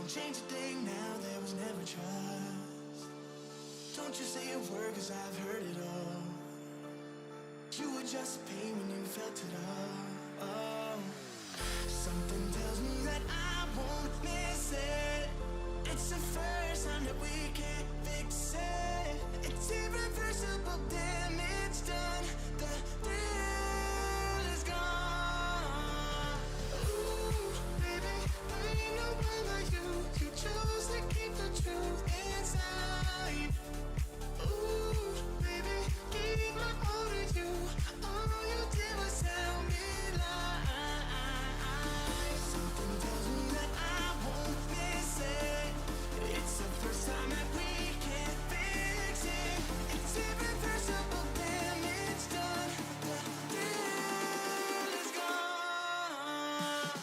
change a thing now, there was never trust. Don't you say a word, cause I've heard it all. You were just pain when you felt it all. Oh. Something tells me that I won't miss it. It's the first time that we can't fix it. It's irreversible damage done. The thrill is gone. Ooh, baby, there ain't no one like you. You chose to keep the truth inside. Ooh, baby, gave my all to you. All you did was tell me lies. Something tells me that I won't miss it. It's the first time that we can't fix it. It's irreversible damage done. The thrill is gone.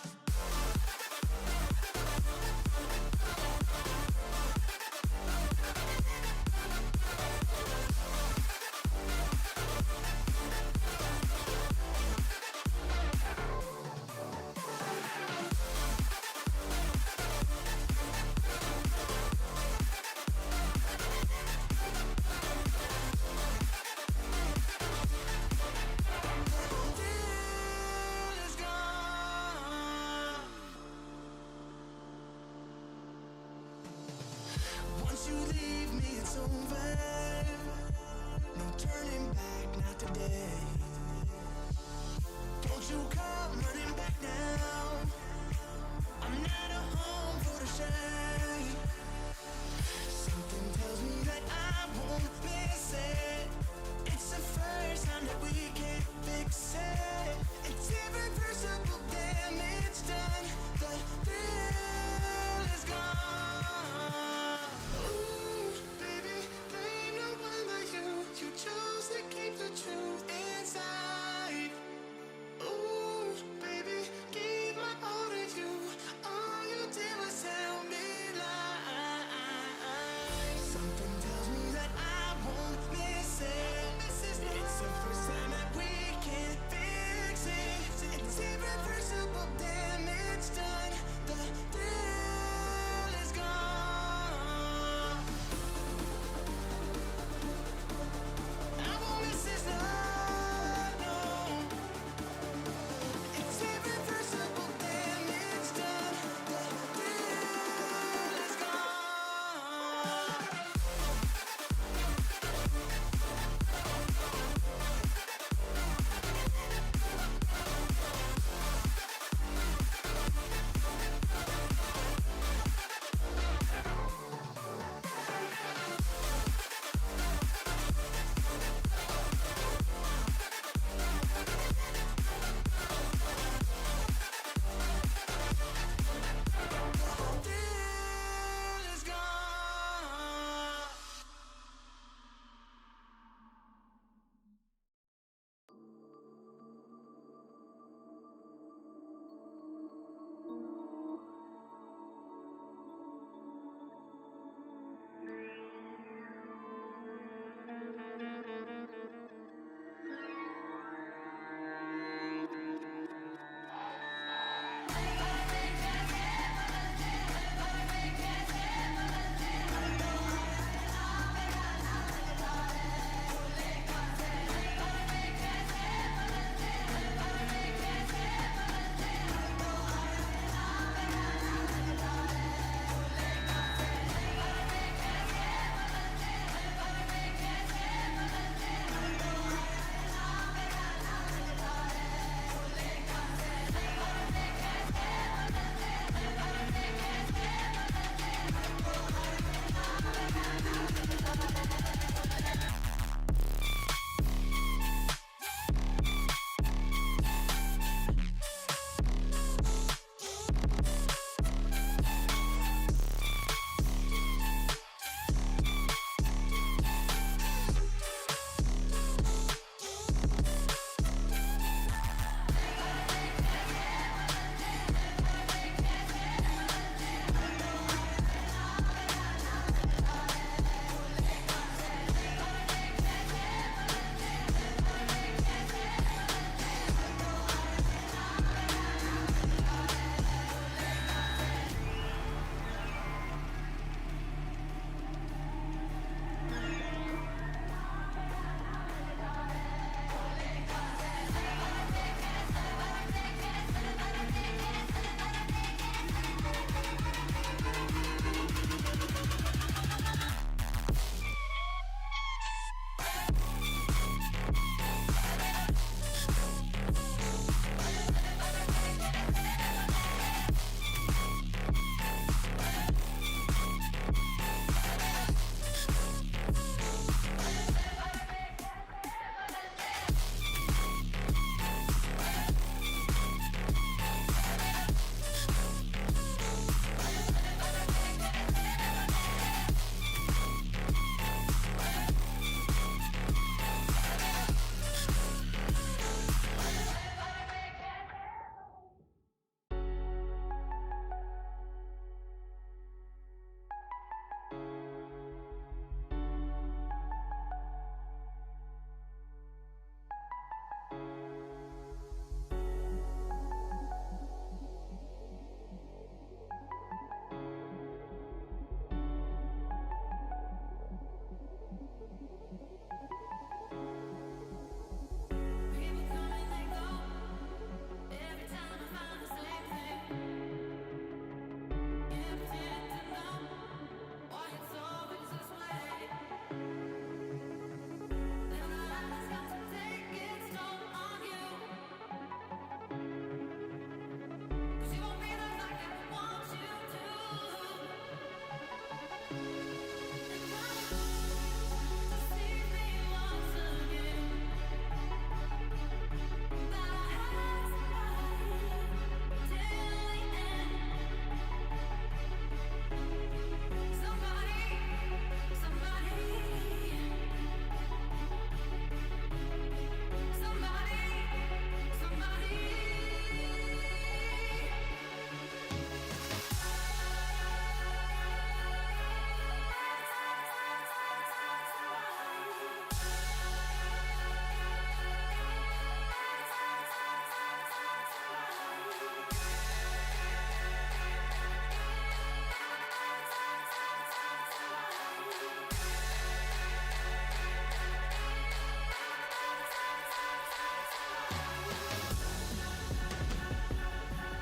Once you leave me, it's over. No turning back, not today. Don't you come running back now. I'm not a home for the shame. Something tells me that I won't miss it. It's the first time that we can't fix it. It's irreversible damage done. The thrill is gone. Ooh, baby, there ain't no one like you. You chose to keep the truth inside. Ooh, baby, gave my all to you. All you did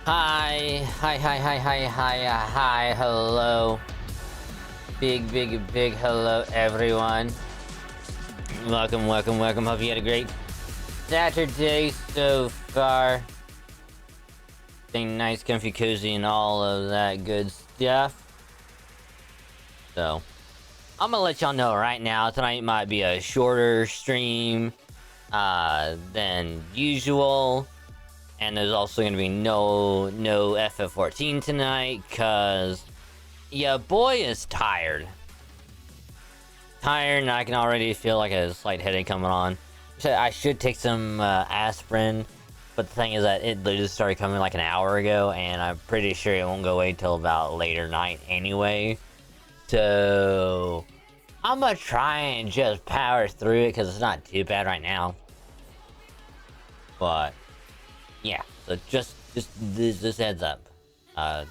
Hi, hello. Big hello, everyone. Welcome. Hope you had a great Saturday so far. Staying nice, comfy, cozy, and all of that good stuff. So, I'm gonna let y'all know right now, tonight might be a shorter stream than usual. And there's also gonna be no FF14 tonight, cause yeah, boy is tired. And I can already feel like a slight headache coming on. So I should take some aspirin, but the thing is that it literally started coming like an hour ago, and I'm pretty sure it won't go away till about later night anyway. So I'm gonna try and just power through it because it's not too bad right now. But yeah, so just this heads up. But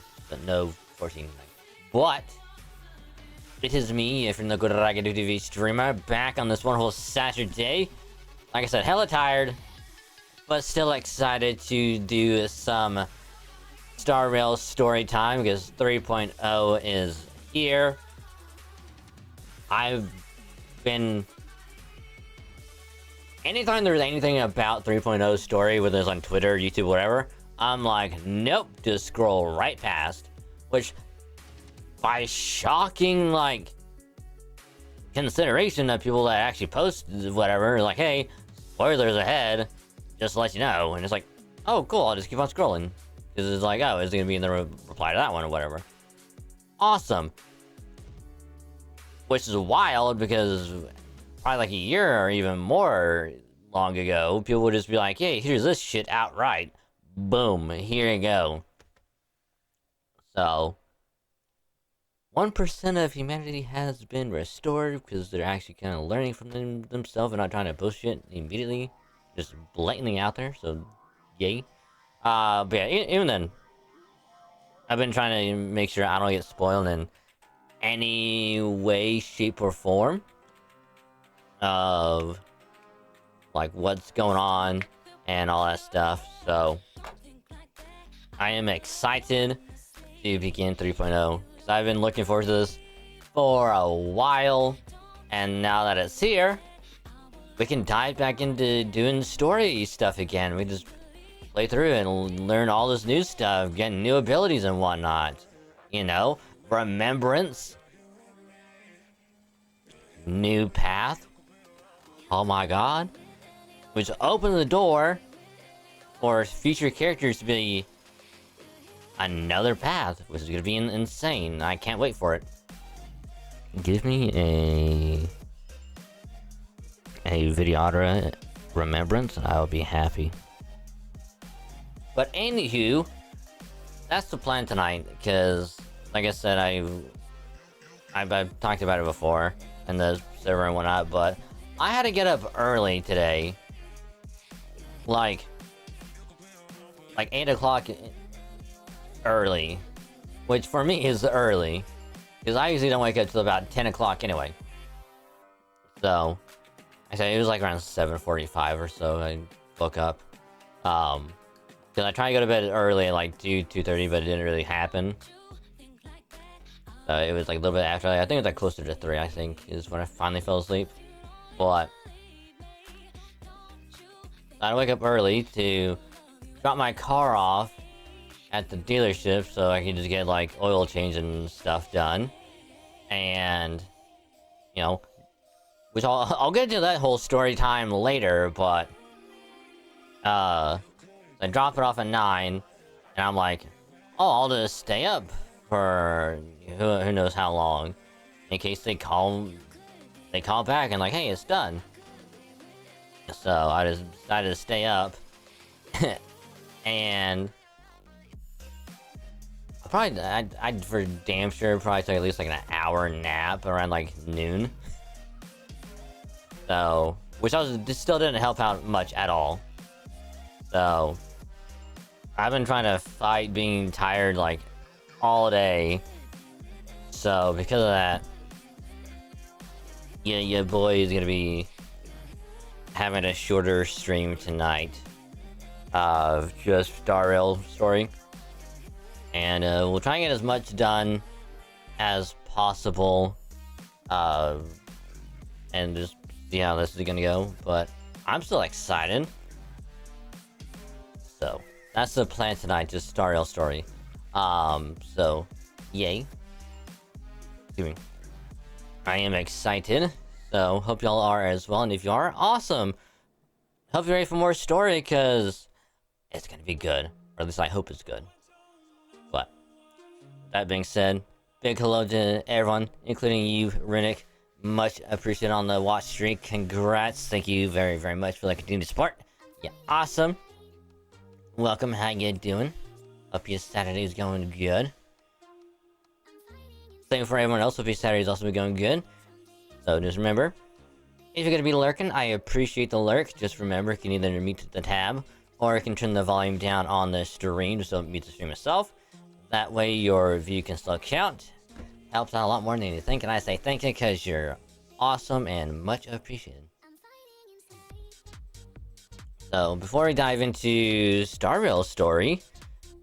no 14 tonight. But it is me, if you're the good Raggedy VStreamer, back on this wonderful Saturday. Like I said, hella tired, but still excited to do some Star Rail story time because 3.0 is here. I've been... Anytime there's anything about 3.0 story, whether it's on Twitter, YouTube, whatever, I'm like, nope, just scroll right past. Which, by shocking, like, consideration of people that actually post whatever, like, hey, spoilers ahead, just to let you know, and it's like, oh, cool, I'll just keep on scrolling. Because it's like, oh, it's gonna be in the reply to that one or whatever. Awesome. Which is wild because probably like a year or even more long ago, people would just be like, hey, here's this shit outright. Boom, here you go. So, 1% of humanity has been restored because they're actually kind of learning from themselves and not trying to bullshit immediately. Just blatantly out there, so yay. But yeah, even then, I've been trying to make sure I don't get spoiled in any way, shape, or form of like what's going on and all that stuff. So I am excited to begin 3.0 because I've been looking forward to this for a while, and now that it's here, we can dive back into doing story stuff again. We just play through and learn all this new stuff, get new abilities and whatnot. You know, remembrance, new path. Oh my god. Which opened the door for future characters to be another path, which is gonna be insane. I can't wait for it. Give me a Videodra remembrance, and I will be happy. But anywho, that's the plan tonight, because like I said, I've talked about it before and the server and whatnot, but I had to get up early today. Like 8 o'clock early, which for me is early, because I usually don't wake up till about 10 o'clock anyway. So, I said it was like around 7:45 or so I woke up. Because I tried to go to bed early at like 2:30, but it didn't really happen. It was like a little bit after, I think it was like closer to 3, I think, is when I finally fell asleep. But I wake up early to drop my car off at the dealership so I can just get like oil change and stuff done. And, you know, which I'll get into that whole story time later, but I drop it off at 9, and I'm like, oh, I'll just stay up for who knows how long, in case they call back and like, hey, it's done. So I just decided to stay up, and I'd for damn sure probably took at least like an hour nap around like noon. So, which still didn't help out much at all. So, I've been trying to fight being tired like all day. So because of that, yeah, your boy is gonna be having a shorter stream tonight of just Star Rail story. And we'll try and get as much done as possible. And just see how this is gonna go. But I'm still excited. So that's the plan tonight, just start real story. So yay. Excuse me. I am excited. So hope y'all are as well. And if you are, awesome. Hope you're ready for more story, because it's gonna be good. Or at least I hope it's good. But that being said, big hello to everyone, including you, Rennick. Much appreciated on the watch streak. Congrats. Thank you very, very much for the continued support. Yeah, awesome. Welcome. How you doing? Hope your Saturday is going good. Same for everyone else. Hope your Saturday is also going good. So just remember, if you're gonna be lurking, I appreciate the lurk. Just remember, you can either mute the tab, or you can turn the volume down on the stream so it mutes the stream itself. That way your view can still count. Helps out a lot more than you think, and I say thank you because you're awesome and much appreciated. So before we dive into Star Rail's story,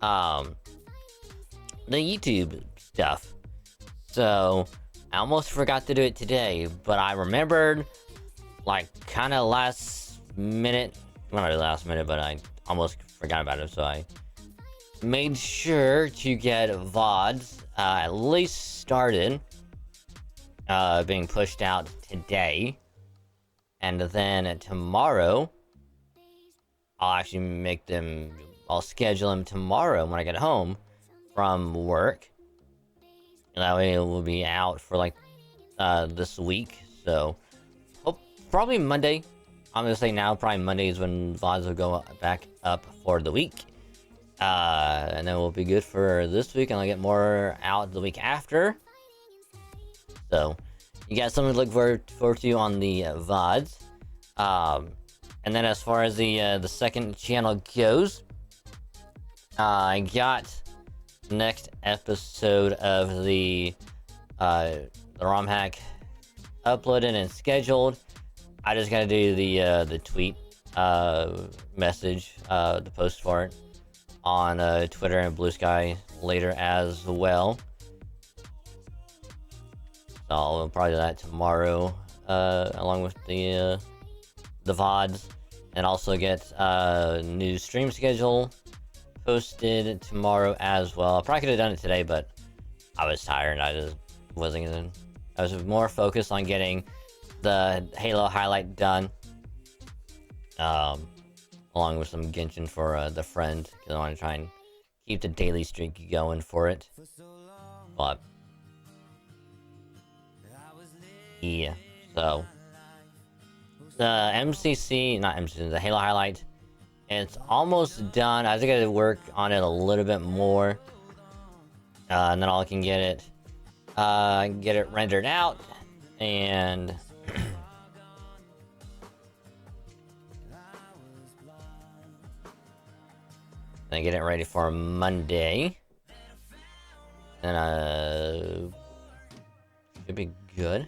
the YouTube stuff. So I almost forgot to do it today, but I remembered, like, kind of last minute. Well, not last minute, but I almost forgot about it, so I made sure to get VODs at least started being pushed out today, and then tomorrow I'll actually make them. I'll schedule them tomorrow when I get home from work, and that way it will be out for like this week. So probably Monday. I'm gonna say now, probably Monday is when VODs will go back up for the week. And then we'll be good for this week, and I'll get more out the week after. So, you got something to look forward to on the VODs. And then as far as the second channel goes, I got the next episode of the ROM hack uploaded and scheduled. I just gotta do the tweet message, the post for it on Twitter and Blue Sky later as well. So I'll probably do that tomorrow, along with the VODs, and also get a new stream schedule posted tomorrow as well. I probably could have done it today, but I was tired and I just wasn't gonna. I was more focused on getting the Halo highlight done, along with some Genshin for the friend, because I want to try and keep the daily streak going for it. But yeah, so the the Halo highlight, it's almost done. I think I gotta work on it a little bit more, and then I can get it rendered out and then get it ready for Monday. And should be good.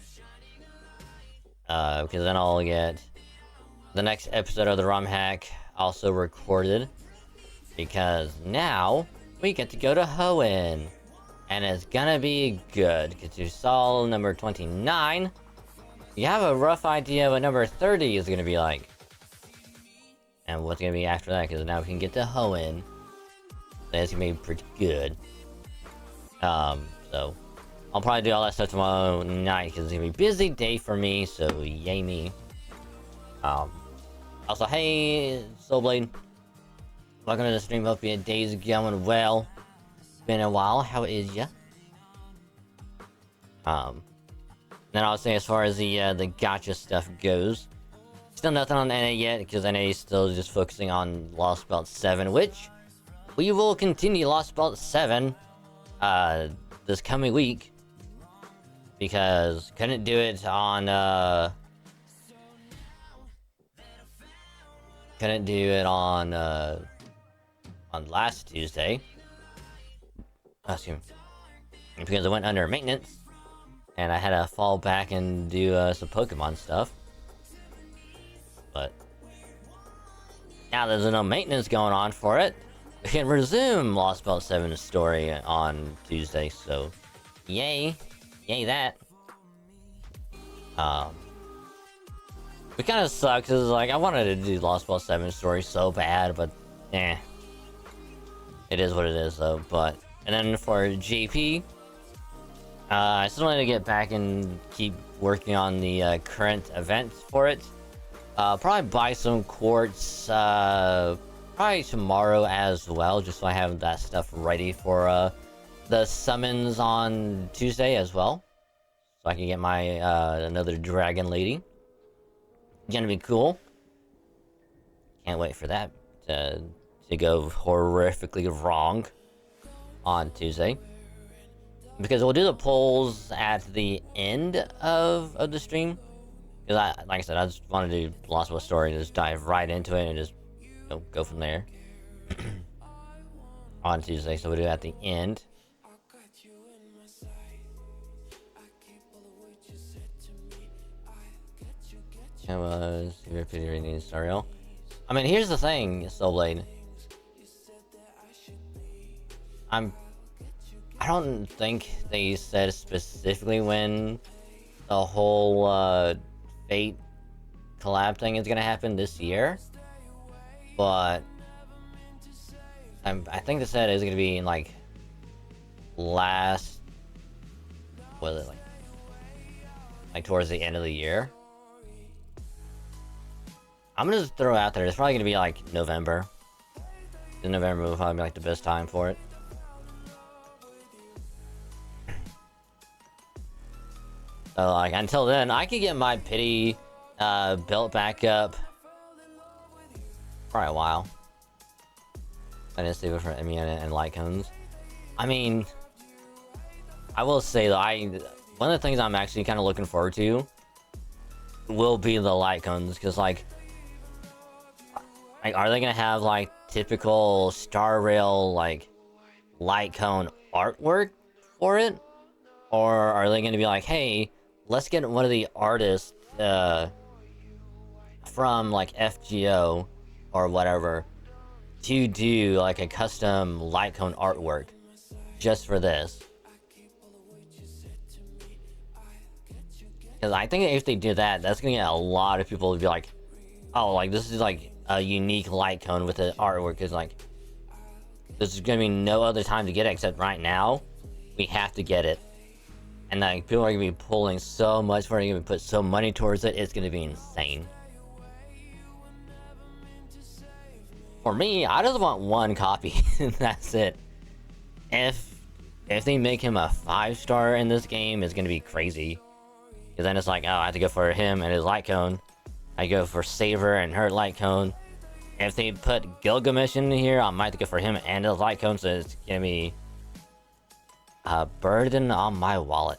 Because then I'll get the next episode of the ROM hack also recorded. Because now we get to go to Hoenn. And it's gonna be good. Because you saw number 29. You have a rough idea of what number 30 is gonna be like. And what's gonna be after that, because now we can get to Hoenn. It's gonna be pretty good. So I'll probably do all that stuff tomorrow night, because it's gonna be a busy day for me, so yay me. Also, hey, Soulblade. Welcome to the stream. Hope your day's going well. Been a while. How is ya? Then I'll say, as far as the gacha stuff goes, still nothing on NA yet, because NA is still just focusing on Lost Belt 7, which we will continue Lost Belt 7 this coming week, because couldn't do it on last Tuesday. Excuse me. Because it went under maintenance, and I had to fall back and do some Pokemon stuff. But now there's no maintenance going on for it. we can resume Lost Belt 7's story on Tuesday, so yay. Yay that. It kind of sucks, cause like, I wanted to do Lost Belt 7's story so bad, but eh. It is what it is, though, but... And then for JP, I still wanted to get back and keep working on the current events for it. Probably buy some quartz, probably tomorrow as well, just so I have that stuff ready for the summons on Tuesday as well. So I can get my another dragon lady. Gonna be cool. Can't wait for that to go horrifically wrong on Tuesday. Because we'll do the polls at the end of the stream. Because like I said, I just want to do Lost World Story and just dive right into it and just go from there. On Tuesday, so we'll do it at the end. It was your pity reading Stariel. I mean, here's the thing, Soulblade. I don't think they said specifically when the whole Fate collab thing is gonna happen this year, but I think they said it's gonna be in like last, what is it, like towards the end of the year. I'm gonna just throw it out there. It's probably gonna be like November. The November will probably be like the best time for it. So like until then, I could get my pity built back up for a while. I didn't save it for Emmy and light cones. I mean, I will say though, one of the things I'm actually kind of looking forward to will be the light cones, because like are they gonna have like typical Star Rail like light cone artwork for it, or are they gonna be like, hey, let's get one of the artists from like FGO or whatever to do like a custom light cone artwork just for this? Because I think if they do that, that's gonna get a lot of people to be like, oh, like this is like a unique light cone with the artwork. Is like, there's gonna be no other time to get it except right now. We have to get it, and like people are gonna be pulling so much for it, gonna put so money towards it. It's gonna be insane. For me, I just want one copy. That's it. If they make him a 5-star in this game, it's gonna be crazy. Because then it's like, oh, I have to go for him and his light cone. I go for Saber and her light cone. If they put Gilgamesh in here, I might have to go for him and his light cone, so it's gonna be a burden on my wallet.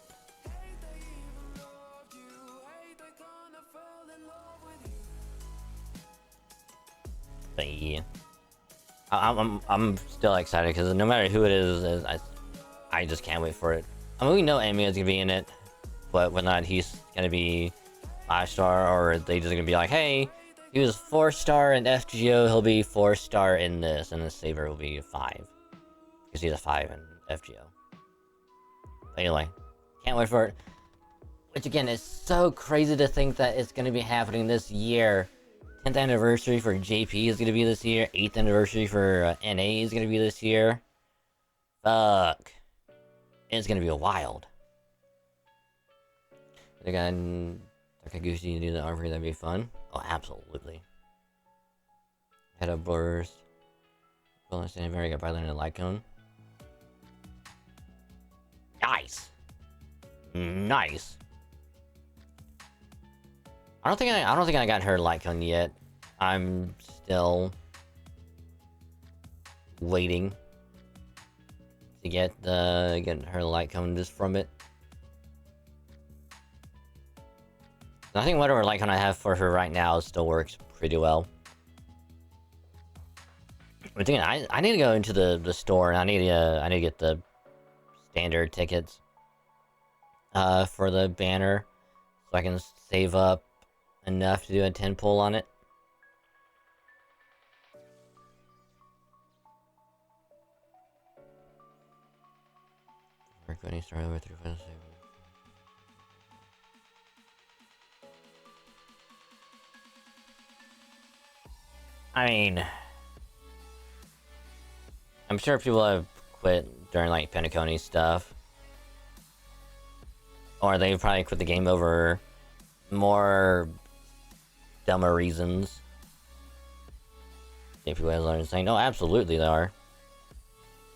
But yeah, I'm still excited because no matter who it is, I just can't wait for it. I mean, we know Amy is gonna be in it, but whether or not he's gonna be 5-star, or they just gonna be like, hey, he was 4-star in FGO, he'll be 4-star in this, and the Saber will be 5 because he's a 5 in FGO. But anyway, can't wait for it. Which again, is so crazy to think that it's gonna be happening this year. 10th anniversary for JP is gonna be this year. 8th anniversary for NA is gonna be this year. Fuck, it's gonna be wild. Again, Takaguchi to do the armory, that'd be fun. Oh, absolutely. Head up burst. Well, I stand very good by learning a light cone. Nice. Nice. I don't think I got her light cone yet. I'm still waiting to get her light cone just from it. I think whatever light cone I have for her right now still works pretty well. But again, I need to go into the store and I need to get the standard tickets for the banner so I can save up enough to do a 10 pull on it. quitting, start over through fantasy. I mean, I'm sure people have quit during like Pentaconi stuff, or they probably quit the game over more dumber reasons. If people are saying, no, absolutely they are.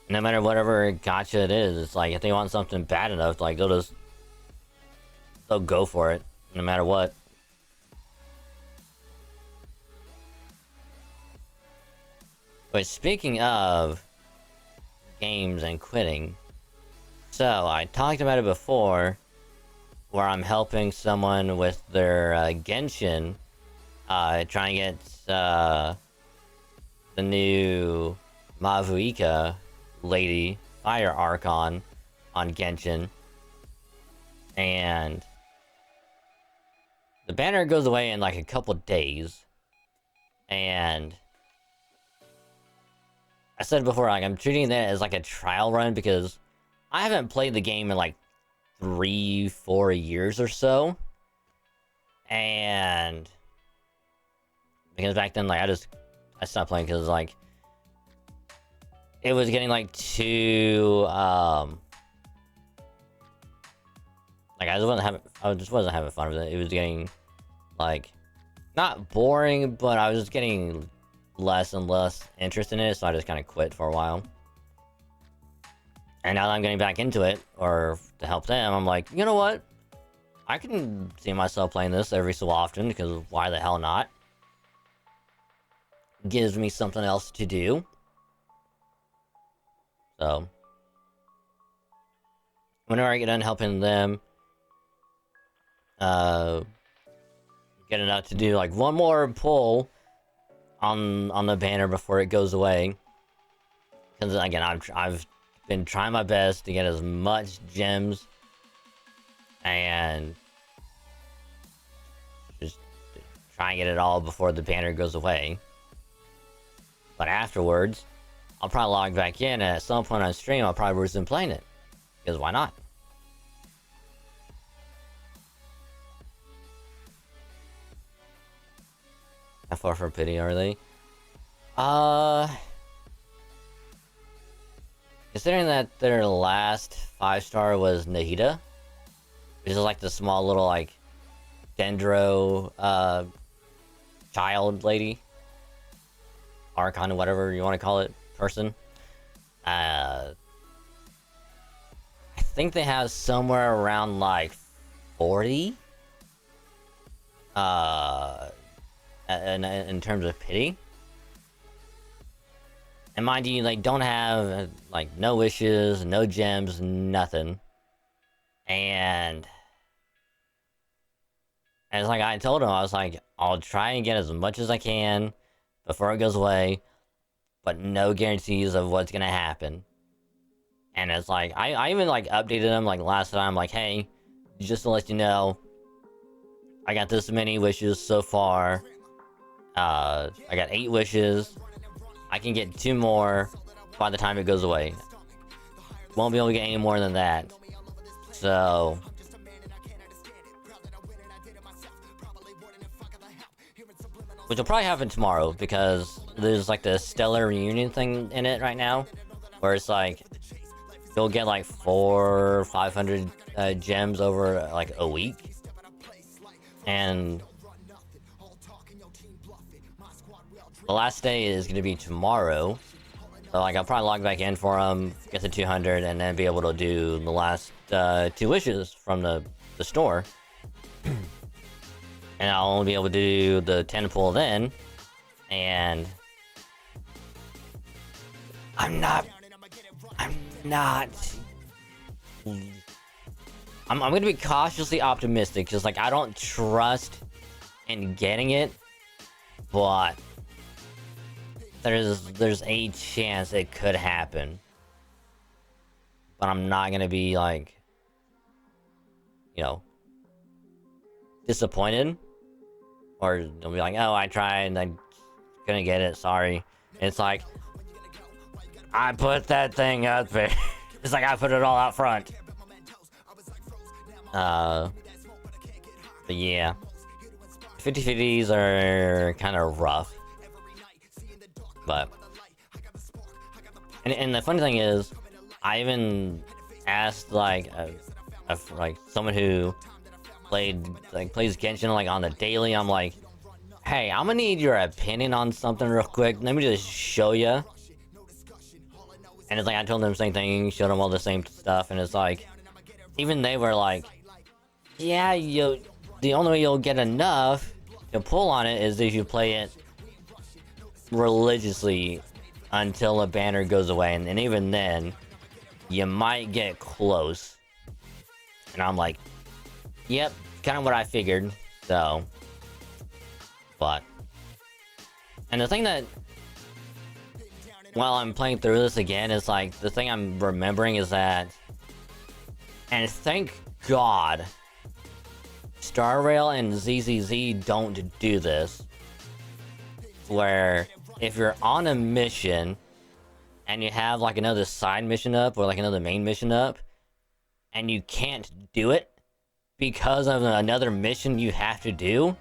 No matter whatever gotcha it is, it's like if they want something bad enough, like they'll go for it, no matter what. But speaking of games and quitting, so I talked about it before, where I'm helping someone with their Genshin, trying to get the new Mavuika lady fire archon on Genshin, and the banner goes away in like a couple days, and I said before, like, I'm treating that as like a trial run because I haven't played the game in like 3-4 years or so. And because back then, like, I stopped playing because like it was getting like too like I just wasn't having fun with it. It was getting like not boring, but I was just getting less and less interest in it, so I just kind of quit for a while. And now that I'm getting back into it, or to help them, I'm like, you know what? I can see myself playing this every so often, because why the hell not? Gives me something else to do. So, whenever I get done helping them, get enough to do like one more pull on the banner before it goes away, because again I've been trying my best to get as much gems and just try and get it all before the banner goes away. But afterwards I'll probably log back in, and at some point on stream I'll probably resume playing it, because why not? How far for pity are they? Considering that their last 5-star was Nahida, which is like the small little like dendro child lady, archon, whatever you want to call it, person. I think they have somewhere around like 40 in terms of pity. And mind you, they don't have like no wishes, no gems, nothing. And it's like I told him, I was like, I'll try and get as much as I can before it goes away, but no guarantees of what's gonna happen. And it's like I even like updated them like last time, like, hey, just to let you know, I got this many wishes so far. I got 8 wishes. I can get 2 more by the time it goes away. Won't be able to get any more than that. So, which will probably happen tomorrow, because there's like the stellar reunion thing in it right now, where it's like you'll get like 400 or 500 gems over like a week, and the last day is going to be tomorrow. So like I'll probably log back in for them, get the 200, and then be able to do the last 2 wishes from the store. And I'll only be able to do the 10 pull then. And I'm gonna be cautiously optimistic, because like I don't trust in getting it, but there's a chance it could happen. But I'm not gonna be like, you know, disappointed, or they'll be like, oh, I tried and I couldn't get it, sorry. It's like, I put that thing out there. It's like I put it all out front. But yeah, 50/50s are kind of rough. But and the funny thing is, I even asked like like someone who plays Genshin like on the daily. I'm like, hey, I'm gonna need your opinion on something real quick. Let me just show you. And it's like I told them the same thing, showed them all the same stuff, and it's like, even they were like, yeah, the only way you'll get enough to pull on it is if you play it religiously until a banner goes away, and even then, you might get close. And I'm like, yep, kind of what I figured. So, but, and the thing that, while I'm playing through this again, is like, the thing I'm remembering is that, and thank God, Star Rail and ZZZ don't do this, where if you're on a mission and you have like another side mission up or like another main mission up and you can't do it because of another mission you have to do,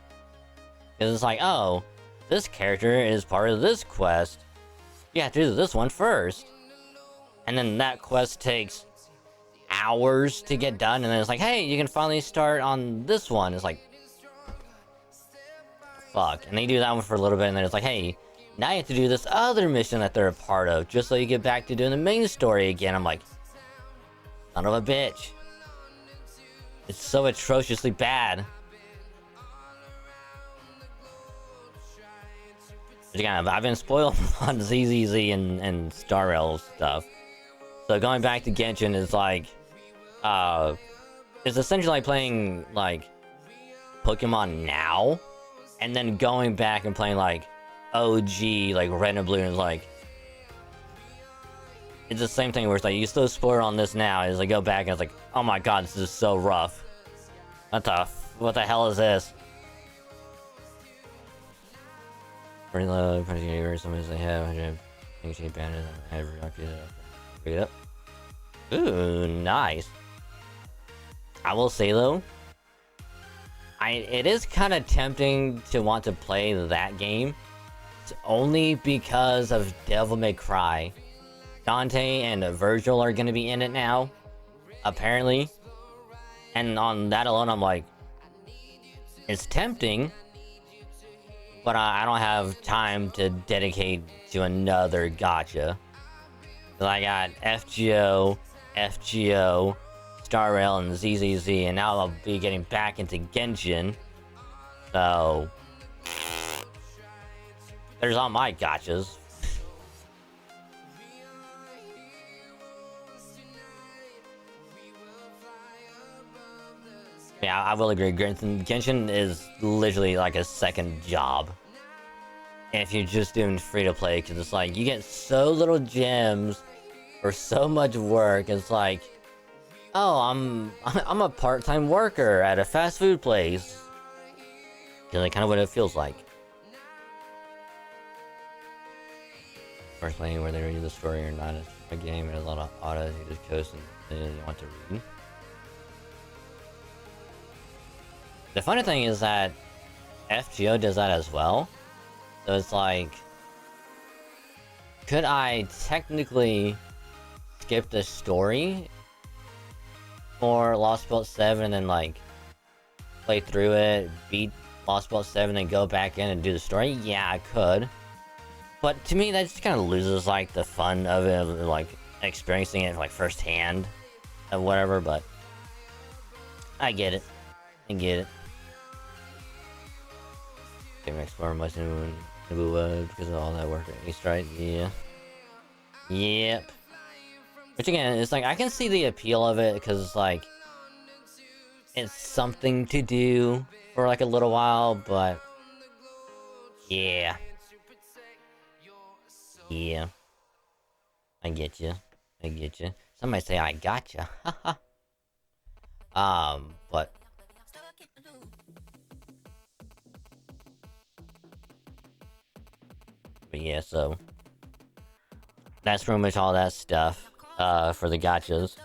because it's like, oh, this character is part of this quest, you have to do this one first, and then that quest takes hours to get done, and then it's like, hey, you can finally start on this one. It's like, fuck. And they do that one for a little bit, and then it's like, hey, now you have to do this other mission that they're a part of, just so you get back to doing the main story again. I'm like, son of a bitch. It's so atrociously bad. But again, I've been spoiled on ZZZ and Star Rail stuff. So going back to Genshin is like, it's essentially like playing like Pokemon now, and then going back and playing like OG, like Red and Blue, and like it's the same thing where it's like you still spoil on this now. As I go back and it's like, oh my god, this is so rough. What the hell is this? Pretty low, pretty universe. Sometimes they have. I think she banned it. I have pick it up. Ooh, nice. I will say though, it is kind of tempting to want to play that game. It's only because of Devil May Cry. Dante and Virgil are gonna be in it now, apparently. And on that alone, I'm like, it's tempting, but I don't have time to dedicate to another gacha. So I got FGO, Star Rail, and ZZZ, and now I'll be getting back into Genshin. So there's all my gachas. Yeah, I will agree. Genshin is literally like a second job if you're just doing free-to-play, because it's like you get so little gems for so much work. It's like, oh, I'm a part-time worker at a fast food place. That's kind of what it feels like. First playing whether they read the story or not, it's a game. It has a lot of autos. You just coast and you want to read. The funny thing is that FGO does that as well. So it's like, could I technically skip the story for Lost Belt 7 and then like play through it, beat Lost Belt 7 and go back in and do the story? Yeah, I could. But to me, that just kind of loses like the fun of it, like experiencing it like firsthand or whatever. But I get it. Game explore much new because of all that work at East, right? Yeah. Yep. Which again, it's like I can see the appeal of it because it's like it's something to do for like a little while, but yeah. Yeah. I get you. Somebody say I gotcha. But yeah, so that's pretty much all that stuff for the gachas.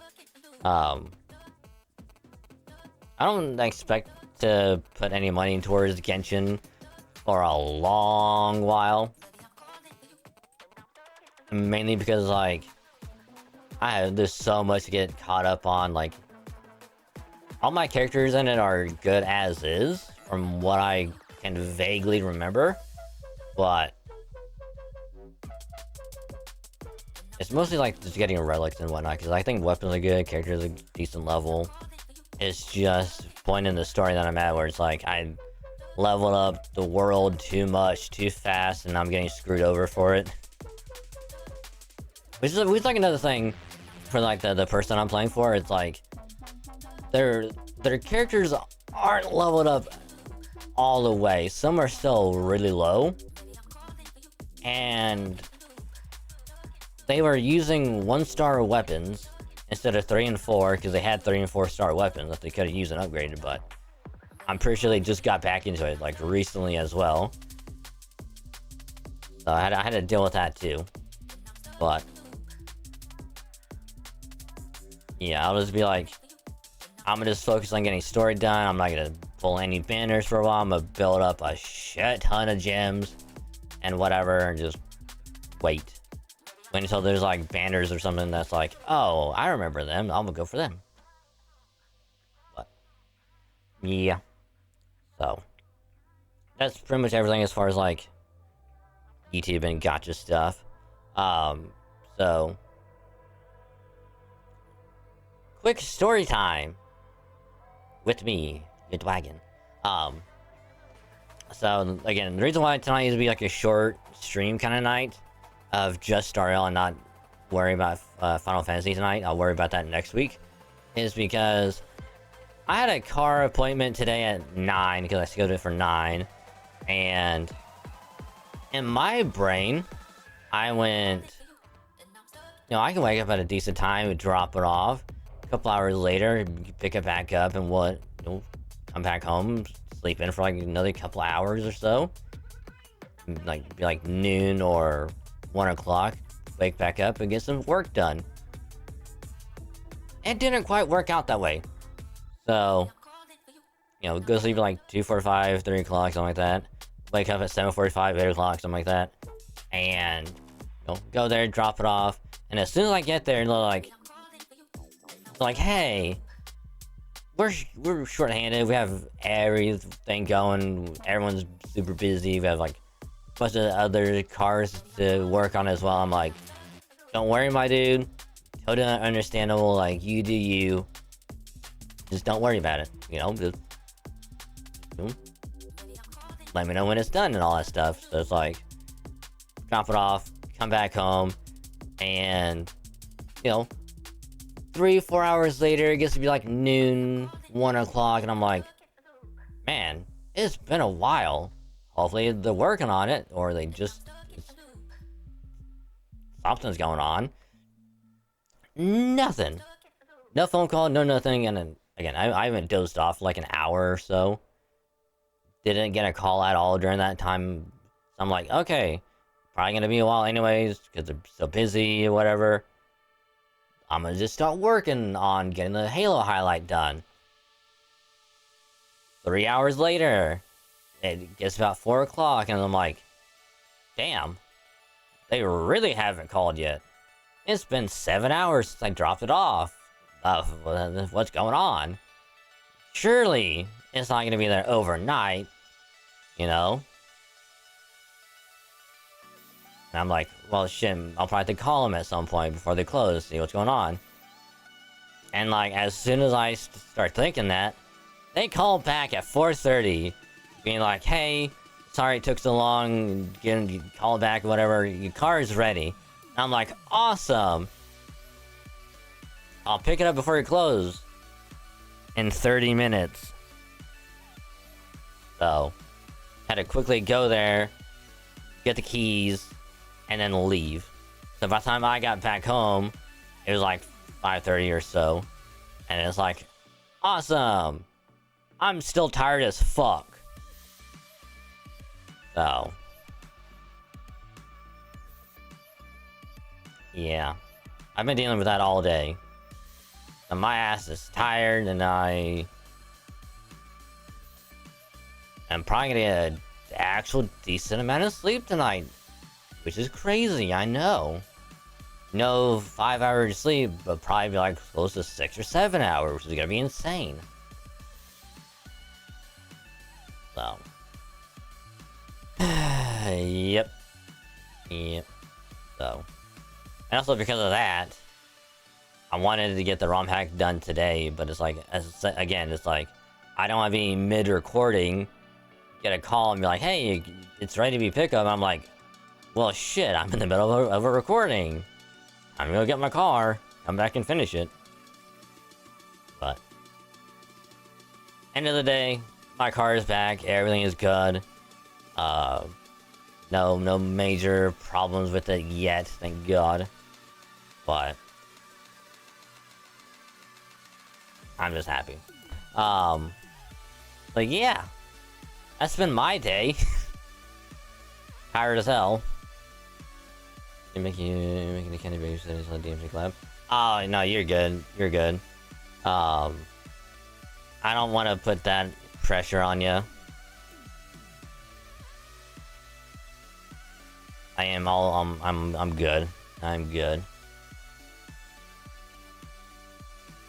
I don't expect to put any money towards Genshin for a long while. Mainly because, like, there's so much to get caught up on. Like, all my characters in it are good as is, from what I can vaguely remember. But it's mostly like just getting relics and whatnot, because I think weapons are good, characters are decent level. It's just point in the story that I'm at where it's like I leveled up the world too much, too fast, and I'm getting screwed over for it. Which is like another thing for like the person I'm playing for. It's like their characters aren't leveled up all the way. Some are still really low, and they were using 1-star weapons instead of 3 and 4 because they had 3 and 4-star weapons that they could have used and upgraded. But I'm pretty sure they just got back into it like recently as well. So I had to deal with that too. But yeah, I'll just be like, I'm gonna just focus on getting story done. I'm not gonna pull any banners for a while. I'm gonna build up a shit ton of gems and whatever, and just wait until there's like banners or something that's like, oh, I remember them. I'm gonna go for them. But yeah, so that's pretty much everything as far as like YouTube and gotcha stuff. So quick story time with me, Good Wagon. So again, the reason why tonight is to be like a short stream kind of night of just Star Rail and not worry about Final Fantasy tonight. I'll worry about that next week. Is because I had a car appointment today at 9 because I scheduled it for 9, and in my brain, I went, you know, I can wake up at a decent time, drop it off. A couple hours later, pick it back up, and come back home, sleep in for like another couple hours or so. Like, be like noon or 1 o'clock, wake back up and get some work done. It didn't quite work out that way. So, you know, go sleep at like 2:45, 3 o'clock, something like that. Wake up at 7:45, 8 o'clock, something like that. And, you know, go there, drop it off. And as soon as I get there, they're like, hey, we're short-handed. We have everything going. Everyone's super busy. We have like a bunch of other cars to work on as well. I'm like, don't worry, my dude. Totally understandable. Like, you do you. Just don't worry about it. You know, just let me know when it's done and all that stuff. So it's like, drop it off, come back home, and, you know, 3-4 hours later, it gets to be like noon, 1 o'clock, and I'm like, man, it's been a while. Hopefully they're working on it, or something's going on. Nothing. No phone call, no nothing, and then, again, I haven't dozed off like an hour or so. Didn't get a call at all during that time. So I'm like, okay, probably gonna be a while anyways, because they're so busy or whatever. I'm gonna just start working on getting the Halo highlight done. 3 hours later, it gets about 4 o'clock, and I'm like, damn, they really haven't called yet. It's been 7 hours since I dropped it off. What's going on? Surely it's not gonna be there overnight, you know? And I'm like, well, shit, I'll probably have to call them at some point before they close, see what's going on. And like, as soon as I start thinking that, they call back at 4:30, being like, hey, sorry it took so long, you call back, whatever, your car is ready. And I'm like, awesome! I'll pick it up before you close. In 30 minutes. So, had to quickly go there, get the keys, and then leave. So by the time I got back home, it was like 5:30 or so. And it's like, awesome! I'm still tired as fuck. So. Yeah. I've been dealing with that all day. And my ass is tired, and I I'm probably gonna get an actual decent amount of sleep tonight. Which is crazy, I know. No 5 hours sleep, but probably be like close to 6 or 7 hours, which is gonna be insane. So. Yep. Yep. So. And also because of that, I wanted to get the ROM hack done today, but it's like, again, it's like, I don't want to be mid-recording, get a call and be like, hey, it's ready to be picked up. I'm like, well, shit, I'm in the middle of a recording. I'm gonna go get my car, come back and finish it. But, end of the day, my car is back, everything is good. No major problems with it yet, thank God. But I'm just happy. But yeah, that's been my day. Tired as hell. Making the candy baby settings on the DMC collab. Oh no, you're good. You're good. I don't want to put that pressure on you. I'm good. I'm good.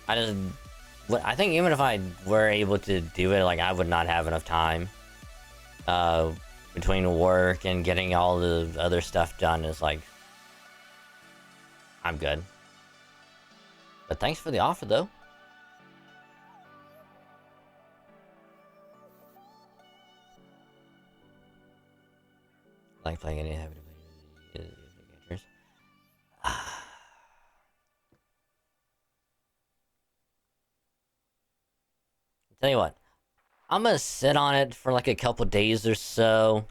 I think even if I were able to do it, like, I would not have enough time. Between work and getting all the other stuff done is like, I'm good. But thanks for the offer, though. Like playing any heavy characters. Tell you what, I'm gonna sit on it for like a couple days or so,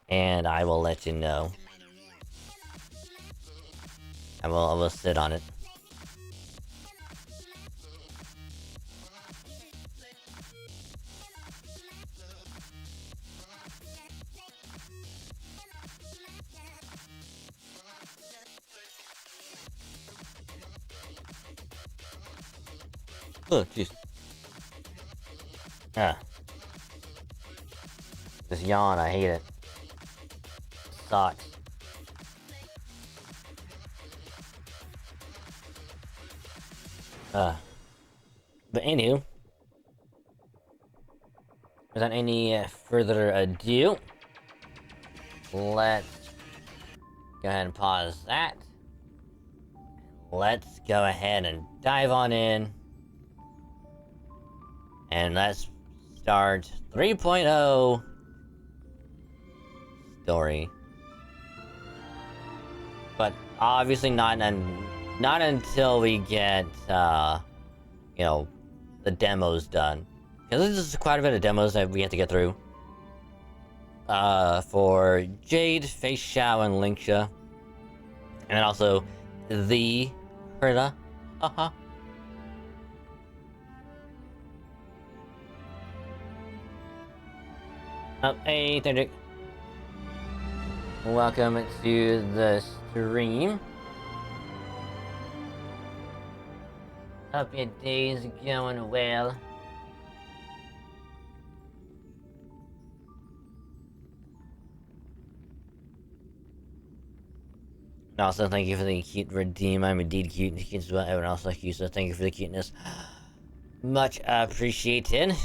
and I will let you know. I will sit on it. Oh, jeez. Ah. This yawn, I hate it. Sucks. But anywho, without any further ado, let's go ahead and pause that. Let's go ahead and dive on in. And let's start 3.0 story. But obviously not until we get, you know, the demos done. Because this is quite a bit of demos that we have to get through. For Jade, Face Shao, and Linksha. And then also the Herda. Haha. Hey, Thendrick. Welcome to the stream. Hope your day's going well. And also, thank you for the cute redeem. I'm indeed cute and cute as well. Everyone else like you, so thank you for the cuteness. Much appreciated.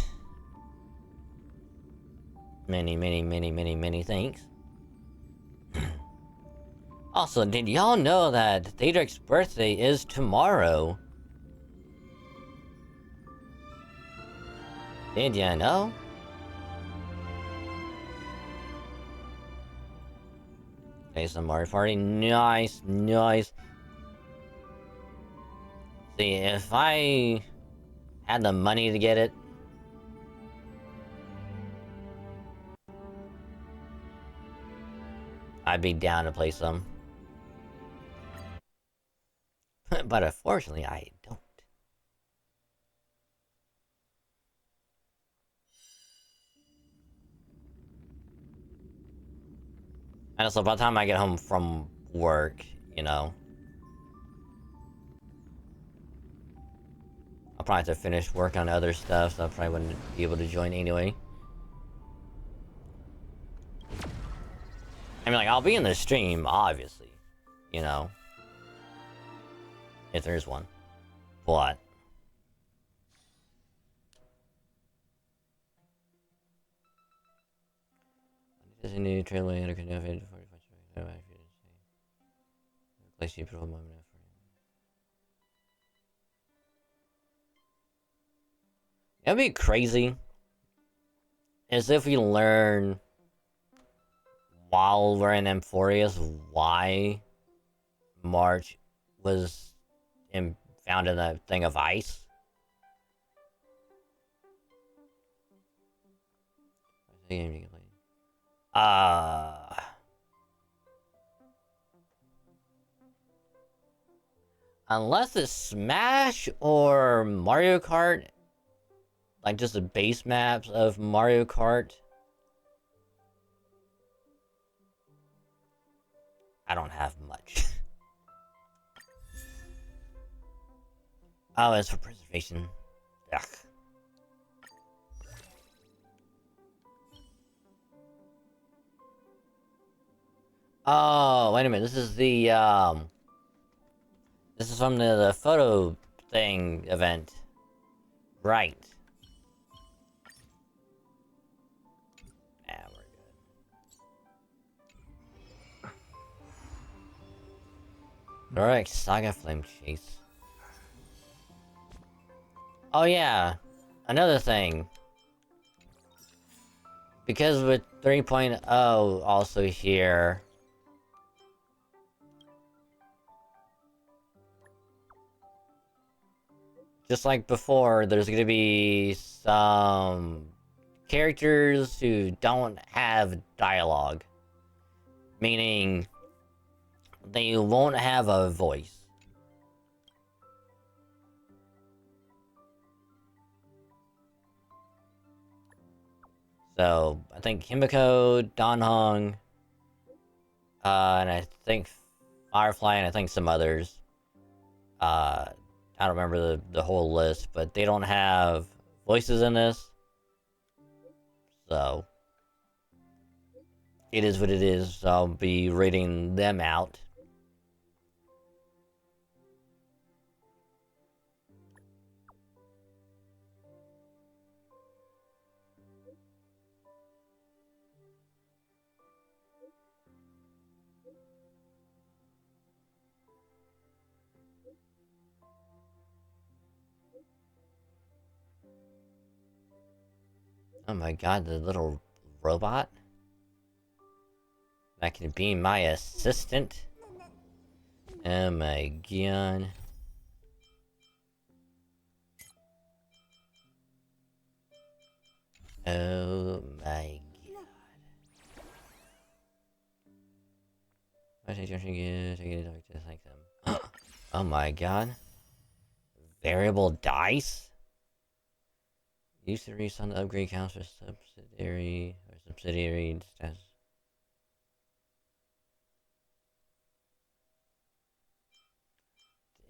Many thanks. Also, did y'all know that Thendrick's birthday is tomorrow? Did ya know? Okay, some Mario Party. Nice, nice. See, if I had the money to get it, I'd be down to play some. But unfortunately, I don't. And also, by the time I get home from work, you know, I'll probably have to finish work on other stuff, so I probably wouldn't be able to join anyway. I mean, like, I'll be in the stream, obviously. You know. If there's one. But... Does a new trailway under conducted 45 place you put a moment for That'd be crazy. As if we learn while we're in Amphoreus why March was found in a thing of ice. Unless it's Smash or Mario Kart, like just the base maps of Mario Kart, I don't have much. Oh, it's for preservation. Ugh. Oh, wait a minute. This is the, this is from the photo thing event. Right. Yeah, we're good. Alright, Saga Flame Chase. Oh yeah, another thing. Because with 3.0 also here... Just like before, there's gonna be some characters who don't have dialogue. Meaning, they won't have a voice. So, I think Himiko, Danhong, and I think Firefly, and I think some others. I don't remember the whole list, but they don't have voices in this. So, it is what it is, so I'll be rating them out. Oh my god, the little robot? That can be my assistant? Oh my god. Oh my god. I like them. Oh my god. Variable dice? Use the resource on the upgrade counts for subsidiary stats.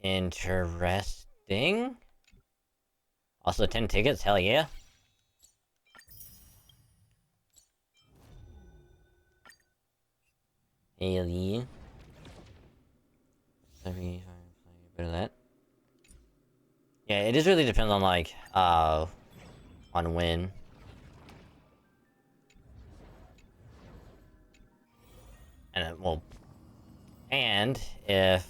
Interesting. Also 10 tickets, hell yeah. Hell yeah. Bit of that. Yeah, it just really depends on like on when. And well, and if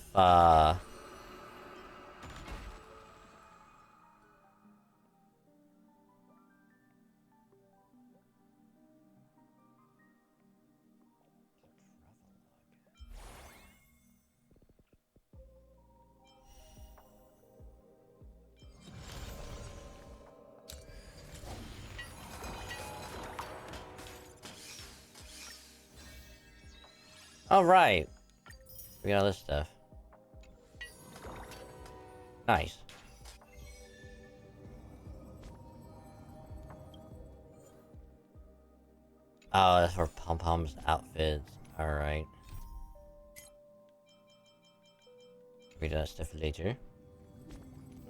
all right, we got all this stuff. Nice. Oh, that's for Pom Pom's outfits. All right. We do that stuff later.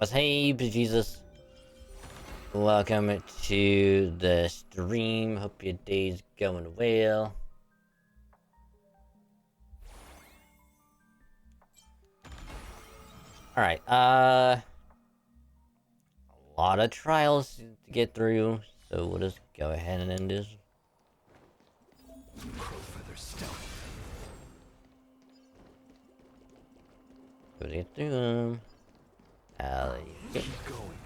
was, hey, bejesus. Welcome to the stream. Hope your day's going well. Alright, a lot of trials to get through, so we'll just go ahead and end this. Go get through them. Keep going.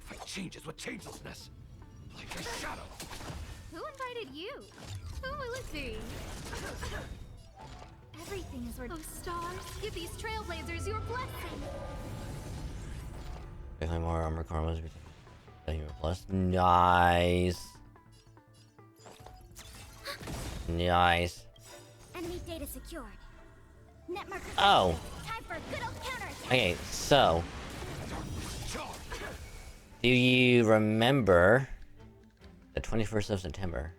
Fight changes with changelessness, like a shadow. Who invited you? Who will it be? Everything is where. Oh, stars, give these trailblazers your blessing. Behind more armor combos. Plus, nice. Nice. Enemy data secured. Net marker. Oh. Time for a good old counterattack. Okay, so. Do you remember the 21st of September?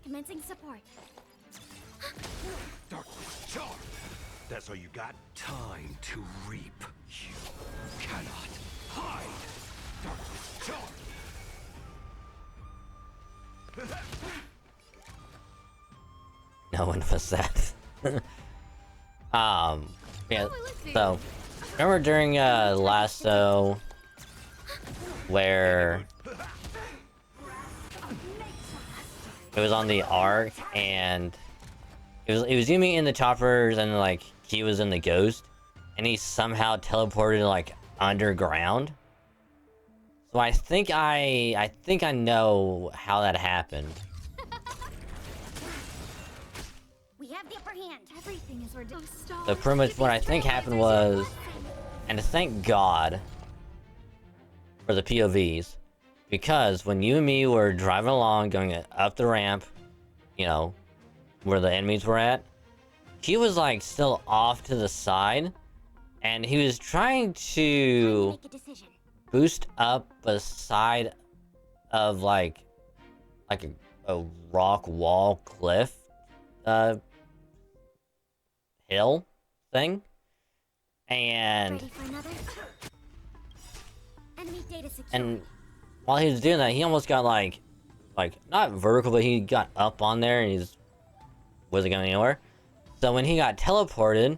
Commencing support. Darkness charm. That's all you got? Time to reap. You cannot hide. Darkness charm. No one was that. Yeah, so remember during Lasso where it was on the arc and it was zooming in the choppers and like he was in the ghost and he somehow teleported like underground. So I think I know how that happened. We have the upper hand. Everything is where. Oh, stars. So pretty much what I think happened was, and thank God for the POVs, because when you and me were driving along, going up the ramp, you know, where the enemies were at, he was like still off to the side, and he was trying to boost up a side of like a rock wall cliff hill thing, and while he was doing that, he almost got like not vertical, but he got up on there and he wasn't going anywhere. So when he got teleported,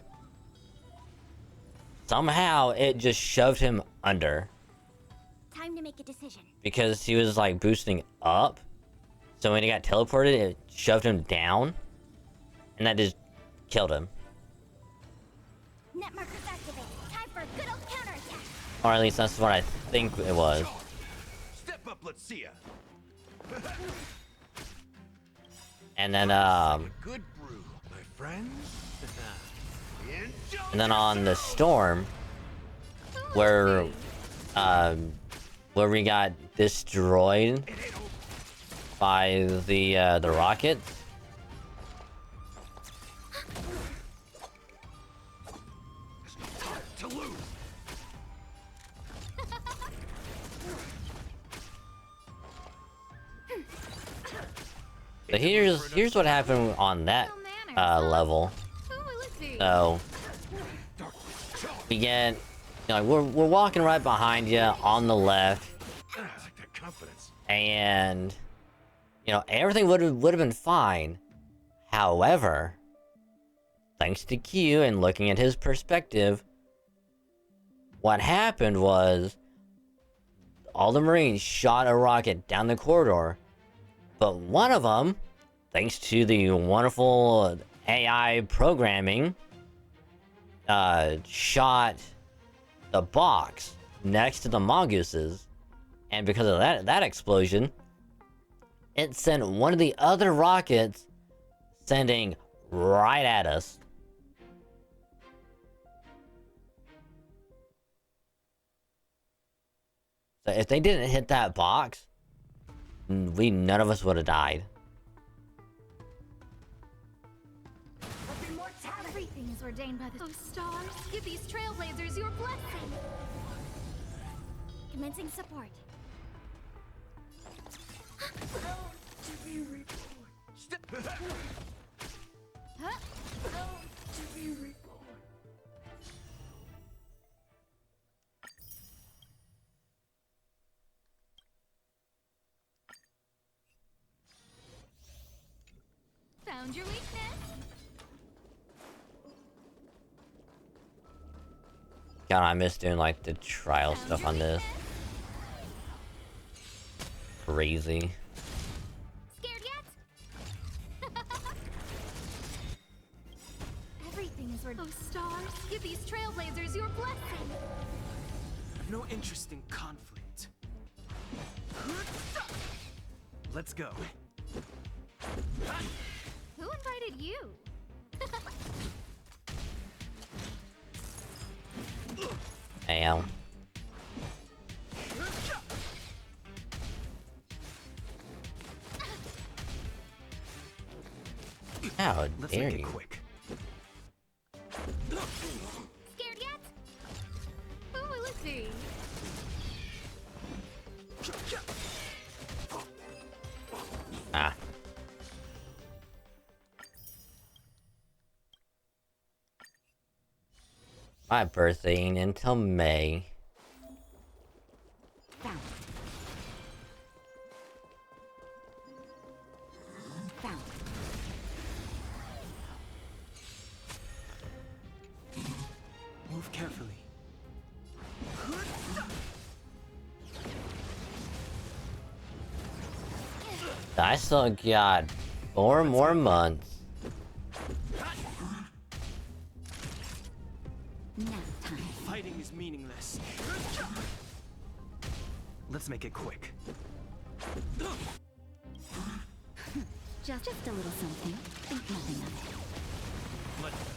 somehow it just shoved him under. Time to make a decision. Because he was like boosting up. So when he got teleported, it shoved him down. And that just killed him. Net markers activated. Time for a good old counterattack. Or at least that's what I think it was. Step up, let's see ya. And then Good brew, my friends. and then on the storm where we got destroyed by the rockets. To lose. So here's what happened on that level. So we get, you know, we're walking right behind you on the left, and you know everything would have been fine. However, thanks to Q and looking at his perspective, what happened was all the Marines shot a rocket down the corridor, but one of them, thanks to the wonderful AI programming, shot the box next to the mongooses, and because of that explosion, it sent one of the other rockets sending right at us. So if they didn't hit that box, none of us would have died. Everything is ordained by the. Oh, stars, give these trailblazers your blessing. Commencing support. Huh? Oh. Found your weakness. God, I miss doing like the trial stuff on this. Crazy. Scared yet? Everything is worth. Oh, stars, give these trailblazers your blessing. No interest in conflict. Let's go. Who invited you? Ow. How Let's dare make it you? quick. Scared yet? Who will it be? Ah. My birthday ain't until May. Found. Found. Move carefully. I still got 4 more months. Nap time. Fighting is meaningless. Let's make it quick. Just a little something. Think nothing of it. Much better.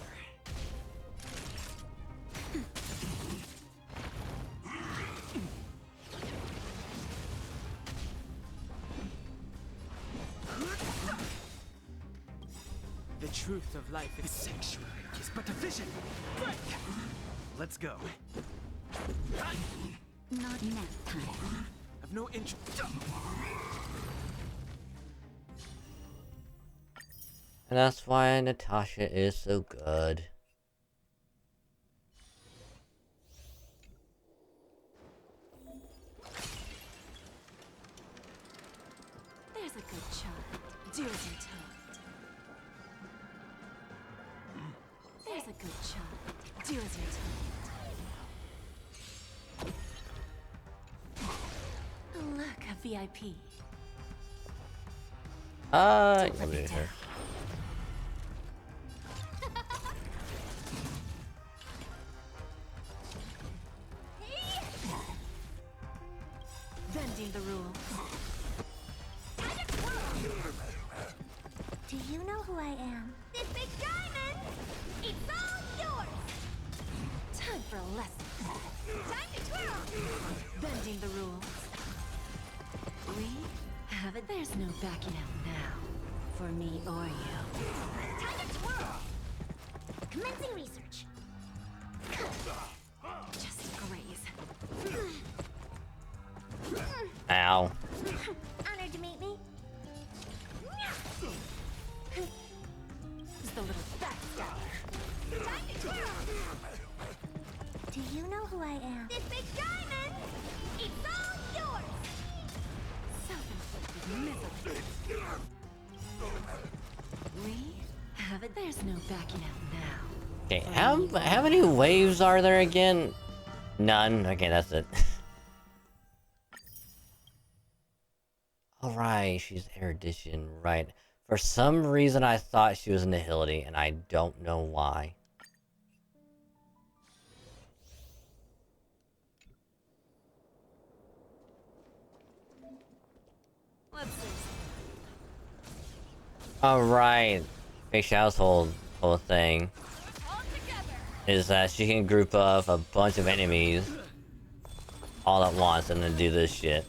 The truth of life is sanctuary is but a vision. Break! Let's go. Not nap time. I've no interest. And that's why Natasha is so good. There's a good child. Do as you're told. There's a good child. Do as you're told. Look, a VIP. Come here. Bending the rules. Do you know who I am? This big diamond! It's all yours! Time for a lesson. Time to twirl! Bending the rules. We have it. There's no backing out now. For me or you. Time to twirl! Commencing research. Just graze. Ow. Honored to meet me. Just a little backstabber. Time to twirl! Do you know who I am? This big diamond! It's all yours! Self-inflicted misery. We have it. There's no backing out now. Okay, how many waves are there again? None. Okay, that's it. Alright, she's erudition, right. For some reason I thought she was Nihility, and I don't know why. Let's see. Alright. Fake Shadow's whole thing All together. is that she can group up a bunch of enemies all at once and then do this shit.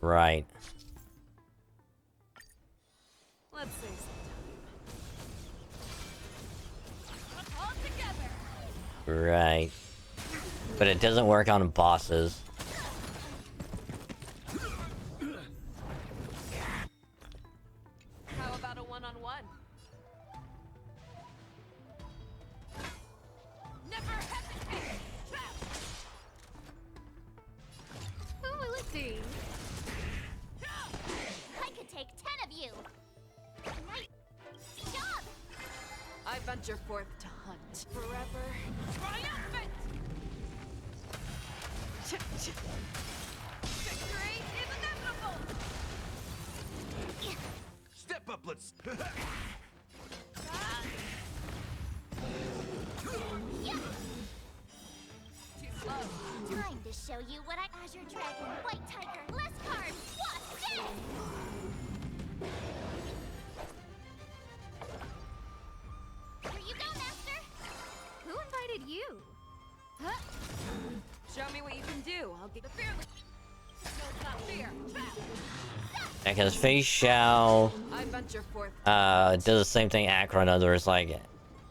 Right. Let's see. All together. Right. But it doesn't work on bosses. make 10 of you. Nice job. I venture forth to hunt forever. Triumphant! Victory is inevitable! Step up, let's. Too slow. Time to show you what I Azure Dragon, White Tiger, less cards, what's this? Here you go, Master! Who invited you? Huh? Show me what you can do. I'll get the fearless. No, it's not fear. Because Face Shao I venture forth. does the same thing Akron does, where it's like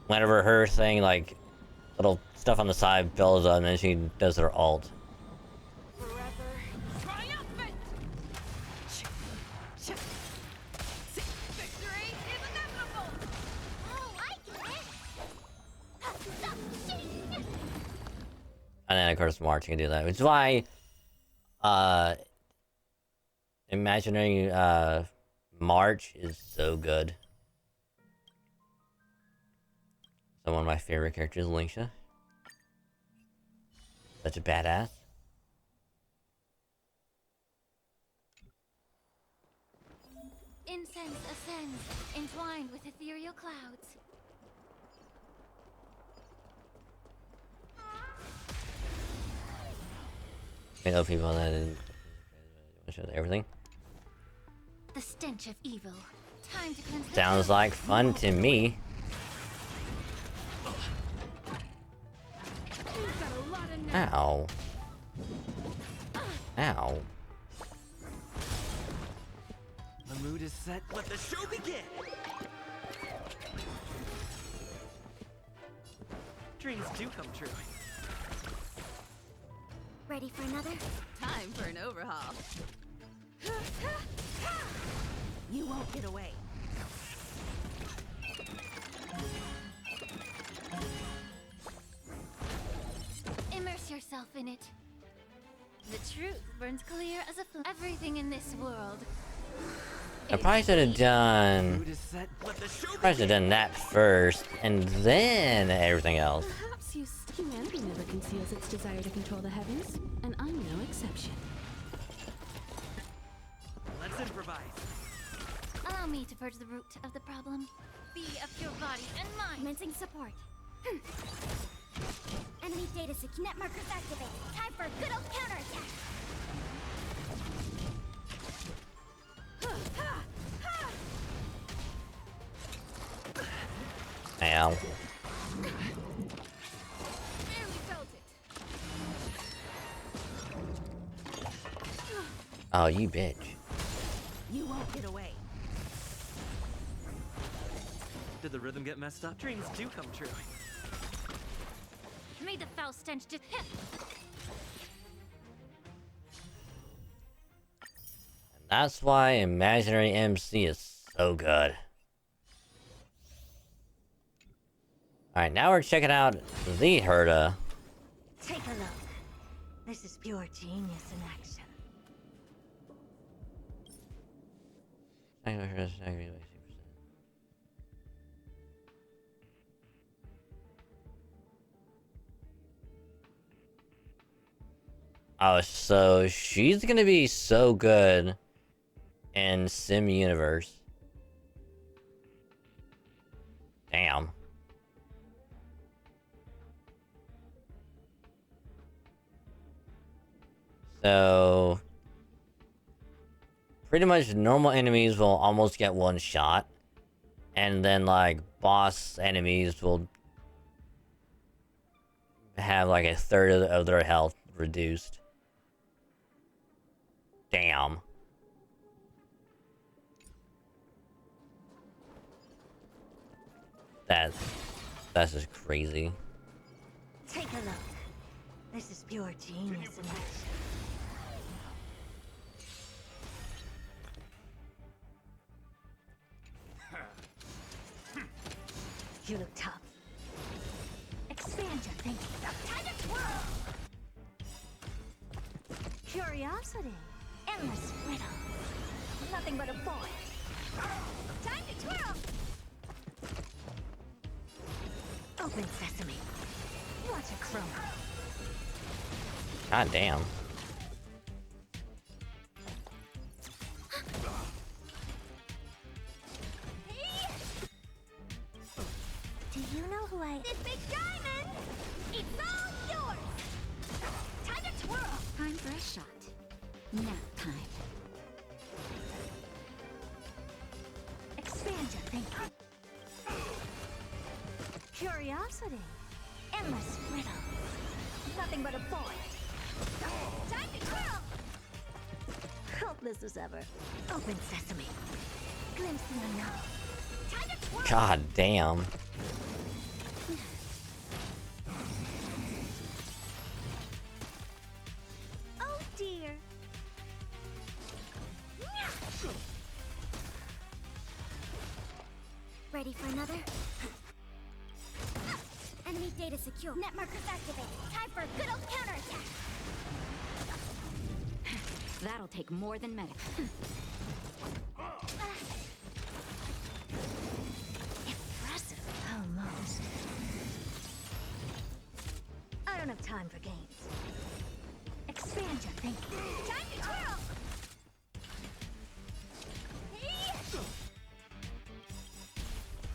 whenever her thing, like little stuff on the side builds up and then she does her alt. Forever. Triumphant! Victory is inevitable! Oh, I get it! Stop shooting! And then of course March can do that, which is why imagining March is so good. So one of my favorite characters, Lingsha. Such a badass. Incense ascends, entwined with ethereal clouds. I know people that didn't show everything. The stench of evil. Time to cleanse the Sounds like fun to me. You've got a lot of nerve. Ow. Ow. The mood is set. Let the show begin. Dreams do come true. Ready for another? Time for an overhaul. You won't get away. Immerse yourself in it. The truth burns clear as a flame. Everything in this world. I probably should have done. Mood is set. Let the show Probably should have done that first, and then everything else. Perhaps humanity never conceals its desire to control the heavens, and I'm no exception. Let's improvise. Allow me to purge the root of the problem. Be of your body and mind. Commencing support. Enemy data sync net markers activated. Time for a good old counterattack. Ow. Barely felt it. Oh, you bitch. You won't get away. Did the rhythm get messed up? Dreams do come true. May the foul stench just hit. That's why Imaginary MC is so good. Alright, now we're checking out the Herda. Take a look. This is pure genius in action. Oh, so she's gonna be so good in Sim Universe. Damn. So pretty much normal enemies will almost get one shot, and then like boss enemies will have like a third of their health reduced. Damn. That's just crazy. Take a look. This is pure genius in action. You look tough. Expand your thinking. Time to twirl! Curiosity. Endless riddle. Love Nothing but a point. Time to twirl. Open sesame. Watch a crumble. God damn. Do you know who I... This big diamond! It's all yours! Time to twirl! Time for a shot. Nap time. Expand your thinking. Curiosity. Endless riddles. Nothing but a point. Time to twirl! Hopeless as ever. Open sesame. Glimpse the unknown. Time to twirl! God damn. Oh dear. Ready for another? Enemy data secure. Net markers activated. Time for a good old counterattack. That'll take more than medic. Impressive. Almost. I don't have time for games. Expand your thinking. Time to twirl!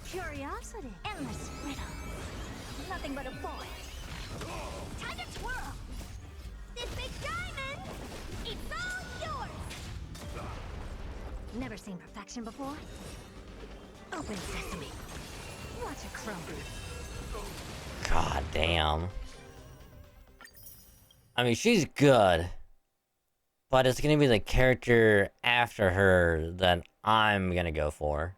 Curiosity. Endless riddle. Nothing but a point. Time to twirl! This big diamond! It's all yours! Never seen perfection before? Open sesame. Watch it crumble. God damn. I mean, she's good. But it's gonna be the character after her that I'm gonna go for.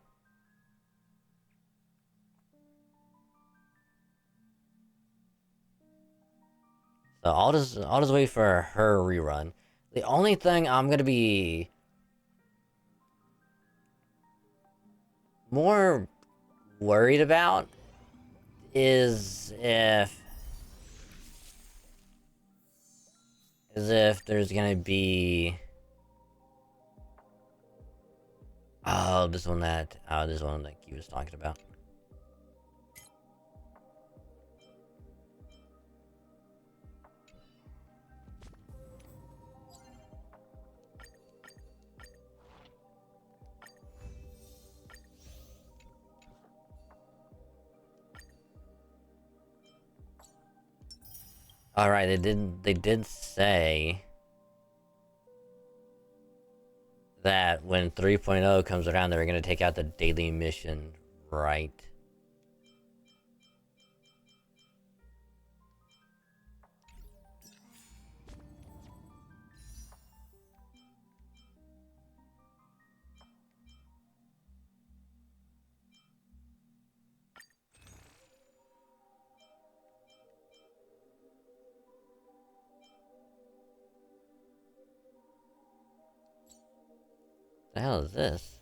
So I'll just wait for her rerun. The only thing I'm gonna be more worried about is if there's gonna be this one that he was talking about. Alright, they did say that when 3.0 comes around, they're gonna take out the daily mission, right? The hell is this?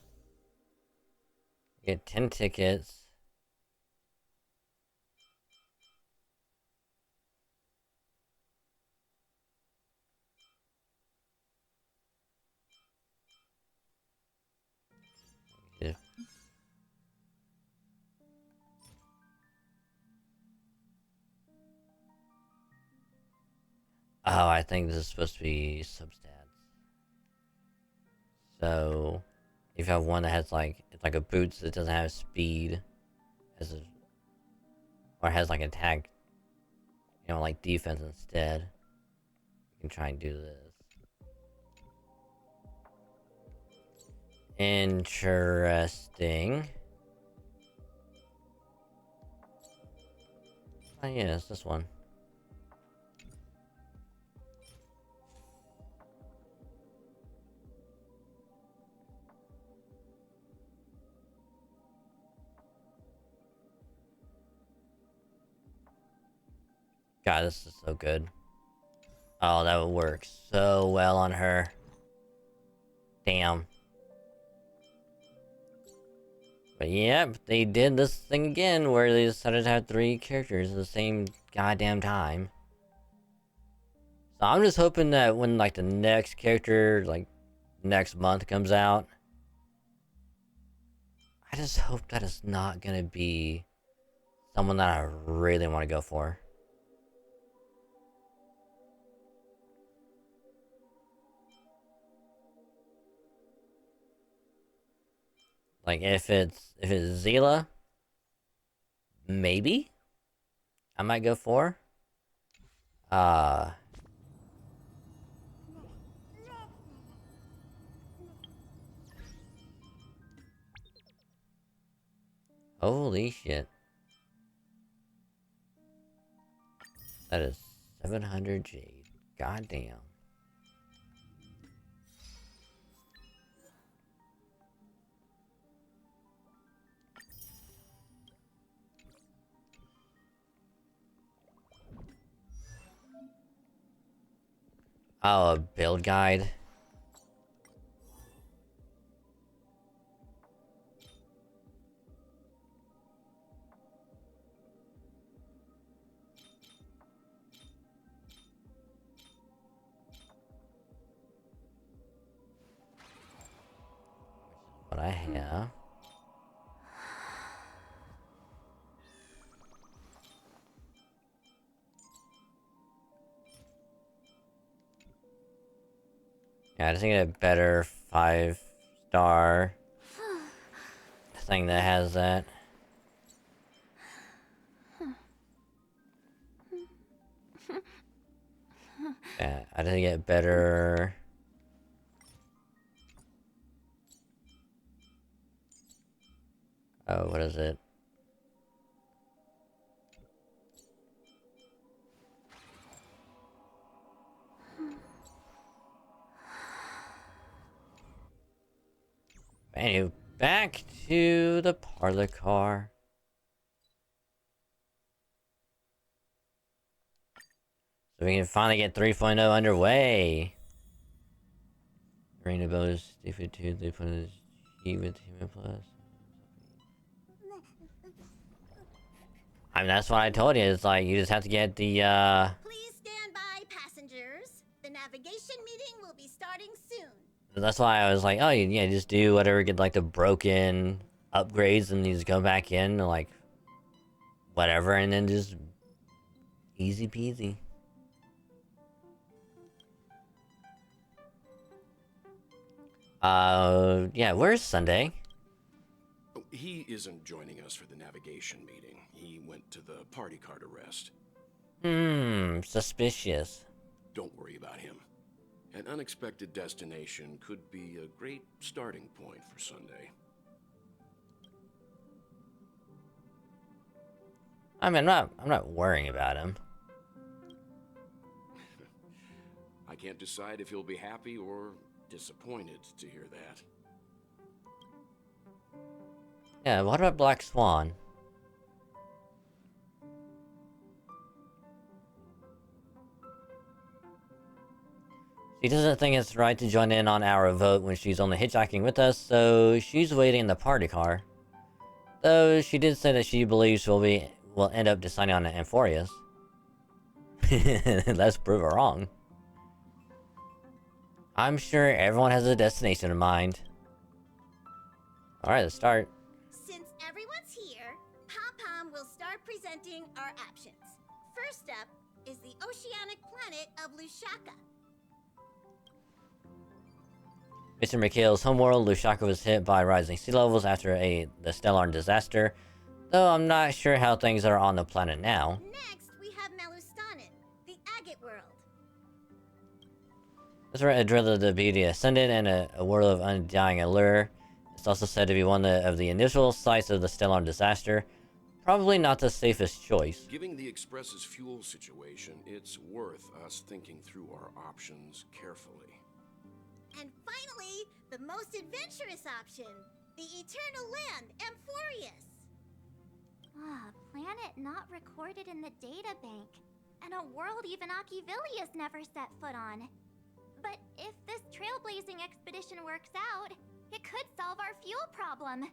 You get 10 tickets. Yeah. Oh, I think this is supposed to be substats. So, if you have one that has like, it's like a boots that doesn't have speed, or has like attack, you know, like defense instead, you can try and do this. Interesting. Oh yeah, it's this one. God, this is so good. Oh, that would work so well on her. Damn. But yeah, they did this thing again where they decided to have 3 characters at the same goddamn time. So I'm just hoping that when like the next character, like next month comes out, just hope that it's not gonna be someone that I really want to go for. Like if it's Zila, maybe I might go for. Holy shit. That is 700 jade. Goddamn. Oh, a build guide. What I have. Yeah, I just need a better 5-star thing that has that. Yeah, I just get better. Oh, what is it? Anyway, back to the parlor car. So we can finally get 3.0 underway. Rain abilities, stupid 2, they put a even human plus. I mean, that's what I told you. It's like, you just have to get the, Please stand by, passengers. The navigation meeting will be starting soon. That's why I was like, oh, yeah, just do whatever, get, like, the broken upgrades, and you just go back in, like, whatever, and then just easy peasy. Yeah, where's Sunday? He isn't joining us for the navigation meeting. He went to the party car to rest. Suspicious. Don't worry about him. An unexpected destination could be a great starting point for Sunday. I mean, I'm not worrying about him. I can't decide if he'll be happy or disappointed to hear that. Yeah, what about Black Swan? She doesn't think it's right to join in on our vote when she's only hitchhiking with us, so she's waiting in the party car. Though she did say that she believes will end up deciding on Amphoreus. Let's prove her wrong. I'm sure everyone has a destination in mind. Alright, let's start. Since everyone's here, Pom-Pom will start presenting our options. First up is the oceanic planet of Lushaka. Mr. McHale's homeworld, Lushaka was hit by rising sea levels after the Stellar disaster, though I'm not sure how things are on the planet now. Next, we have Malustanin, the agate world. That's where Adrilla the Beauty ascended and a world of undying allure. It's also said to be one of the initial sites of the Stellar disaster. Probably not the safest choice. Given the Express's fuel situation, it's worth us thinking through our options carefully. And finally, the most adventurous option, the eternal land, Amphoreus. Planet not recorded in the data bank, and a world even Achivilius never set foot on. But if this trailblazing expedition works out, it could solve our fuel problem.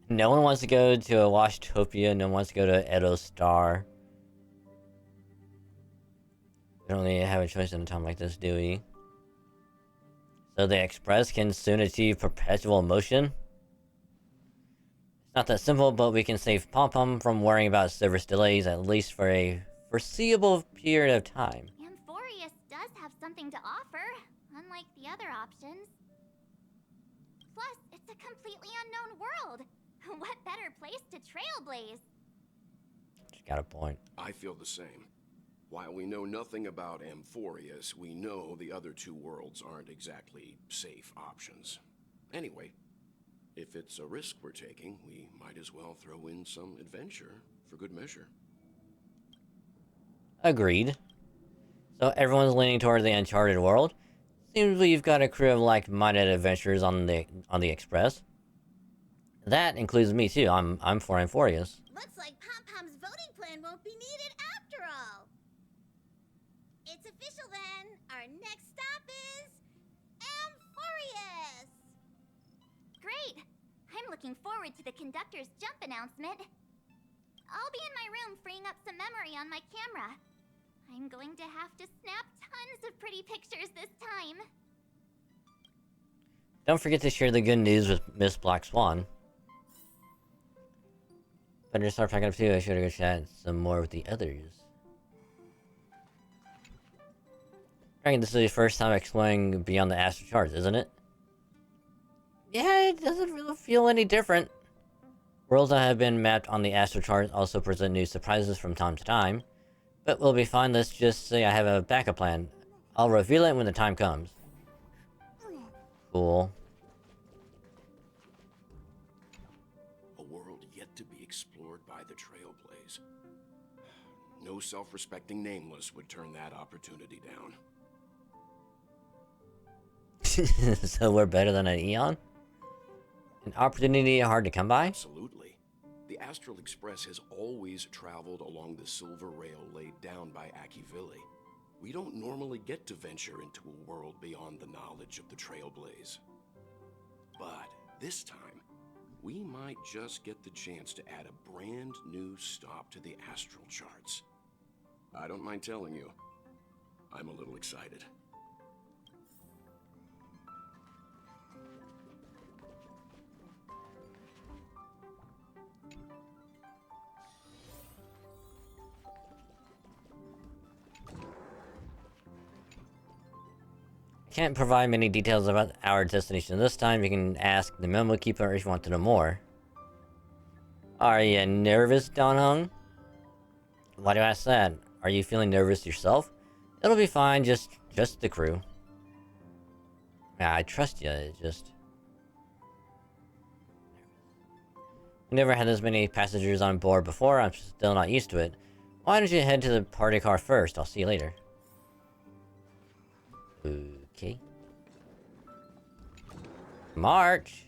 No one wants to go to a Washtopia, no one wants to go to Edo Star. We don't really have a choice in a time like this, do we? So the Express can soon achieve perpetual motion? It's not that simple, but we can save Pom-Pom from worrying about service delays, at least for a foreseeable period of time. Amphoreus does have something to offer, unlike the other options. Plus, it's a completely unknown world. What better place to trailblaze? She's got a point. I feel the same. While we know nothing about Amphoreus, we know the other two worlds aren't exactly safe options. Anyway, if it's a risk we're taking, we might as well throw in some adventure for good measure. Agreed. So everyone's leaning toward the uncharted world. Seems we've got a crew of like-minded adventurers on the Express. That includes me too. I'm for Amphoreus. Looks like Pom-Pom's voting plan won't be needed after all. It's official then. Our next stop is Amphoreus. Great! I'm looking forward to the conductor's jump announcement. I'll be in my room freeing up some memory on my camera. I'm going to have to snap tons of pretty pictures this time. Don't forget to share the good news with Miss Black Swan. Better start packing up too. I should go chat some more with the others. I reckon this is the first time exploring beyond the astral charts, isn't it? Yeah, it doesn't really feel any different. Worlds that have been mapped on the astral chart also present new surprises from time to time. But we'll be fine. Let's just say I have a backup plan. I'll reveal it when the time comes. Cool. A world yet to be explored by the Trailblaze. No self-respecting nameless would turn that opportunity down. So we're better than an Eon? An opportunity hard to come by? Absolutely. The Astral Express has always traveled along the silver rail laid down by Akivili. We don't normally get to venture into a world beyond the knowledge of the Trailblaze. But this time, we might just get the chance to add a brand new stop to the astral charts. I don't mind telling you, I'm a little excited. Can't provide many details about our destination this time. You can ask the memo keeper if you want to know more. Are you nervous, Don Hung? Why do I ask that? Are you feeling nervous yourself? It'll be fine, just the crew. Yeah, I trust you, it's just... We never had this many passengers on board before, I'm still not used to it. Why don't you head to the party car first? I'll see you later. Okay. March!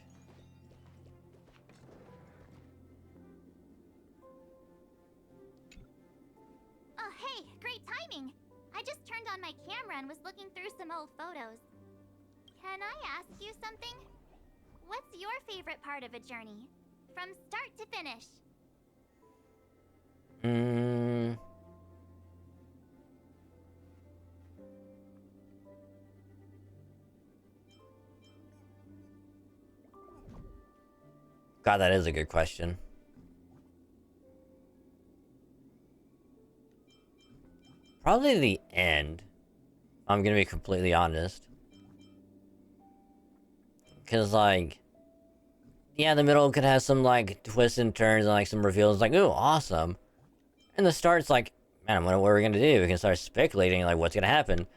Oh, hey, great timing! I just turned on my camera and was looking through some old photos. Can I ask you something? What's your favorite part of a journey? From start to finish? God, that is a good question. Probably the end. I'm gonna be completely honest. Cause like... yeah, the middle could have some like twists and turns and like some reveals like, ooh, awesome. And the start's like, man, what are we gonna do? We can start speculating like what's gonna happen.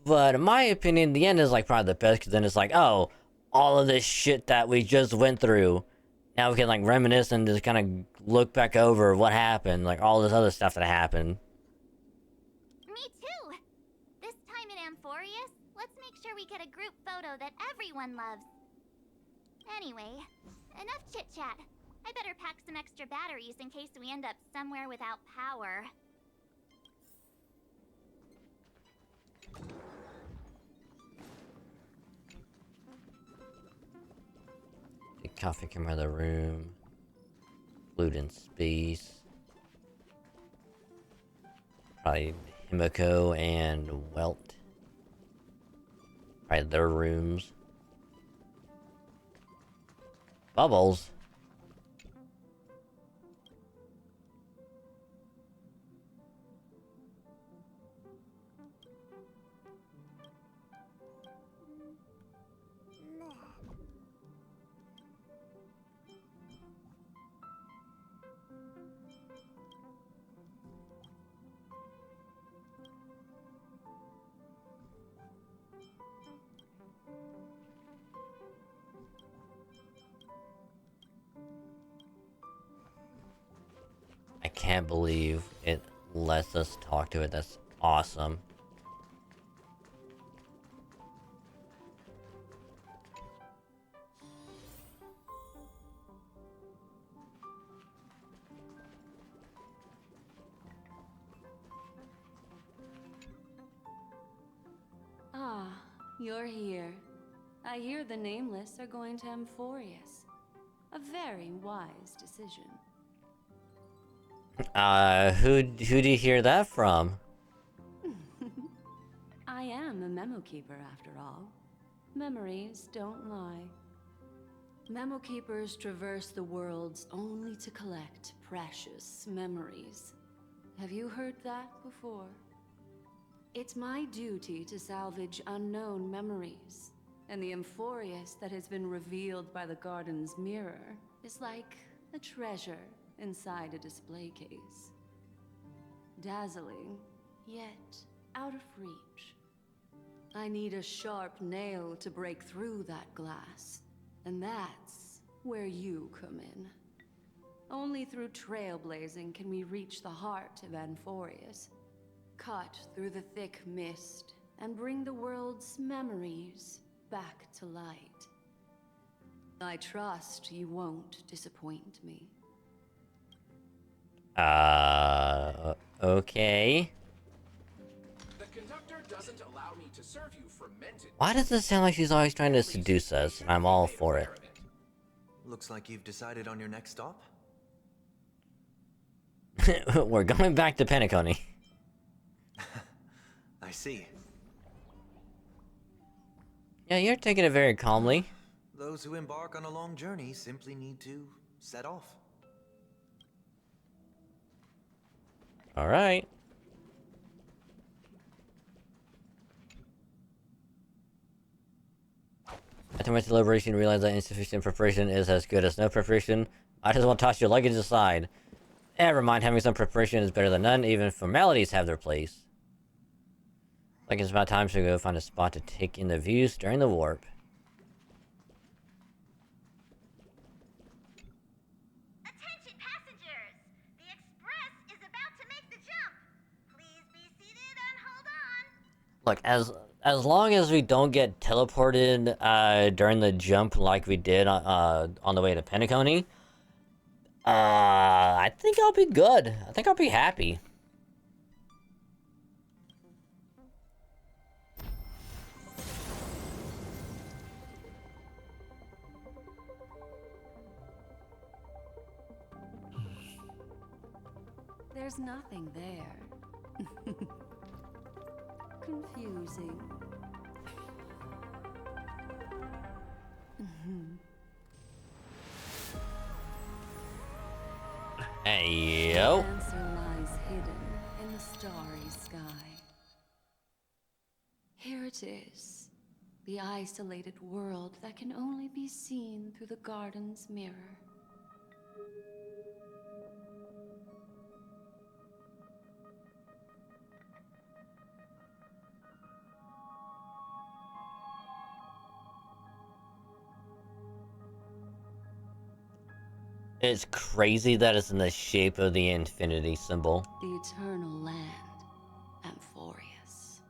But in my opinion, the end is like probably the best, because then it's like, oh, all of this shit that we just went through, now we can like reminisce and just kind of look back over what happened, like all this other stuff that happened. Me too! This time in Amphoreus, let's make sure we get a group photo that everyone loves. Anyway, enough chit-chat. I better pack some extra batteries in case we end up somewhere without power. The coffee came out of the room. Fluid in space. Probably Himiko and Welt. Right, their rooms. Bubbles. I can't believe it lets us talk to it. That's awesome. Ah, you're here. I hear the Nameless are going to Amphoreus. A very wise decision. Who do you hear that from? I am a memo keeper after all. Memories don't lie. Memo keepers traverse the worlds only to collect precious memories. Have you heard that before? It's my duty to salvage unknown memories, and the Amphoreus that has been revealed by the garden's mirror is like a treasure inside a display case. Dazzling, yet out of reach. I need a sharp nail to break through that glass, and that's where you come in. Only through trailblazing can we reach the heart of Amphoreus, cut through the thick mist, and bring the world's memories back to light. I trust you won't disappoint me. Okay. The conductor doesn't allow me to serve you fermented. Why does it sound like she's always trying to seduce us? And I'm all for it. Looks like you've decided on your next stop. We're going back to Penacony. I see. Yeah, you're taking it very calmly. Those who embark on a long journey simply need to set off. Alright. After much deliberation, you realize that insufficient preparation is as good as no preparation. Might as well toss your luggage aside. Never mind, having some preparation is better than none. Even formalities have their place. Like it's about time to go find a spot to take in the views during the warp. Attention passengers! The express is about to make the jump. Please be seated and hold on. Look, as long as we don't get teleported during the jump like we did on the way to Penacony, I think I'll be good. I think I'll be happy. There's nothing there. Confusing. Hey, yo. The answer lies hidden in the starry sky. Here it is, the isolated world that can only be seen through the garden's mirror. It's crazy that it's in the shape of the infinity symbol. The eternal land, Amphoreus.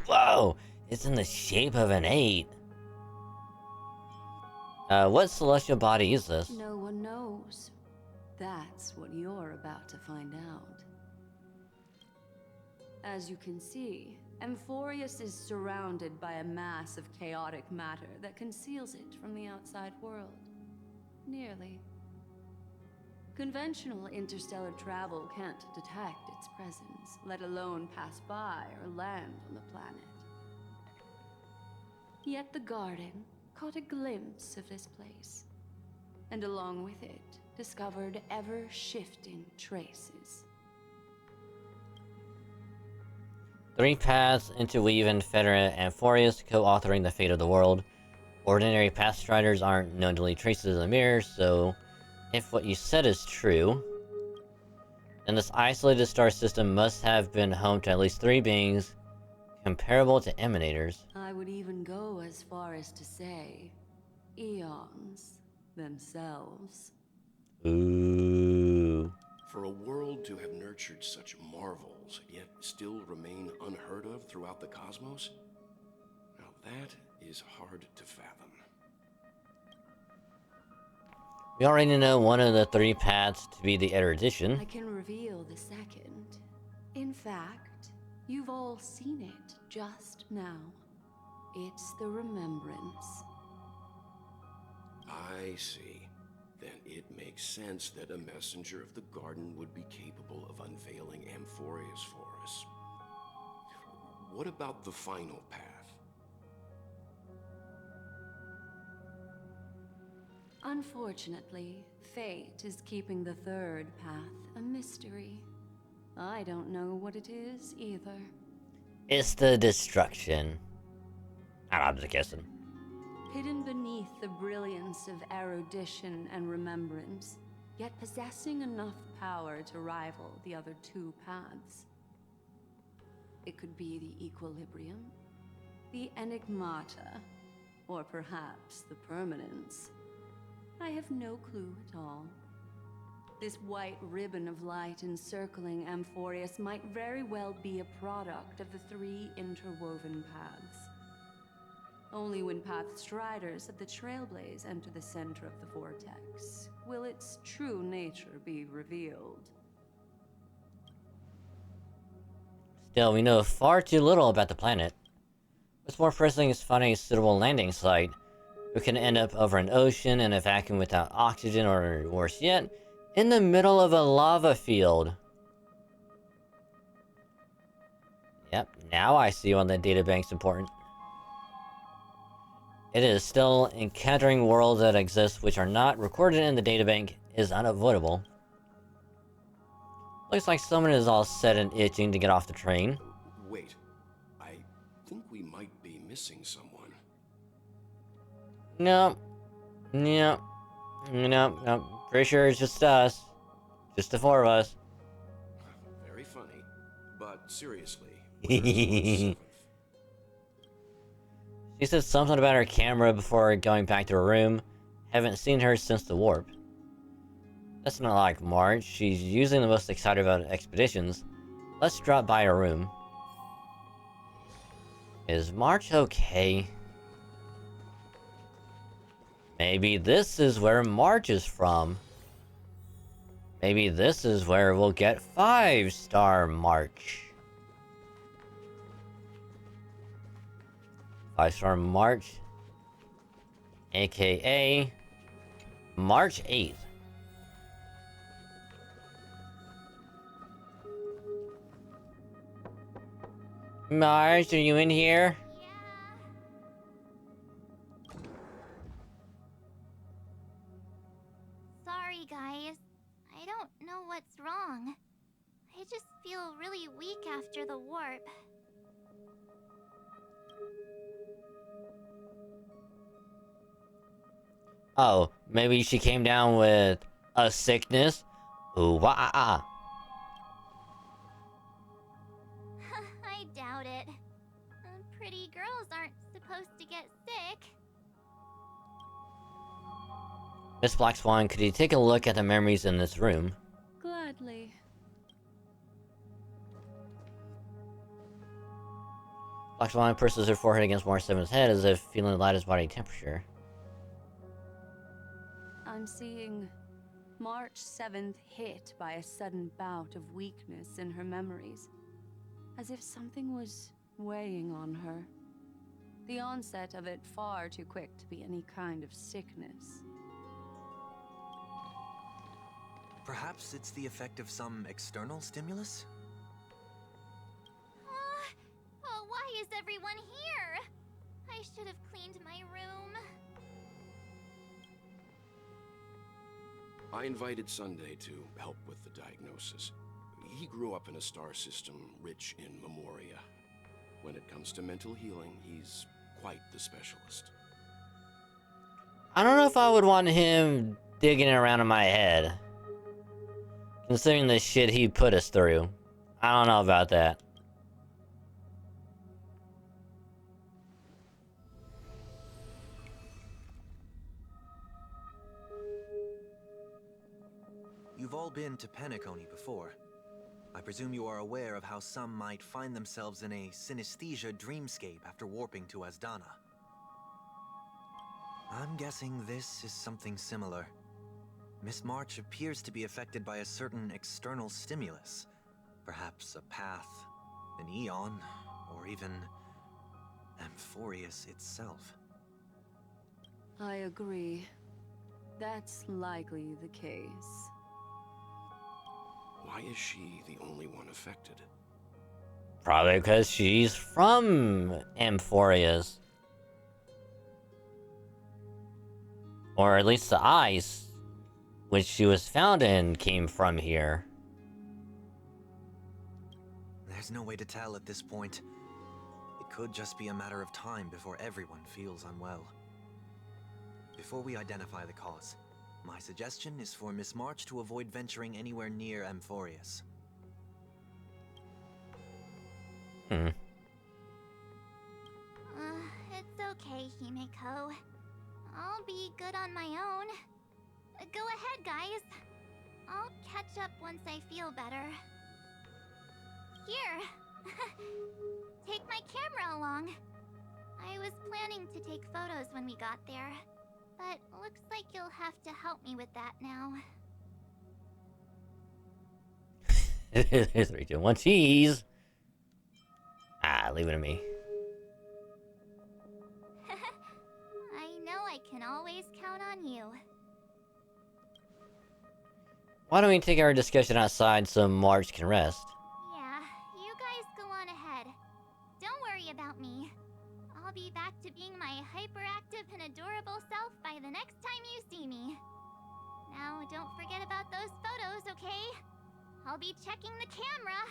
Whoa! It's in the shape of an 8. What celestial body is this? No one knows. That's what you're about to find out. As you can see, Amphoreus is surrounded by a mass of chaotic matter that conceals it from the outside world. Nearly. Conventional interstellar travel can't detect its presence, let alone pass by or land on the planet. Yet the garden caught a glimpse of this place, and along with it, discovered ever-shifting traces. 3 paths interweave Federa Amphoreus, co-authoring the fate of the world. Ordinary pathstriders aren't known to leave traces in the mirror, so if what you said is true, then this isolated star system must have been home to at least 3 beings comparable to emanators. I would even go as far as to say, eons themselves. Ooh. For a world to have nurtured such marvels, yet still remain unheard of throughout the cosmos? Now that is hard to fathom. We already know one of the 3 paths to be the erudition. I can reveal the second. In fact, you've all seen it just now. It's the remembrance. I see. Then it makes sense that a messenger of the garden would be capable of unveiling Amphoreus for us. What about the final path? Unfortunately, fate is keeping the third path a mystery. I don't know what it is either. It's the destruction. I'm just guessing. Hidden beneath the brilliance of erudition and remembrance, yet possessing enough power to rival the other 2 paths. It could be the equilibrium, the enigmata, or perhaps the permanence. I have no clue at all. This white ribbon of light encircling Amphoreus might very well be a product of the 3 interwoven paths. Only when pathstriders of the Trailblaze enter the center of the vortex will its true nature be revealed. Still, we know far too little about the planet. What's more pressing is finding a suitable landing site. We can end up over an ocean in a vacuum without oxygen, or worse yet, in the middle of a lava field. Yep, now I see why the databank's important. It is still encountering worlds that exist which are not recorded in the databank is unavoidable. Looks like someone is all set and itching to get off the train. Wait, I think we might be missing someone. No. Pretty sure it's just us. Just the 4 of us. Very funny, but seriously. where's the 7th? She said something about her camera before going back to her room. Haven't seen her since the warp. That's not like March. She's usually the most excited about expeditions. Let's drop by her room. Is March okay? Maybe this is where March is from. Maybe this is where we'll get 5-star March. 5-star March. AKA March 8th. March, are you in here? Sorry, guys. I don't know what's wrong. I just feel really weak after the warp. Oh, maybe she came down with a sickness? Ooh, wah. I doubt it. Pretty girls aren't supposed to get sick. Miss Black Swan, could you take a look at the memories in this room? Gladly. Black Swan presses her forehead against March 7's head as if feeling the lightest body temperature. I'm seeing March 7th hit by a sudden bout of weakness in her memories, as if something was weighing on her. The onset of it far too quick to be any kind of sickness. Perhaps it's the effect of some external stimulus? Oh, why is everyone here? I should have cleaned my room. I invited Sunday to help with the diagnosis. He grew up in a star system rich in memoria. When it comes to mental healing, he's quite the specialist. I don't know if I would want him digging around in my head. Considering the shit he put us through. I don't know about that. You've all been to Penacony before. I presume you are aware of how some might find themselves in a synesthesia dreamscape after warping to Asdana. I'm guessing this is something similar. Miss March appears to be affected by a certain external stimulus. Perhaps a path, an eon, or even Amphoreus itself. I agree. That's likely the case. Why is she the only one affected? Probably because she's from Amphoreus. Or at least the ice, which she was found in, came from here. There's no way to tell at this point. It could just be a matter of time before everyone feels unwell. Before we identify the cause, my suggestion is for Miss March to avoid venturing anywhere near Amphoreus. It's okay, Himeko. I'll be good on my own. Go ahead, guys. I'll catch up once I feel better. Here. Take my camera along. I was planning to take photos when we got there, but looks like you'll have to help me with that now. 3, 2, 1, cheese! Leave it to me. I know I can always count on you. Why don't we take our discussion outside so March can rest? Yeah, you guys go on ahead. Don't worry about me. I'll be back to being my hyperactive and adorable self by the next time you see me. Now, don't forget about those photos, okay? I'll be checking the camera.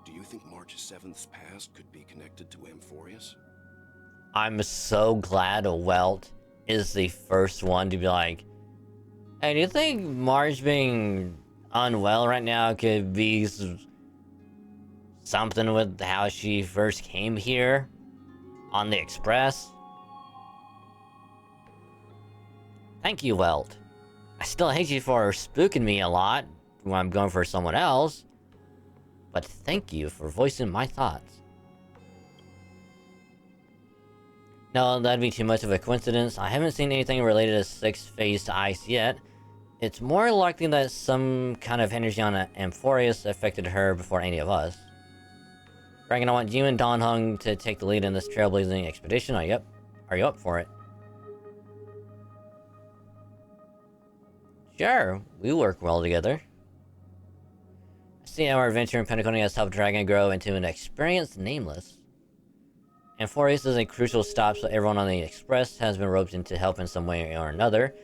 Do you think March 7th's past could be connected to Amphoreus? I'm so glad Welt is the first one to be like, hey, do you think Marge being unwell right now could be something with how she first came here on the Express? Thank you, Welt. I still hate you for spooking me a lot when I'm going for someone else, but thank you for voicing my thoughts. No, that'd be too much of a coincidence. I haven't seen anything related to six-phased ice yet. It's more likely that some kind of energy on Amphoreus affected her before any of us. Dragon, I want you and Don Hung to take the lead in this trailblazing expedition. Are you up for it? Sure, we work well together. I see our adventure in Penacony has helped Dragon grow into an experienced Nameless. Amphoreus is a crucial stop, so everyone on the Express has been roped in to help in some way or another.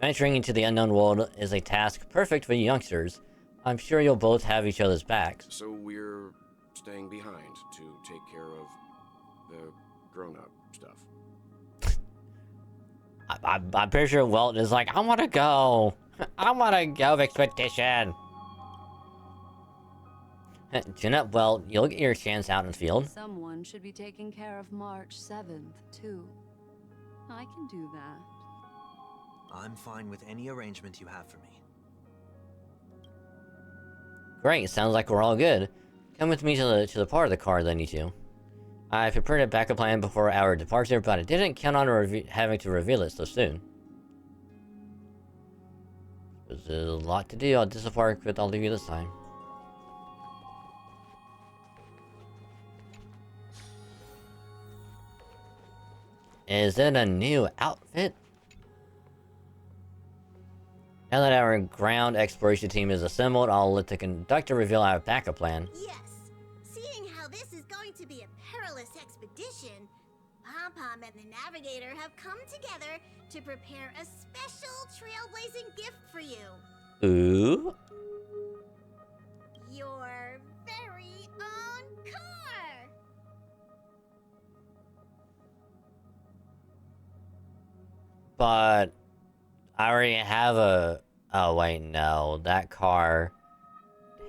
Venturing into the unknown world is a task perfect for youngsters. I'm sure you'll both have each other's backs. So we're staying behind to take care of the grown-up stuff. I'm pretty sure Welt is like, I want to go. I want to go expedition. Jeanette, well, you'll get your chance out in the field. Someone should be taking care of March 7th, too. I can do that. I'm fine with any arrangement you have for me. Great, sounds like we're all good. Come with me to the part of the car then, you two. I prepared a backup plan before our departure, but I didn't count on having to reveal it so soon. There's a lot to do. I'll disembark with all of you this time. Is it a new outfit? Now that our ground exploration team is assembled, I'll let the conductor reveal our backup plan. Yes. Seeing how this is going to be a perilous expedition, Pom-Pom and the Navigator have come together to prepare a special trailblazing gift for you. Ooh. Your very own car! But I already have a... Oh, wait, no. That car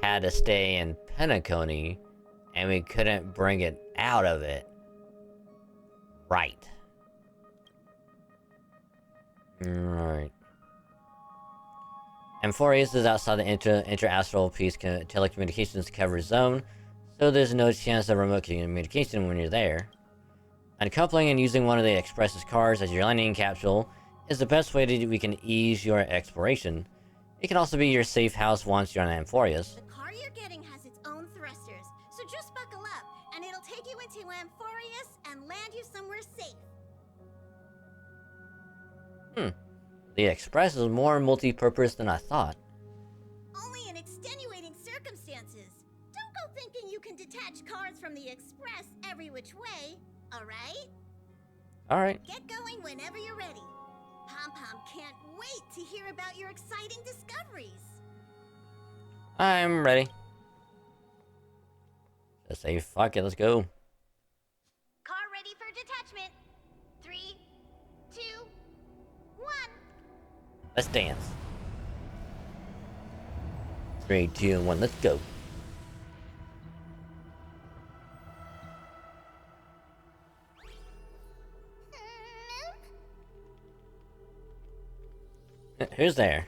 had to stay in Penacony, and we couldn't bring it out of it. Right. Right. Amphoreus is outside the inter-astral peace telecommunications coverage zone, so there's no chance of remote communication when you're there. Uncoupling and using one of the Express's cars as your landing capsule is the best way we can ease your exploration. It can also be your safe house once you're on Amphoreus. The car you're getting has its own thrusters, so just buckle up, and it'll take you into Amphoreus and land you somewhere safe. The Express is more multi-purpose than I thought. Only in extenuating circumstances. Don't go thinking you can detach cars from the Express every which way, alright? Alright. Get going whenever you're ready. Pom-Pom can't wait to hear about your exciting discoveries. I'm ready. Just say fuck it, let's go. Car ready for detachment. 3, 2, 1. Let's dance. 3, 2, 1, let's go. Who's there?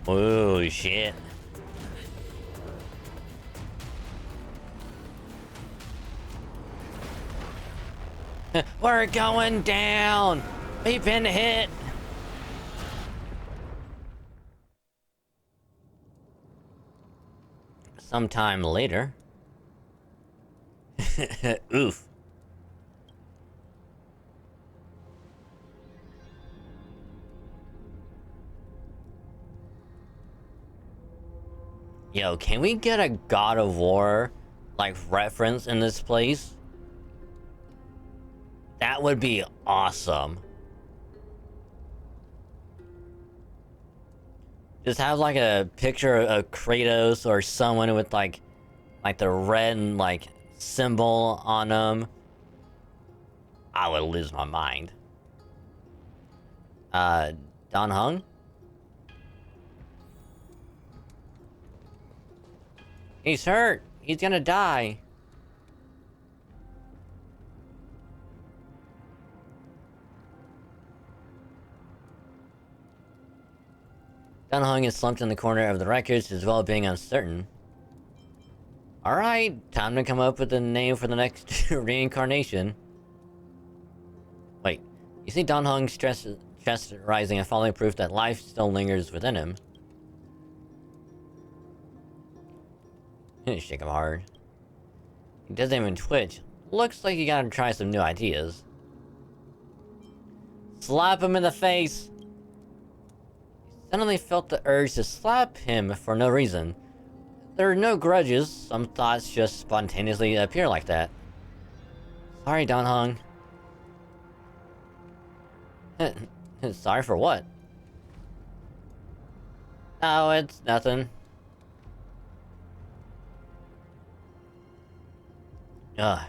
Oh shit. We're going down! We've been hit! Sometime later. Oof. Yo, can we get a God of War, like, reference in this place? That would be awesome. Just have, like, a picture of Kratos or someone with, like the red, like, symbol on them. I would lose my mind. Don Hung? He's hurt. He's gonna die. Don Hung is slumped in the corner of the wreckage, his well-being uncertain. Alright, time to come up with a name for the next reincarnation. Wait, you see Don Hung's chest rising and falling, proof that life still lingers within him. Shake him hard. He doesn't even twitch. Looks like you gotta try some new ideas. Slap him in the face! He suddenly felt the urge to slap him for no reason. There are no grudges, some thoughts just spontaneously appear like that. Sorry, Don Hung. Sorry for what? Oh, it's nothing. Ugh.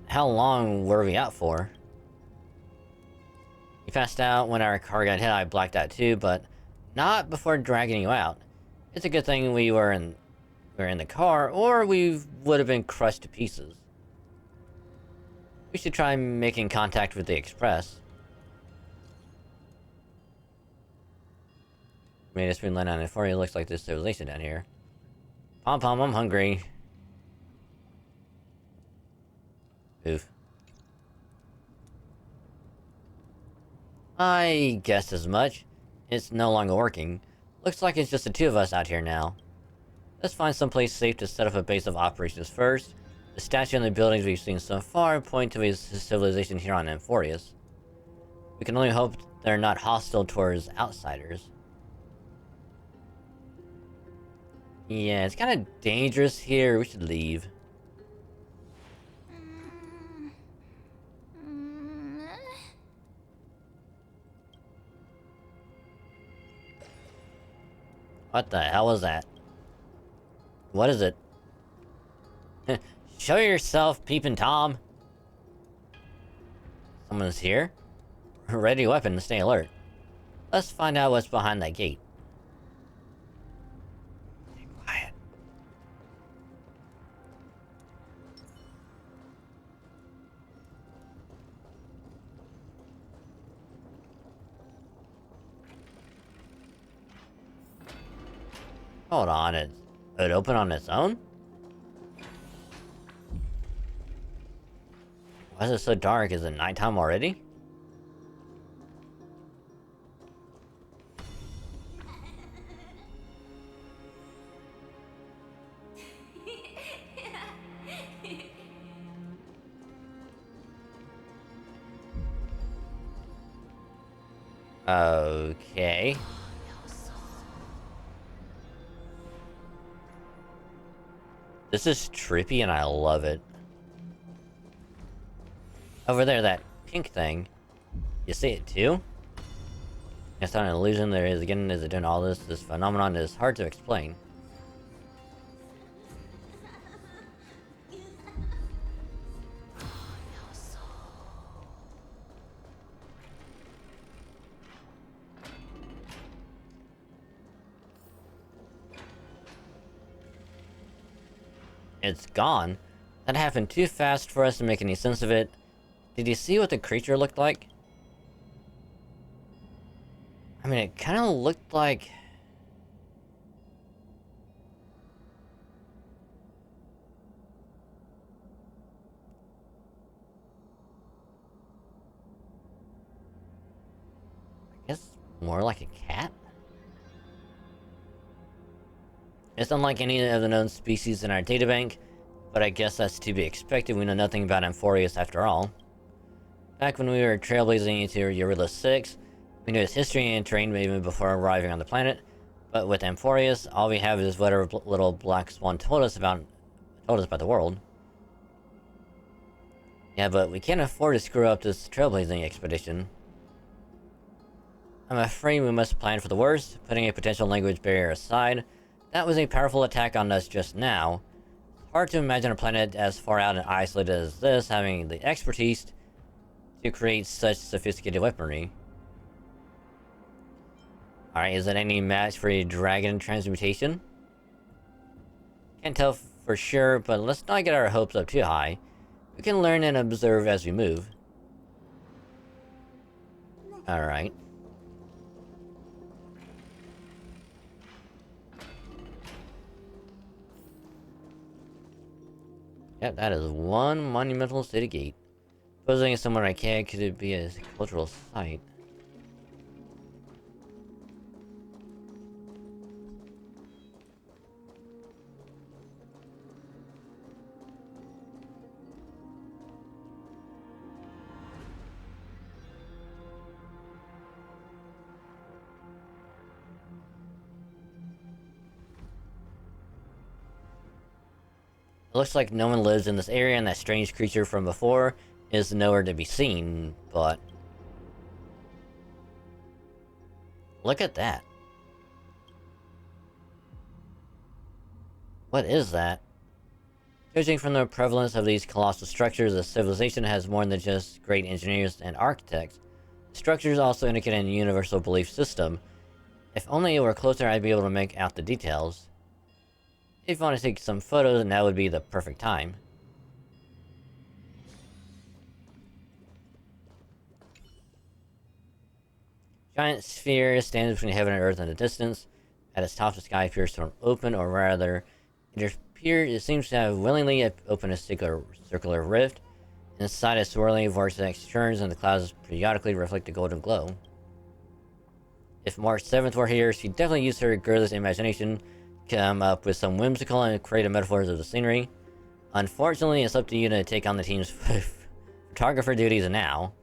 How long were we out for? You passed out when our car got hit. I blacked out too, but not before dragging you out. It's a good thing we were in the car, or we would have been crushed to pieces. We should try making contact with the Express. Made us land on Amphoreus. Looks like there's civilization down here. Pom-Pom, I'm hungry. Oof. I guessed as much. It's no longer working. Looks like it's just the two of us out here now. Let's find someplace safe to set up a base of operations first. The statue and the buildings we've seen so far point to a civilization here on Amphoreus. We can only hope they're not hostile towards outsiders. Yeah, it's kind of dangerous here. We should leave. What the hell was that? What is it? Show yourself, Peepin' Tom. Someone's here. Ready weapon to stay alert. Let's find out what's behind that gate. Stay quiet. Hold on, it opened on its own? Why is it so dark? Is it nighttime already? Okay. This is trippy and I love it. Over there, that pink thing. You see it too? It's not an illusion. There is again, is it doing all this? This phenomenon is hard to explain. It's gone. That happened too fast for us to make any sense of it. Did you see what the creature looked like? I mean, it kind of looked like... I guess more like a cat? It's unlike any of the known species in our databank, but I guess that's to be expected. We know nothing about Amphoreus after all. Back when we were trailblazing into Eurilla 6, we knew its history and terrain even before arriving on the planet, but with Amphoreus, all we have is whatever little black swan told us about the world. Yeah, but we can't afford to screw up this trailblazing expedition. I'm afraid we must plan for the worst, putting a potential language barrier aside. That was a powerful attack on us just now. Hard to imagine a planet as far out and isolated as this having the expertise to create such sophisticated weaponry. Alright, is it any match for a dragon transmutation? Can't tell for sure, but let's not get our hopes up too high. We can learn and observe as we move. Alright. Yep, that is one monumental city gate. Posing somewhere archaic, could it be a cultural site? It looks like no one lives in this area and that strange creature from before is nowhere to be seen, but... Look at that. What is that? Judging from the prevalence of these colossal structures, the civilization has more than just great engineers and architects. The structures also indicate a universal belief system. If only it were closer, I'd be able to make out the details. If you want to take some photos, now would be the perfect time. Giant sphere stands between heaven and earth in the distance. At its top, the sky appears to open, or rather, it seems to have willingly opened a circular rift. Inside, a swirling vortex churns, and the clouds periodically reflect a golden glow. If March 7th were here, she'd definitely use her girlish imagination come up with some whimsical and creative metaphors of the scenery. Unfortunately, it's up to you to take on the team's photographer duties now.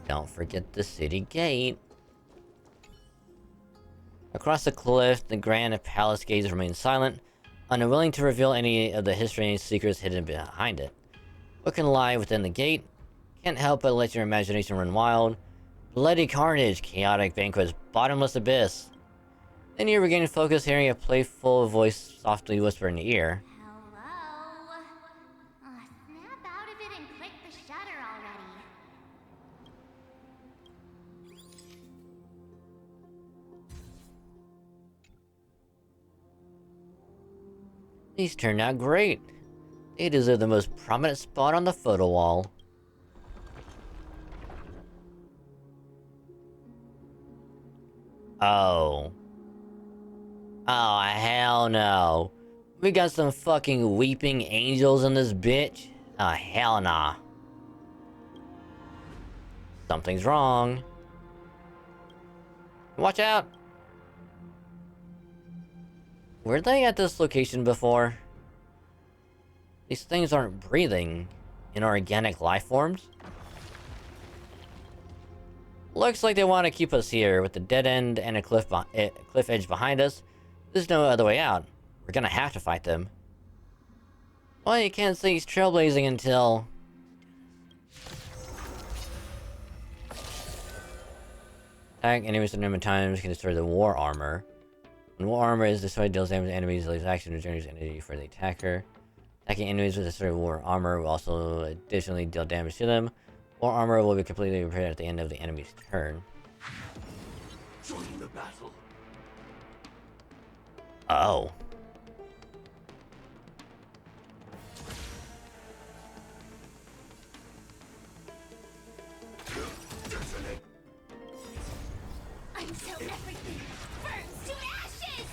Don't forget the city gate. Across the cliff, the grand palace gates remain silent, unwilling to reveal any of the history and secrets hidden behind it. What can lie within the gate? Can't help but let your imagination run wild. Bloody carnage, chaotic banquets, bottomless abyss. Then you regain focus, hearing a playful voice softly whisper in your ear. Hello? Snap out of it and click the shutter already. These turned out great. They deserve the most prominent spot on the photo wall. Oh. Oh, hell no. We got some fucking weeping angels in this bitch? Oh, hell nah. Something's wrong. Watch out! Were they at this location before? These things aren't breathing inorganic life forms. Looks like they want to keep us here with the dead end and a cliff edge behind us. There's no other way out. We're gonna have to fight them. Well, you can't say he's trailblazing until... Attack enemies at number times can destroy the war armor. When war armor is destroyed, deals damage to enemies, leaves action and generates energy for the attacker. Attacking enemies with destroyed war armor will also additionally deal damage to them. War armor will be completely repaired at the end of the enemy's turn. Join the battle. Oh. Until everything burns to ashes!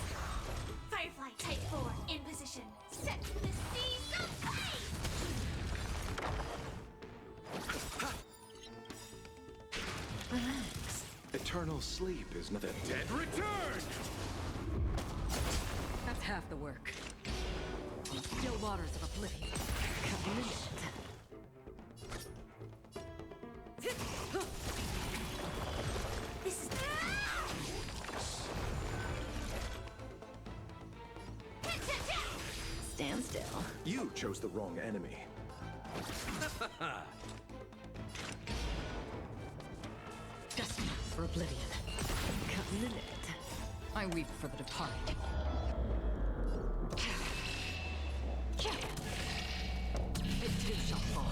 Firefly Type 4 in position. Set to the seas of flame! Relax. Eternal sleep is not a Dead return! That's half the work. On the still waters of oblivion. Commit. This is... Stand still. You chose the wrong enemy. Just enough for oblivion. Commit. I weep for the departed. It too shall fall.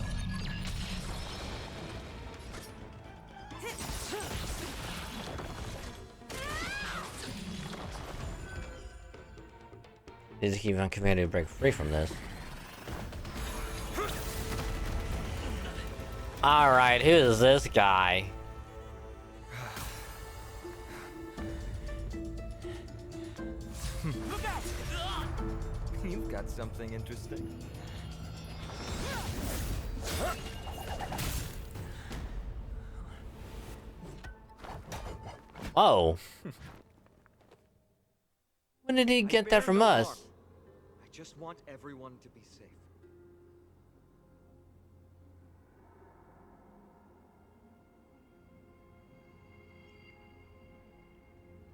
Need to keep on commanding to break free from this. Alright, who is this guy? You've got something interesting. Oh. When did he get that from us? I just want everyone to be safe.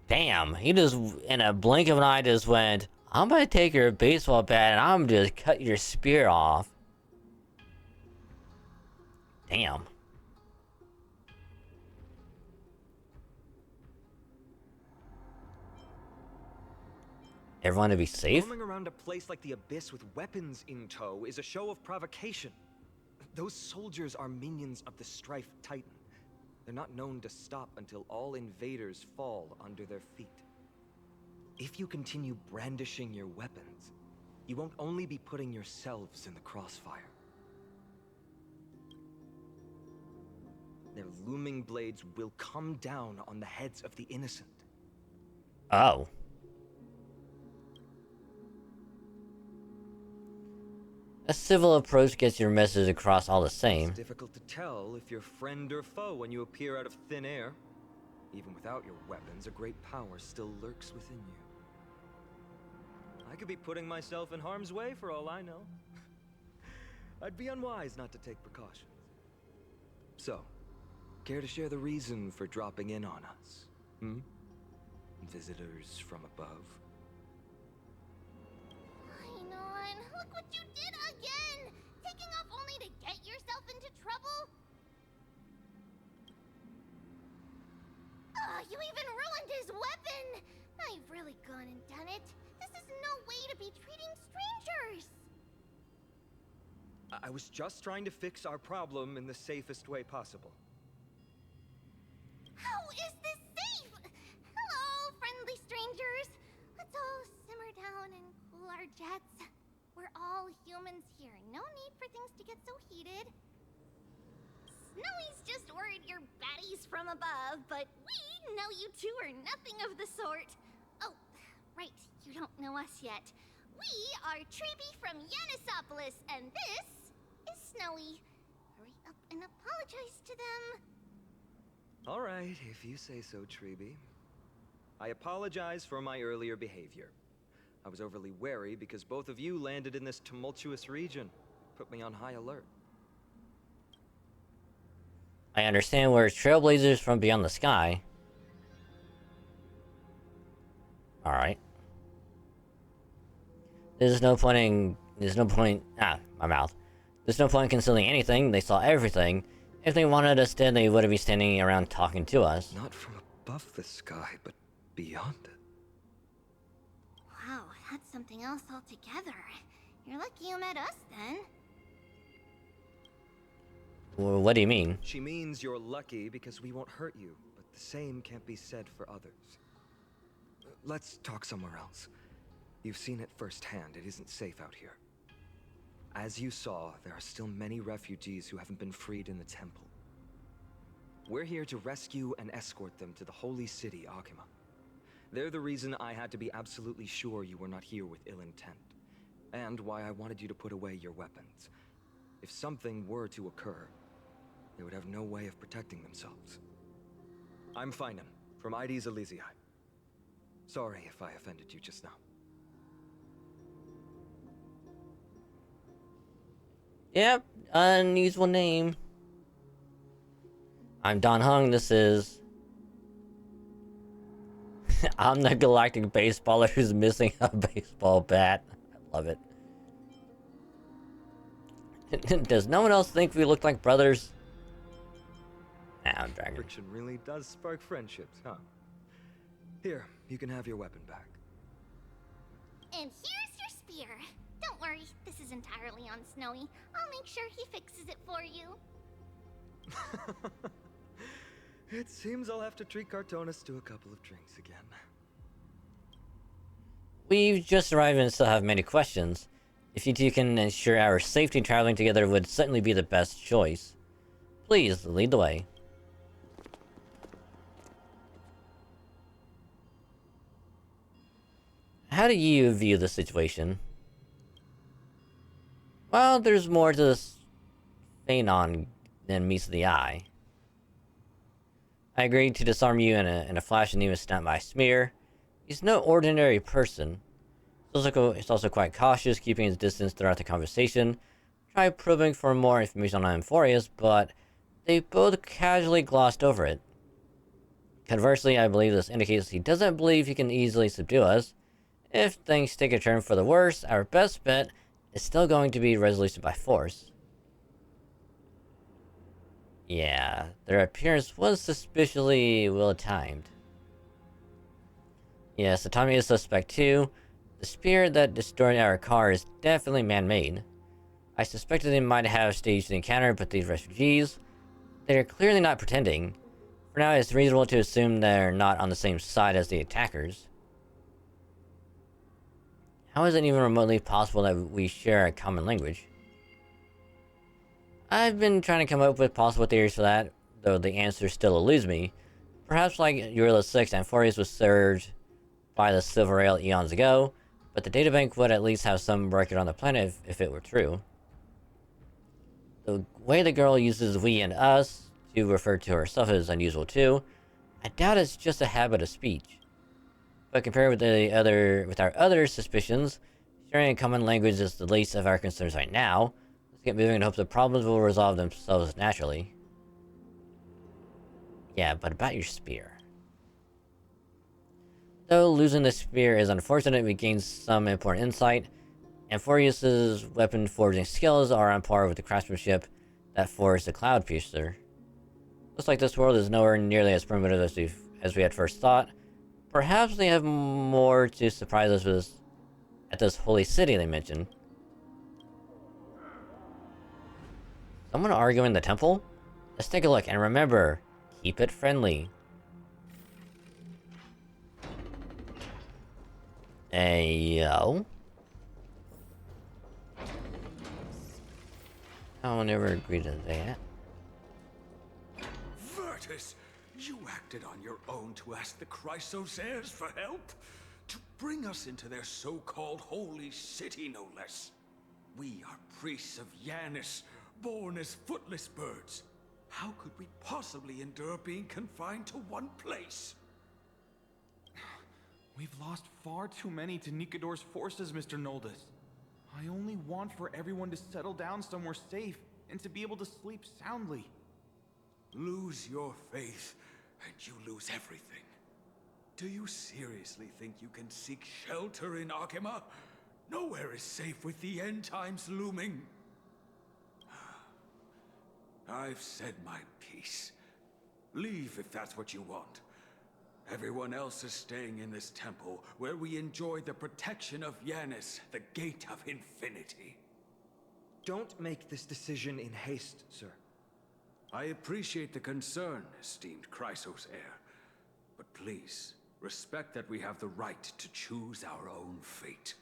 Damn, he just, in a blink of an eye, just went, I'm gonna take your baseball bat and I'm just cut your spear off. Damn. Everyone to be safe? Roaming around a place like the Abyss with weapons in tow is a show of provocation. Those soldiers are minions of the Strife Titan. They're not known to stop until all invaders fall under their feet. If you continue brandishing your weapons, you won't only be putting yourselves in the crossfire. Their looming blades will come down on the heads of the innocent. Oh. A civil approach gets your message across all the same. It's difficult to tell if you're friend or foe when you appear out of thin air. Even without your weapons, a great power still lurks within you. I could be putting myself in harm's way for all I know. I'd be unwise not to take precautions. So, care to share the reason for dropping in on us? Hmm? Visitors from above? Ainon, look what you did again! Taking off only to get yourself into trouble? Oh, you even ruined his weapon! Now you've really gone and done it. This is no way to be treating strangers! I was just trying to fix our problem in the safest way possible. How is this safe? Hello, friendly strangers. Let's all simmer down and cool our jets. We're all humans here. No need for things to get so heated. Snowy's just worried you're baddies from above, but we know you two are nothing of the sort. Oh, right, you don't know us yet. We are Treeby from Yanisopolis, and this is Snowy. Hurry up and apologize to them. All right, if you say so, Treeby. I apologize for my earlier behavior. I was overly wary because both of you landed in this tumultuous region. Put me on high alert. I understand we're trailblazers from beyond the sky. Alright. There's no point, my mouth. There's no point in concealing anything. They saw everything. If they wanted us dead, they wouldn't be standing around talking to us. Not from above the sky, but beyond it. Wow, that's something else altogether. You're lucky you met us, then. Well, what do you mean? She means you're lucky because we won't hurt you, but the same can't be said for others. Let's talk somewhere else. You've seen it firsthand. It isn't safe out here. As you saw, there are still many refugees who haven't been freed in the temple. We're here to rescue and escort them to the holy city, Akima. They're the reason I had to be absolutely sure you were not here with ill intent, and why I wanted you to put away your weapons. If something were to occur, they would have no way of protecting themselves. I'm Finan, from ID's Elysiae. Sorry if I offended you just now. Yep, unusual name. I'm Don Hung, this is... I'm the galactic baseballer who's missing a baseball bat. I love it. Does no one else think we look like brothers? Nah, I'm dragging. Friction really does spark friendships, huh? Here, you can have your weapon back. And here's your spear. Don't worry, this is entirely on Snowy. I'll make sure he fixes it for you. It seems I'll have to treat Cartonis to a couple of drinks again. We've just arrived and still have many questions. If you two can ensure our safety, traveling together would certainly be the best choice. Please, lead the way. How do you view the situation? Well, there's more to this Phanon than meets the eye. I agreed to disarm you in a flash and even snapped my smear. He's no ordinary person. He's also quite cautious, keeping his distance throughout the conversation. Tried probing for more information on Amphoreus, but they both casually glossed over it. Conversely, I believe this indicates he doesn't believe he can easily subdue us. If things take a turn for the worse, our best bet is still going to be resolution by force. Yeah, their appearance was suspiciously well-timed. Yes, the timing is suspect too. The spear that destroyed our car is definitely man-made. I suspected they might have staged an encounter, but these refugees, they're clearly not pretending. For now, it's reasonable to assume they're not on the same side as the attackers. How is it even remotely possible that we share a common language? I've been trying to come up with possible theories for that, though the answer still eludes me. Perhaps like Eurilla 6, Amphoreus was served by the Silver Rail eons ago, but the databank would at least have some record on the planet if it were true. The way the girl uses we and us to refer to herself is unusual too. I doubt it's just a habit of speech. But compared with our other suspicions, sharing a common language is the least of our concerns right now. Let's get moving and hope the problems will resolve themselves naturally. Yeah, but about your spear. Though losing the spear is unfortunate, we gained some important insight. Amphoreus' weapon forging skills are on par with the craftsmanship that forged the Cloud Piercer. Looks like this world is nowhere nearly as primitive as we had first thought. Perhaps they have more to surprise us with at this holy city they mentioned. Someone arguing in the temple? Let's take a look, and remember, keep it friendly. Yo. I will never agree to that. Virtus, you acted on your own to ask the Chrysos heirs for help? To bring us into their so-called holy city, no less. We are priests of Janus, born as footless birds. How could we possibly endure being confined to one place? We've lost far too many to Nikador's forces, Mr. Noldus. I only want for everyone to settle down somewhere safe and to be able to sleep soundly. Lose your faith, and you lose everything. Do you seriously think you can seek shelter in Akima? Nowhere is safe with the end times looming. I've said my piece. Leave if that's what you want. Everyone else is staying in this temple, where we enjoy the protection of Janus, the gate of infinity. Don't make this decision in haste, sir. I appreciate the concern, esteemed Chrysos heir. But please, respect that we have the right to choose our own fate.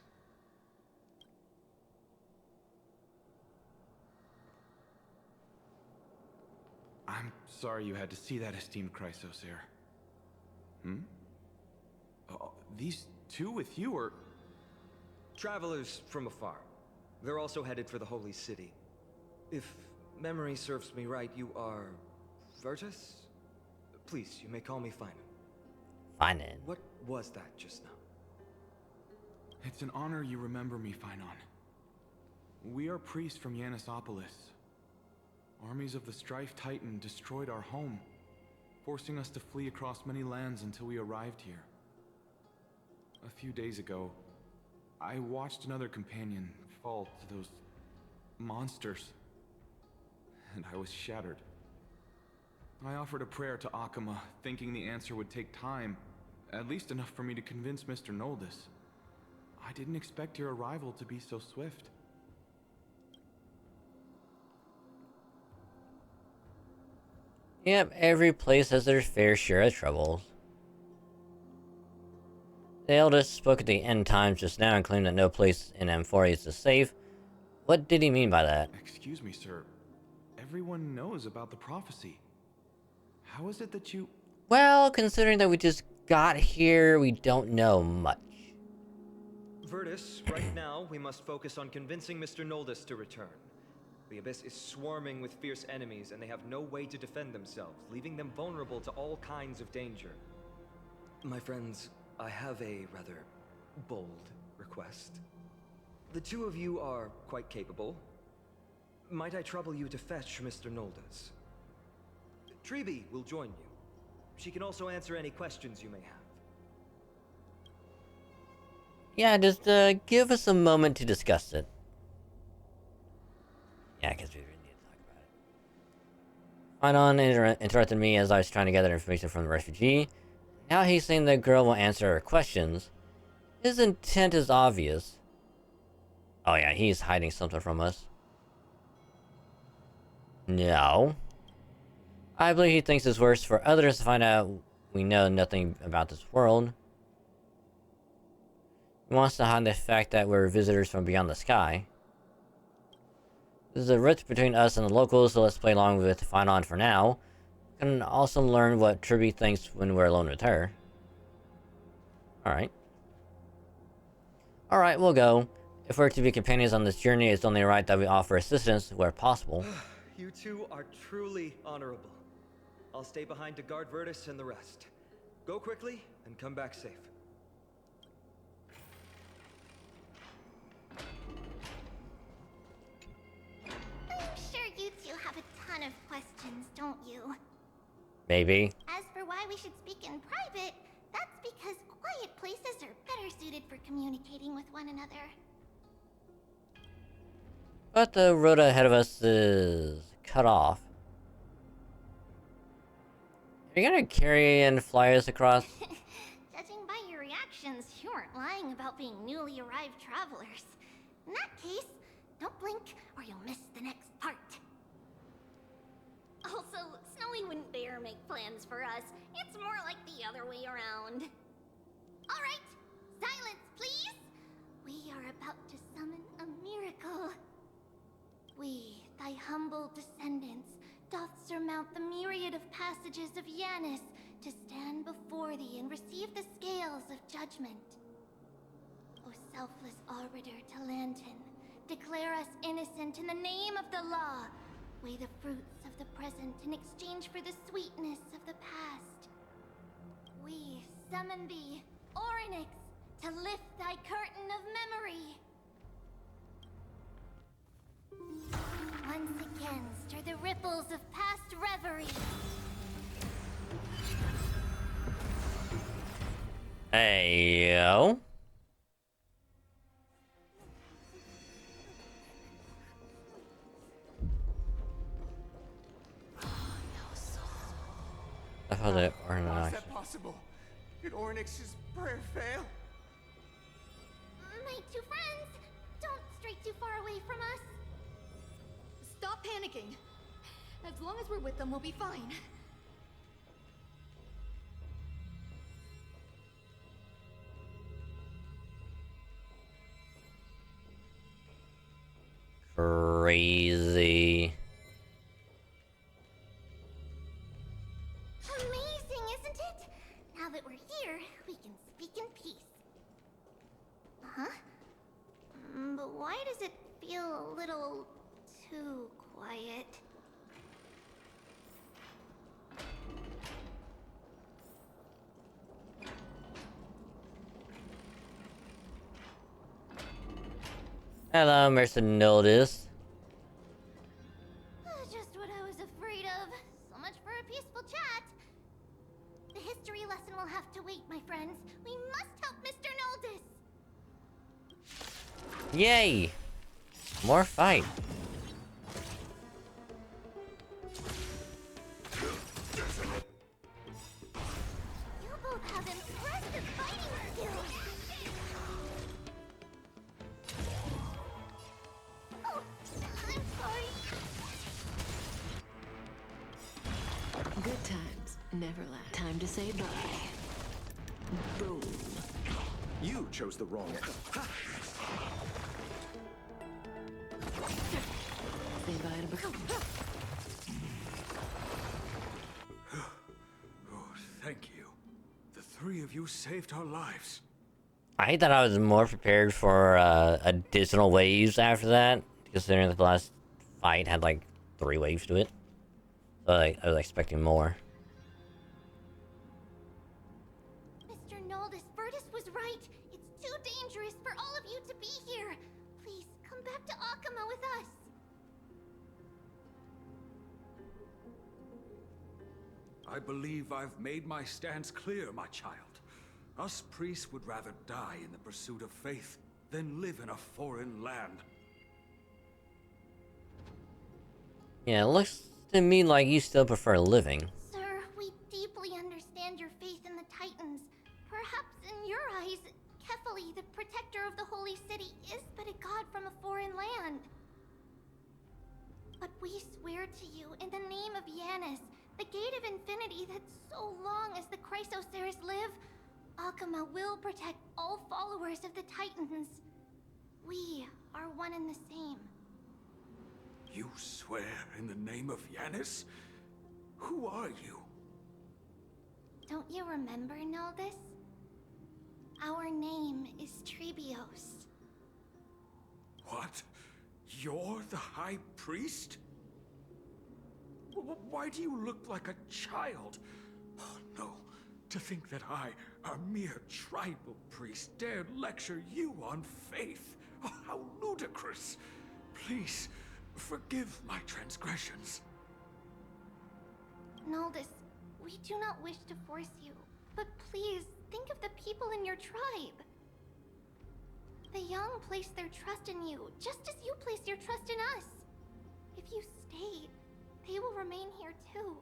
I'm sorry you had to see that, esteemed Chrysos heir. These two with you are... Travelers from afar. They're also headed for the Holy City. If memory serves me right, you are... Virtus? Please, you may call me Finan. Finan. What was that just now? It's an honor you remember me, Finan. We are priests from Yanisopolis. Armies of the Strife Titan destroyed our home, forcing us to flee across many lands until we arrived here. A few days ago, I watched another companion fall to those monsters, and I was shattered. I offered a prayer to Akima, thinking the answer would take time, at least enough for me to convince Mr. Noldus. I didn't expect your arrival to be so swift. Yep, every place has their fair share of troubles. The eldest spoke at the end times just now and claimed that no place in Amphoreus is safe. What did he mean by that? Excuse me, sir. Everyone knows about the prophecy. How is it that you... Well, considering that we just got here, we don't know much. Virtus, right now, we must focus on convincing Mr. Noldus to return. The Abyss is swarming with fierce enemies, and they have no way to defend themselves, leaving them vulnerable to all kinds of danger. My friends, I have a rather bold request. The two of you are quite capable. Might I trouble you to fetch Mr. Noldus? Treeby will join you. She can also answer any questions you may have. Yeah, just give us a moment to discuss it. Yeah, because we really need to talk about it. Finan interrupted me as I was trying to gather information from the refugee. Now he's saying the girl will answer her questions. His intent is obvious. Oh yeah, he's hiding something from us. No. I believe he thinks it's worse for others to find out we know nothing about this world. He wants to hide the fact that we're visitors from beyond the sky. There's a rift between us and the locals, so let's play along with Finan for now. We can also learn what Treeby thinks when we're alone with her. Alright. Alright, we'll go. If we're to be companions on this journey, it's only right that we offer assistance where possible. You two are truly honorable. I'll stay behind to guard Virtus and the rest. Go quickly and come back safe. I'm sure you two have a ton of questions, don't you? Maybe. As for why we should speak in private, that's because quiet places are better suited for communicating with one another. But the road ahead of us is cut off. Are you gonna carry and fly us across? Judging by your reactions, you aren't lying about being newly arrived travelers. In that case, don't blink or you'll miss the next part. Also, Snowy wouldn't dare make plans for us. It's more like the other way around. Alright, silence please! We are about to summon a miracle. We, thy humble descendants, doth surmount the myriad of passages of Yanis to stand before thee and receive the scales of judgment. O selfless arbiter Talantin, declare us innocent in the name of the law. Weigh the fruits of the present in exchange for the sweetness of the past. We summon thee, Orynyx, to lift thy curtain of memory. Once again, stir the ripples of past reverie. Hey, yo. I thought that or How not. is that possible? Did Orynyx's prayer fail? My two friends, don't stray too far away from us. Stop panicking. As long as we're with them, we'll be fine. Crazy. Amazing, isn't it? Now that we're here, we can speak in peace. Huh? But why does it feel a little too quiet? Hello, Mr. Notice. Just what I was afraid of. So much for a peaceful chat. The history lesson will have to wait, my friends. We must help Mr. Noldus. Yay! More fight. You both have impressive fighting skills. Oh, I'm sorry. Good times never last. Time to say bye. Boom. You chose the wrong. Say bye to Oh, thank you. The three of you saved our lives. I thought I was more prepared for additional waves after that, considering that the last fight had like 3 waves to it. So I was expecting more. Mr. Noldus, Virtus was right. It's too dangerous for all of you to be here. Please, come back to Akama with us. I believe I've made my stance clear, my child. Us priests would rather die in the pursuit of faith than live in a foreign land. Yeah, it looks to me like you still prefer living. Sir, we deeply understand your faith in the Titans. Perhaps in your eyes, Kefali, the protector of the Holy City, is but a god from a foreign land. But we swear to you, in the name of Yanis, the Gate of Infinity, that so long as the Chrysosaurs live, Akama will protect all followers of the Titans. We are one and the same. You swear in the name of Yanis? Who are you? Don't you remember, Noldus? Our name is Trebios. What? You're the High Priest? Why do you look like a child? Oh, no. To think that I, a mere tribal priest, dared lecture you on faith. Oh, how ludicrous. Please, forgive my transgressions. Naldus, we do not wish to force you, but please think of the people in your tribe. The young place their trust in you, just as you placed your trust in us. If you stay, they will remain here too,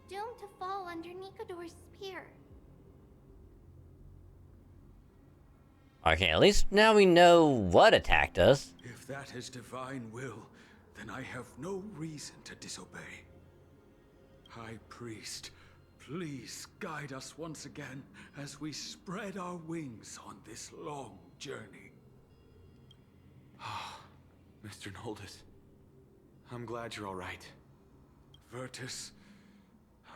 doomed to fall under Nikador's spear. Okay, at least now we know what attacked us. If that is divine will, then I have no reason to disobey. High Priest, please guide us once again as we spread our wings on this long journey. Mr. Noldus, I'm glad you're all right. Virtus,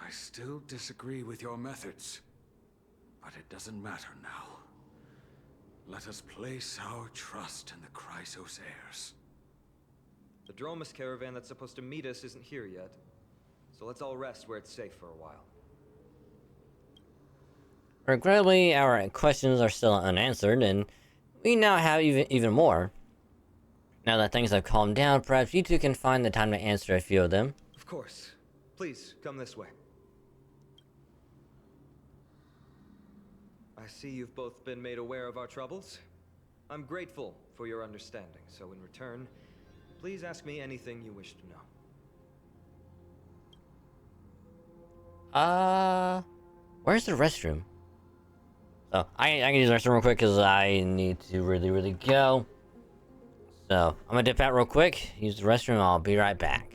I still disagree with your methods, but it doesn't matter now. Let us place our trust in the Chrysos heirs. The Dromus caravan that's supposed to meet us isn't here yet, so let's all rest where it's safe for a while. Regrettably, our questions are still unanswered, and we now have even more. Now that things have calmed down, perhaps you two can find the time to answer a few of them. Of course. Please, come this way. I see you've both been made aware of our troubles. I'm grateful for your understanding, so in return, please ask me anything you wish to know. Where's the restroom? So, I can use the restroom real quick because I need to really go. So, I'm gonna dip out real quick, use the restroom, I'll be right back.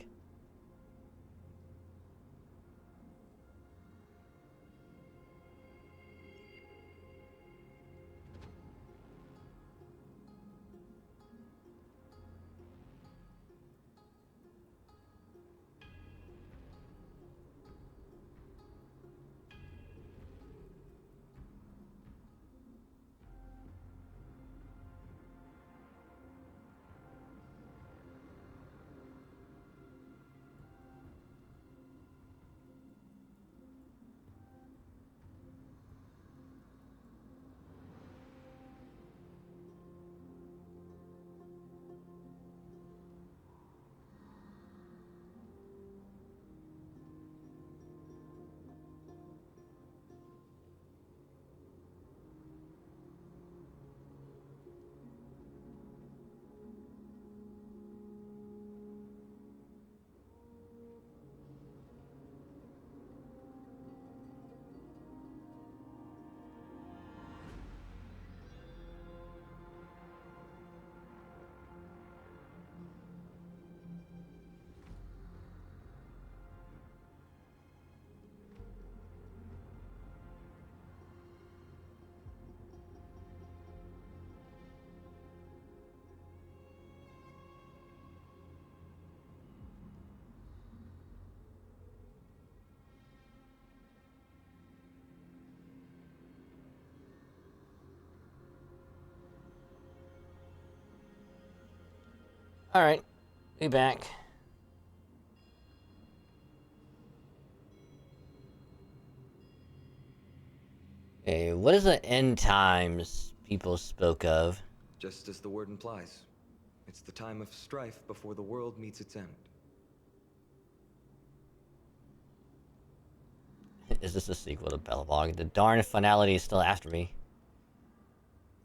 Alright, be back. Okay, what is the end times people spoke of? Just as the word implies. It's the time of strife before the world meets its end. Is this a sequel to Belobog? The darn finality is still after me.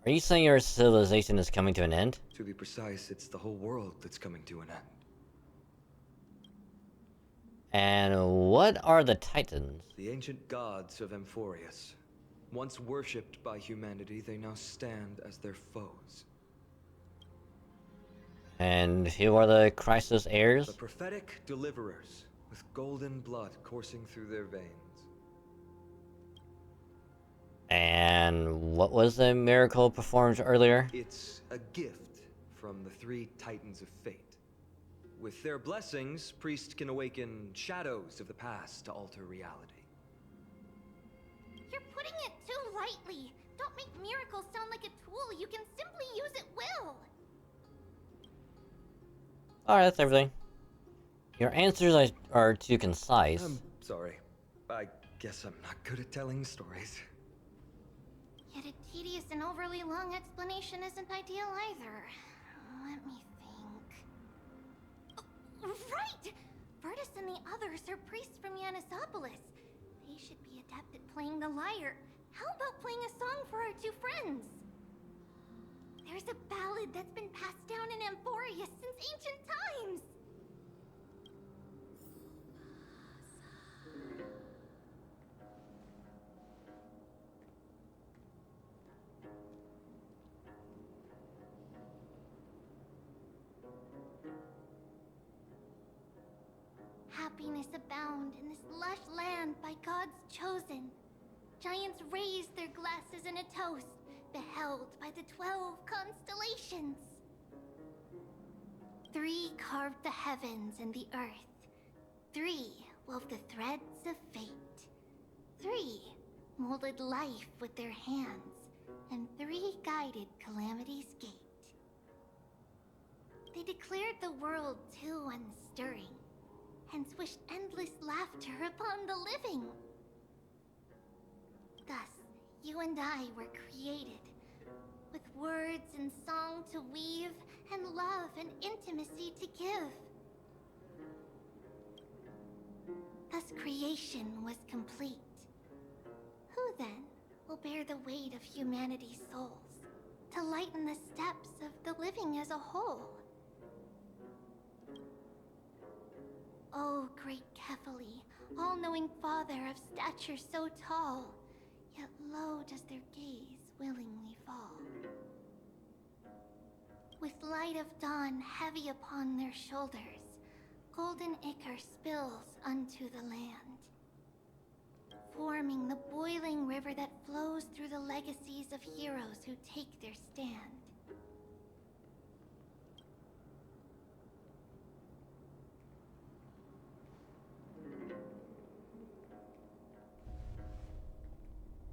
Are you saying your civilization is coming to an end? To be precise, it's the whole world that's coming to an end. And what are the Titans? The ancient gods of Amphoreus. Once worshipped by humanity, they now stand as their foes. And who are the Chrysos heirs? The prophetic deliverers, with golden blood coursing through their veins. And what was the miracle performed earlier? It's a gift from the three Titans of Fate. With their blessings, priests can awaken shadows of the past to alter reality. You're putting it too lightly. Don't make miracles sound like a tool you can simply use at will. Alright, that's everything. Your answers are too concise. I'm sorry. I guess I'm not good at telling stories. Yet a tedious and overly long explanation isn't ideal either. Let me think. Oh, right! Virtus and the others are priests from Yanisopolis. They should be adept at playing the lyre. How about playing a song for our two friends? There's a ballad that's been passed down in Amphoreus since ancient times. Happiness abound in this lush land by God's chosen. Giants raise their glasses in a toast, beheld by the 12 constellations. 3 carved the heavens and the earth. 3 wove the threads of fate. 3 molded life with their hands, and 3 guided calamity's gate. They declared the world too unstirring, hence wished endless laughter upon the living. Thus, you and I were created, with words and song to weave, and love and intimacy to give. Thus creation was complete. Who then will bear the weight of humanity's souls, to lighten the steps of the living as a whole? O great Kephali, all-knowing Father of stature so tall, yet low does their gaze willingly fall. With light of dawn heavy upon their shoulders, golden ichor spills unto the land, forming the boiling river that flows through the legacies of heroes who take their stand.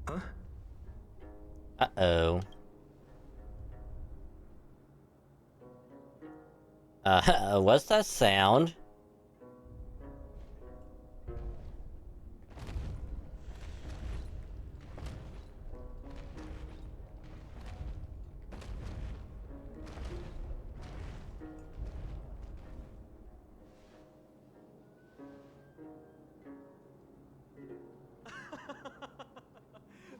Huh? Uh-oh. What's that sound?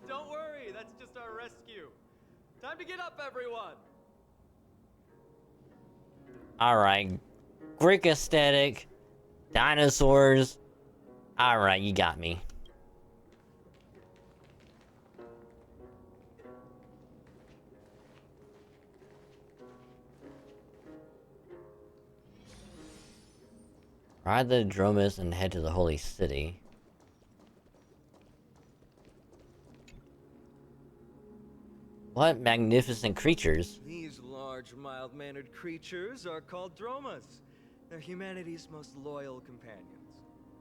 Don't worry, that's just our rescue. Time to get up, everyone! Alright. Greek aesthetic. Dinosaurs. Alright, you got me. Ride the Dromus and head to the Holy City. What magnificent creatures. These large, mild-mannered creatures are called Dromas. They're humanity's most loyal companions.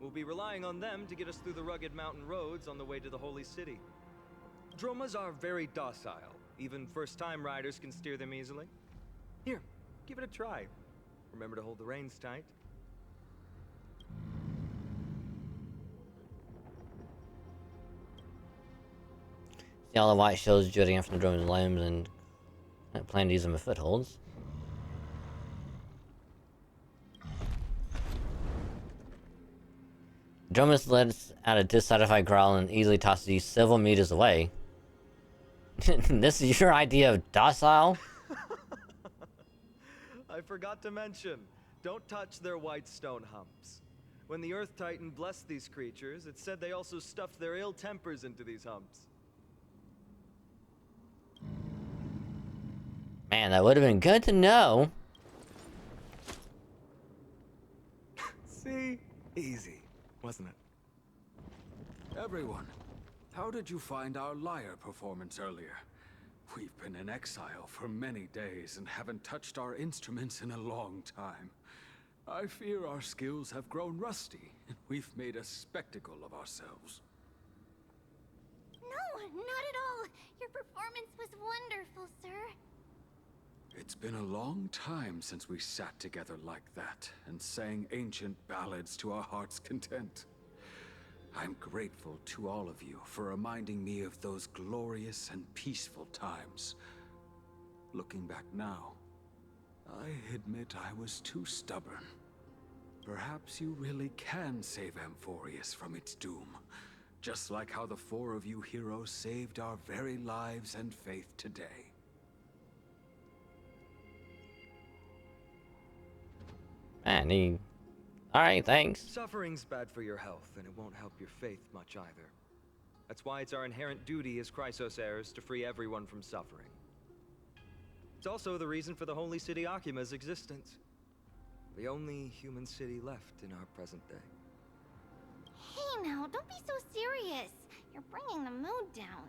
We'll be relying on them to get us through the rugged mountain roads on the way to the Holy City. Dromas are very docile. Even first-time riders can steer them easily. Here, give it a try. Remember to hold the reins tight. See all the white shells jutting out from the Dromus' limbs, and I plan to use them as footholds. Dromus lets out a dissatisfied growl and easily tosses you several meters away. This is your idea of docile? I forgot to mention, don't touch their white stone humps. When the Earth Titan blessed these creatures, it said they also stuffed their ill tempers into these humps. Man, that would have been good to know. See? Easy, wasn't it? Everyone, how did you find our lyre performance earlier? We've been in exile for many days and haven't touched our instruments in a long time. I fear our skills have grown rusty, and we've made a spectacle of ourselves. No, not at all. Your performance was wonderful, sir. It's been a long time since we sat together like that and sang ancient ballads to our heart's content. I'm grateful to all of you for reminding me of those glorious and peaceful times. Looking back now, I admit I was too stubborn. Perhaps you really can save Amphoreus from its doom, just like how the four of you heroes saved our very lives and faith today. Man, he... Alright, thanks. Suffering's bad for your health, and it won't help your faith much either. That's why it's our inherent duty as Chrysos heirs to free everyone from suffering. It's also the reason for the Holy City Akima's existence. The only human city left in our present day. Hey now, don't be so serious. You're bringing the mood down.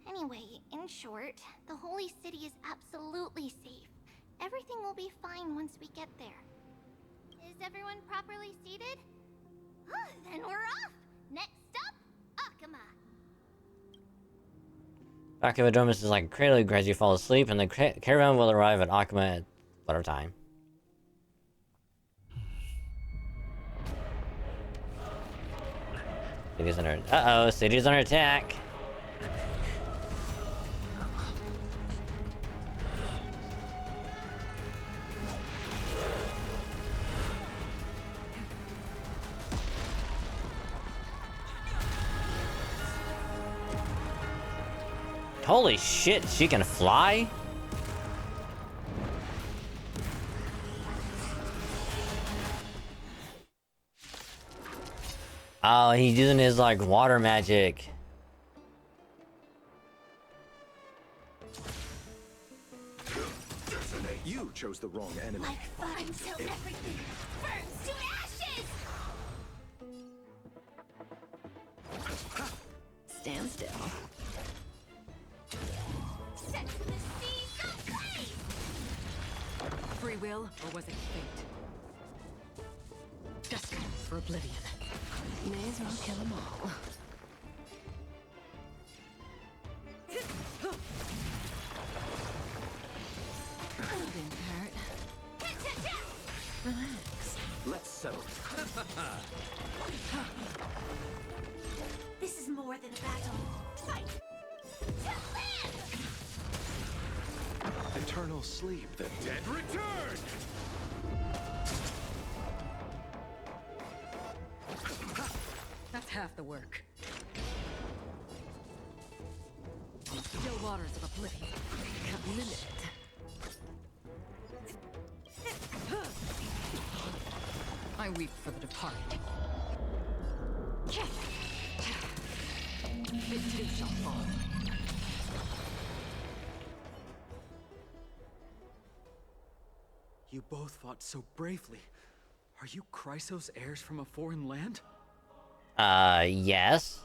Anyway, in short, the Holy City is absolutely safe. Everything will be fine once we get there. Is everyone properly seated? Then we're off! Next stop, Akima! Akima is like a cradle as you fall asleep, and the caravan will arrive at Akima at whatever time. City's under... Uh-oh, city's under attack! Holy shit, she can fly? Oh, he's using his, like, water magic. You chose the wrong enemy. Like fun until everything burns to ashes! Stand still. Set to the sea, go play! Free will, or was it fate? Destined for oblivion. May as well kill them all. Didn't hurt. Relax. Let's settle. This is more than a battle. Fight! Eternal sleep, the dead return! That's half the work. Still waters of oblivion. Can't limit it. I weep for the departed. It too shall fall. You both fought so bravely. Are you Chrysos heirs from a foreign land? Yes.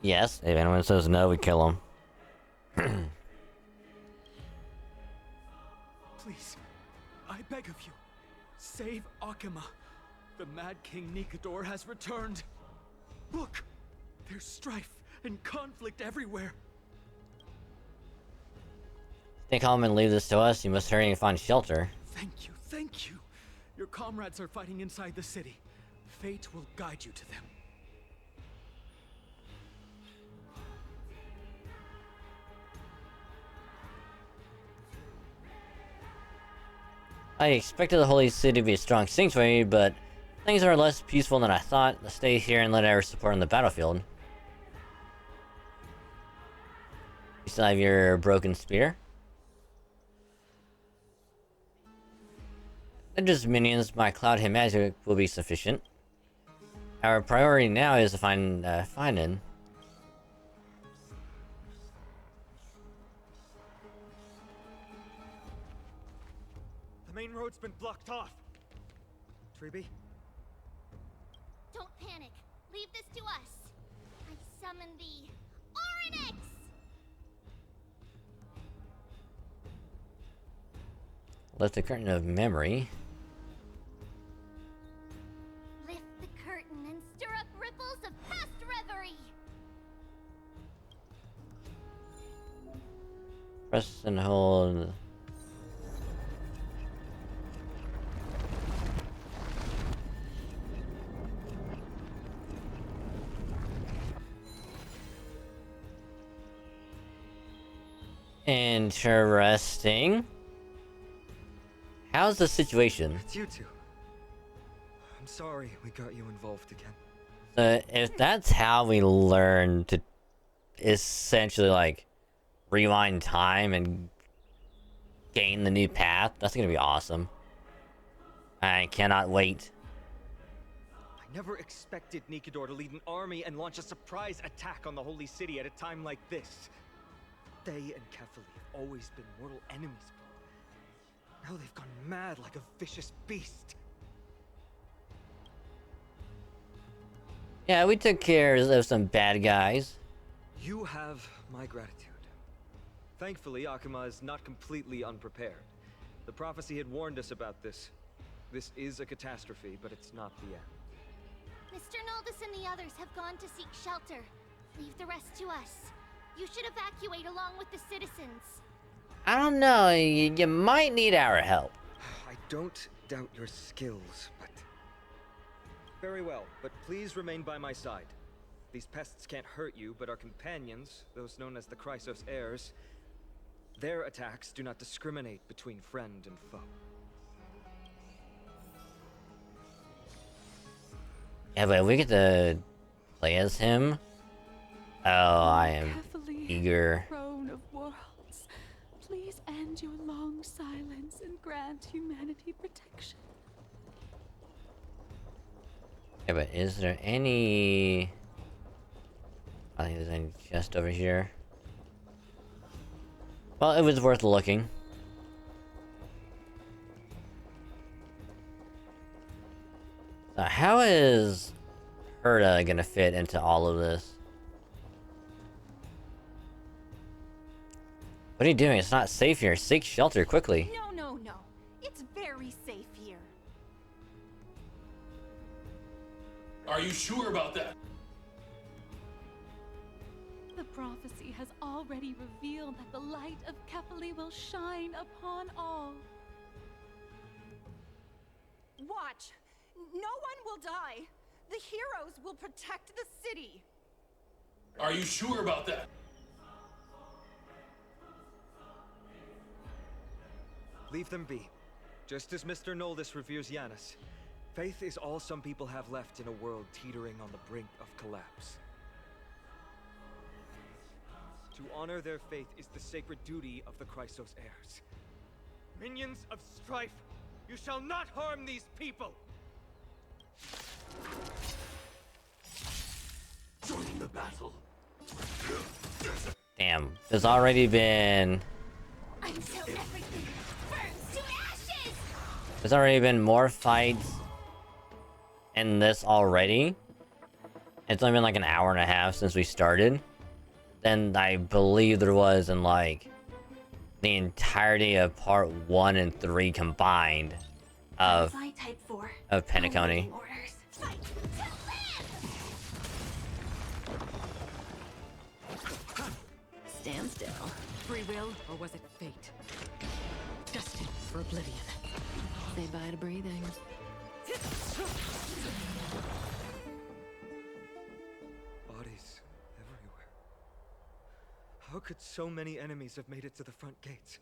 Yes, if anyone says no, we kill him. Please, I beg of you, save Akima. The Mad King Nikador has returned. Look, there's strife and conflict everywhere. Think home and leave this to us, you must hurry and find shelter. Thank you, thank you. Your comrades are fighting inside the city. Fate will guide you to them. I expected the Holy City to be a strong sanctuary, but things are less peaceful than I thought. Let's stay here and let our support on the battlefield. You still have your broken spear? They're just minions. My cloud hit magic will be sufficient. Our priority now is to find him. The main road's been blocked off. Treeby? Don't panic. Leave this to us. I summon the Oryx! Lift the curtain of memory. Lift the curtain and stir up ripples of past reverie. Press and hold Interesting. How's the situation? It's you two. I'm sorry we got you involved again. So if that's how we learn to essentially like rewind time and gain the new path, that's gonna be awesome. I cannot wait. I never expected Nikador to lead an army and launch a surprise attack on the Holy City at a time like this. They and Kefali have always been mortal enemies, but now they've gone mad like a vicious beast. Yeah, we took care of some bad guys. You have my gratitude. Thankfully, Akuma is not completely unprepared. The prophecy had warned us about this. This is a catastrophe, but it's not the end. Mr. Naldis and the others have gone to seek shelter. Leave the rest to us. You should evacuate along with the citizens. I don't know, you might need our help. I don't doubt your skills, but... Very well, but please remain by my side. These pests can't hurt you, but our companions, those known as the Chrysos heirs, their attacks do not discriminate between friend and foe. Yeah, but we get to play as him. Oh, I am eager. Throne of worlds, please end your long silence and grant humanity protection. Yeah, but is there any... I think there's any chest over here. Well, it was worth looking. So how is Herta gonna fit into all of this? What are you doing? It's not safe here. Seek shelter quickly. No, no, no. It's very safe here. Are you sure about that? The prophecy has already revealed that the light of Kefali will shine upon all. Watch. No one will die. The heroes will protect the city. Are you sure about that? Leave them be. Just as Mr. Noldis reveres Yanis, faith is all some people have left in a world teetering on the brink of collapse. To honor their faith is the sacred duty of the Chrysos heirs. Minions of strife, you shall not harm these people! Join the battle. Damn, there's already been... Until everything burns to ashes! There's already been more fights in this already. It's only been like an hour and a half since we started. Than I believe there was in like the entirety of part 1 and 3 combined of Penacony. Stand still. Free will, or was it fate? Destined for oblivion. Say bye to breathing. Bodies everywhere. How could so many enemies have made it to the front gates?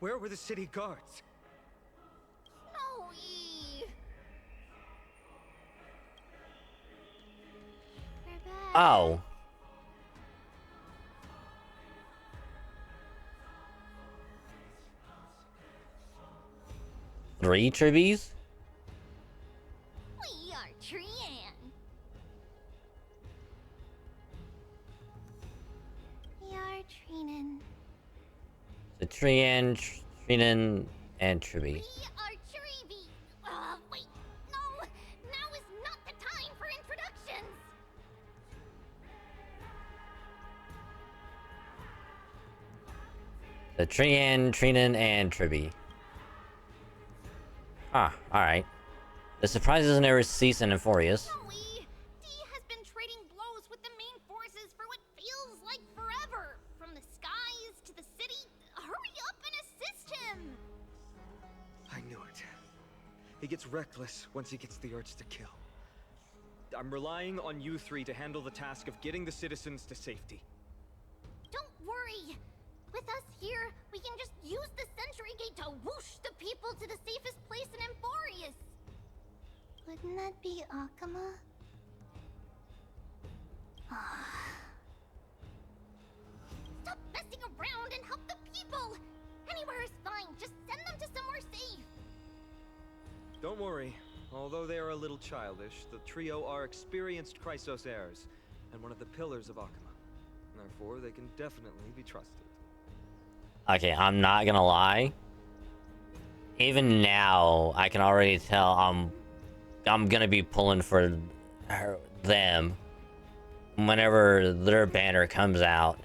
Where were the city guards? Snowy! We're back. Oh. Three tribbies? We are Trian. We are Trinan. The Trian, Trinan, and Tribby. We are Tribi. Wait. No. Now is not the time for introductions. The Trian, Trinan, and Tribby. Ah, alright. The surprises never cease in Amphoreus. Snowy, D has been trading blows with the main forces for what feels like forever. From the skies to the city. Hurry up and assist him. I knew it. He gets reckless once he gets the urge to kill. I'm relying on you three to handle the task of getting the citizens to safety. Don't worry. With us here, we can just use the Century Gate to whoosh the people to the safest place in Amphoreus. Wouldn't that be Akama? Stop messing around and help the people! Anywhere is fine, just send them to somewhere safe! Don't worry. Although they are a little childish, the trio are experienced Chrysos heirs, and one of the pillars of Akama. Therefore, they can definitely be trusted. Okay, I'm not gonna lie. Even now, I can already tell I'm gonna be pulling for them whenever their banner comes out.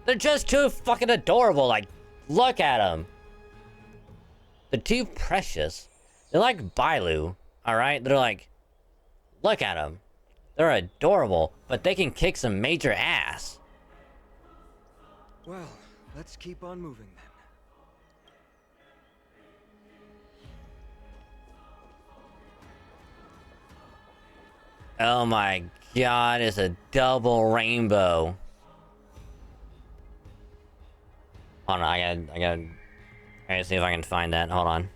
They're just too fucking adorable. Like, look at them. They're too precious. They're like Bailu, alright? They're like, look at them. They're adorable, but they can kick some major ass. Well, let's keep on moving then. Oh my god, it's a double rainbow. Hold on, I gotta see if I can find that. Hold on.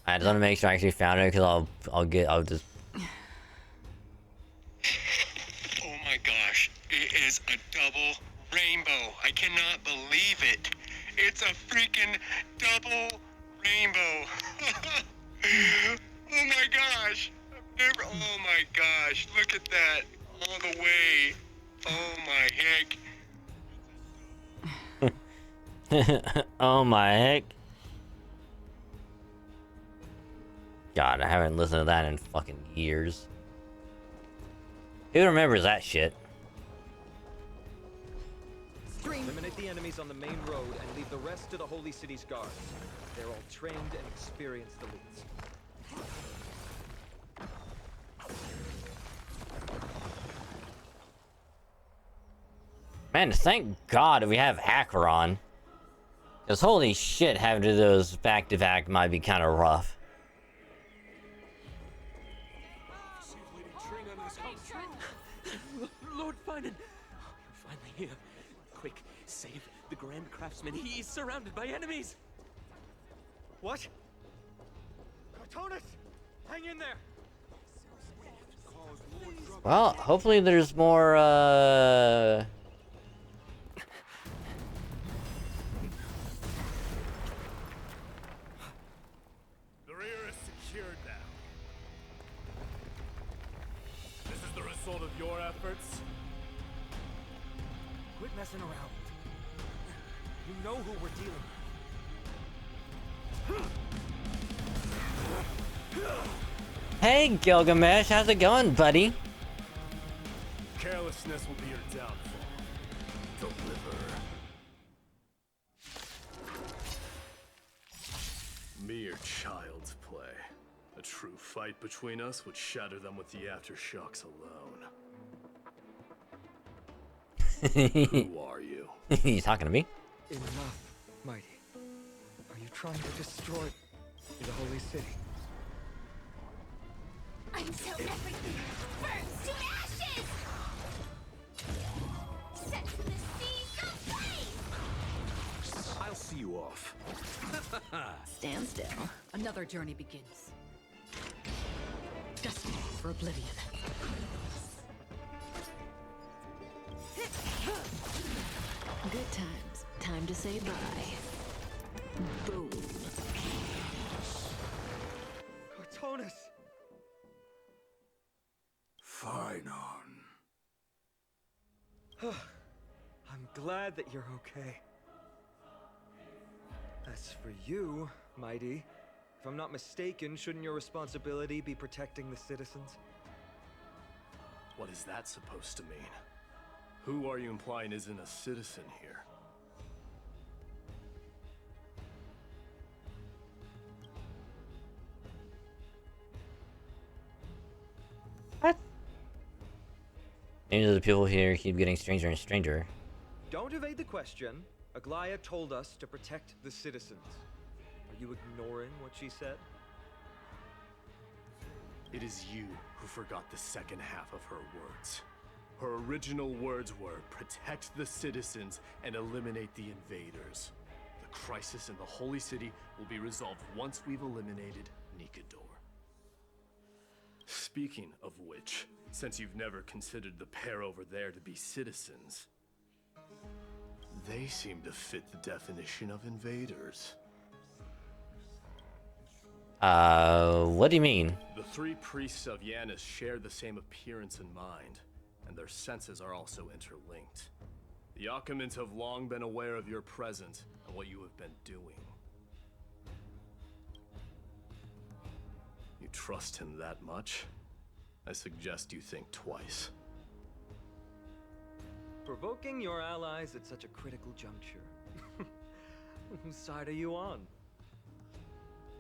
I just want to make sure I actually found it, because I'll just. Oh my gosh, it is a double rainbow. I cannot believe it. It's a freaking double rainbow. Oh my gosh. Oh my gosh, look at that. All the way. Oh my heck. Oh my heck. God, I haven't listened to that in fucking years. Who remembers that shit? Eliminate the enemies on the main road and leave the rest to the Holy City's guards. They're all trained and experienced elites. Man, thank God we have Acheron. Because holy shit, having to do those back-to-back might be kind of rough. Lord Finan! You're finally here. Quick, save the Grand Craftsman. He is surrounded by enemies! What? Cortonus! Hang in there! Well, hopefully there's more, The rear is secured now. This is the result of your efforts? Quit messing around. You know who we're dealing with. Hey, Gilgamesh, how's it going, buddy? Carelessness will be your downfall. Deliver. Mere child's play. A true fight between us would shatter them with the aftershocks alone. Who are you? You talking to me? Enough, Mighty. Are you trying to destroy the Holy City? Until everything burns to ashes! Set to the seas of flame! I'll see you off. Stand still. Another journey begins. Destiny for oblivion. Good times. Time to say bye. Boom. Cortonus! Phainon. I'm glad that you're okay. As for you, Mighty, if I'm not mistaken, shouldn't your responsibility be protecting the citizens? What is that supposed to mean? Who are you implying isn't a citizen here? Maybe the people here keep getting stranger and stranger. Don't evade the question. Aglaya told us to protect the citizens. Are you ignoring what she said? It is you who forgot the second half of her words. Her original words were, protect the citizens and eliminate the invaders. The crisis in the Holy City will be resolved once we've eliminated Nikador. Speaking of which, since you've never considered the pair over there to be citizens, they seem to fit the definition of invaders. What do you mean? The three priests of Yanis share the same appearance and mind, and their senses are also interlinked. The Achaemins have long been aware of your presence and what you have been doing. You trust him that much? I suggest you think twice. Provoking your allies at such a critical juncture. Whose side are you on?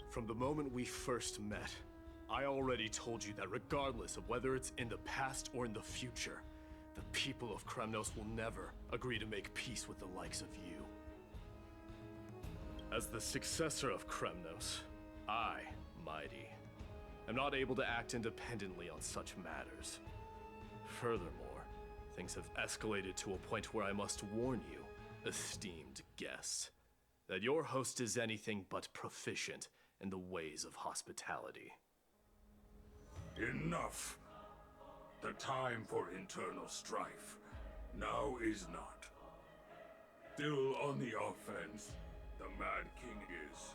From the moment we first met, I already told you that regardless of whether it's in the past or in the future, the people of Kremnos will never agree to make peace with the likes of you. As the successor of Kremnos, I, Mighty, am not able to act independently on such matters. Furthermore, things have escalated to a point where I must warn you, esteemed guests, that your host is anything but proficient in the ways of hospitality. Enough. The time for internal strife now is not. Still on the offense, the Mad King is,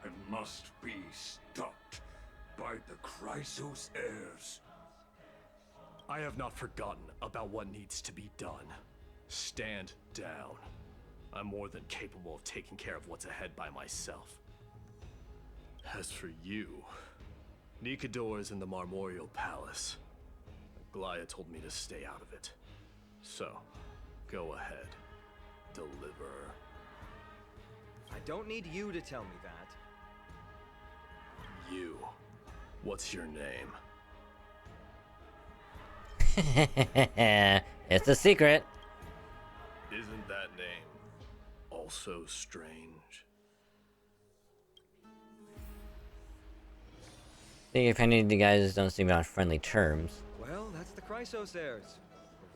and must be stopped by the Chrysos heirs. I have not forgotten about what needs to be done. Stand down. I'm more than capable of taking care of what's ahead by myself. As for you, Nikador is in the Marmorial Palace. Aglaya told me to stay out of it. So, go ahead. Deliver. I don't need you to tell me that. You. What's your name? It's a secret. Isn't that name also strange? See if any of you guys don't seem on friendly terms. Well, that's the Chrysos heirs.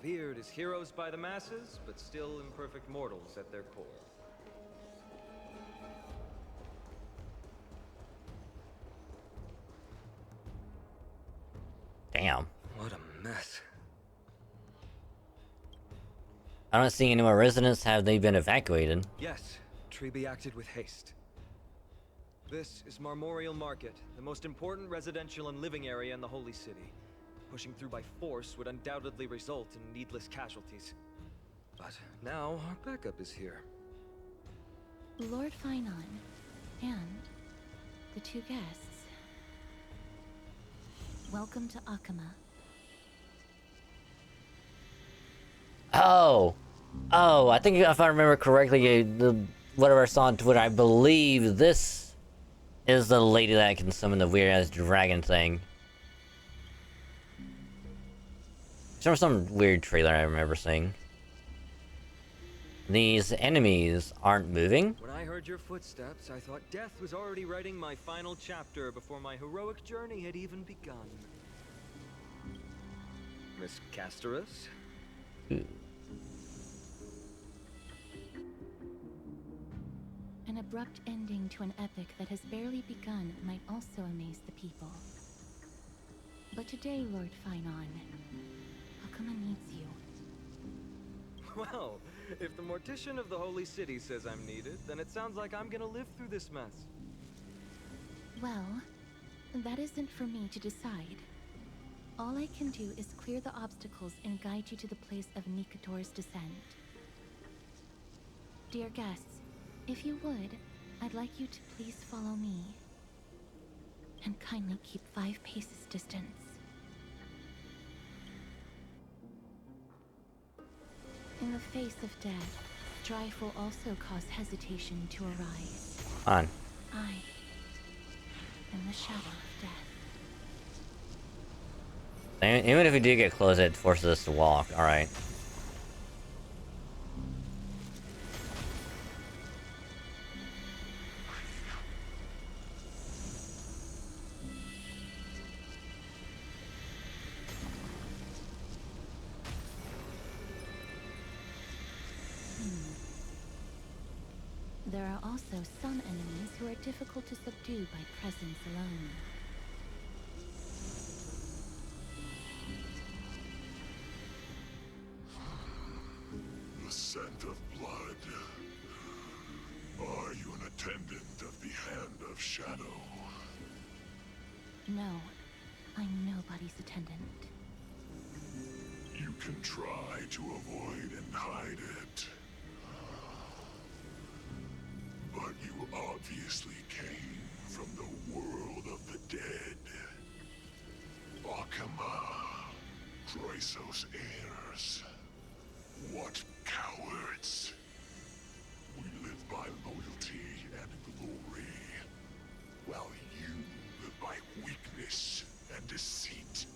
Revered as heroes by the masses, but still imperfect mortals at their core. Damn. What a mess. I don't see any more residents. Have they been evacuated? Yes, Treby acted with haste. This is Marmorial Market, the most important residential and living area in the Holy City. Pushing through by force would undoubtedly result in needless casualties. But now our backup is here. Lord Phainon and the two guests. Welcome to Akamma. Oh, I think if I remember correctly, whatever I saw on Twitter, I believe this is the lady that can summon the weird-ass dragon thing. There was some weird trailer I remember seeing. These enemies aren't moving? When I heard your footsteps, I thought death was already writing my final chapter before my heroic journey had even begun. Miss Casterus? An abrupt ending to an epic that has barely begun might also amaze the people. But today, Lord Phainon, Akamma needs you. Well, if the Mortician of the Holy City says I'm needed, then it sounds like I'm gonna live through this mess. Well, that isn't for me to decide. All I can do is clear the obstacles and guide you to the place of Nikator's descent. Dear guests, if you would, I'd like you to please follow me. And kindly keep 5 paces distance. In the face of death, strife will also cause hesitation to arise. On. I am the shadow of death. Even if we do get close, it forces us to walk. Alright. There are also some enemies who are difficult to subdue by presence alone. The scent of blood. Are you an attendant of the Hand of Shadow? No, I'm nobody's attendant. You can try to avoid and hide it. But you obviously came from the world of the dead. Akama, Chrysos heirs. What cowards! We live by loyalty and glory, while you live by weakness and deceit.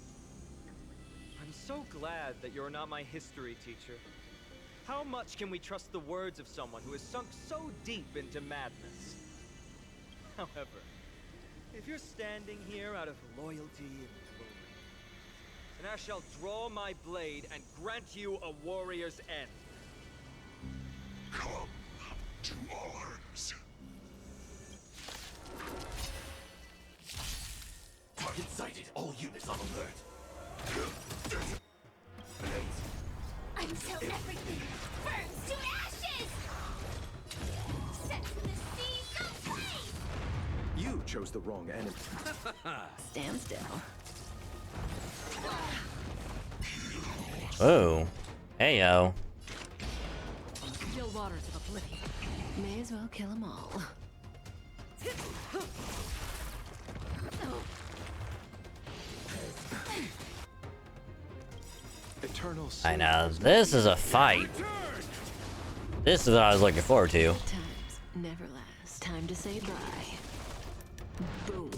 I'm so glad that you're not my history teacher. How much can we trust the words of someone who has sunk so deep into madness? However, if you're standing here out of loyalty and glory, then I shall draw my blade and grant you a warrior's end. Come to arms. Target sighted. All units on alert. Until everything burns to ashes! Set to the sea, go flame! You chose the wrong enemy. Stand still. Oh. Hey, yo. Still waters of oblivion. May as well kill them all. Eternal. I know. This is a fight. This is what I was looking forward to. Times never last. Time to say bye. Boom.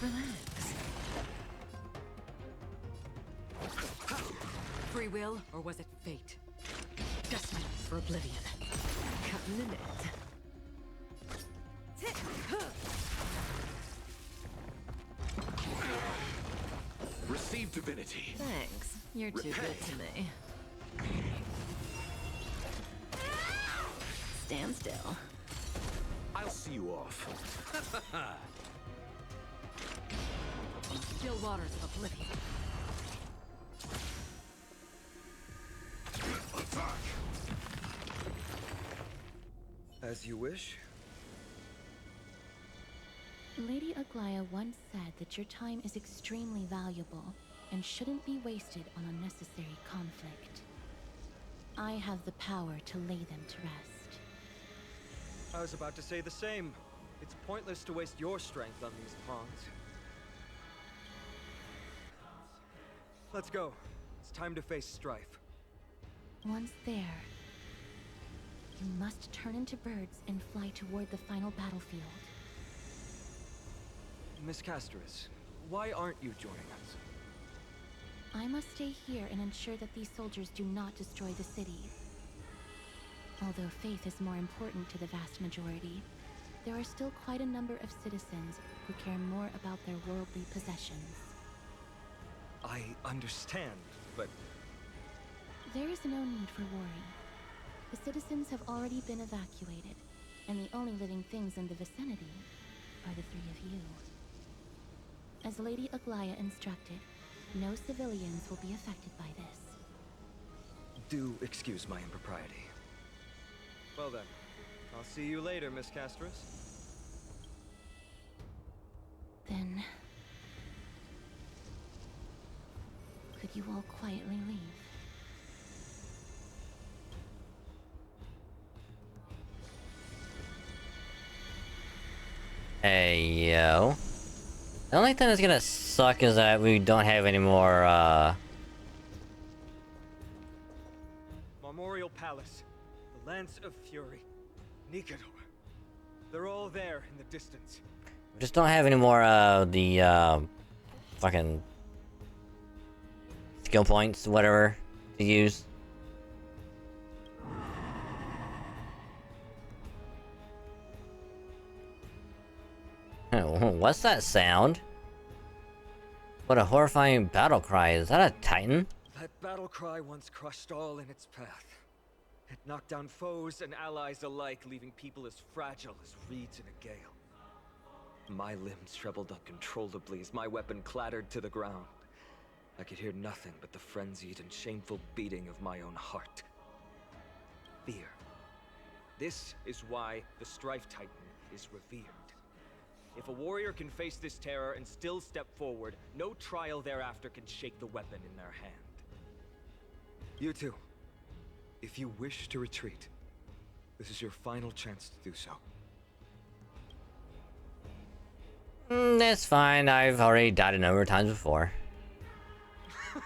Relax. Free will, or was it fate? Destiny for oblivion. Cutting the net. Receive divinity. Thanks. You're too good to me. Stand still. I'll see you off. Still waters of oblivion. Attack! As you wish. Lady Aglaya once said that your time is extremely valuable and shouldn't be wasted on unnecessary conflict. I have the power to lay them to rest. I was about to say the same. It's pointless to waste your strength on these pawns. Let's go. It's time to face strife. Once there, you must turn into birds and fly toward the final battlefield. Miss Castris, why aren't you joining us? I must stay here and ensure that these soldiers do not destroy the city. Although faith is more important to the vast majority, there are still quite a number of citizens who care more about their worldly possessions. I understand, but... There is no need for worry. The citizens have already been evacuated, and the only living things in the vicinity are the 3 of you. As Lady Aglaya instructed, no civilians will be affected by this. Do excuse my impropriety. Well then, I'll see you later, Miss Castris. Then... could you all quietly leave? Hey, yo. The only thing that's gonna suck is that we don't have any more, Memorial Palace, the Lance of Fury, Nikador. They're all there in the distance. we just don't have any more, the, fucking... skill points, whatever, to use. What's that sound? What a horrifying battle cry. Is that a Titan? That battle cry once crushed all in its path. It knocked down foes and allies alike, leaving people as fragile as reeds in a gale. My limbs trembled uncontrollably as my weapon clattered to the ground. I could hear nothing but the frenzied and shameful beating of my own heart. Fear. This is why the Strife Titan is revered. If a warrior can face this terror and still step forward, no trial thereafter can shake the weapon in their hand. You two, if you wish to retreat, this is your final chance to do so. That's fine. I've already died a number of times before.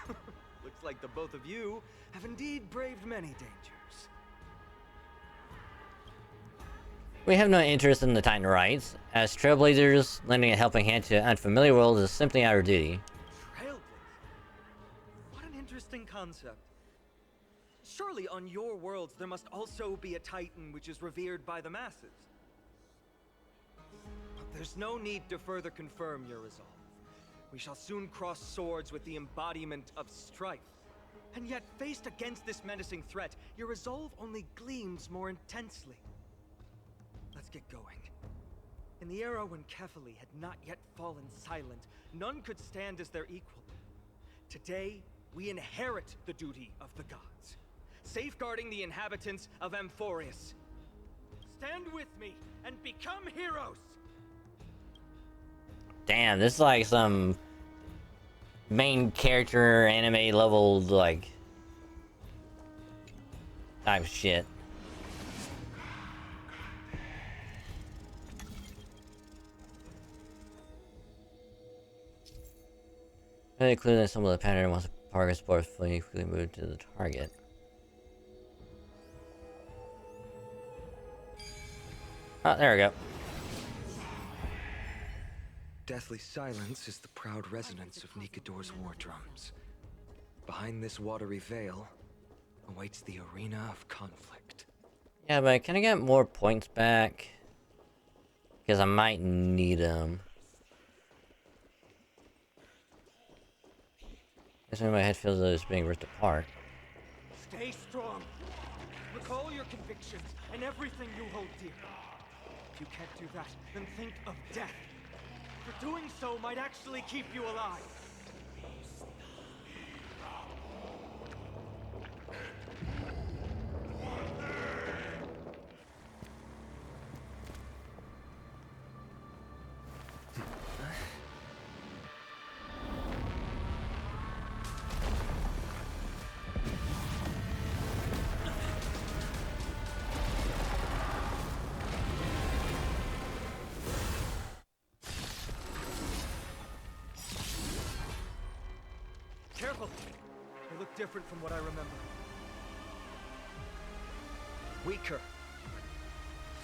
Looks like the both of you have indeed braved many dangers. We have no interest in the Titan rights. As trailblazers, lending a helping hand to an unfamiliar world is simply our duty. Trailblazer? What an interesting concept. Surely on your worlds there must also be a Titan which is revered by the masses. But there's no need to further confirm your resolve. We shall soon cross swords with the embodiment of strife. And yet, faced against this menacing threat, your resolve only gleams more intensely. Let's get going. In the era when Kefali had not yet fallen silent, none could stand as their equal. Today, we inherit the duty of the gods, safeguarding the inhabitants of Amphoreus. Stand with me and become heroes! Damn, this is like some main character anime level, like, type of shit. Very clear that some of the pattern once the progress bar is fully moved to the target. Oh, there we go. Deathly silence is the proud resonance of Nikador's war drums. Behind this watery veil awaits the arena of conflict. Yeah, but can I get more points back? Because I might need them. Guess my head feels like it's being ripped apart. Stay strong. Recall your convictions and everything you hold dear. If you can't do that, then think of death. For doing so might actually keep you alive. Careful! They look different from what I remember. Weaker.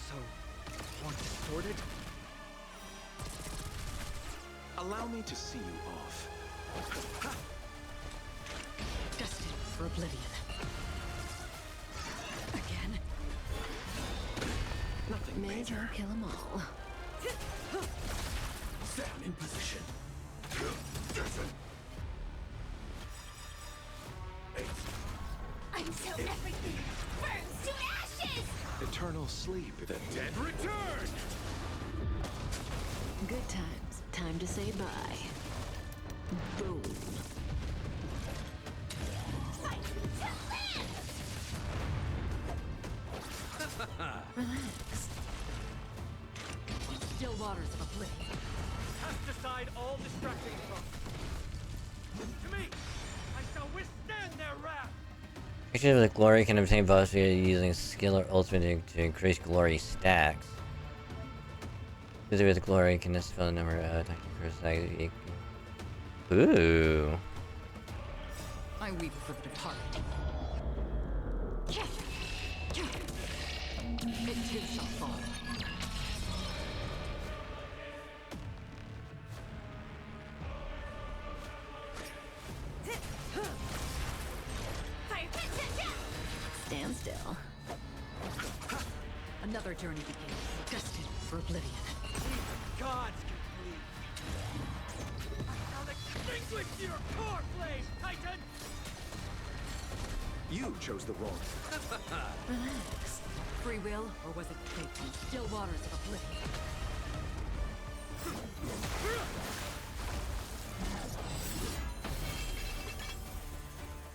So, more distorted? Allow me to see you off. Destined for oblivion. Again. Nothing May as well kill them all. Down in position. Until everything burns to ashes! Eternal sleep. The dead return! Good times. Time to say bye. Boom. Relax. Still waters of oblivion. Cast aside all distracting thoughts. To me, I shall withstand their wrath. Creatures with glory can obtain buffs via using skill or ultimate to increase glory stacks. Creatures with glory can fill the number of attacking stacks. Ooh. I weep for the departed. It too shall fall. Stand still. Another journey begins, destined for oblivion. Gods can bleed. I shall extinguish your core flame, Titan! You chose the wrong. Relax. Free will, or was it fate from still waters of oblivion?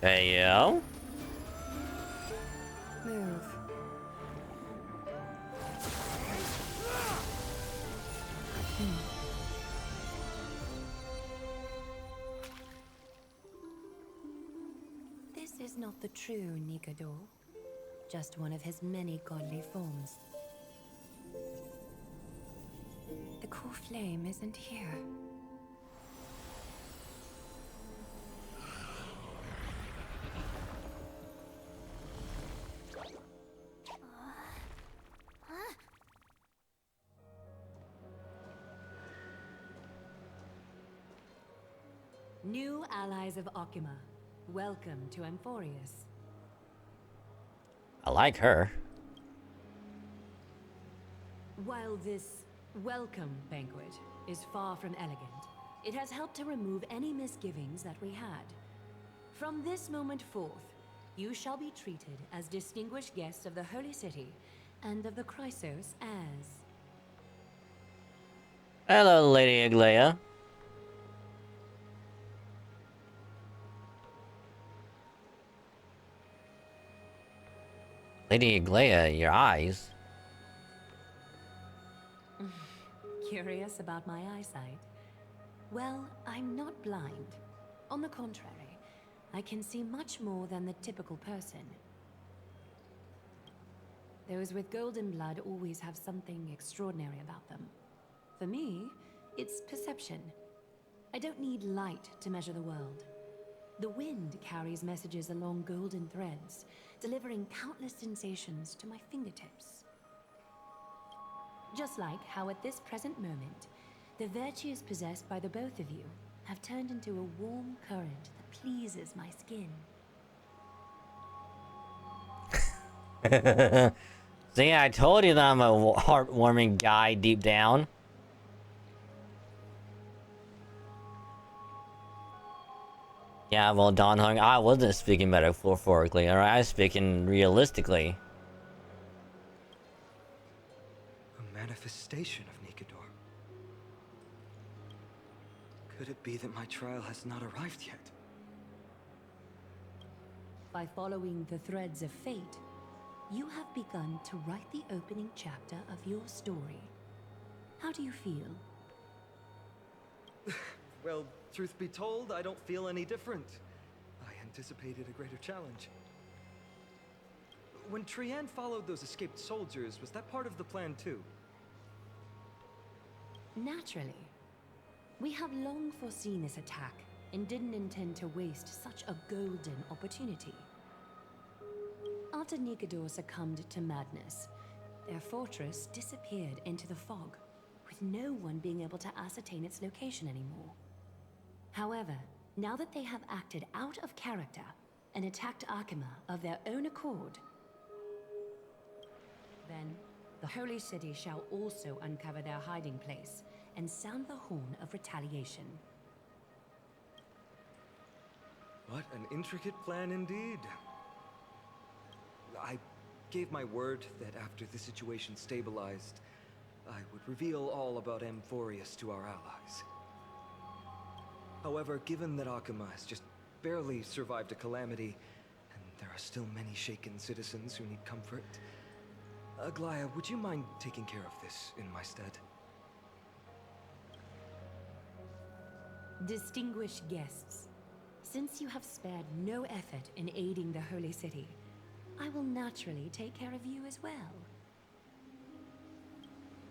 Hey, yo. Move. This is not the true Nikador, just one of his many godly forms. The core flame isn't here. New allies of Okima, welcome to Amphoreus. I like her. While this welcome banquet is far from elegant, it has helped to remove any misgivings that we had. From this moment forth, you shall be treated as distinguished guests of the Holy City and of the Chrysos as... Hello, Lady Aglaya. Lady Aglaya, your eyes. Curious about my eyesight? Well, I'm not blind. On the contrary, I can see much more than the typical person. Those with golden blood always have something extraordinary about them. For me, it's perception. I don't need light to measure the world. The wind carries messages along golden threads, delivering countless sensations to my fingertips. Just like how at this present moment, the virtues possessed by the both of you have turned into a warm current that pleases my skin. See, I told you that I'm a heartwarming guy deep down. Yeah, well, Don Hung, I wasn't speaking metaphorically, alright? I was speaking realistically. A manifestation of Nikador. Could it be that my trial has not arrived yet? By following the threads of fate, you have begun to write the opening chapter of your story. How do you feel? Well, truth be told, I don't feel any different. I anticipated a greater challenge. When Trian followed those escaped soldiers, was that part of the plan too? Naturally. We have long foreseen this attack and didn't intend to waste such a golden opportunity. After Nikador succumbed to madness, their fortress disappeared into the fog, with no one being able to ascertain its location anymore. However, now that they have acted out of character and attacked Akima of their own accord, then the Holy City shall also uncover their hiding place and sound the horn of retaliation. What an intricate plan indeed. I gave my word that after the situation stabilized, I would reveal all about Amphoreus to our allies. However, given that Akima has just barely survived a calamity, and there are still many shaken citizens who need comfort, Aglaya, would you mind taking care of this in my stead? Distinguished guests, since you have spared no effort in aiding the Holy City, I will naturally take care of you as well.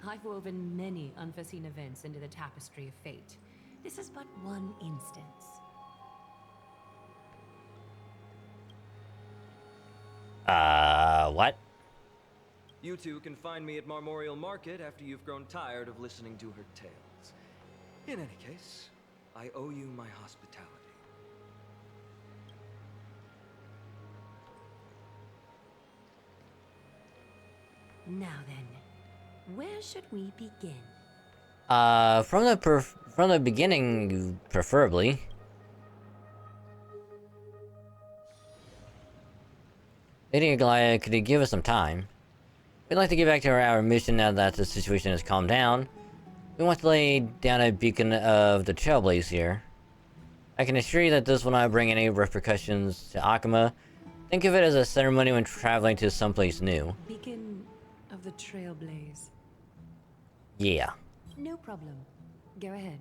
I've woven many unforeseen events into the tapestry of fate. This is but one instance. What? You two can find me at Marmorial Market after you've grown tired of listening to her tales. In any case, I owe you my hospitality. Now then, where should we begin? From the beginning, preferably. Lady Aglaia, could you give us some time? We'd like to get back to our mission now that the situation has calmed down. We want to lay down a beacon of the Trailblaze here. I can assure you that this will not bring any repercussions to Akuma. Think of it as a ceremony when traveling to someplace new. Beacon of the Trailblaze. Yeah. No problem. Go ahead.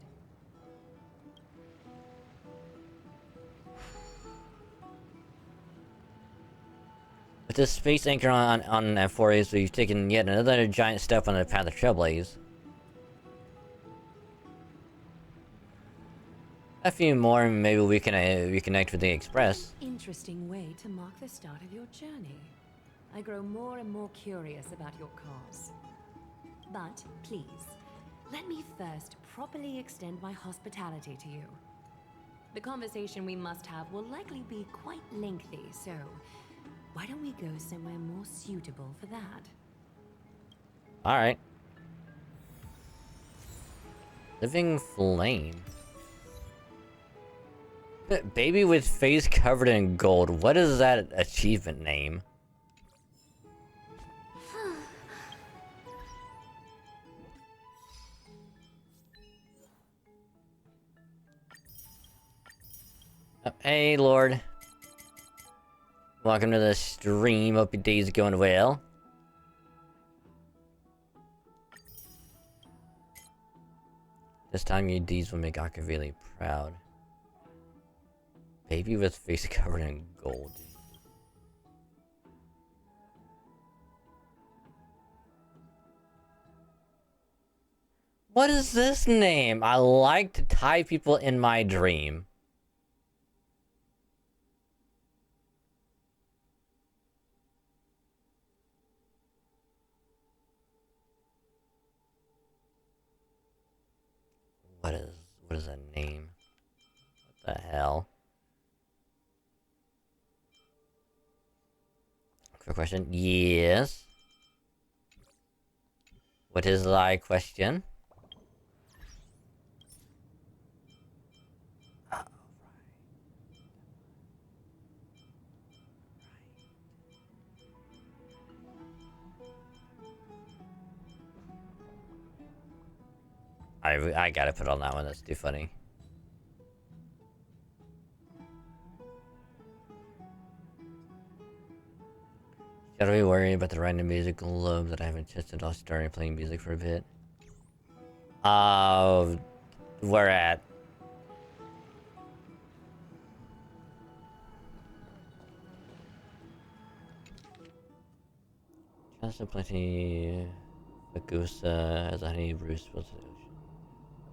With this space anchor on Amphoreus, we've taken yet another giant step on the path of Trailblaze. A few more, and maybe we can reconnect with the Express. Interesting way to mark the start of your journey. I grow more and more curious about your cause. But please, let me first properly extend my hospitality to you. The conversation we must have will likely be quite lengthy, so why don't we go somewhere more suitable for that? Alright. Living Flame. Baby with face covered in gold. What is that achievement name? Hey, Lord. Welcome to the stream. Hope your day's going well. This time your deeds will make Akka really proud. Baby with face covered in gold. What is this name? I like to tie people in my dream. What is that name? What the hell? Quick question. Yes. What is thy question? I gotta put on that one. That's too funny. Gotta be worried about the random music globe that I haven't tested. I'll start playing music for a bit. Where at? Just plenty. Bagusa as a honey roost was the ocean.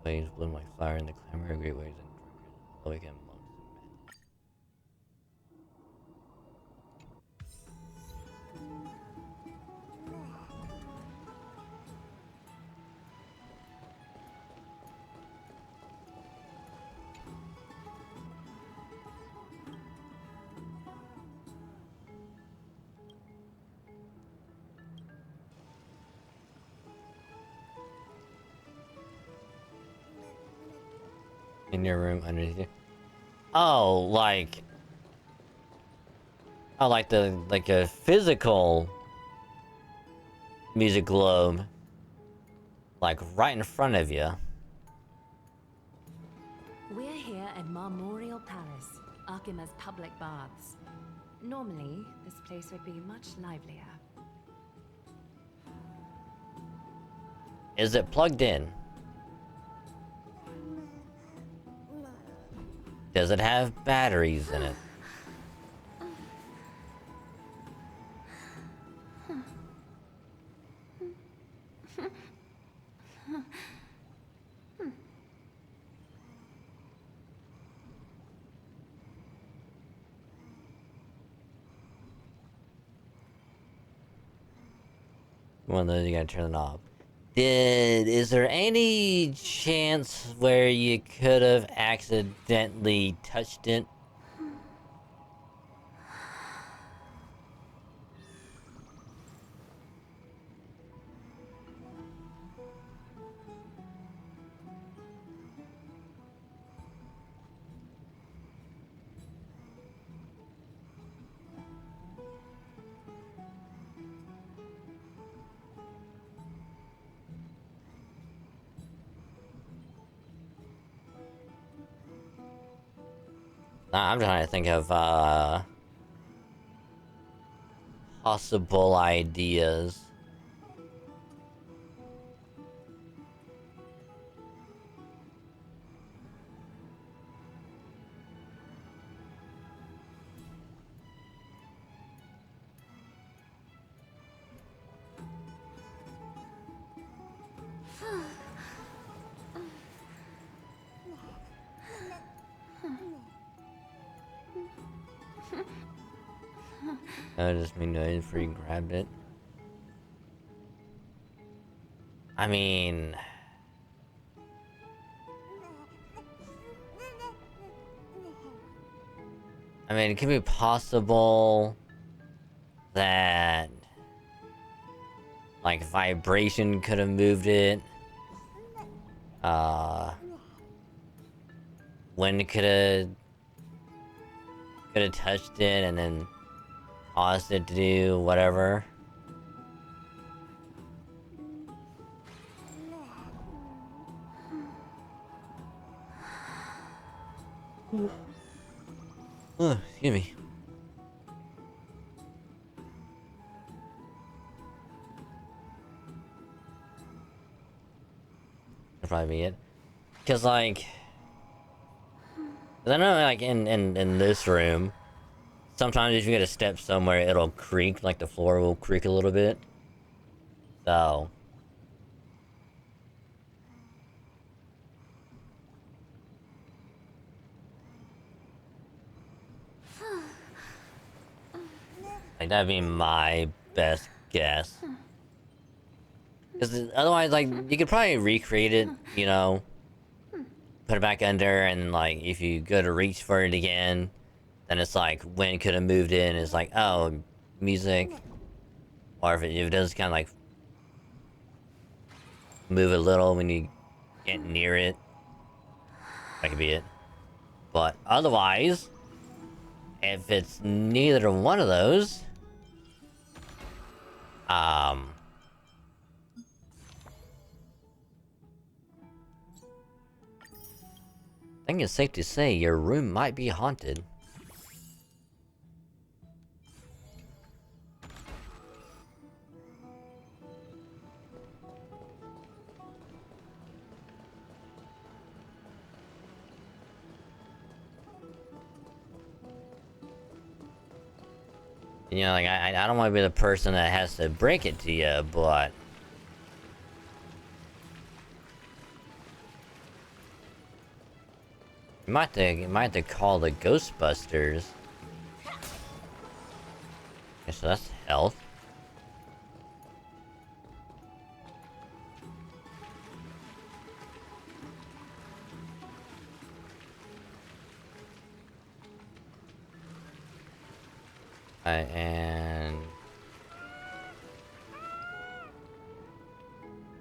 Waves bloom like fire in the clamor of great waves and drunken awake amongst men. In your room underneath you. Oh, like a physical music globe, like right in front of you. We're here at Marmorial Palace, Akima's public baths. Normally, this place would be much livelier. Is it plugged in? Does it have batteries in it? One of those, you gotta turn the knob. Is there any chance where you could have accidentally touched it? I'm trying to think of possible ideas. I just mean no before you grabbed it. I mean, it could be possible that like vibration could have moved it. Wind could have touched it and then caused it to do whatever. Oh, excuse me. That'd probably be it. Cause like, I know like in this room, sometimes if you get a step somewhere, it'll creak, like the floor will creak a little bit. So. Like, that'd be my best guess. Because otherwise, like, you could probably recreate it, you know, put it back under, and like, if you go to reach for it again, then it's like, wind could have moved in, it's like, oh, music. Or if it does kind of like move a little when you get near it, that could be it. But otherwise, if it's neither one of those, I think it's safe to say your room might be haunted. You know, like, I don't want to be the person that has to break it to you, but you might have to call the Ghostbusters. Okay, so that's health. And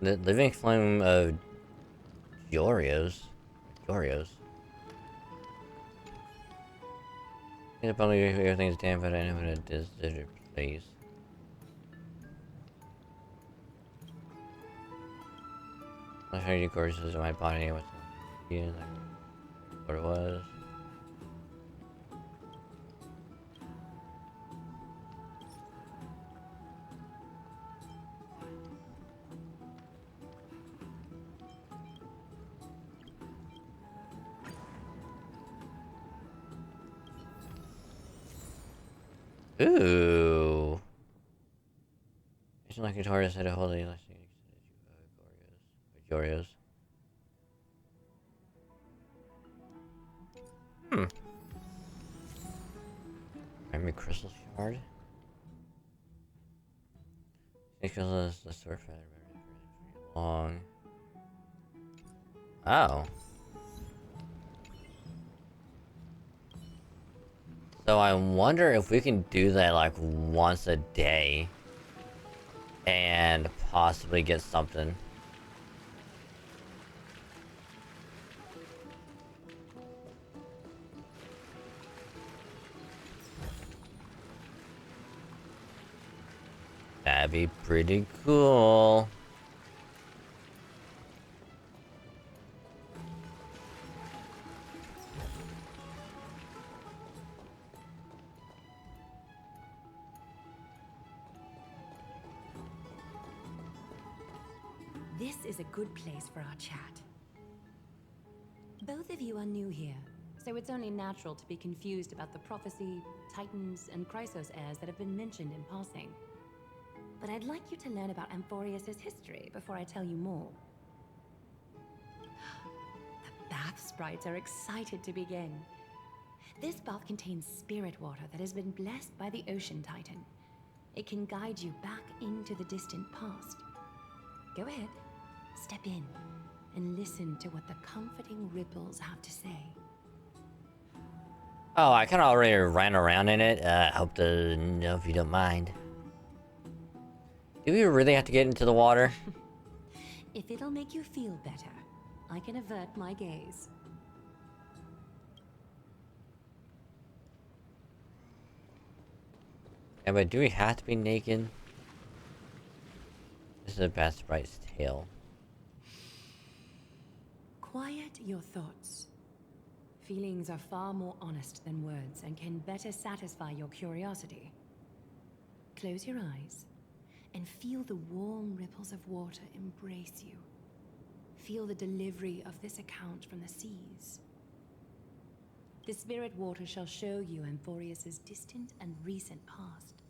the living flame of Oreos. Yeah, probably everything's damn, but I know what it is. Please. I heard you courses in my body. What's what it was. Ooh. It's like Amphoreus had a holy Glorious. Memory crystal shard. Because the sword feather long. Oh. So I wonder if we can do that like once a day and possibly get something. That'd be pretty cool. This is a good place for our chat. Both of you are new here, so it's only natural to be confused about the prophecy, titans, and Chrysos heirs that have been mentioned in passing. But I'd like you to learn about Amphoreus' history before I tell you more. The bath sprites are excited to begin. This bath contains spirit water that has been blessed by the Ocean Titan. It can guide you back into the distant past. Go ahead, step in, and listen to what the comforting ripples have to say. Oh, I kind of already ran around in it. Hope to know if you don't mind. Do we really have to get into the water? If it'll make you feel better, I can avert my gaze. Yeah, but do we have to be naked? This is a Bath Sprite's tail. Quiet your thoughts. Feelings are far more honest than words and can better satisfy your curiosity. Close your eyes and feel the warm ripples of water embrace you. Feel the delivery of this account from the seas. The spirit water shall show you Amphoreus' distant and recent past.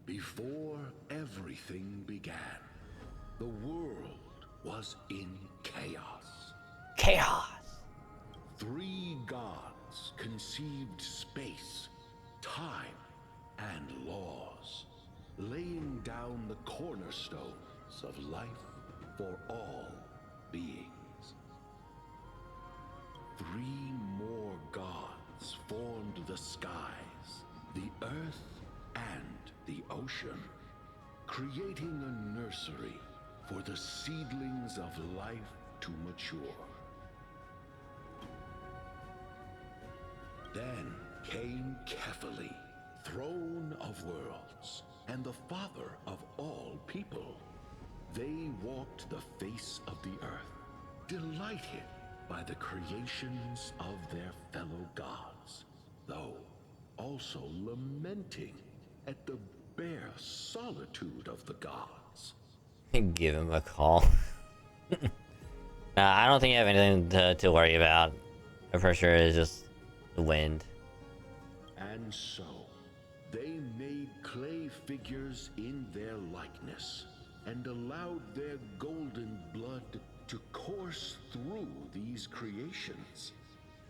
Before everything began, the world was in chaos. Chaos! 3 gods conceived space, time, and laws, laying down the cornerstones of life for all beings. 3 more gods formed the skies, the earth, and the ocean, creating a nursery for the seedlings of life to mature. Then came Kephili, throne of worlds, and the father of all people. They walked the face of the earth, delighted by the creations of their fellow gods, though also lamenting at the bare solitude of the gods. Give him a call. I don't think I have anything to worry about. For sure, it's just the wind. And so, they made clay figures in their likeness, and allowed their golden blood to course through these creations,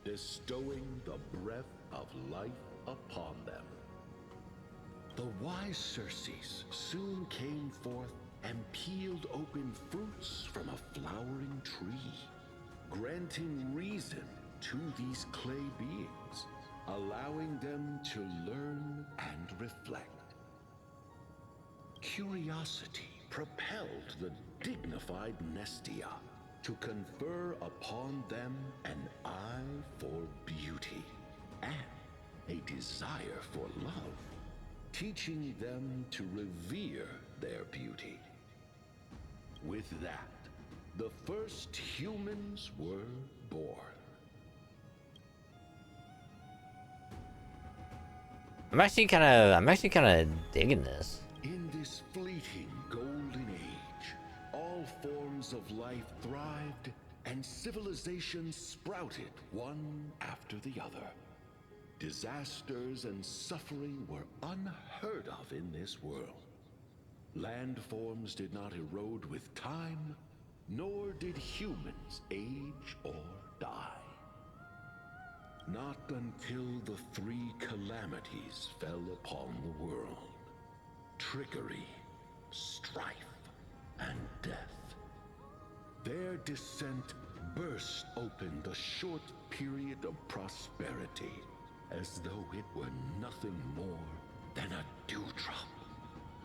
bestowing the breath of life upon them. The wise Circes soon came forth and peeled open fruits from a flowering tree, granting reason to these clay beings, allowing them to learn and reflect. Curiosity propelled the dignified Nestia to confer upon them an eye for beauty and a desire for love, teaching them to revere their beauty. With that, the first humans were born. I'm actually kind of digging this. In this fleeting golden age, all forms of life thrived and civilizations sprouted one after the other. Disasters and suffering were unheard of in this world. Landforms did not erode with time, nor did humans age or die. Not until the three calamities fell upon the world: trickery, strife, and death. Their descent burst open the short period of prosperity, as though it were nothing more than a dewdrop.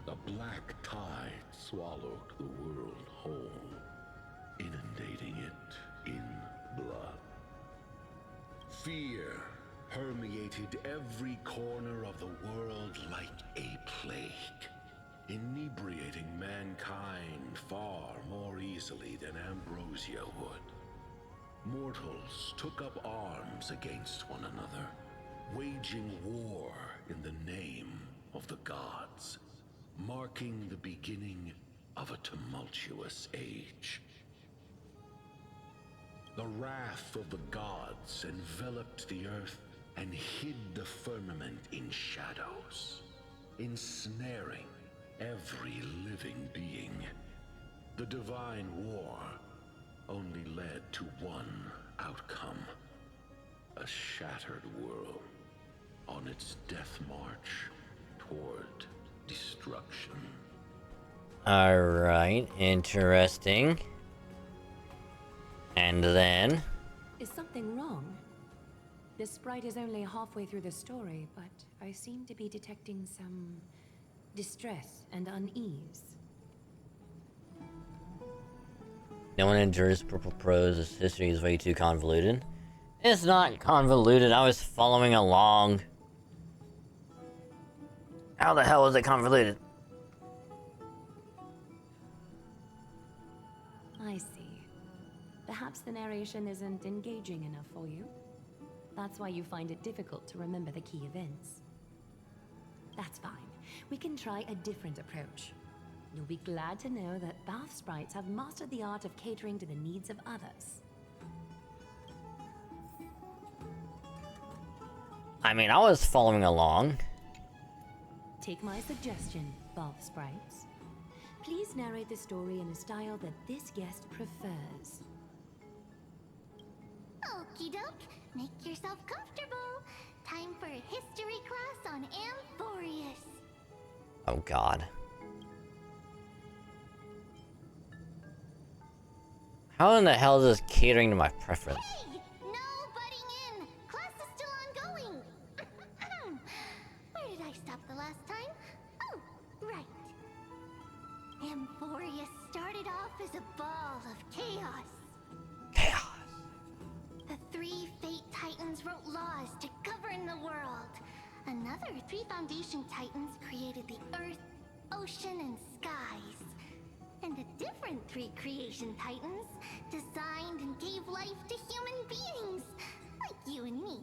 The black tide swallowed the world whole, inundating it in blood. Fear permeated every corner of the world like a plague, inebriating mankind far more easily than ambrosia would. Mortals took up arms against one another, waging war in the name of the gods, marking the beginning of a tumultuous age. The wrath of the gods enveloped the earth and hid the firmament in shadows, ensnaring every living being. The divine war only led to one outcome: a shattered world on its death march toward destruction. Alright, interesting. And then... Is something wrong? The sprite is only halfway through the story, but I seem to be detecting some distress and unease. No one endures purple prose. This history is way too convoluted. It's not convoluted, I was following along. How the hell was it convoluted? I see. Perhaps the narration isn't engaging enough for you. That's why you find it difficult to remember the key events. That's fine. We can try a different approach. You'll be glad to know that Bath sprites have mastered the art of catering to the needs of others. I mean, I was following along. Take my suggestion, Bath sprites. Please narrate the story in a style that this guest prefers. Okie doke, make yourself comfortable. Time for a history class on Amphoreus. Oh god. How in the hell is this catering to my preference? Hey! No butting in! Class is still ongoing! Where did I stop the last time? Oh, right. Amphoreus started off as a ball of chaos. The three Fate Titans wrote laws to govern the world. Another three Foundation Titans created the Earth, Ocean, and Skies. And the different three Creation Titans designed and gave life to human beings, like you and me.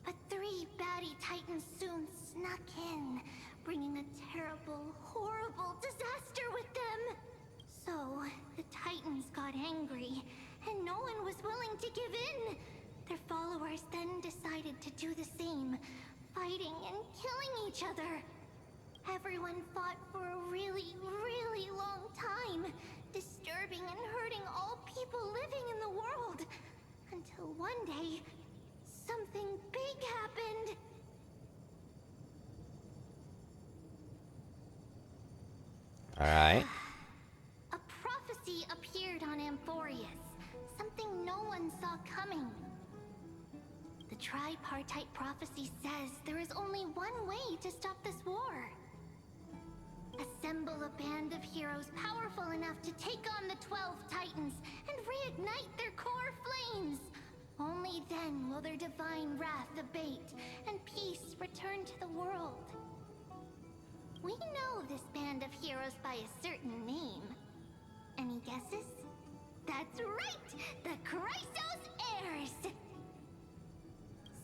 But three baddie Titans soon snuck in, bringing a terrible, horrible disaster with them. So, the Titans got angry, and no one was willing to give in. Their followers then decided to do the same, fighting and killing each other. Everyone fought for a really, really long time, disturbing and hurting all people living in the world. Until one day, something big happened. Alright. A prophecy appeared on Amphoreus, something no one saw coming. The tripartite prophecy says there is only one way to stop this war. Assemble a band of heroes powerful enough to take on the 12 Titans and reignite their core flames. Only then will their divine wrath abate and peace return to the world. We know this band of heroes by a certain name. Any guesses? That's right! The Chrysos Heirs!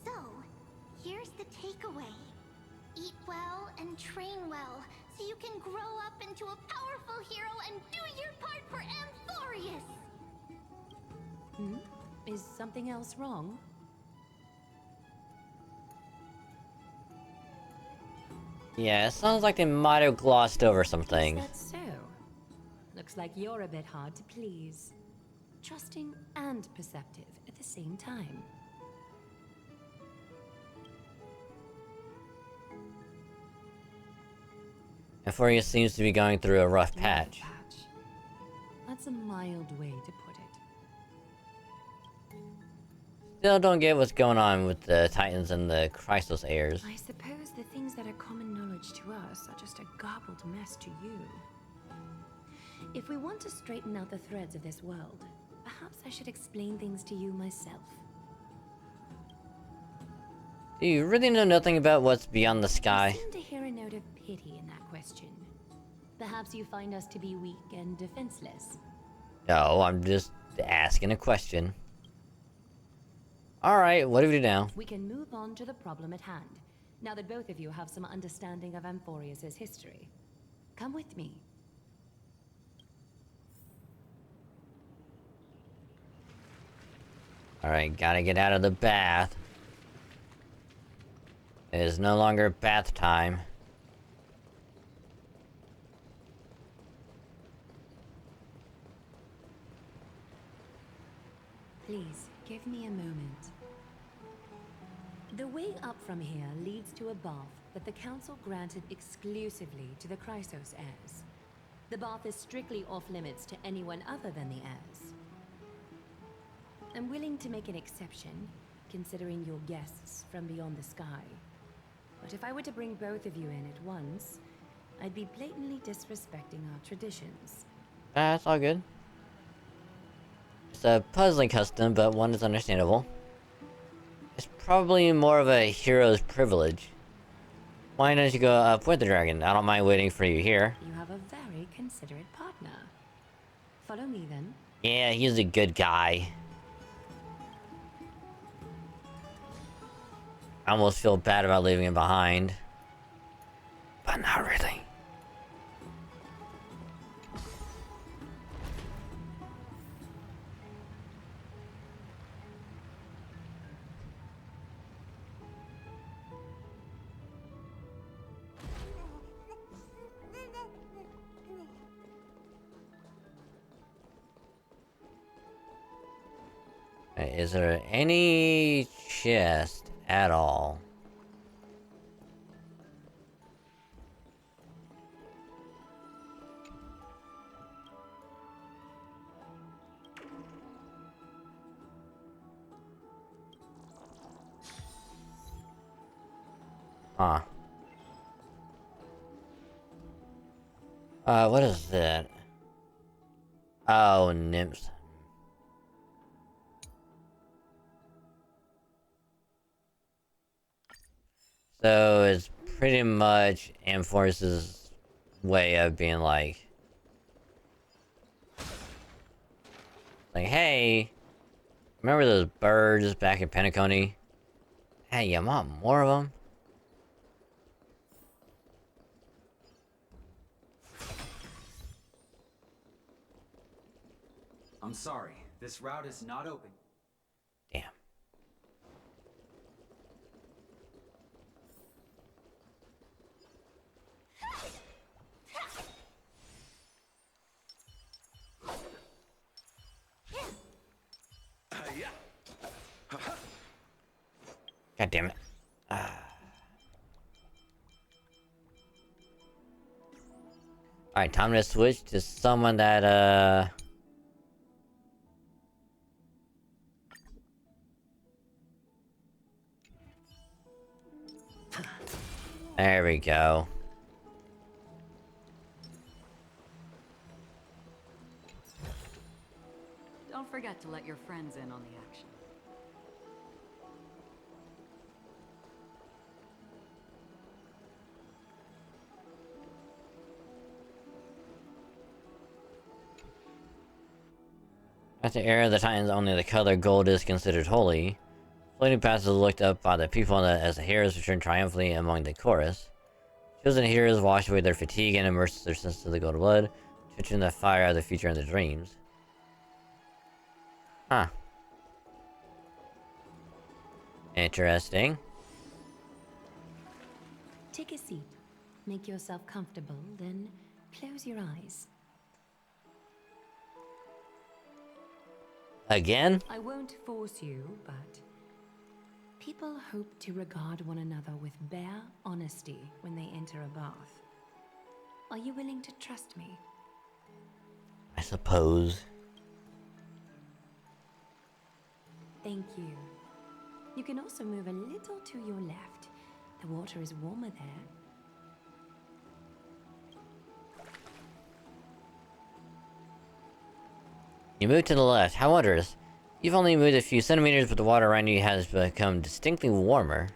So, here's the takeaway. Eat well and train well, so you can grow up into a powerful hero and do your part for Amphoreus! Is something else wrong? Yeah, it sounds like they might have glossed over some things. Is that so? Looks like you're a bit hard to please. Trusting and perceptive at the same time. Amphoreus seems to be going through a rough patch. That's a mild way to put it. Still don't get what's going on with the Titans and the Chrysos heirs. I suppose the things that are common knowledge to us are just a garbled mess to you. If we want to straighten out the threads of this world, perhaps I should explain things to you myself. Do you really know nothing about what's beyond the sky? I seem to hear a note of pity in that question. Perhaps you find us to be weak and defenseless. No, I'm just asking a question. Alright, what do we do now? We can move on to the problem at hand, now that both of you have some understanding of Amphoreus' history. Come with me. Alright, gotta get out of the bath. It is no longer bath time. Please, give me a moment. The way up from here leads to a bath that the Council granted exclusively to the Chrysos heirs. The bath is strictly off-limits to anyone other than the heirs. I'm willing to make an exception, considering your guests from beyond the sky. But if I were to bring both of you in at once, I'd be blatantly disrespecting our traditions. That's all good. It's a puzzling custom, but one is understandable. It's probably more of a hero's privilege. Why don't you go up with the dragon? I don't mind waiting for you here. You have a very considerate partner. Follow me then. Yeah, he's a good guy. I almost feel bad about leaving him behind. But not really. Is there any chest at all? Huh. What is that? Oh, nymphs. So it's pretty much Amphoreus' way of being like, hey, remember those birds back in Penacony? Hey, you want more of them? I'm sorry, this route is not open. Damn. God damn it. Alright, time to switch to someone that, there we go. Don't forget to let your friends in on the action. At the era of the Titans, only the color gold is considered holy. Floating passes are looked up by the people as the heroes return triumphantly among the chorus. Chosen heroes wash away their fatigue and immerse their senses of the gold blood, touching the fire of the future and the dreams. Huh. Interesting. Take a seat. make yourself comfortable, then close your eyes. Again? I won't force you, but people hope to regard one another with bare honesty when they enter a bath. Are you willing to trust me? I suppose. Thank you. You can also move a little to your left. The water is warmer there. You move to the left. How wondrous. You've only moved a few centimeters, but the water around you has become distinctly warmer.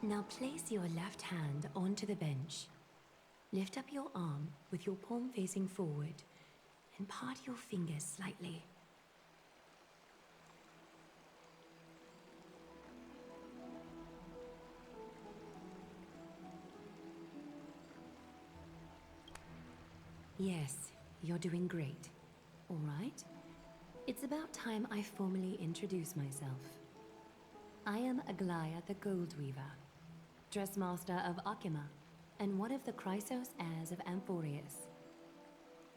Now place your left hand onto the bench. Lift up your arm with your palm facing forward and part your fingers slightly. Yes, you're doing great. All right. It's about time I formally introduce myself. I am Aglaya the Gold Weaver, Dressmaster of Akima, and one of the Chrysos heirs of Amphoreus.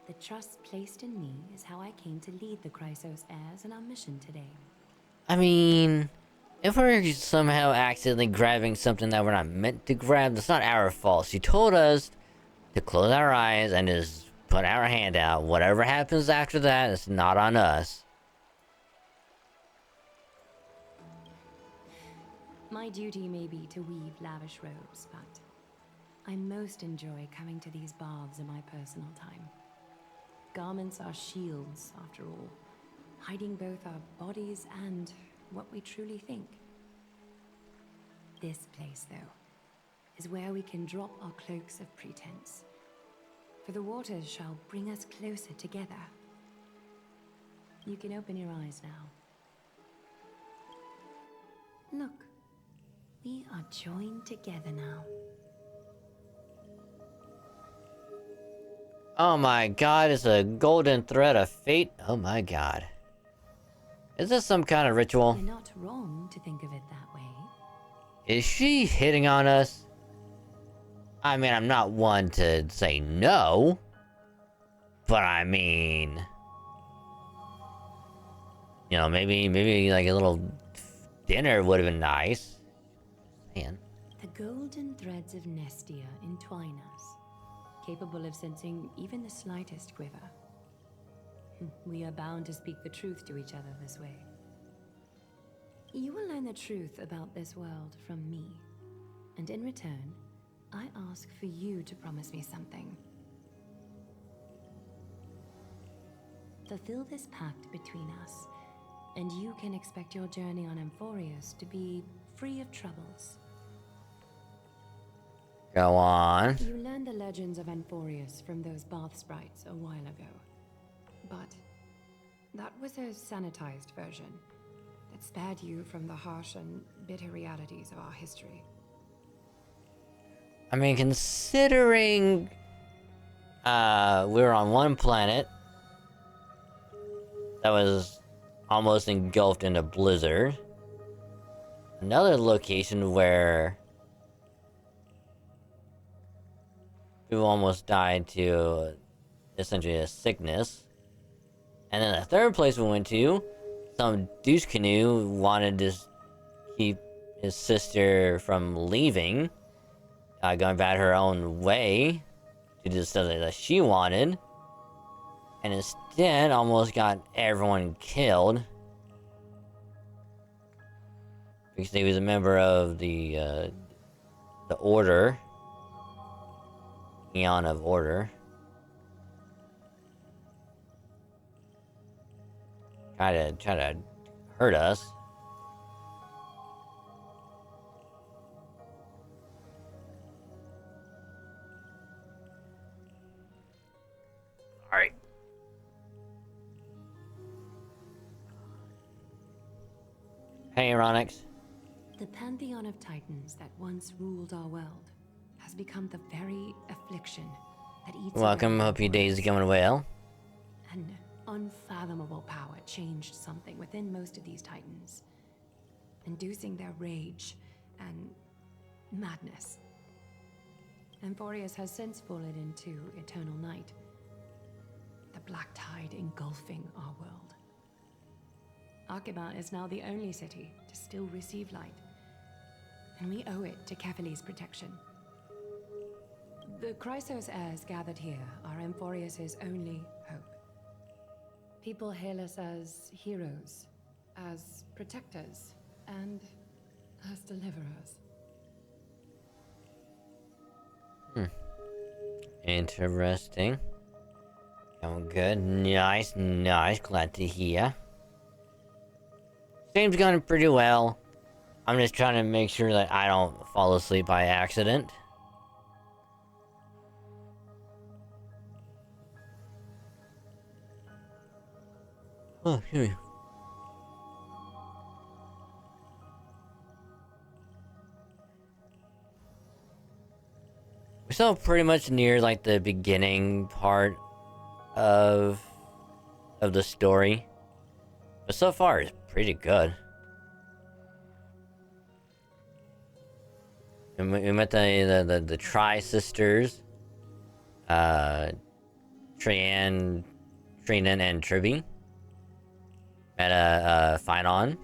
The trust placed in me is how I came to lead the Chrysos heirs in our mission today. I mean, if we're somehow accidentally grabbing something that we're not meant to grab, that's not our fault. She told us to close our eyes and just put our hand out. Whatever happens after that, it's not on us. My duty may be to weave lavish robes, but I most enjoy coming to these baths in my personal time. Garments are shields, after all, hiding both our bodies and what we truly think. This place, though, is where we can drop our cloaks of pretense, for the waters shall bring us closer together. You can open your eyes now. Look, we are joined together now. Oh my god, it's a golden thread of fate. Oh my god. Is this some kind of ritual? You're not wrong to think of it that way. Is she hitting on us? I mean, I'm not one to say no. But I mean... You know, maybe like a little dinner would have been nice. Man. The golden threads of Nestia entwine us, capable of sensing even the slightest quiver. We are bound to speak the truth to each other this way. You will learn the truth about this world from me, and in return, I ask for you to promise me something. Fulfill this pact between us, and you can expect your journey on Amphoreus to be free of troubles. Go on. You learned the legends of Amphoreus from those bath sprites a while ago. But that was a sanitized version that spared you from the harsh and bitter realities of our history. I mean, considering we were on one planet that was almost engulfed in a blizzard, another location where people almost died to essentially a sickness, and then the third place we went to, some douche canoe wanted to keep his sister from leaving, going about her own way to do something that she wanted, and instead almost got everyone killed because he was a member of the Order, Eon of Order. Try to hurt us. Alright. Hey, Ronix. The pantheon of titans that once ruled our world has become the very affliction that eats... Welcome, hope your day is going well. An unfathomable power changed something within most of these titans, inducing their rage and Madness. Amphoreus has since fallen into eternal night. The black tide engulfing our world. Archiban is now the only city to still receive light. And we owe it to Kefali's protection. The Chrysos heirs gathered here are Amphoreus' only hope. People hail us as heroes, as protectors, and as deliverers. Interesting. Oh, good. Nice, nice. Glad to hear. Seems going pretty well. I'm just trying to make sure that I don't fall asleep by accident. Oh, here. We're still pretty much near like the beginning part of the story, but so far it's pretty good. We met the Tri-Sisters, Trian, Trinan, and Tribby. Met Finon.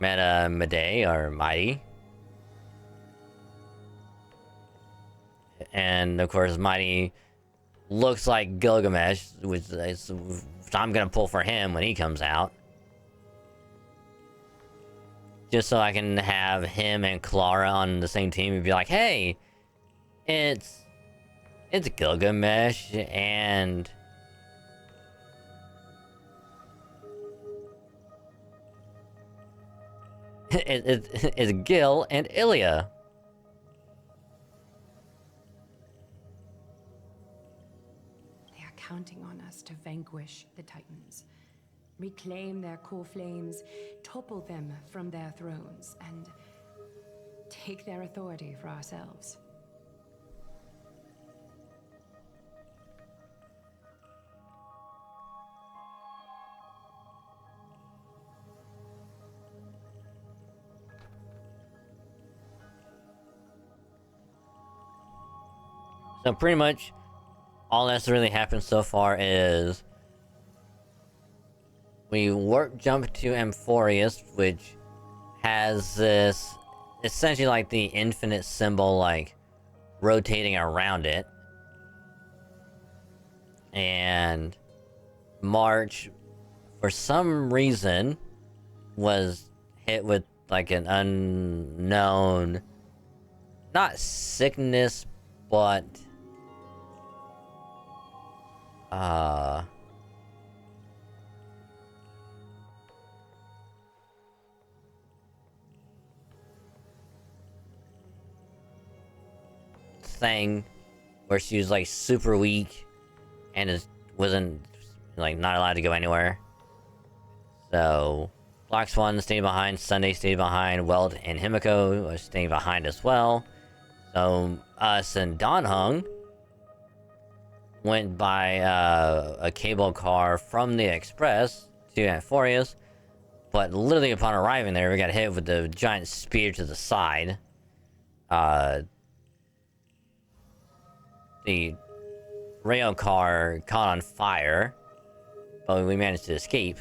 Met Medei or Mighty. And of course, Mighty looks like Gilgamesh, which I'm gonna pull for him when he comes out. Just so I can have him and Clara on the same team and be like, hey, it's Gilgamesh and it's Gil and Ilya. Counting on us to vanquish the Titans, reclaim their core flames, topple them from their thrones, and take their authority for ourselves. So pretty much all that's really happened so far is we warp jump to Amphoreus, which has this essentially like the infinite symbol like rotating around it, and March for some reason was hit with like an unknown, not sickness, but thing where she was like super weak and wasn't like not allowed to go anywhere. So Black Swan stayed behind, Sunday stayed behind, Welt and Himiko was staying behind as well. So us and Donhung went by a cable car from the Express to Amphoreus, but literally upon arriving there, we got hit with the giant spear to the side. The rail car caught on fire, but we managed to escape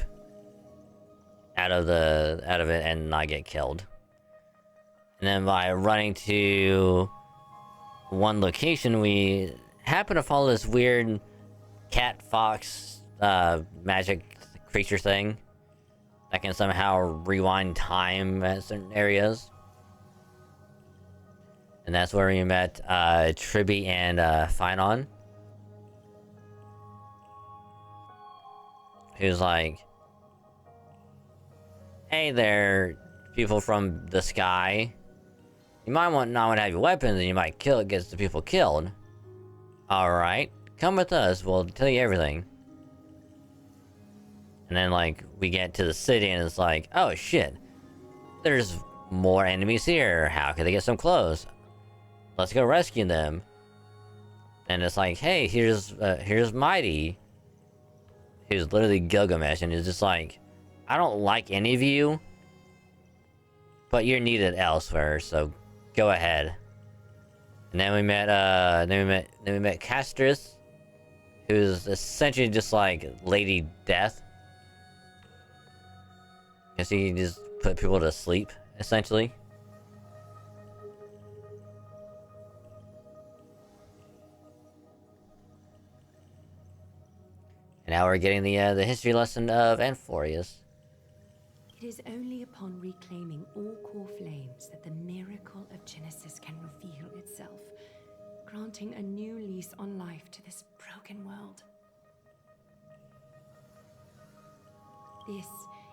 out of it and not get killed. And then by running to one location, we happened to follow this weird cat fox magic creature thing that can somehow rewind time at certain areas. And that's where we met Tribby and Finon. Who's like, hey there, people from the sky. You might not want to have your weapons and you might get the people killed. Alright, come with us, we'll tell you everything. And then like, we get to the city and it's like, oh shit. There's more enemies here, how could they get so close? Let's go rescue them. And it's like, hey, here's Mighty, who's literally Gilgamesh, and he's just like, I don't like any of you. but you're needed elsewhere, so go ahead. And then we met Castris, who's essentially just like Lady Death. Guess he can just put people to sleep, essentially. And now we're getting the history lesson of Amphoreus. It is only upon reclaiming all core flames that the miracle of Genesis can reveal itself, granting a new lease on life to this broken world. This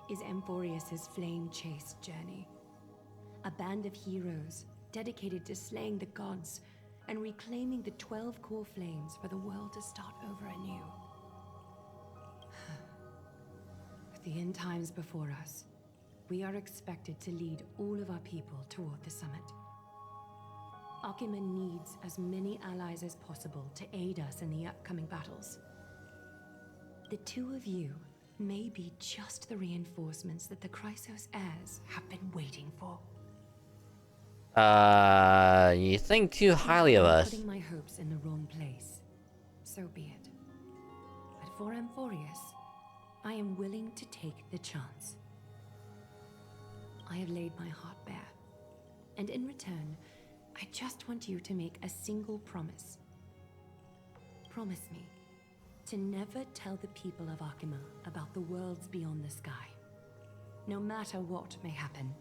is Amphoreus' flame-chased journey. A band of heroes dedicated to slaying the gods and reclaiming the 12 core flames for the world to start over anew. With the end times before us, we are expected to lead all of our people toward the summit. Arkema needs as many allies as possible to aid us in the upcoming battles. The two of you may be just the reinforcements that the Chrysos heirs have been waiting for. You think too highly of us. Putting my hopes in the wrong place. So be it. But for Amphoreus, I am willing to take the chance. I have laid my heart bare, and in return, I just want you to make a single promise. Promise me to never tell the people of Arkema about the worlds beyond the sky, no matter what may happen.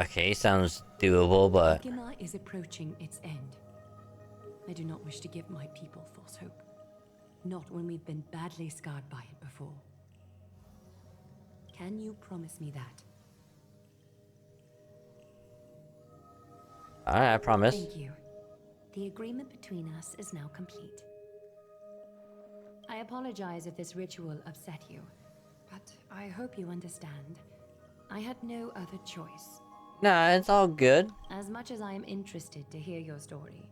Okay, sounds doable, but... Arkema is approaching its end. I do not wish to give my people false hope. Not when we've been badly scarred by it before. Can you promise me that? Alright, I promise. Thank you. The agreement between us is now complete. I apologize if this ritual upset you, but I hope you understand. I had no other choice. Nah, it's all good. As much as I am interested to hear your story,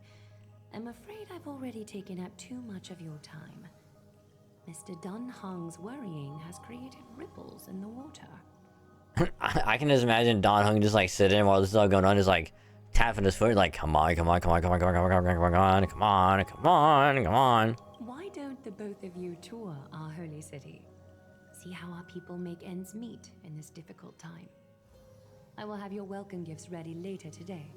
I'm afraid I've already taken up too much of your time. Mr. Dun Hung's worrying has created ripples in the water. I can just imagine Don Hung just like sitting while this is all going on, just like tapping his foot, like, come on, come on, come on, come on, come on, come on, come on, come on, come on, come on, come on. Why don't the both of you tour our holy city? See how our people make ends meet in this difficult time. I will have your welcome gifts ready later today.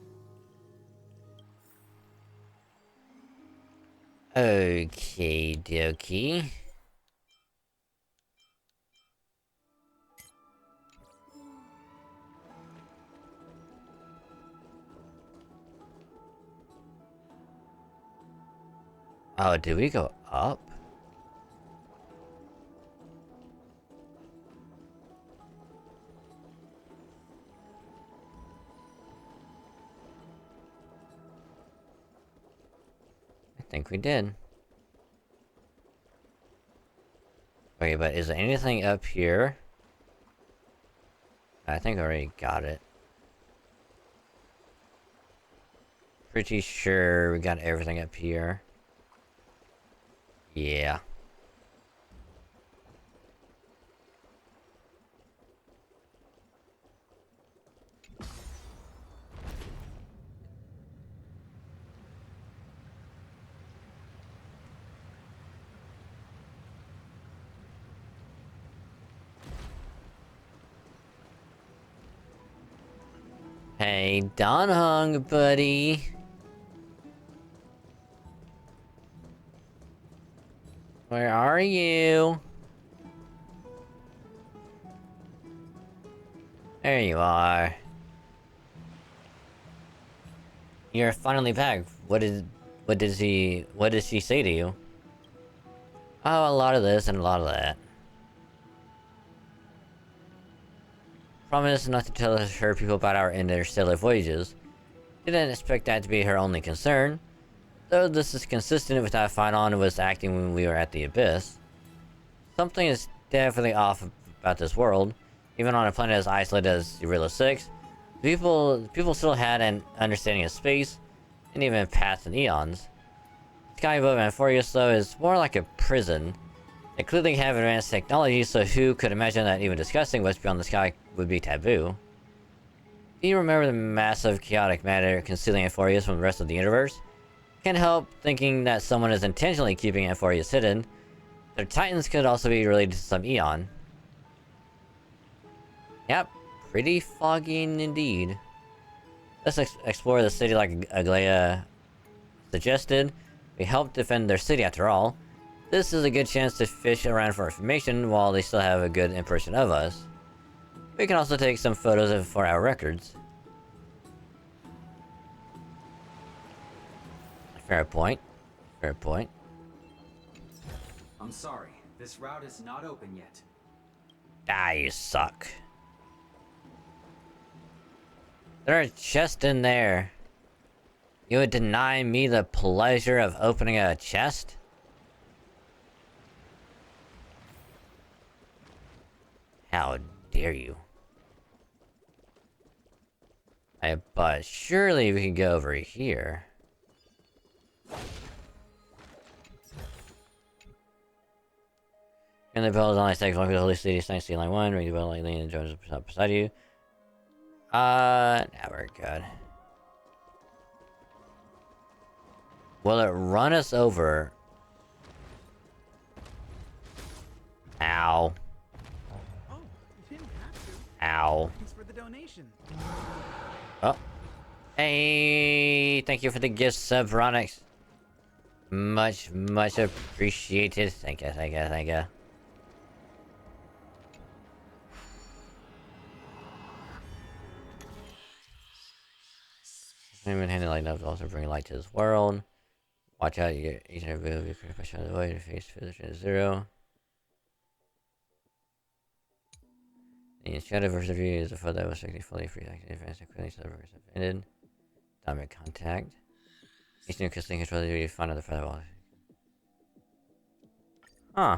Okay, dokie. Oh, did we go up? I think we did. Okay, but is there anything up here? I think I already got it. Pretty sure we got everything up here. Yeah. Hey, Don Hung, buddy. Where are you? There you are. You're finally back. What did she say to you? Oh, a lot of this and a lot of that. Promised not to tell her people about our interstellar voyages. Didn't expect that to be her only concern. Though this is consistent with how Phynon was acting when we were at the Abyss. Something is definitely off about this world. Even on a planet as isolated as Eurilla 6, people still had an understanding of space, and even past and eons. The sky above Amphoreus, though, is more like a prison. They clearly have advanced technology, so who could imagine that even discussing what's beyond the sky would be taboo? Do you remember the massive chaotic matter concealing Amphoreus from the rest of the universe? Can't help thinking that someone is intentionally keeping Amphoreus hidden. Their titans could also be related to some Eon. Yep, pretty foggy indeed. Let's explore the city like Aglaya suggested. We helped defend their city after all. This is a good chance to fish around for information while they still have a good impression of us. We can also take some photos for our records. Fair point. Fair point. I'm sorry, this route is not open yet. Ah, you suck. There are chests in there. You would deny me the pleasure of opening a chest? How dare you? But surely we can go over here. And the bell is only second the holy city, nice line 1, ready to bell lightly and Jones beside you. Now we're good. Will it run us over? Ow. Oh, you didn't have to. Ow. Thanks for the donation. Oh. Hey, thank you for the gifts, Veronix. Much appreciated. Thank you, thank you, thank you. Even handed light enough to also bring light to this world. Watch out, you get each and every of your push out of the way to face position to 0. The shadow versus view is a photo that was strictly fully free active advanced and quickly so the ended. Direct contact. Each new crystal control the you find on the firewall. Huh.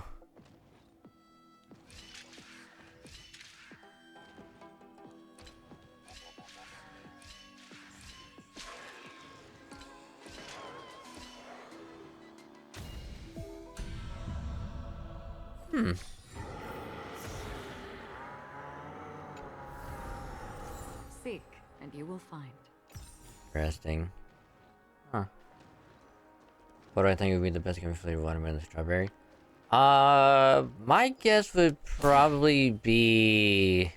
Seek, and you will find. Interesting. Huh. What do I think would be the best gummy flavor watermelon and strawberry? My guess would probably be...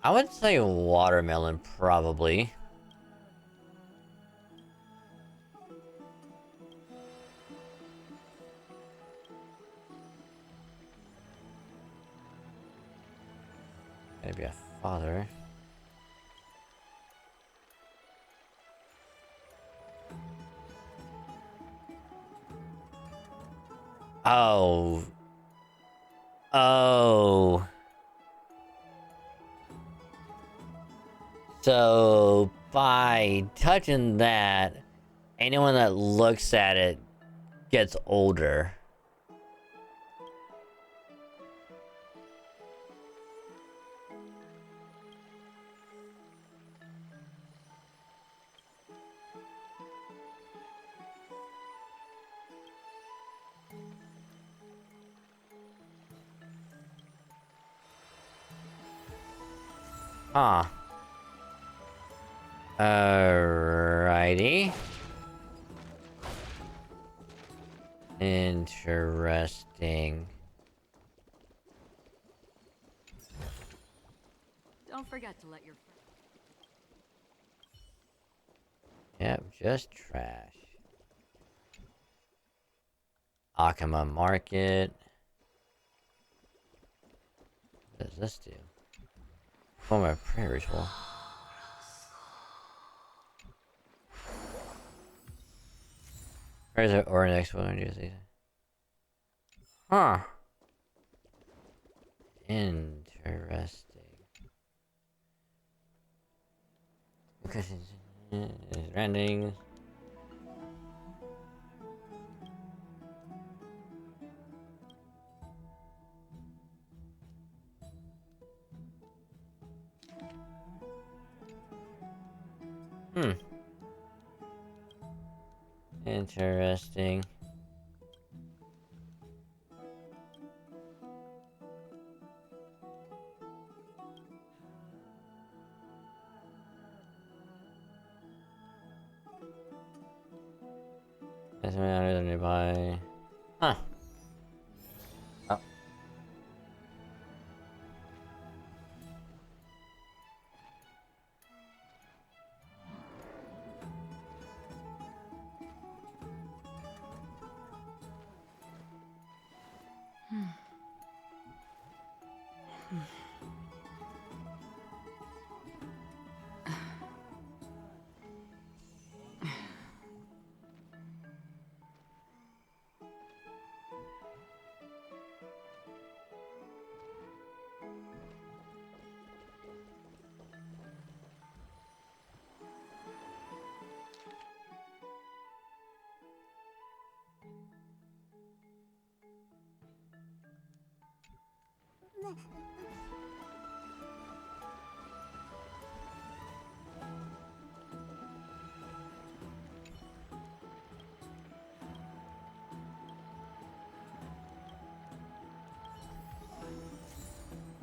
I would say watermelon, probably. Maybe a father. Oh. Oh. So, by touching that, anyone that looks at it gets older. Huh. Alrighty. Interesting. Don't forget to let your Yep, just trash. Akama Market. What does this do? Form a prayer ritual. Where's it or next one? Huh. Interesting. Because Rending. Interesting. That's other than nearby. Huh. Oh.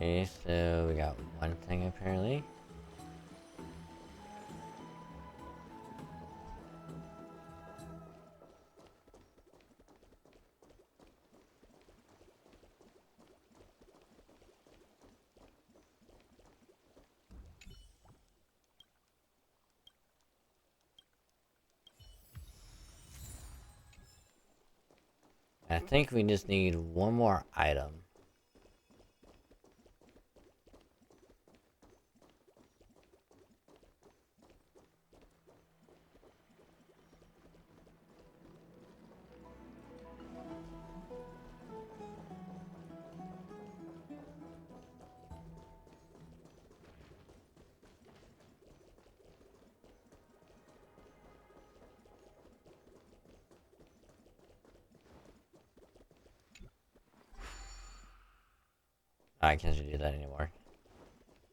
Okay, so we got one thing apparently. I think we just need one more item. I can't do that anymore.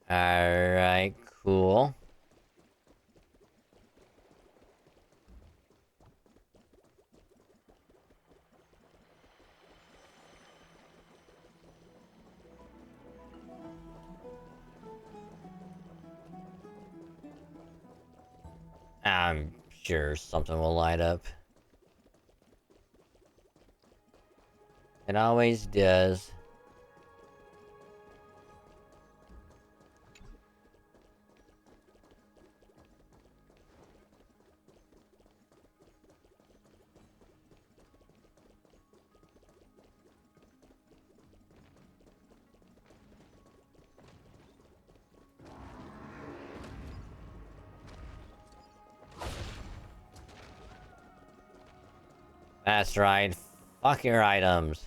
Alright, cool. I'm sure something will light up. It always does. That's right. Fuck your items.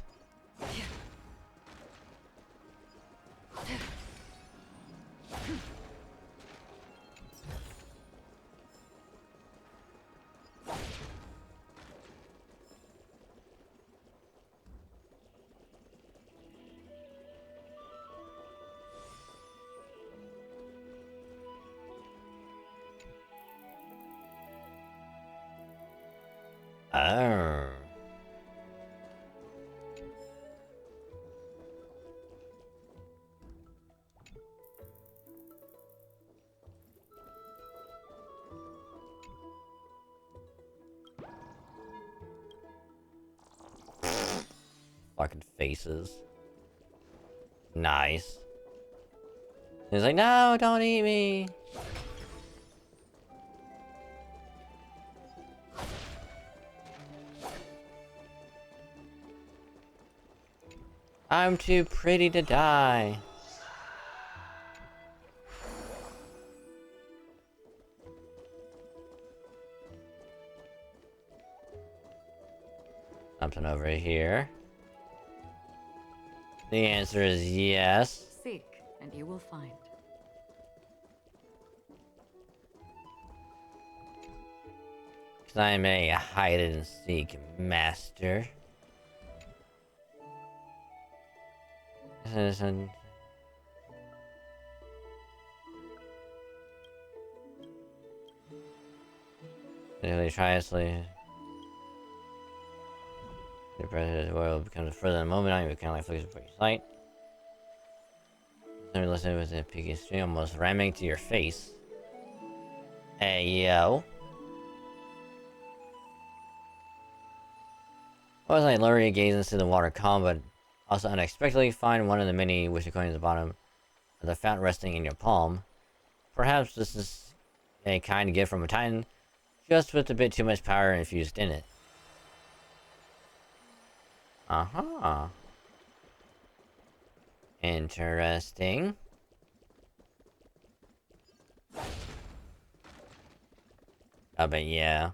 Oh. Fucking faces. Nice. He's like, no, don't eat me. I'm too pretty to die. Something over here. The answer is yes. Seek, and you will find. Because I am a hide and seek master. They try to sleep. The president of the world becomes further in the moment on you, kind of like flicks before your sight. Let me listen with a peaky stream, almost ramming to your face. Hey, yo. I was like lower your gaze into the water column, but also unexpectedly find one of the many wishing coins at the bottom of the fountain resting in your palm. Perhaps this is a kind gift from a titan, just with a bit too much power infused in it. Uh-huh. Interesting. Oh, but yeah.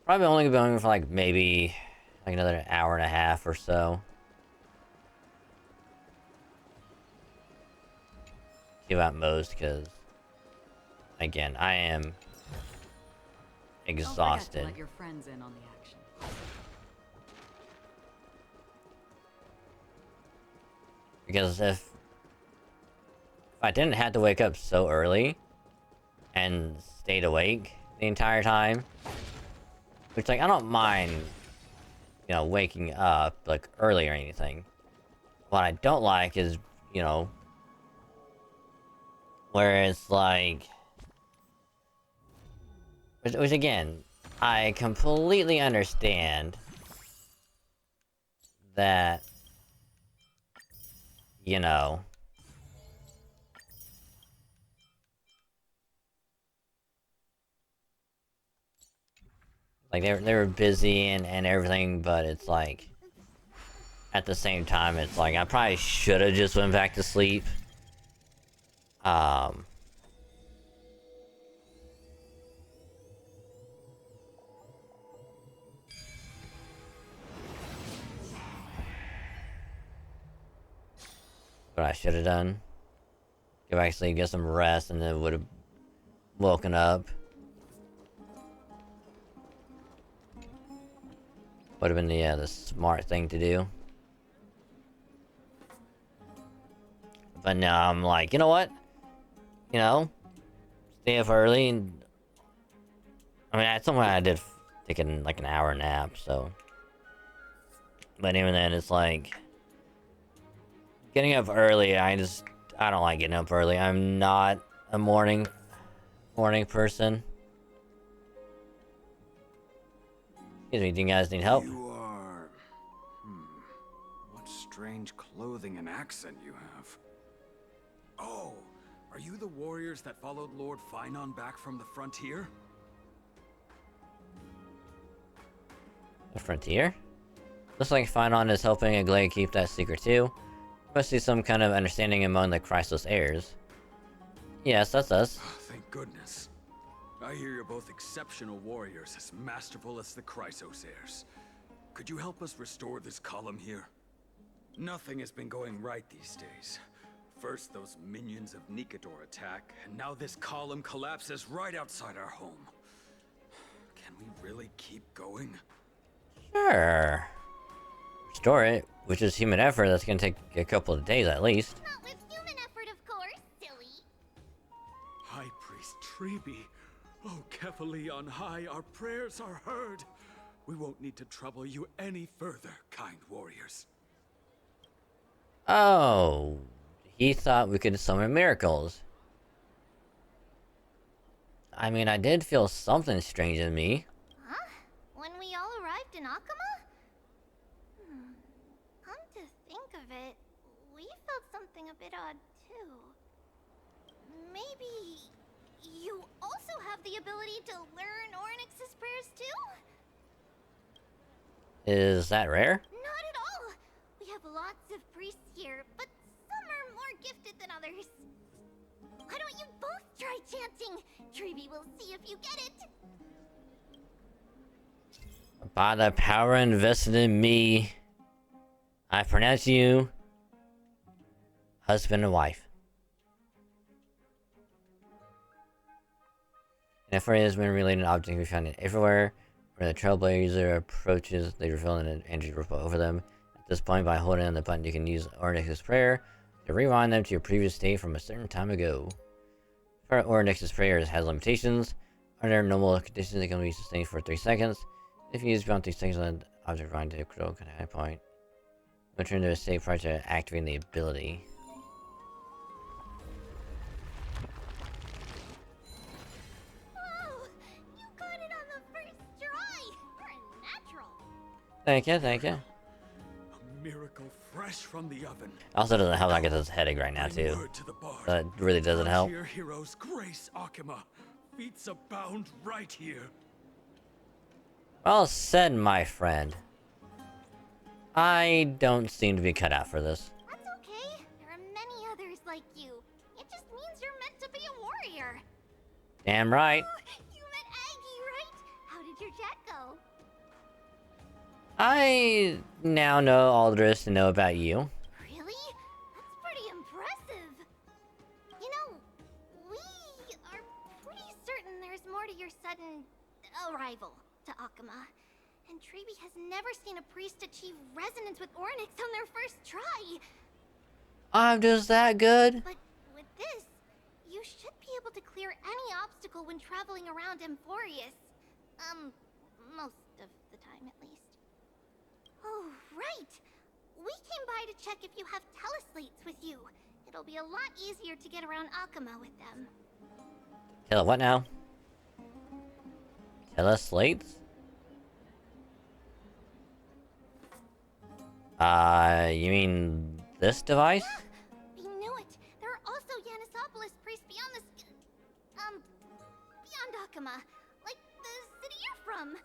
Probably only going for like maybe like another hour and a half or so. Give out most, because again, I am exhausted. Don't forget to let your friends in on the action. Because if I didn't have to wake up so early and stayed awake the entire time, which like I don't mind, you know, waking up like early or anything. What I don't like is, you know, where it's like, which again, I completely understand that, you know, like they were busy and everything, but it's like at the same time it's like I probably should have just went back to sleep. What I should have done. Go back to sleep, get some rest, and then would have woken up. Would have been the smart thing to do. But now I'm like, you know what? You know, stay up early, and I mean, at some point I did take like an hour nap, so. But even then, it's like getting up early. I don't like getting up early. I'm not a morning person. Excuse me, do you guys need help? You are... What strange clothing and accent you have. Oh, are you the warriors that followed Lord Finon back from the frontier? The frontier? Looks like Finon is helping Aglaya keep that secret too. Must be some kind of understanding among the Chrysos heirs. Yes, that's us. Thank goodness. I hear you're both exceptional warriors, as masterful as the Chrysos heirs. Could you help us restore this column here? Nothing has been going right these days. First, those minions of Nikador attack, and now this column collapses right outside our home. Can we really keep going? Sure. Restore it, which is human effort. That's gonna take a couple of days at least. Not with human effort, of course, silly. High Priest Treeby. Oh, Kefali on high, our prayers are heard. We won't need to trouble you any further, kind warriors. Oh, he thought we could summon miracles. I mean, I did feel something strange in me. Huh? When we all arrived in Akama? Come to think of it, we felt something a bit odd too. Maybe you also have the ability to learn Ornyx's prayers too? Is that rare? Not at all! We have lots of priests here, but some are more gifted than others. Why don't you both try chanting? Treeby will see if you get it. By the power invested in me, I pronounce you husband and wife. Amphoreus has been related object can be found everywhere. When the Trailblazer approaches, they reveal an energy ripple over them. At this point, by holding on the button, you can use Ornix's prayer to rewind them to your previous state from a certain time ago. Ornix's prayer has limitations. Under normal conditions, it can be sustained for 3 seconds. If you use beyond 3 seconds, the object rewind to a critical high point. Return to a state prior to activating the ability. Whoa! You got it on the first try! You're a natural! Thank you, thank you. A miracle fresh from the oven. Also doesn't help I get this headache right now too. That really doesn't help. Frontier heroes grace Akima. Feats abound right here. Well said, my friend. I don't seem to be cut out for this. That's okay. There are many others like you. It just means you're meant to be a warrior. Damn right. Oh, you met Aggie, right? How did your jet go? I now know all there is to know about you. Really? That's pretty impressive. You know, we are pretty certain there's more to your sudden arrival to Akima. And Treeby has never seen a priest achieve resonance with Ornyx on their first try. I'm just that good. But with this, you should be able to clear any obstacle when traveling around Amphoreus. Most of the time at least. Oh, right! We came by to check if you have teleslates with you. It'll be a lot easier to get around Akima with them. Tell what now? Teleslates? You mean this device? We knew it. There are also Yanisopolis priests beyond this, beyond Akima, like the city you're from.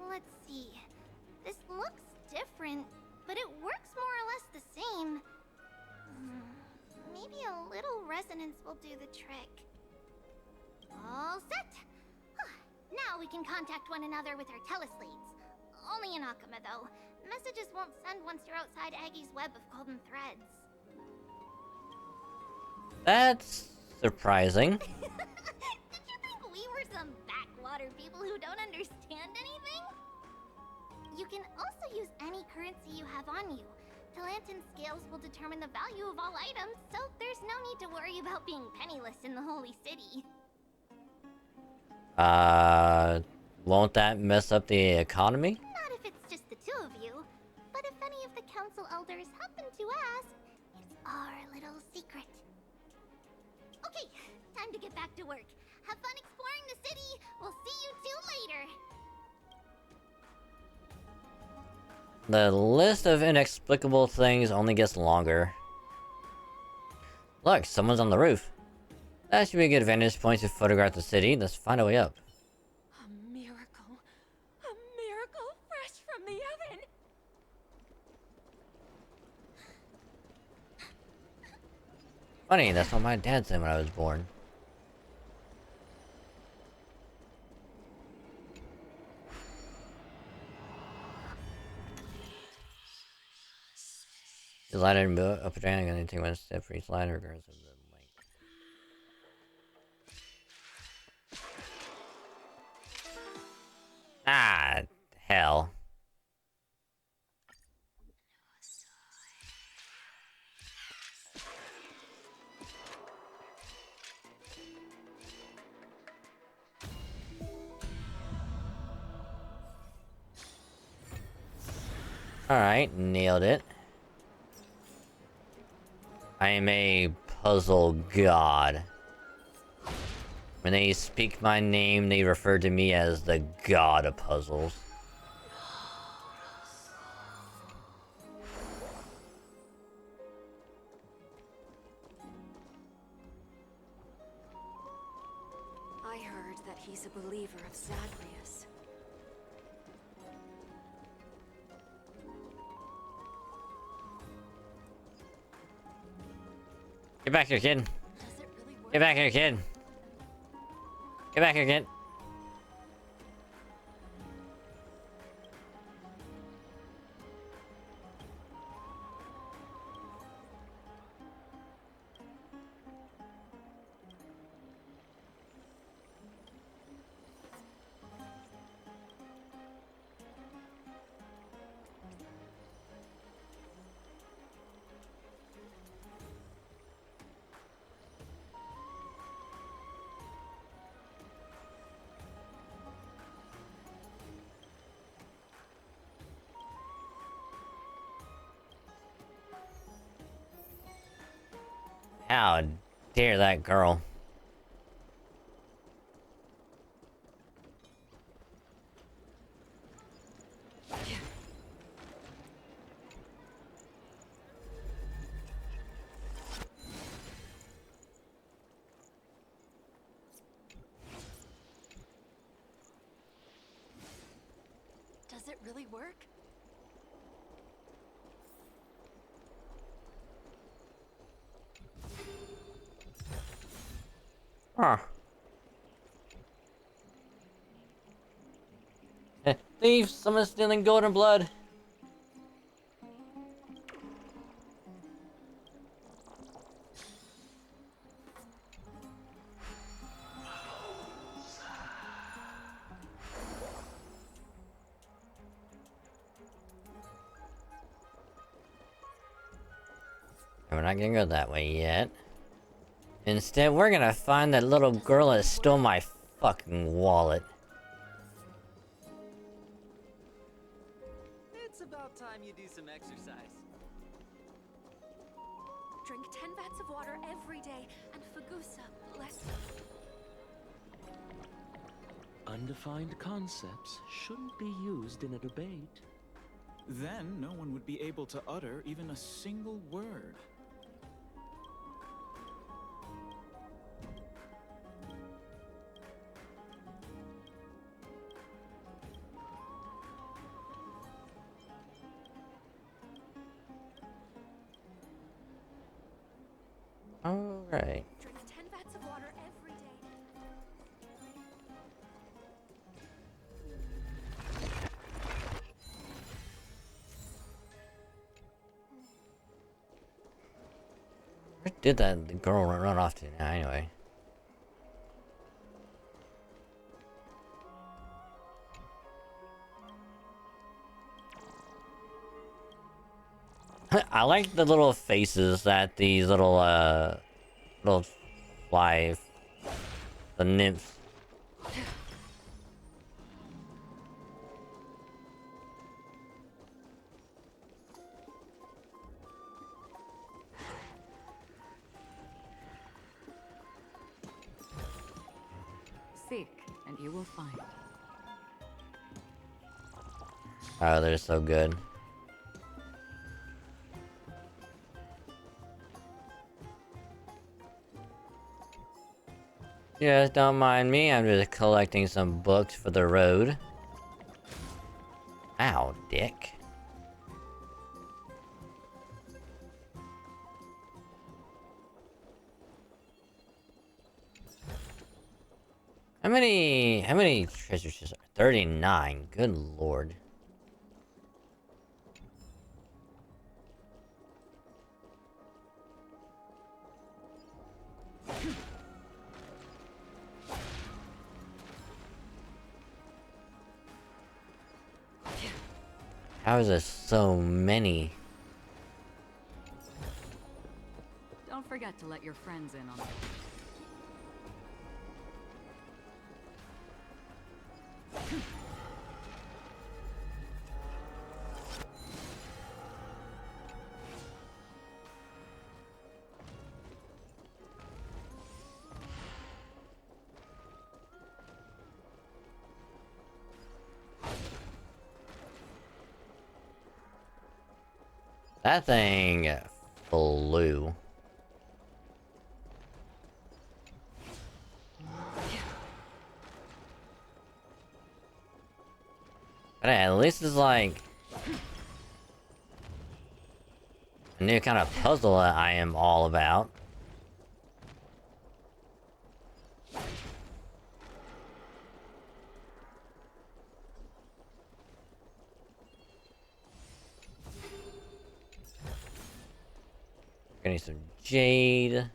Let's see. This looks different, but it works more or less the same. Maybe a little resonance will do the trick. All set. Now we can contact one another with our teleslates. Only in Akima, though. Messages won't send once you're outside Aggie's web of golden threads. That's surprising. Did you think we were some backwater people who don't understand anything? You can also use any currency you have on you. Talantan scales will determine the value of all items, so there's no need to worry about being penniless in the Holy City. Won't that mess up the economy? Not if it's just the two of you. But if any of the council elders happen to ask, it's our little secret. Okay, time to get back to work. Have fun exploring the city. We'll see you two later. The list of inexplicable things only gets longer. Look, someone's on the roof. That should be a good vantage point to photograph the city. Let's find a way up. A miracle fresh from the oven. Funny, that's what my dad said when I was born. The ladder and up and down, I'm gonna take one step for each ladder, regardless of the length. Ah, hell. Alright, nailed it. I am a puzzle god. When they speak my name, they refer to me as the god of puzzles. I heard that he's a believer of Zagreus. Get back here, kid. Get back here, kid. Get back here, kid. How dare that girl. Does it really work? Huh. Thief! Someone's stealing golden blood! We're not gonna go that way yet. Instead, we're gonna find that little girl that stole my fucking wallet. It's about time you do some exercise. Drink 10 vats of water every day, and Fagusa bless you. Undefined concepts shouldn't be used in a debate. Then no one would be able to utter even a single word. Alright. Drink 10 vats of water every day. Where did that girl run off to now, anyway? I like the little faces that these little fly, the nymphs. Seek, and you will find. Oh, they're so good. Yes, don't mind me, I'm just collecting some books for the road. Ow, dick. How many treasure chests are 39? Good lord. How is there so many? Don't forget to let your friends in on it. That thing flew. But at least it's like a new kind of puzzle that I am all about. Getting some jade.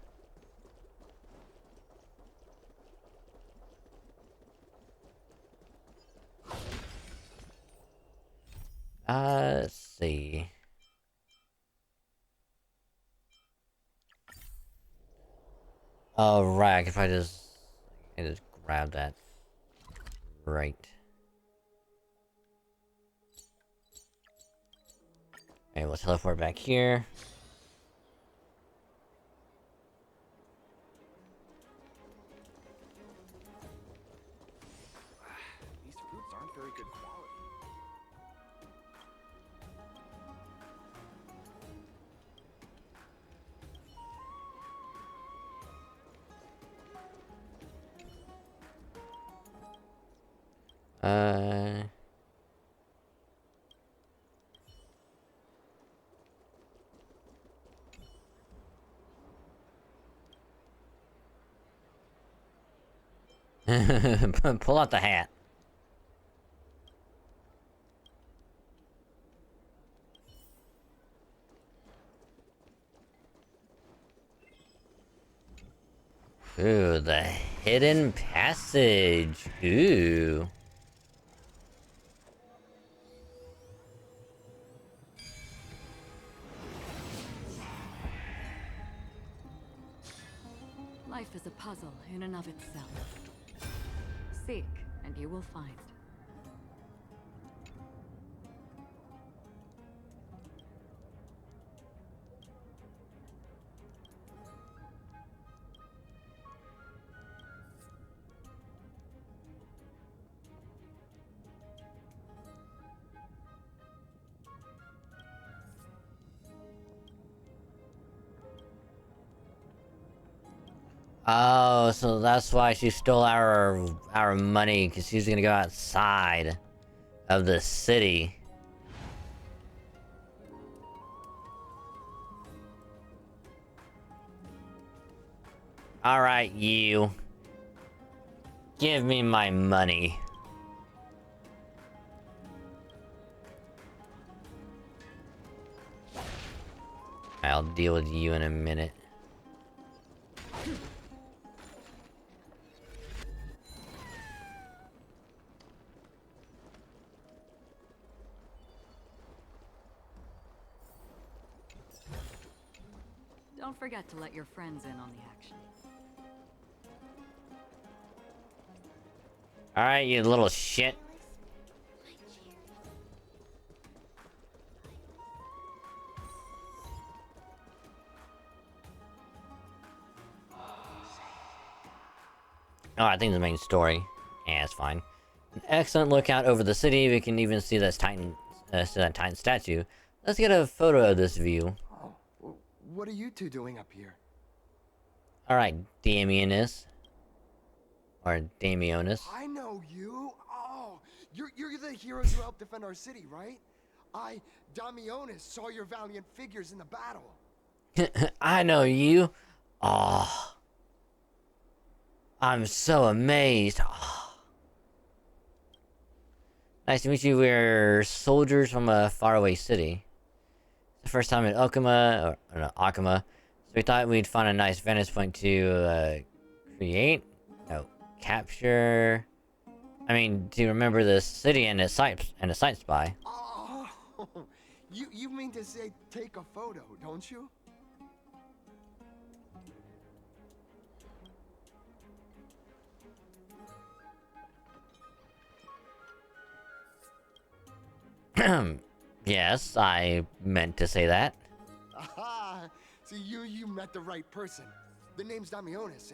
Let's see. Oh, right, I can probably just grab that. Right. Okay, we'll teleport back here. Pull out the hat. Ooh, the hidden passage. Ooh. Life is a puzzle in and of itself. Seek, and you will find. Oh, so that's why she stole our money, because she's gonna go outside of the city. Alright, you. Give me my money. I'll deal with you in a minute. Don't forget to let your friends in on the action. Alright, you little shit. Oh, I think the main story. Yeah, it's fine. An excellent lookout over the city. We can even see this Titan, that Titan statue. Let's get a photo of this view. Oh, what are you two doing up here? Alright, Damionus. Or Damionus. I know you. Oh, you're the heroes who helped defend our city, right? I, Damionus, saw your valiant figures in the battle. I know you. Oh. I'm so amazed. Oh. Nice to meet you. We're soldiers from a faraway city. It's the first time in Okama, or no, Akama. So we thought we'd find a nice vantage point to capture. I mean, to remember the city and its sights by. Oh, you mean to say take a photo, don't you? Yes, I meant to say that. Aha! So you met the right person. The name's Damionus,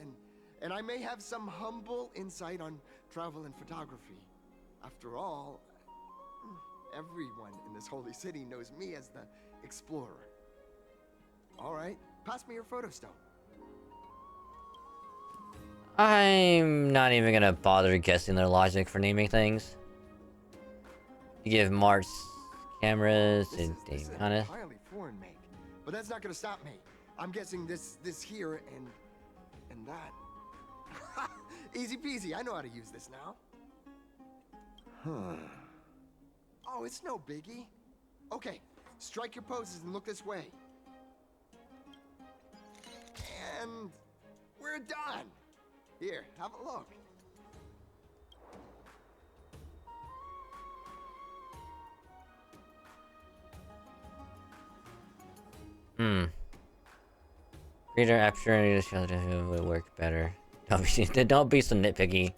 and I may have some humble insight on travel and photography. After all, everyone in this holy city knows me as the explorer. All right, pass me your photo stone. I'm not even gonna bother guessing their logic for naming things. You give March cameras to This is Damionus. entirely foreign make, but that's not gonna stop me. I'm guessing this here and that. Easy peasy. I know how to use this now. Huh. Oh, it's no biggie. Okay, strike your poses and look this way. And we're done. Here, have a look. Greater aperture would work better. Don't be so nitpicky.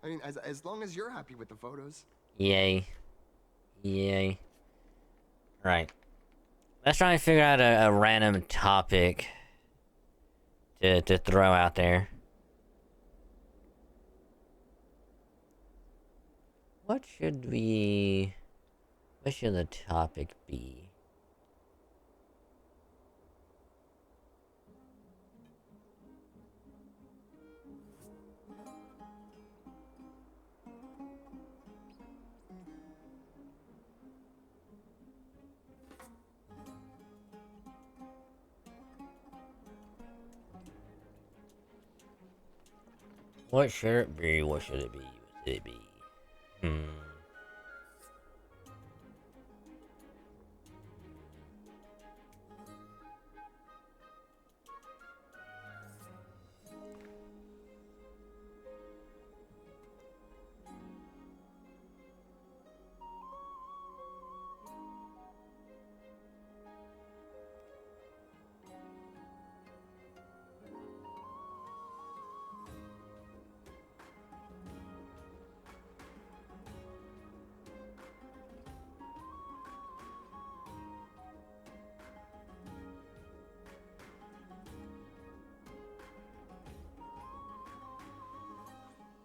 I mean, as long as you're happy with the photos. Yay. Yay. Right. Let's try and figure out a random topic to throw out there. What should the topic be? What should it be? What should it be? What should it be?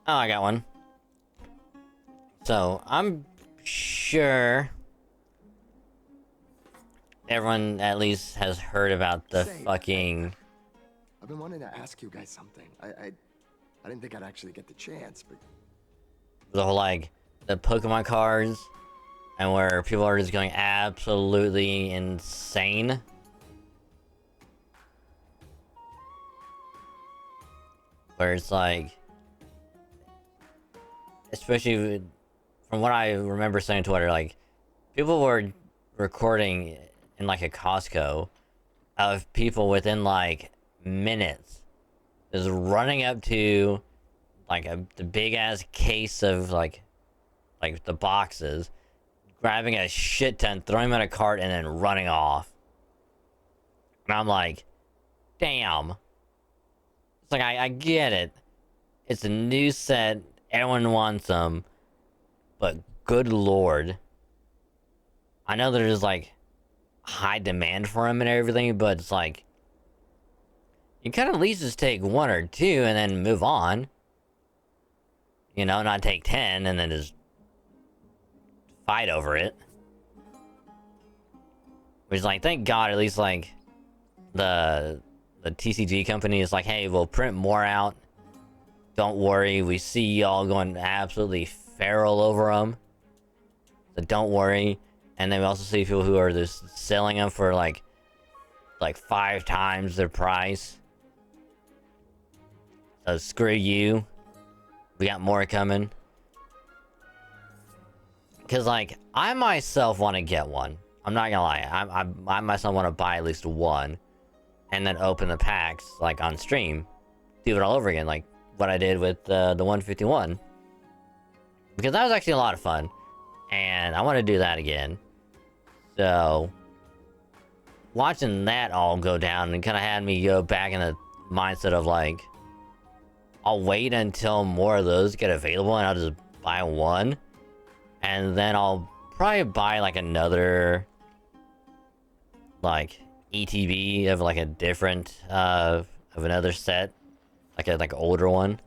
Oh, I got one. So, I'm sure everyone at least has heard about the fucking... I've been wanting to ask you guys something. I didn't think I'd actually get the chance, but... The whole, like, the Pokemon cards, and where people are just going absolutely insane. Where it's like... Especially from what I remember saying on Twitter, like, people were recording in, like, a Costco of people within, like, minutes just running up to, like, the big-ass case of, like, the boxes, grabbing a shit ton, throwing them in a cart, and then running off. And I'm like, damn. It's like, I get it. It's a new set. Everyone wants them, but good lord. I know there's like high demand for them and everything, but it's like you can at least just take one or two and then move on. You know, not take 10 and then just fight over it. Which is like, thank God, at least like the TCG company is like, hey, we'll print more out. Don't worry, we see y'all going absolutely feral over them. So don't worry. And then we also see people who are just selling them for like 5 times their price. So screw you. We got more coming. Cause like, I myself want to get one. I'm not gonna lie. I myself want to buy at least one. And then open the packs like on stream. Do it all over again. Like what I did with the 151, because that was actually a lot of fun, and I want to do that again. So watching that all go down and kind of had me go back in the mindset of like, I'll wait until more of those get available and I'll just buy one, and then I'll probably buy like another like ETB of like a different of another set. Like an older one,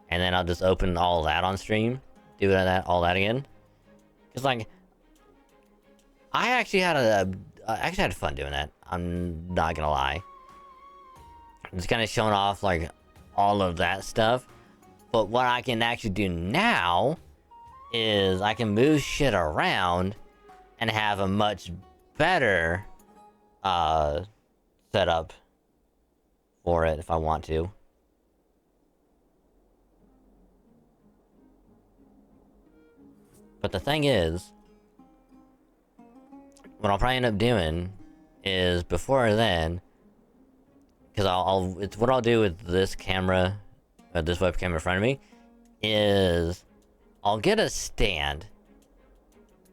and then I'll just open all that on stream, do all that again. Cause like, I actually had fun doing that. I'm not gonna lie. Just kind of showing off like all of that stuff. But what I can actually do now is I can move shit around and have a much better setup for it if I want to. But the thing is, what I'll probably end up doing is before then, because it's what I'll do with this camera, this webcam in front of me, is I'll get a stand.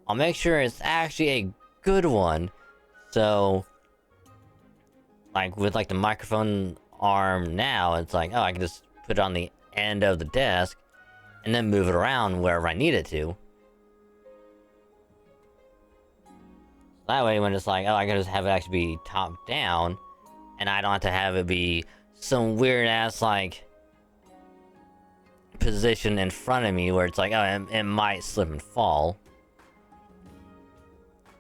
I'll make sure it's actually a good one. So, like with like the microphone arm now, it's like, oh, I can just put it on the end of the desk and then move it around wherever I need it to. That way, when it's like, oh, I can just have it actually be top down, and I don't have to have it be some weird ass like position in front of me where it's like, oh, it might slip and fall,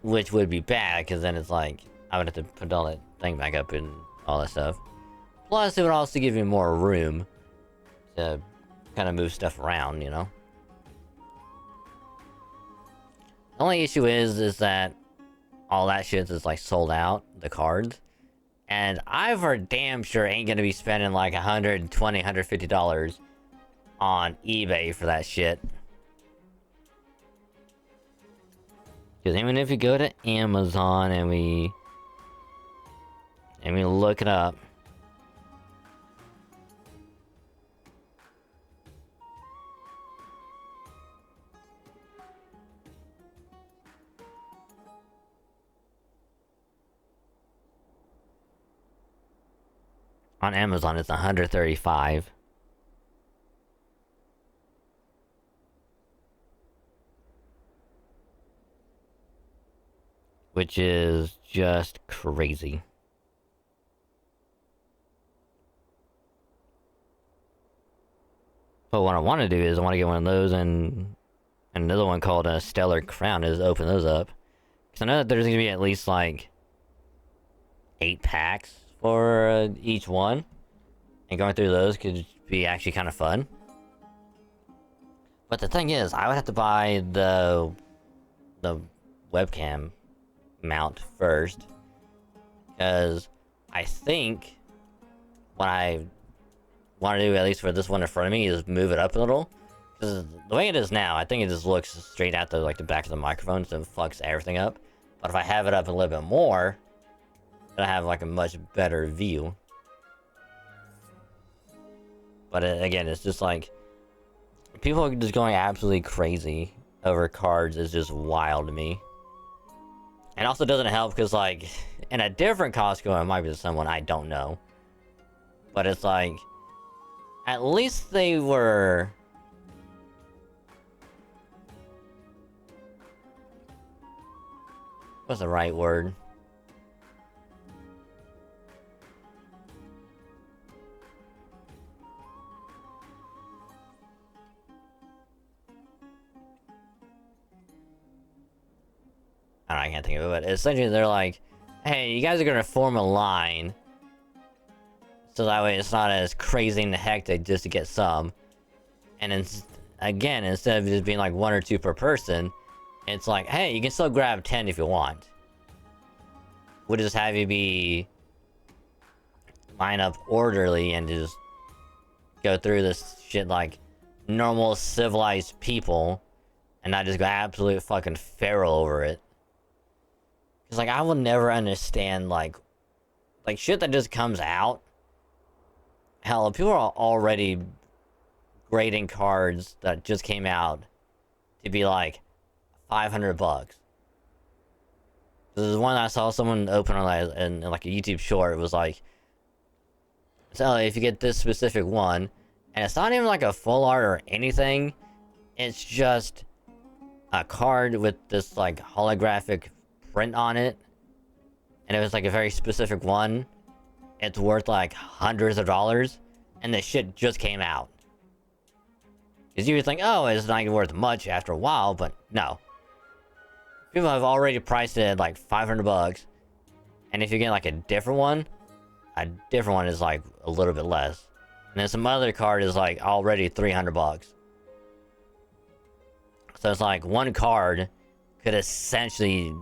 which would be bad because then it's like I would have to put all that thing back up and all that stuff. Plus, it would also give you more room to kind of move stuff around, you know. The only issue is that all that shit is like sold out, the cards, and I for damn sure ain't gonna be spending like $120, $150 on eBay for that shit. Because even if you go to Amazon and we look it up, on Amazon it's $135. Which is just crazy. But what I want to do is I want to get one of those and another one called a Stellar Crown is open those up. Because I know that there's going to be at least like 8 packs for each one. And going through those could be actually kind of fun. But the thing is, I would have to buy the webcam mount first, because I think what I want to do, at least for this one in front of me, is move it up a little. Because the way it is now, I think it just looks straight at the like the back of the microphone, so it fucks everything up. But if I have it up a little bit more, then I have like a much better view. But again, it's just like people are just going absolutely crazy over cards. Is just wild to me. And also doesn't help because, like, in a different Costco, it might be someone I don't know. But it's like, at least they were... What's the right word? I can't think of it, but essentially they're like, hey, you guys are gonna form a line, so that way it's not as crazy and hectic just to get some. And again, instead of just being like 1 or 2 per person, it's like, hey, you can still grab 10 if you want. We'll just have you be line up orderly and just go through this shit like normal civilized people, and not just go absolute fucking feral over it. Cause like I will never understand like shit that just comes out. Hell, people are already grading cards that just came out to be like $500. This is one I saw someone open on like, in like a YouTube short. It was like, so if you get this specific one, and it's not even like a full art or anything, it's just a card with this like holographic print on it, and it was like a very specific one. It's worth like hundreds of dollars, and the shit just came out. Because you would think, oh, it's not worth much after a while, but no. People have already priced it at like $500, and if you get like a different one is like a little bit less. And then some other card is like already $300. So it's like one card could essentially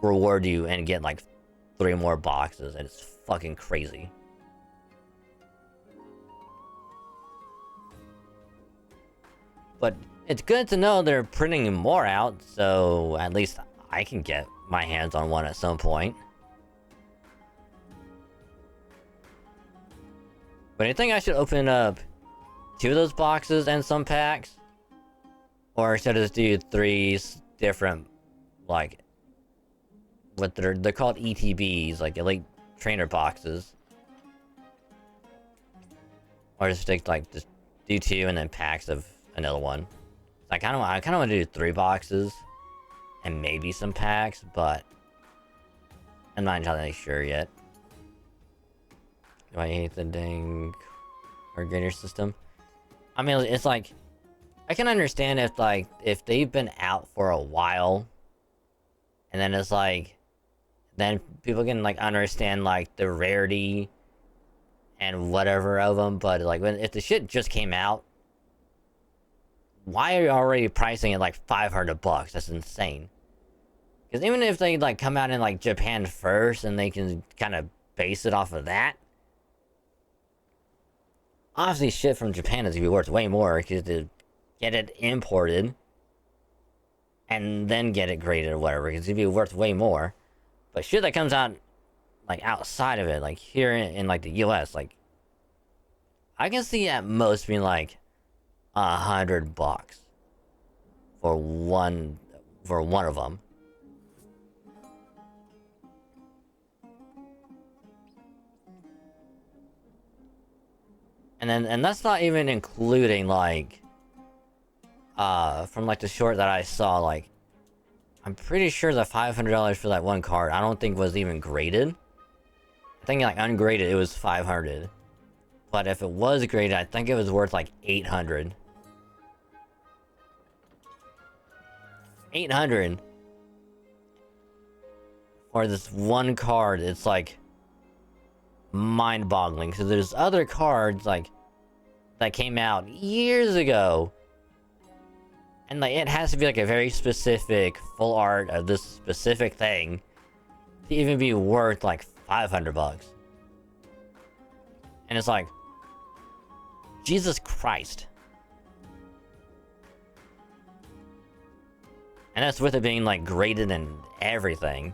reward you and get like 3 more boxes, and it's fucking crazy. But it's good to know they're printing more out, so at least I can get my hands on one at some point. But I think I should open up 2 of those boxes and some packs, or should I just do 3 different, like, what they're called ETBs, like elite trainer boxes, or just stick like just do 2 and then packs of another one. I kind of want to do 3 boxes and maybe some packs, but I'm not entirely sure yet. Do I hate the dang grader system? I mean, it's like I can understand if they've been out for a while, and then it's like, then people can like understand like the rarity and whatever of them. But like if the shit just came out, why are you already pricing it like $500? That's insane. Because even if they like come out in like Japan first and they can kind of base it off of that, Obviously, shit from Japan is gonna be worth way more because to get it imported and then get it graded or whatever, it's gonna be worth way more. But shit that comes out like outside of it, like here in like the US, like I can see at most being like $100 for one of them. And that's not even including like from like the short that I saw, like I'm pretty sure the $500 for that one card I don't think was even graded. I think like ungraded it was 500. But if it was graded, I think it was worth like 800. 800 for this one card. It's like mind-boggling. So there's other cards like that came out years ago, and like it has to be like a very specific full art of this specific thing to even be worth like $500. And it's like, Jesus Christ. And that's with it being like graded and everything.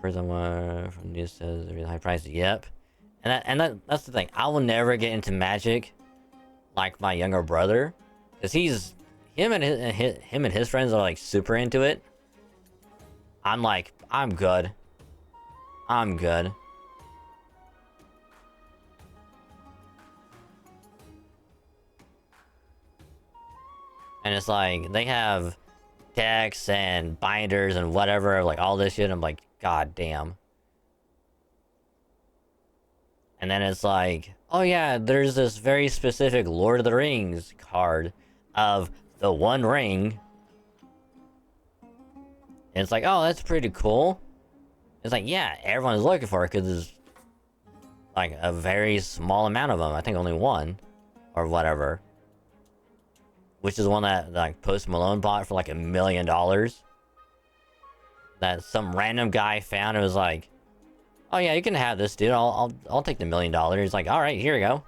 Furthermore, from news says really high price. Yep. That's the thing. I will never get into Magic like my younger brother, because him and his friends are like super into it. I'm like, I'm good. I'm good. And it's like they have decks and binders and whatever, like all this shit. I'm like, god damn. And then it's like, oh yeah, there's this very specific Lord of the Rings card of the One Ring. And it's like, oh, that's pretty cool. It's like, yeah, everyone's looking for it because there's like a very small amount of them. I think only one or whatever. Which is one that like Post Malone bought for like $1 million. That some random guy found and was like, oh yeah, you can have this, dude. I'll take the $1 million. He's like, all right, here we go.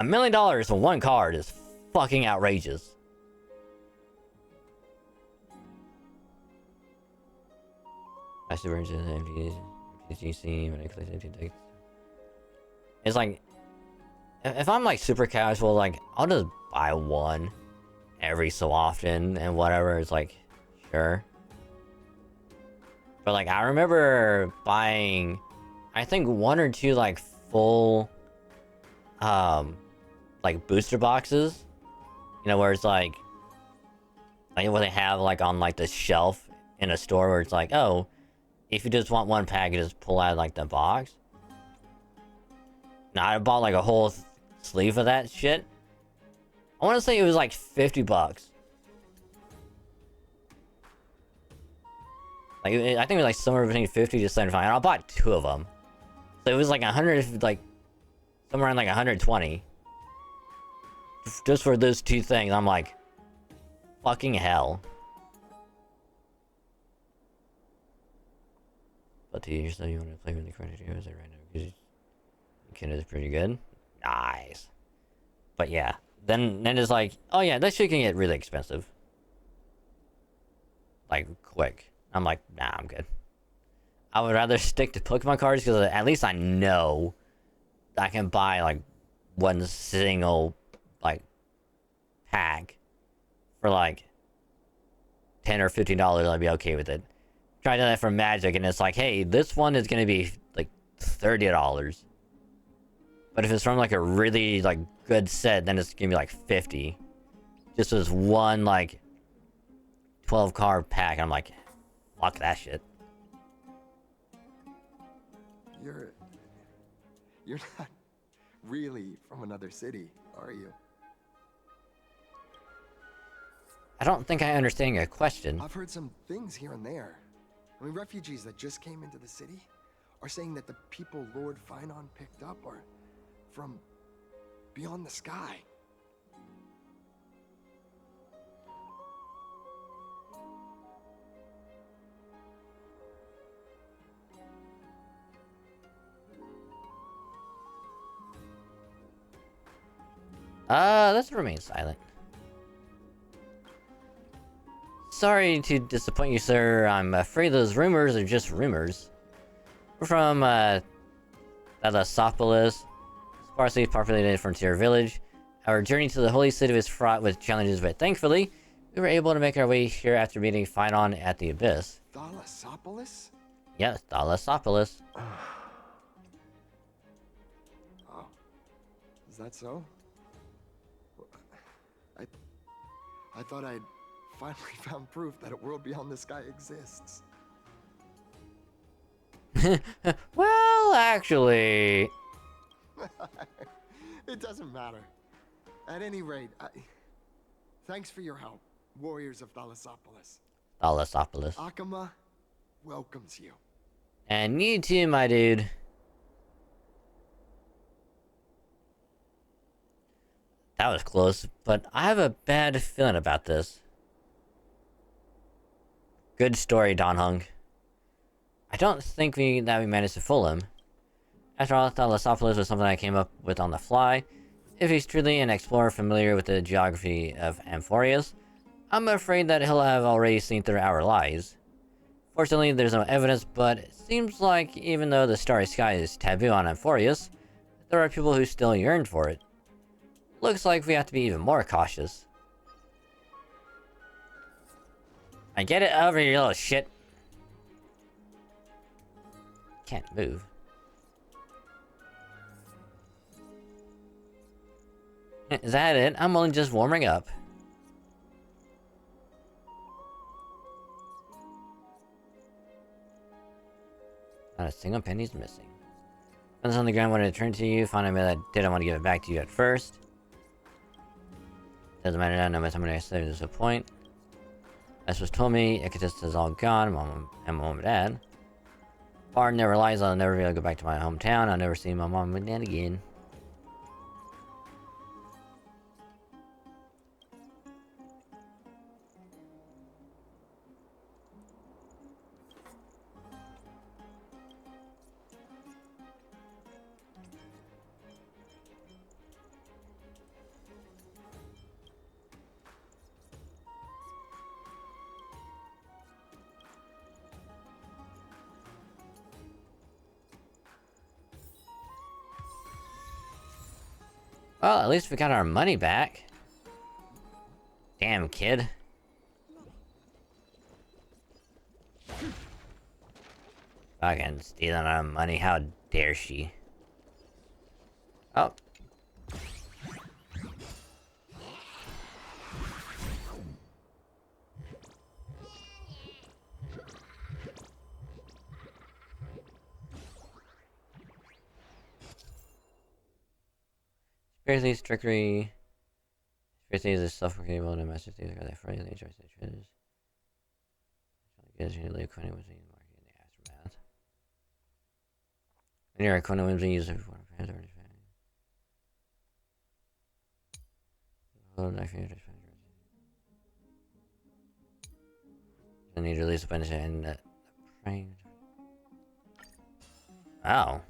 $1 million for one card is fucking outrageous. It's like, if I'm like super casual, like I'll just buy one every so often and whatever. It's like, sure. But like I remember buying, I think 1 or 2 like full like booster boxes, you know, where it's like what they have like on like the shelf in a store where it's like, oh, if you just want one pack, you just pull out like the box. Now I bought like a whole sleeve of that shit. I want to say it was like $50. Like I think it was like somewhere between 50 to 75. And I bought 2 of them, so it was like 100, like somewhere around like 120, just for those 2 things. I'm like, fucking hell. But to yourself, you want to play with the credit heroes right now because Kid is pretty good. Nice. But yeah, then it's like, oh yeah, that shit can get really expensive. Like quick. I'm like, nah, I'm good. I would rather stick to Pokemon cards because at least I know I can buy like one single like pack for like $10 or $15. I'd be okay with it. Try to do that for Magic and it's like, hey, this one is gonna be like $30. But if it's from like a really like good set, then it's gonna be like $50. Just as one like 12 card pack. I'm like, fuck that shit. You're not really from another city, are you? I don't think I understand your question. I've heard some things here and there. I mean, refugees that just came into the city are saying that the people Lord Finon picked up are from beyond the sky. Let's remain silent. Sorry to disappoint you, sir. I'm afraid those rumors are just rumors. We're from, Thalassopolis, sparsely populated frontier village. Our journey to the holy city was fraught with challenges, but thankfully, we were able to make our way here after meeting Phynon at the Abyss. Thalassopolis? Yes, Thalassopolis. Oh. Is that so? I thought I'd finally found proof that a world beyond the sky exists. Well, actually... It doesn't matter. At any rate, thanks for your help, warriors of Thalassopolis. Thalassopolis. Akama welcomes you. And you too, my dude. That was close, but I have a bad feeling about this. Good story, Don Hung. I don't think we managed to fool him. After all, Thalassopolis was something I came up with on the fly. If he's truly an explorer familiar with the geography of Amphoreus, I'm afraid that he'll have already seen through our lies. Fortunately, there's no evidence, but it seems like even though the starry sky is taboo on Amphoreus, there are people who still yearn for it. Looks like we have to be even more cautious. I get it over, you little shit. Can't move. Is that it? I'm only just warming up. Not a single penny's missing. Guns on the ground when I turned to you, found I that didn't want to give it back to you at first. Doesn't matter now, no matter how many I said, there's a point. As was told me, Icatus is all gone, mom and mom and dad. Bard never lies, I'll never be able to go back to my hometown, I'll never see my mom and dad again. Well, at least we got our money back. Damn, kid. Fucking stealing our money, how dare she? Oh. Seriously, trickery. Seriously, is a self-proclaimed and master thieves are they afraid they trust their treasures. Gives you to live acquainted with the market in the aftermath. When you're acquainted with the user for fans or I need to release a bunch and the frame. Wow.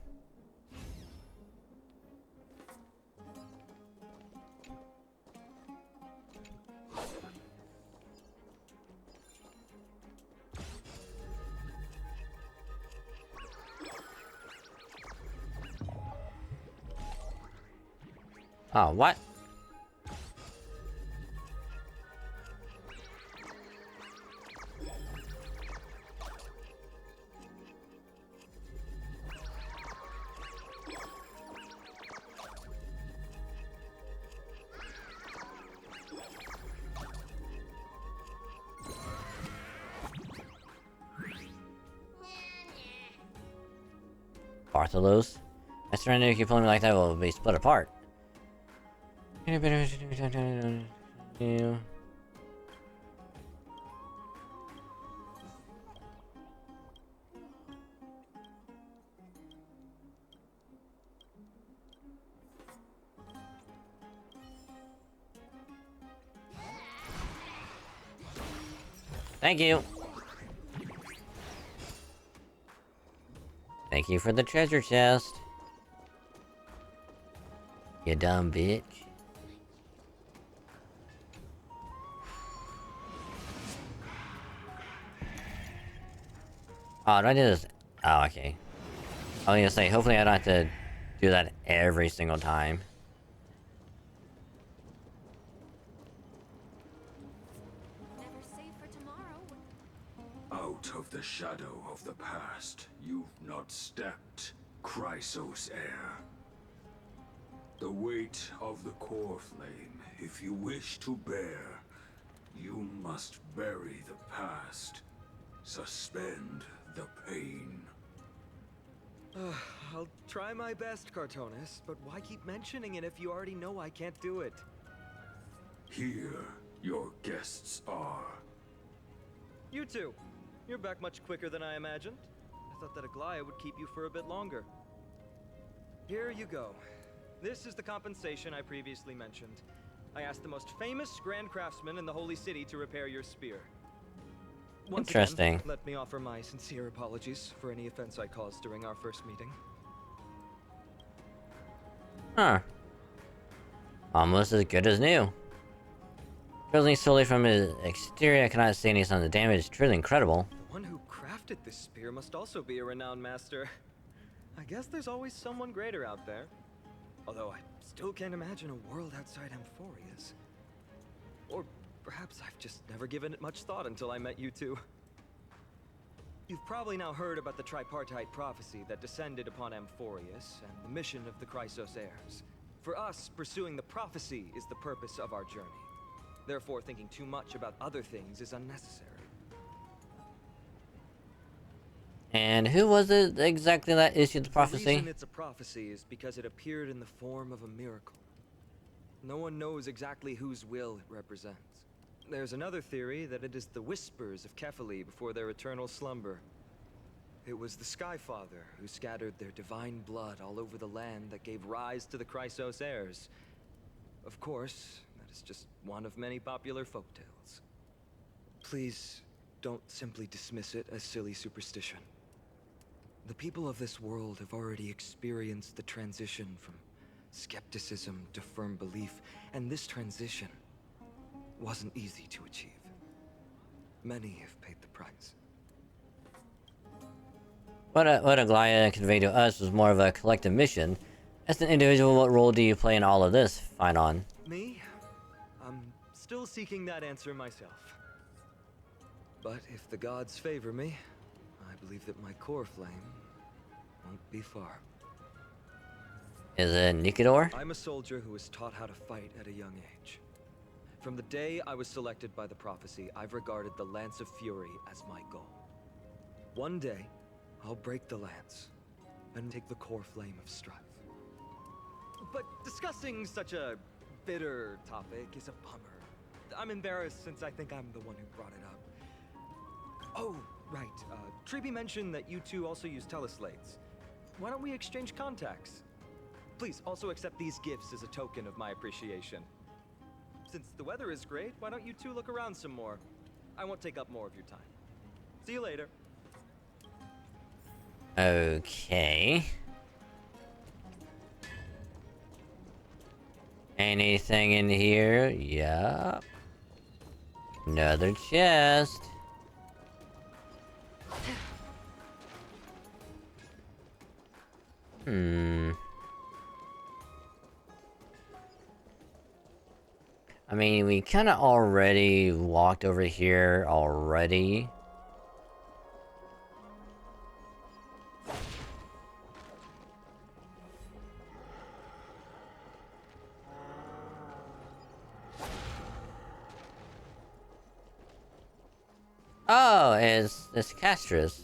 Oh, what? Bartholos? I surrender if you pull me like that, we'll be split apart. You. Thank you. Thank you for the treasure chest. You dumb bitch. Oh, do I do this? Oh, okay. I was gonna say, hopefully I don't have to do that every single time. Never safe for tomorrow. Out of the shadow of the past, you've not stepped, Chrysos heir. The weight of the core flame, if you wish to bear, you must bury the past. Suspend the pain. I'll try my best, Cartonis, but why keep mentioning it if you already know I can't do it? Here, your guests are. You two. You're back much quicker than I imagined. I thought that Aglaya would keep you for a bit longer. Here you go. This is the compensation I previously mentioned. I asked the most famous Grand Craftsman in the Holy City to repair your spear. Once Interesting. Again, let me offer my sincere apologies for any offense I caused during our first meeting. Huh. Almost as good as new. Drizzling solely from his exterior, I cannot see any signs of damage. Truly incredible. The one who crafted this spear must also be a renowned master. I guess there's always someone greater out there. Although I still can't imagine a world outside Amphoreus. Or perhaps I've just never given it much thought until I met you two. You've probably now heard about the tripartite prophecy that descended upon Amphoreus and the mission of the Chrysos heirs. For us, pursuing the prophecy is the purpose of our journey. Therefore, thinking too much about other things is unnecessary. And who was it exactly that issued the The prophecy? reason it's a prophecy is because it appeared in the form of a miracle. No one knows exactly whose will it represents. There's another theory that it is the whispers of Kefali before their eternal slumber. It was the Skyfather who scattered their divine blood all over the land that gave rise to the Chrysos heirs. Of course, that is just one of many popular folktales. Please, don't simply dismiss it as silly superstition. The people of this world have already experienced the transition from skepticism to firm belief, and this transition wasn't easy to achieve. Many have paid the price. What Aglaya conveyed to us was more of a collective mission. As an individual, what role do you play in all of this, Fight On? Me? I'm still seeking that answer myself. But if the gods favor me, I believe that my core flame won't be far. Is it Nikidor? I'm a soldier who was taught how to fight at a young age. From the day I was selected by the prophecy, I've regarded the Lance of Fury as my goal. One day, I'll break the lance and take the core flame of strife. But discussing such a bitter topic is a bummer. I'm embarrassed since I think I'm the one who brought it up. Oh, right. Treeby mentioned that you two also use teleslates. Why don't we exchange contacts? Please also accept these gifts as a token of my appreciation. Since the weather is great, why don't you two look around some more? I won't take up more of your time. See you later. Okay. Anything in here? Yeah. Another chest. I mean, we kind of already walked over here already. Oh, it's Castris.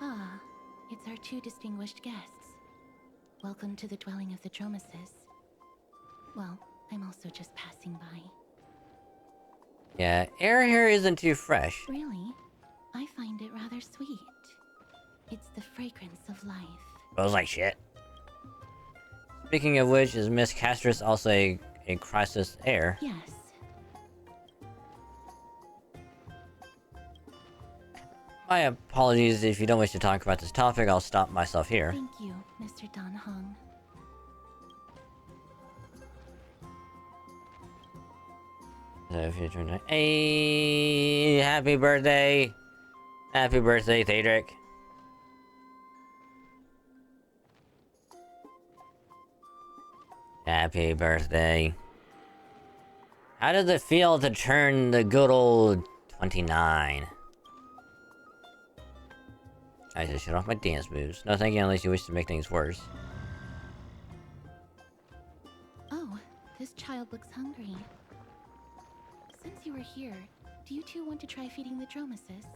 Ah, it's our two distinguished guests. Welcome to the dwelling of the Dromeses. Well, I'm also just passing by. Yeah, air here isn't too fresh. Really? I find it rather sweet. It's the fragrance of life. Smells like shit. Speaking of which, is Miss Castris also a Chrysos heir? Yes. My apologies if you don't wish to talk about this topic. I'll stop myself here. Thank you, Mr. Dan Hong. Hey, happy birthday! Happy birthday, Thadric. Happy birthday. How does it feel to turn the good old 29? I just shut off my dance moves. No thank you unless you wish to make things worse. Oh, this child looks hungry. Since you are here, do you two want to try feeding the Dromeses?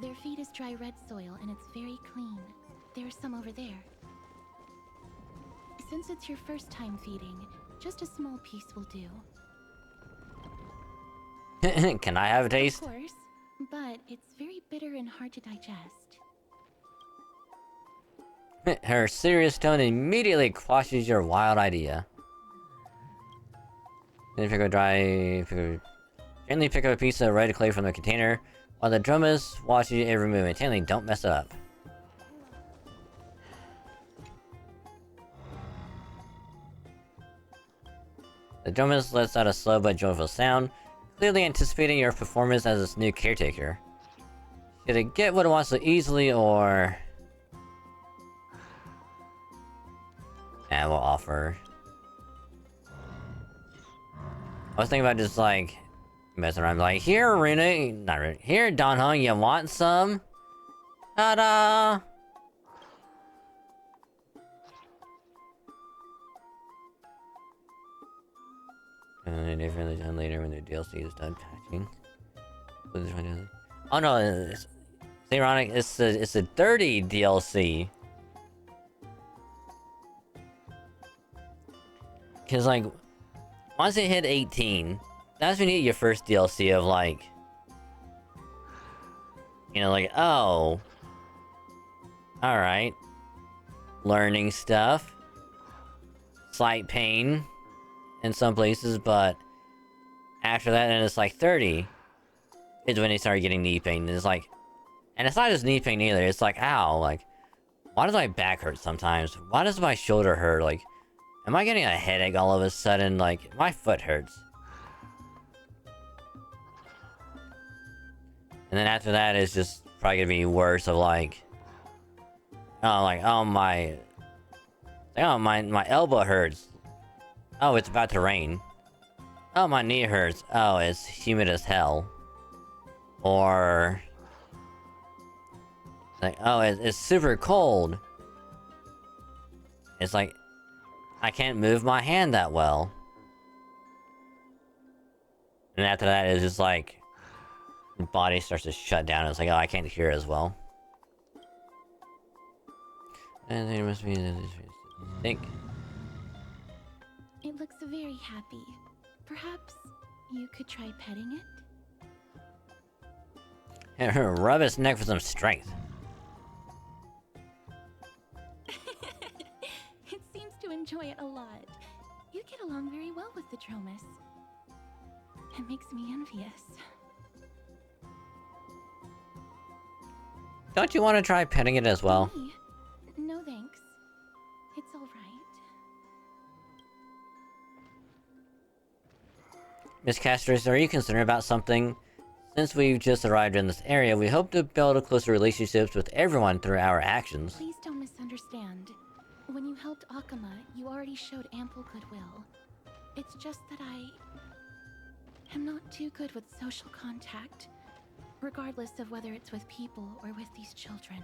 Their feed is dry red soil and it's very clean. There's some over there. Since it's your first time feeding, just a small piece will do. Can I have a taste? Of course, but it's very bitter and hard to digest. Her serious tone immediately quashes your wild idea. Then gently pick up a piece of red clay from the container, while the Dromes watch you every move. Intently, don't mess it up. The Dromes lets out a slow but joyful sound, clearly anticipating your performance as its new caretaker. Should it get what it wants so easily, or... Yeah, we'll offer. I was thinking about just like messing around, like, here, Runa, not Runa, here, Don Hung, you want some? Ta-da! And differently done later when the DLC is done patching. Oh no, it's ironic. It's a dirty DLC. Cause like, once it hit 18, that's when you get your first DLC of like, you know, like, oh, all right, learning stuff, slight pain in some places, but after that, and it's like 30, is when they start getting knee pain. And it's like, and it's not just knee pain either. It's like, ow, like, why does my back hurt sometimes? Why does my shoulder hurt? Like, am I getting a headache all of a sudden? Like, my foot hurts. And then after that, it's just probably gonna be worse of like, oh, like, oh my elbow hurts. Oh, it's about to rain. Oh, my knee hurts. Oh, it's humid as hell. Or like, oh, it's super cold. It's like, I can't move my hand that well. And after that, it's just like, the body starts to shut down. It's like, oh, I can't hear as well. And there must be think. It looks very happy. Perhaps you could try petting it? Rub its neck for some strength. It seems to enjoy it a lot. You get along very well with the Dromes. It makes me envious. Don't you want to try petting it as well? Me? No thanks. It's all right. Miss Castris, are you concerned about something? Since we've just arrived in this area, we hope to build closer relationships with everyone through our actions. Please don't misunderstand. When you helped Akama, you already showed ample goodwill. It's just that I am not too good with social contact, regardless of whether it's with people or with these children.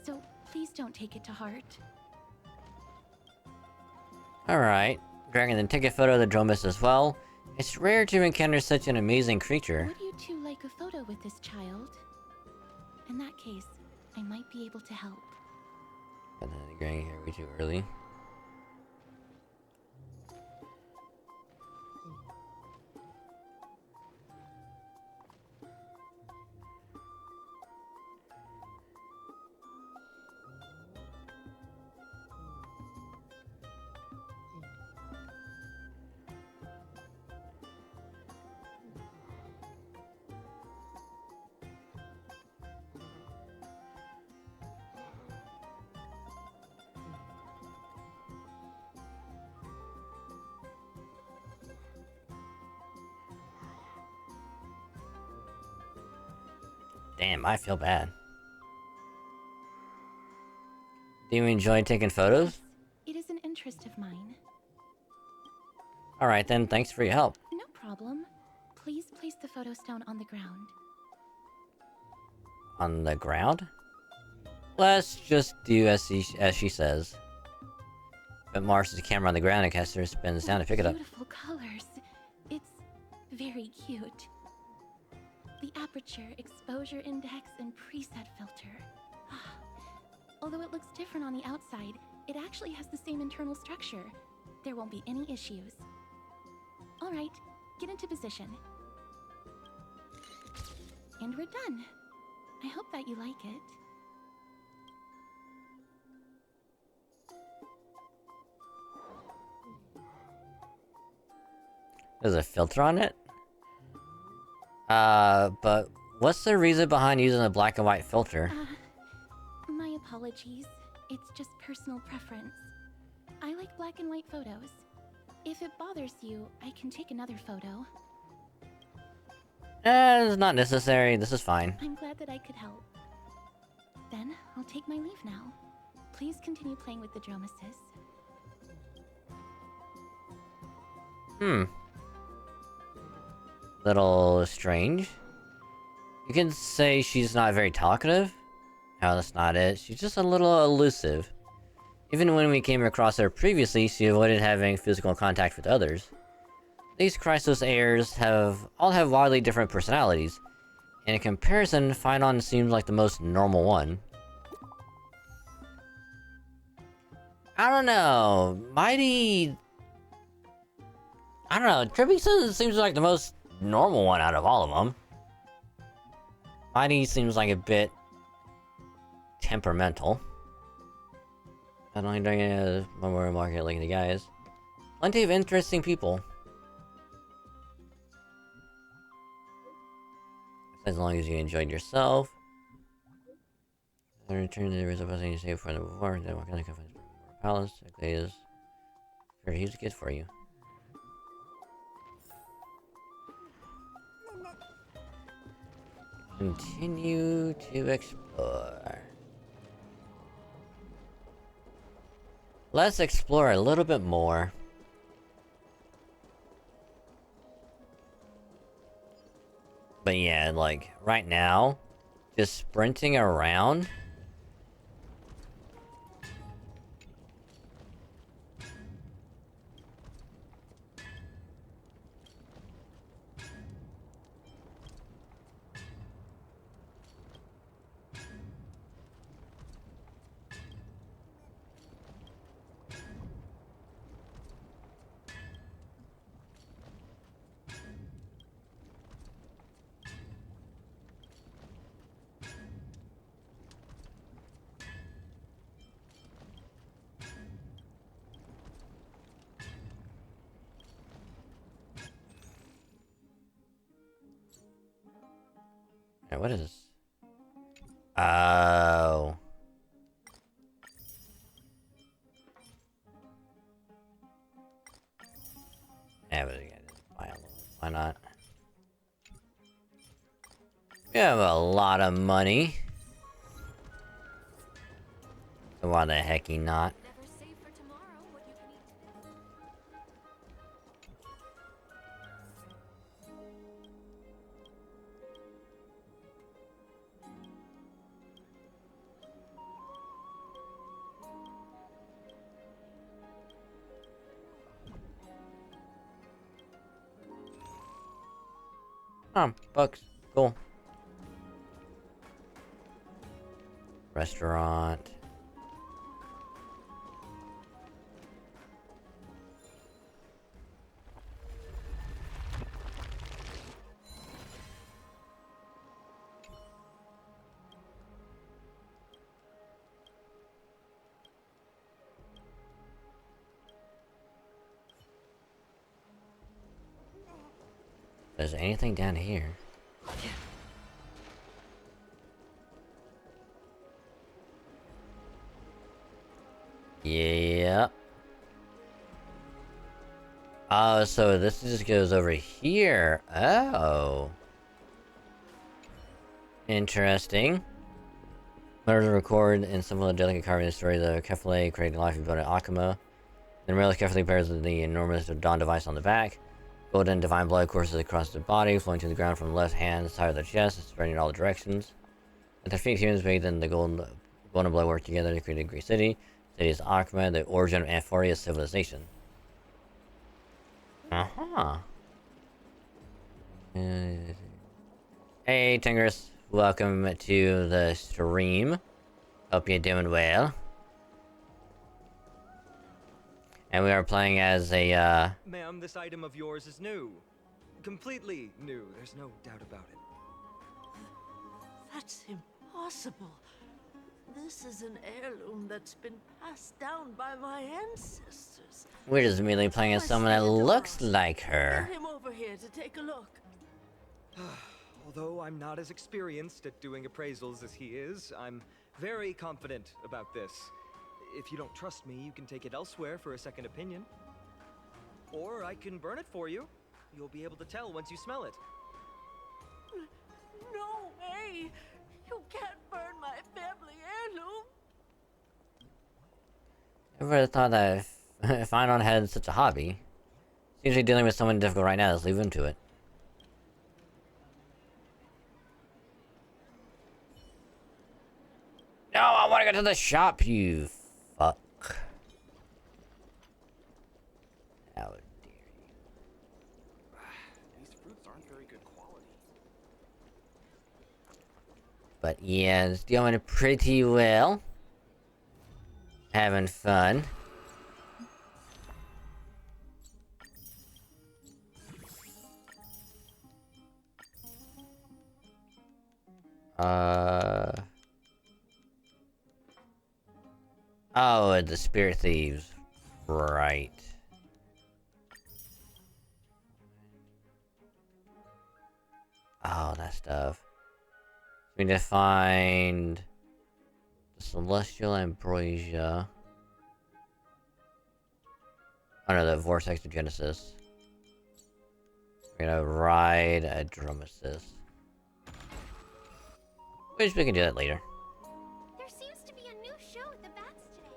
So please don't take it to heart. Alright. Dragon, then take a photo of the Dromes as well. It's rare to encounter such an amazing creature. Would you two like a photo with this child? In that case, I might be able to help. But then getting here way too early. Damn, I feel bad. Do you enjoy taking photos? It is an interest of mine. Alright then, thanks for your help. No problem. Please place the photo stone on the ground. On the ground? Let's just do as she says. But Mars' the camera on the ground and Caster spins down to pick it up. Beautiful colors. It's very cute. The aperture, exposure index, and preset filter. Although it looks different on the outside, it actually has the same internal structure. There won't be any issues. Alright, get into position. And we're done. I hope that you like it. There's a filter on it? But what's the reason behind using a black and white filter? My apologies. It's just personal preference. I like black and white photos. If it bothers you, I can take another photo. It's not necessary. This is fine. I'm glad that I could help. Then, I'll take my leave now. Please continue playing with the Dromesis. Little strange. You can say she's not very talkative. No, that's not it. She's just a little elusive. Even when we came across her previously, she avoided having physical contact with others. These Chrysos heirs all have wildly different personalities. In comparison, Phynon seems like the most normal one. I don't know. Mighty... I don't know. Trippy seems like the most normal one out of all of them. Mighty seems like a bit... temperamental. Not only doing it as memorial market like the guys. Plenty of interesting people. As long as you enjoyed yourself. I returned to the original person you saved for them before, then what kind of confidence palace? It is very huge gift for you. Continue to explore. Let's explore a little bit more. But yeah, like, right now, just sprinting around. What is this? Oh. Yeah, but again, buy a little. Why not? We have a lot of money. So why the hecky not? Books. Cool. Restaurant. Is there anything down here? Yeah. Oh, so this just goes over here. Oh. Interesting. Learn to record and some of the delicate carving story of the Kefale creating life of building Akuma. Then Rails carefully bears the enormous Dawn device on the back. Golden divine blood courses across the body, flowing to the ground from the left hand side of the chest, spreading in all directions. At their feet, humans bathed in the golden blood work together to create a great city. The city is Akuma, the origin of Amphoreus civilization. Uh-huh. Hey, Tingers. Welcome to the stream. Hope you're doing well. And we are playing as a, Ma'am, this item of yours is new. Completely new. There's no doubt about it. That's impossible. This is an heirloom that's been passed down by my ancestors. We're just merely playing as someone that looks like her. Get him over here to take a look. Although I'm not as experienced at doing appraisals as he is, I'm very confident about this. If you don't trust me, you can take it elsewhere for a second opinion. Or I can burn it for you. You'll be able to tell once you smell it. No way! You can't burn my family heirloom! Ever thought that if I don't had such a hobby, usually dealing with someone difficult right now, just leave him to it. No, I want to go to the shop, you fuck. How dare you. These fruits aren't very good quality. But yeah, it's going pretty well. Having fun. Oh, the spirit thieves. Right. Oh, that stuff. We need to find the Celestial Ambrosia. Oh no, the Vortex of Genesis. We're gonna ride a Dromesis. Which we can do that later. There seems to be a new show at the bats today.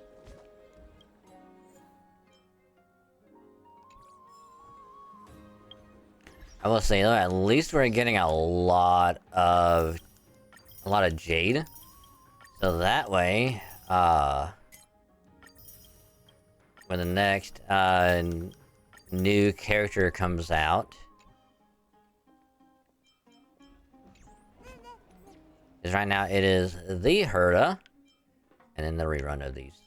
I will say though, at least we're getting a lot of jade. So that way, when the next new character comes out, because right now it is the Herda, and then the rerun of these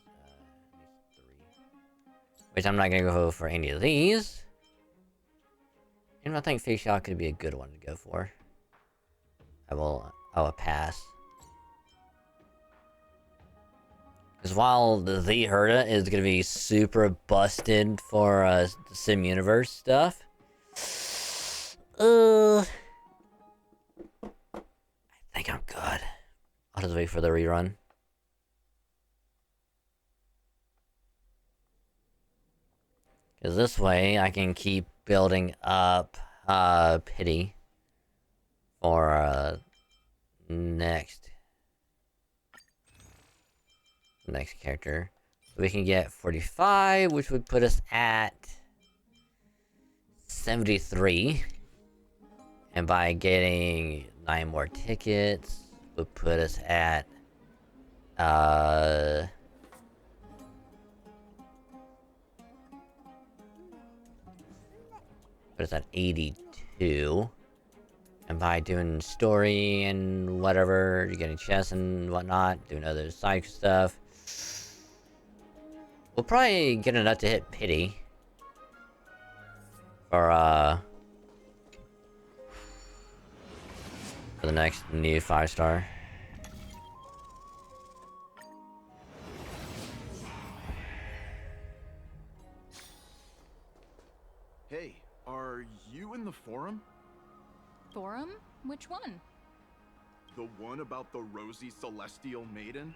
three, which I'm not gonna go for any of these. And I think Face Shot could be a good one to go for. I will pass. Because while the Herda is going to be super busted for the Sim Universe stuff, I think I'm good. I'll just wait for the rerun. Because this way I can keep building up pity for next character. So we can get 45, which would put us at 73. And by getting 9 more tickets would put us at but it's at 82. And by doing story and whatever, you're getting chests and whatnot, doing other side stuff, we'll probably get enough to hit pity. For the next new 5-star. Hey, are you in the forum? Forum? Which one? The one about the rosy celestial maiden?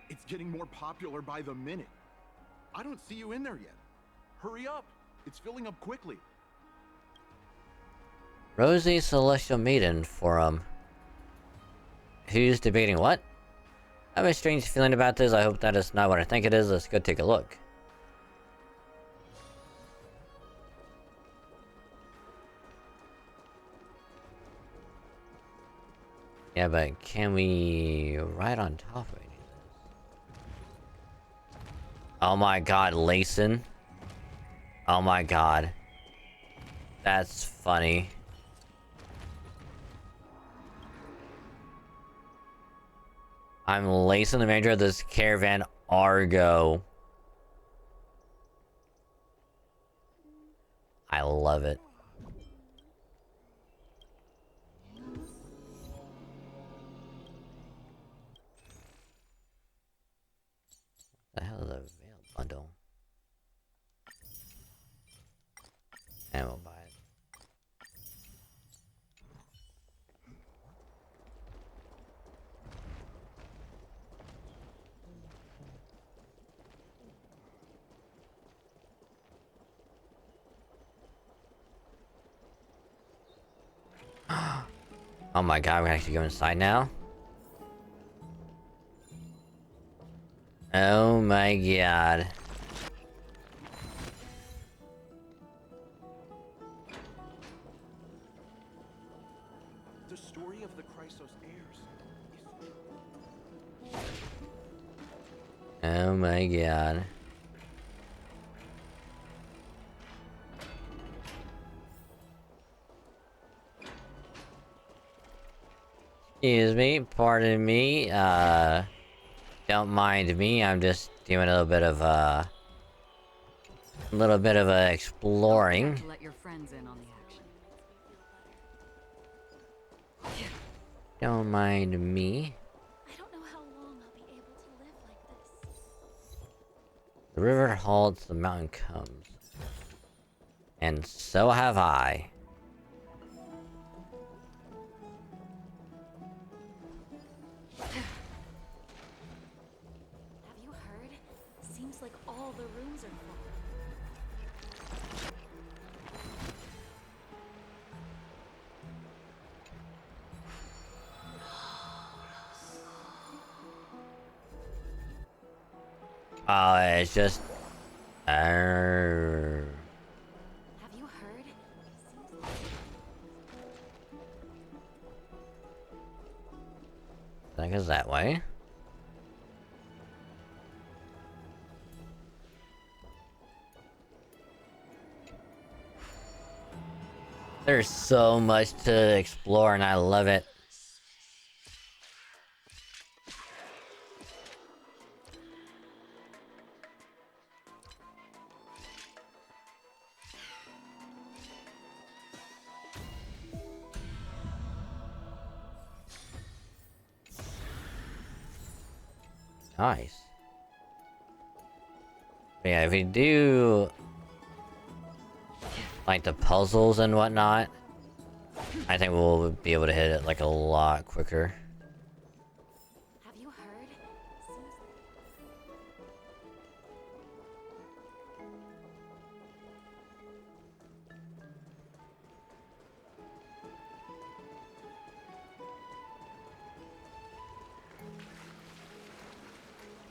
It's getting more popular by the minute. I don't see you in there yet. Hurry up. It's filling up quickly. Rosy Celestial Maiden Forum. Who's debating what? I have a strange feeling about this. I hope that is not what I think it is. Let's go take a look. Yeah, but can we ride on top of it? Oh my god, Layson. Oh my god. That's funny. I'm Layson, the manager of this caravan, Argo. I love it. The hell is a veil bundle? And we'll buy it. Oh my god, we actually go inside now? Oh my god. The story of the Chrysos heirs is Oh my god. Excuse me, pardon me, don't mind me, I'm just doing a little bit of exploring. Let your friends in on the action. Don't mind me. I don't know how long I'll be able to live like this. The river halts, the mountain comes. And so have I. Have you heard? Seems like all the rooms are full. Oh, it's just... Have you heard? I think it's that way. There's so much to explore and I love it. Nice. But yeah, if we do like the puzzles and whatnot, I think we'll be able to hit it like a lot quicker. Have you heard?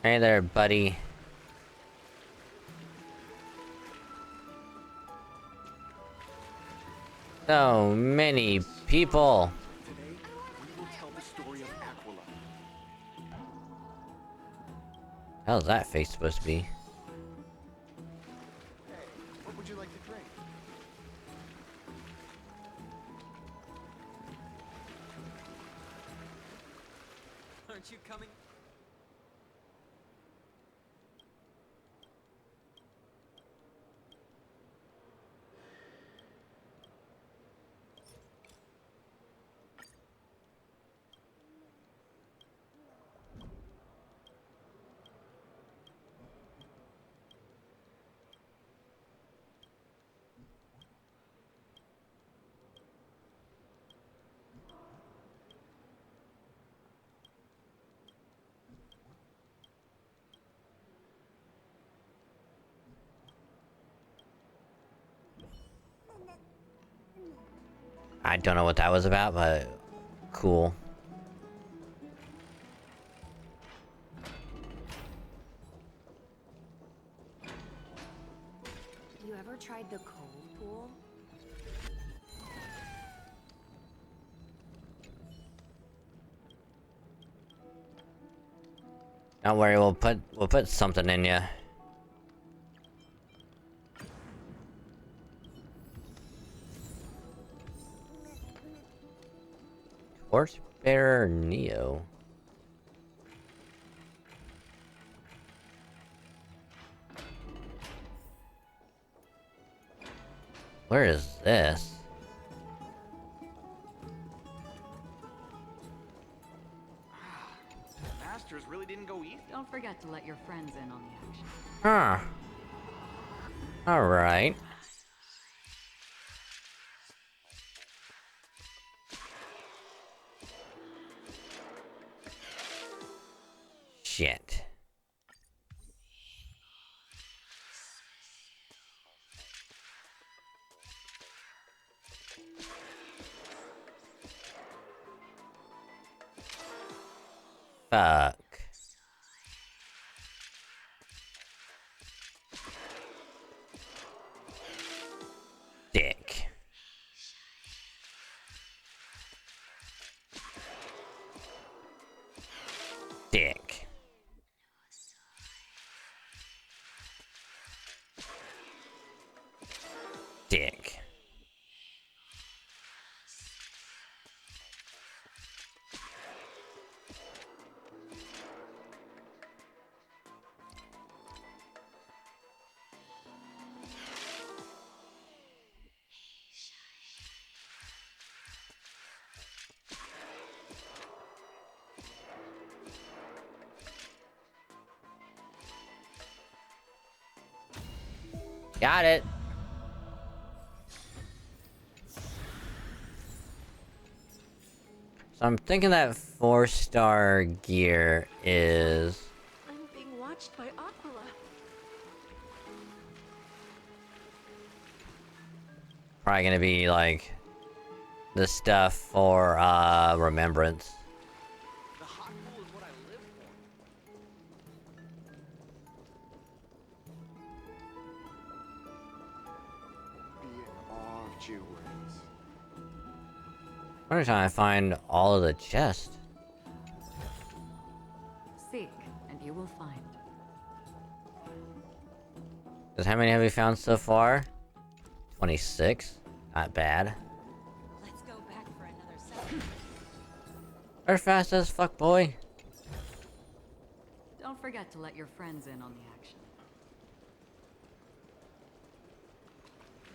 Hey there, buddy. So many people. today we will tell the story of Aquila. How's that face supposed to be? Hey, what would you like to drink? Aren't you coming? I don't know what that was about, but cool. Don't worry, we'll put something in you. Torchbearer Neo. Where is this? Masters really didn't go easy. Don't forget to let your friends in on the action. Huh. Alright. Shit. Fuck. Dick. Dick. Dick. Got it. So I'm thinking that 4-star gear is... I'm being watched by Aquila. probably gonna be like the stuff for remembrance. The hot pool is what I live for. Be in awe of you, words. I'm trying to find all of the chests. Seek, and you will find. Cause how many have we found so far? 26. Not bad. Let's go back for another second. We're fast as fuck, boy. Don't forget to let your friends in on the action.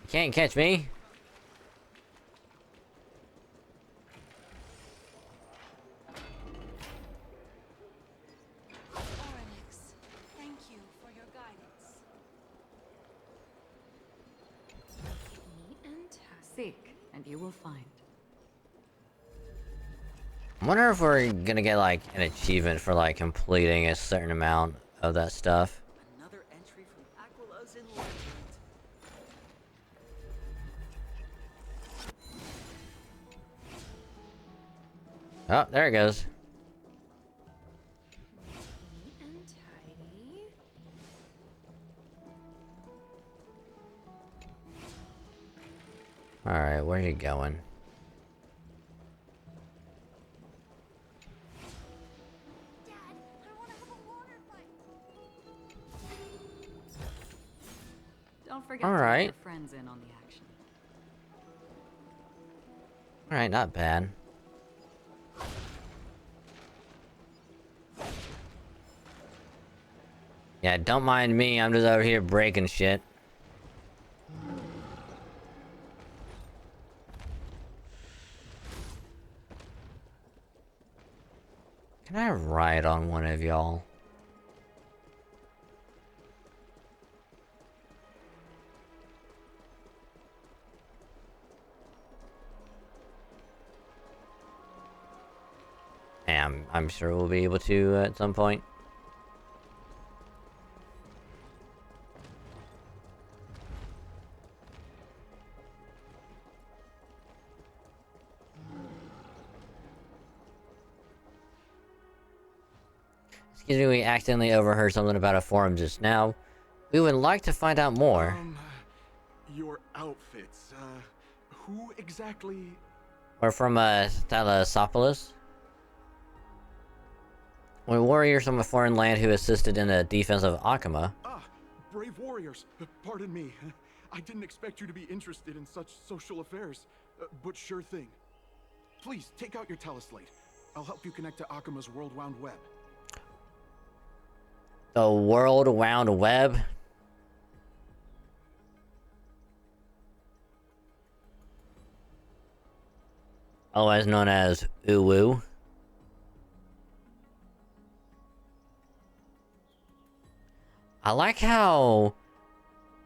You can't catch me. Oryx, thank you for your guidance. Seek, and you will find. I wonder if we're gonna get like an achievement for like completing a certain amount of that stuff. Another entry from Aquila's Enlightenment. Oh, there it goes. Alright, where are you going? Don't forget All to let right. your friends in on the action. Alright, not bad. Yeah, don't mind me, I'm just over here breaking shit. Can I ride on one of y'all? Yeah, I'm sure we'll be able to at some point. Excuse me, we accidentally overheard something about a forum just now. We would like to find out more. Your outfits, who exactly... We're from, Thalassopolis. When warriors from a foreign land who assisted in the defense of Akama. Ah, brave warriors. Pardon me. I didn't expect you to be interested in such social affairs, but sure thing. Please, take out your teleslate. I'll help you connect to Akama's World Wound Web. The World Wound Web? Otherwise known as Uwu. I like how,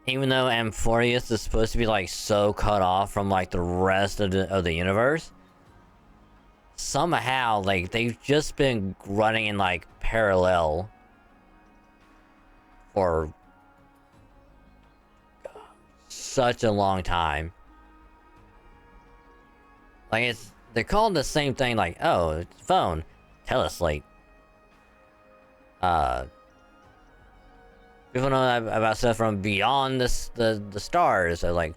even though Amphoreus is supposed to be like so cut off from like the rest of the universe, somehow like they've just been running in like parallel for such a long time. Like they're called the same thing, like, oh, it's phone, teleslate. People know about stuff from beyond the stars, so like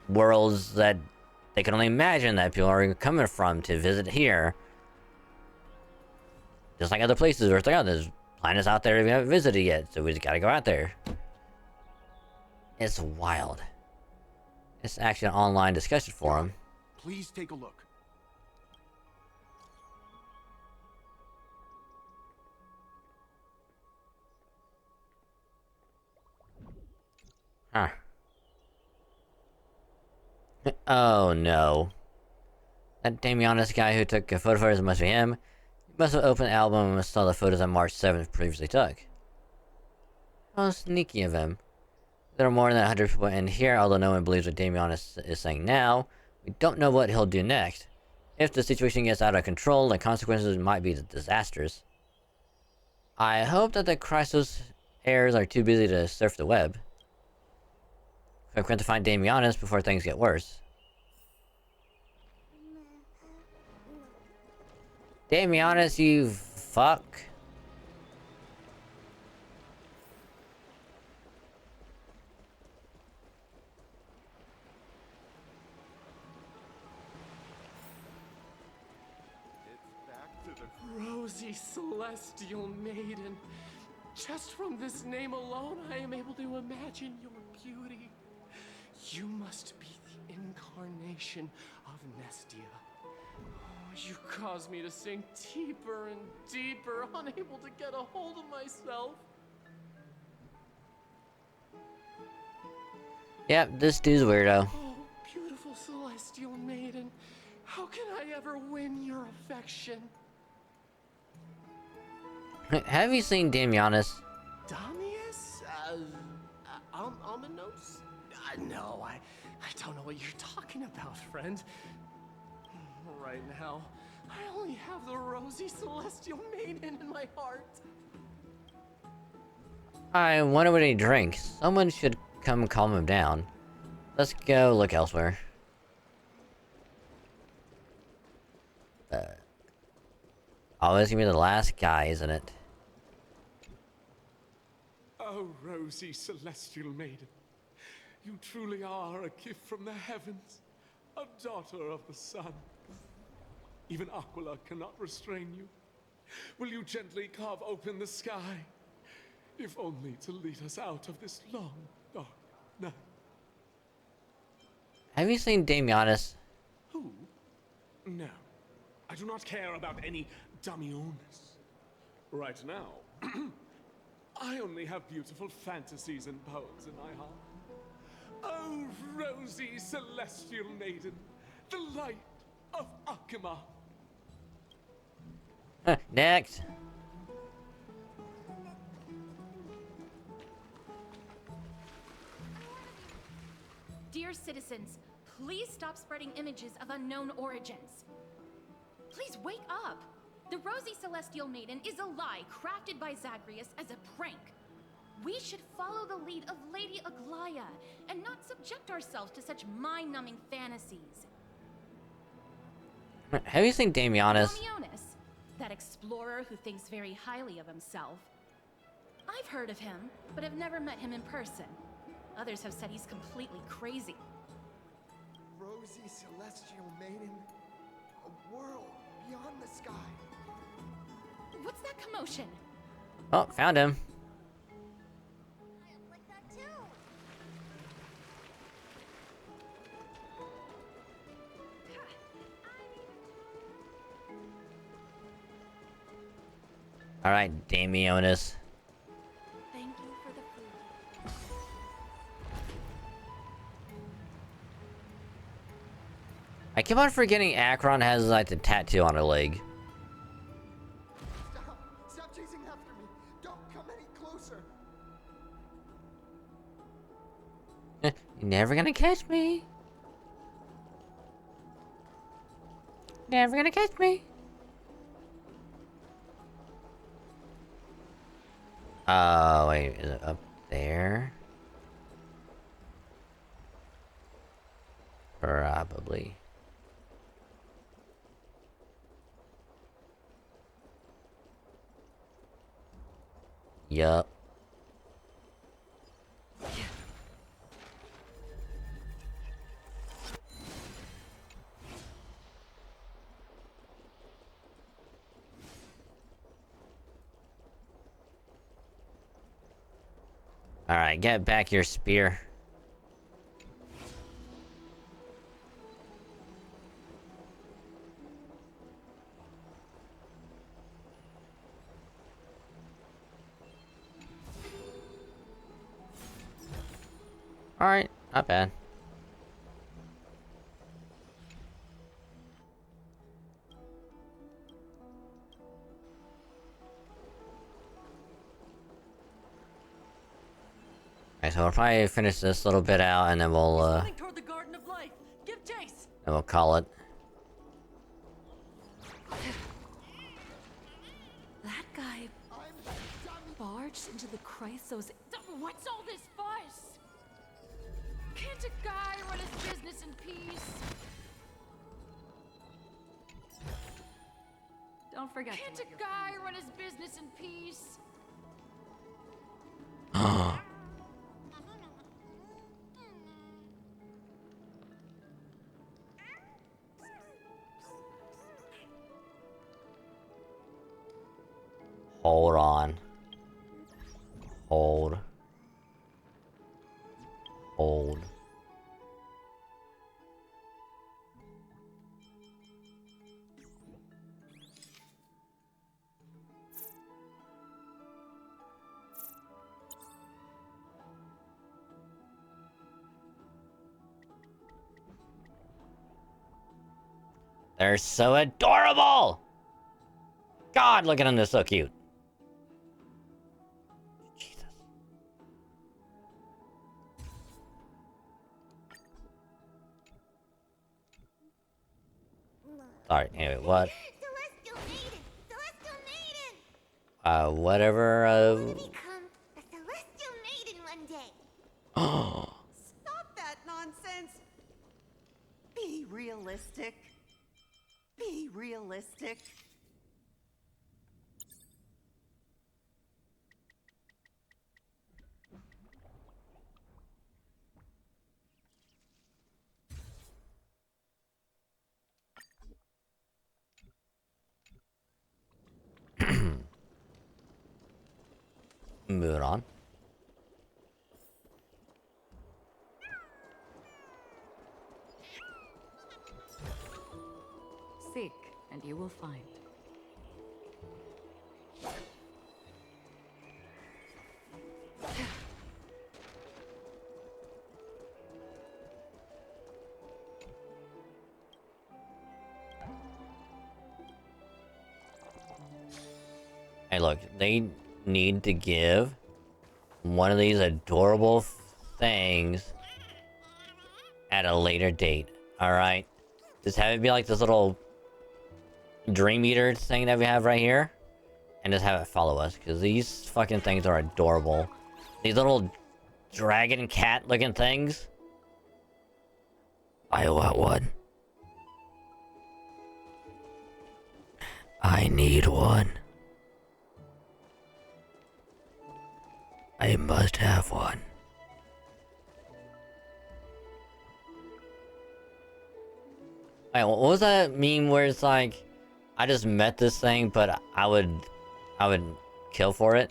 worlds that they can only imagine that people are coming from to visit here. Just like other places where it's like, oh, there's planets out there we haven't visited yet, so we just gotta go out there. It's wild. It's actually an online discussion forum. Please take a look. Huh. Oh no. That Damianis guy who took photos must be him. He must have opened the album and saw the photos on March 7th previously took. How sneaky of him. There are more than 100 people in here, although no one believes what Damianis is saying now. We don't know what he'll do next. If the situation gets out of control, the consequences might be disastrous. I hope that the Chrysos heirs are too busy to surf the web. I'm going to find Damianis before things get worse. Damianis, you fuck. Rosy Celestial Maiden. Just from this name alone, I am able to imagine your beauty. You must be the incarnation of Nestia. Oh, you cause me to sink deeper and deeper, unable to get a hold of myself. Yep, this dude's weirdo. Oh, beautiful Celestial Maiden. How can I ever win your affection? Have you seen Damianis? Damius? Ominos? No, I don't know what you're talking about, friend. Right now, I only have the rosy Celestial Maiden in my heart. I wonder what he drinks. Someone should come calm him down. Let's go look elsewhere. Always gonna be the last guy, isn't it? Oh, rosy Celestial Maiden. You truly are a gift from the heavens, a daughter of the sun. Even Aquila cannot restrain you. Will you gently carve open the sky, if only to lead us out of this long, dark night? Have you seen Damianis? Who? No, I do not care about any Damionis. Right now, I only have beautiful fantasies and poems in my heart. Oh, rosy Celestial Maiden, the light of Akama. Next. Dear citizens, please stop spreading images of unknown origins. Please wake up. The Rosy Celestial Maiden is a lie crafted by Zagreus as a prank. We should follow the lead of Lady Aglaya and not subject ourselves to such mind-numbing fantasies. Have you seen Damianis? Damionis, that explorer who thinks very highly of himself. I've heard of him, but have never met him in person. Others have said he's completely crazy. Rosy Celestial Maiden, a world beyond the sky. What's that commotion? Oh, found him. All right, Damionis. Thank you for the food. I keep on forgetting Akron has like the tattoo on her leg. Stop! Stop chasing after me! Don't come any closer! You're never gonna catch me. Never gonna catch me. Oh, wait, is it up there? Probably. Yup. Alright, get back your spear. Alright, not bad. Alright, so we'll probably finish this little bit out and then we'll Running toward the Garden of Life. Give chase. and we'll call it. That guy barged into the Chrysos. What's all this fuss? Can't a guy run his business in peace? Don't forget Can't to a guy run his business in peace? Hold on. Hold. Hold. They're so adorable! God, look at them, they're so cute. Sorry, anyway, what? Whatever, Become a celestial maiden one day. Oh. Stop that nonsense! Be realistic. Be realistic. Moving on. Seek, and you will find. Hey, look, they need to give one of these adorable things at a later date. Alright? Just have it be like this little Dream Eater thing that we have right here. And just have it follow us, because these fucking things are adorable. These little dragon cat looking things. I want one. I need one. I must have one. Wait, what was that meme where it's like, I just met this thing, but I would I would kill for it.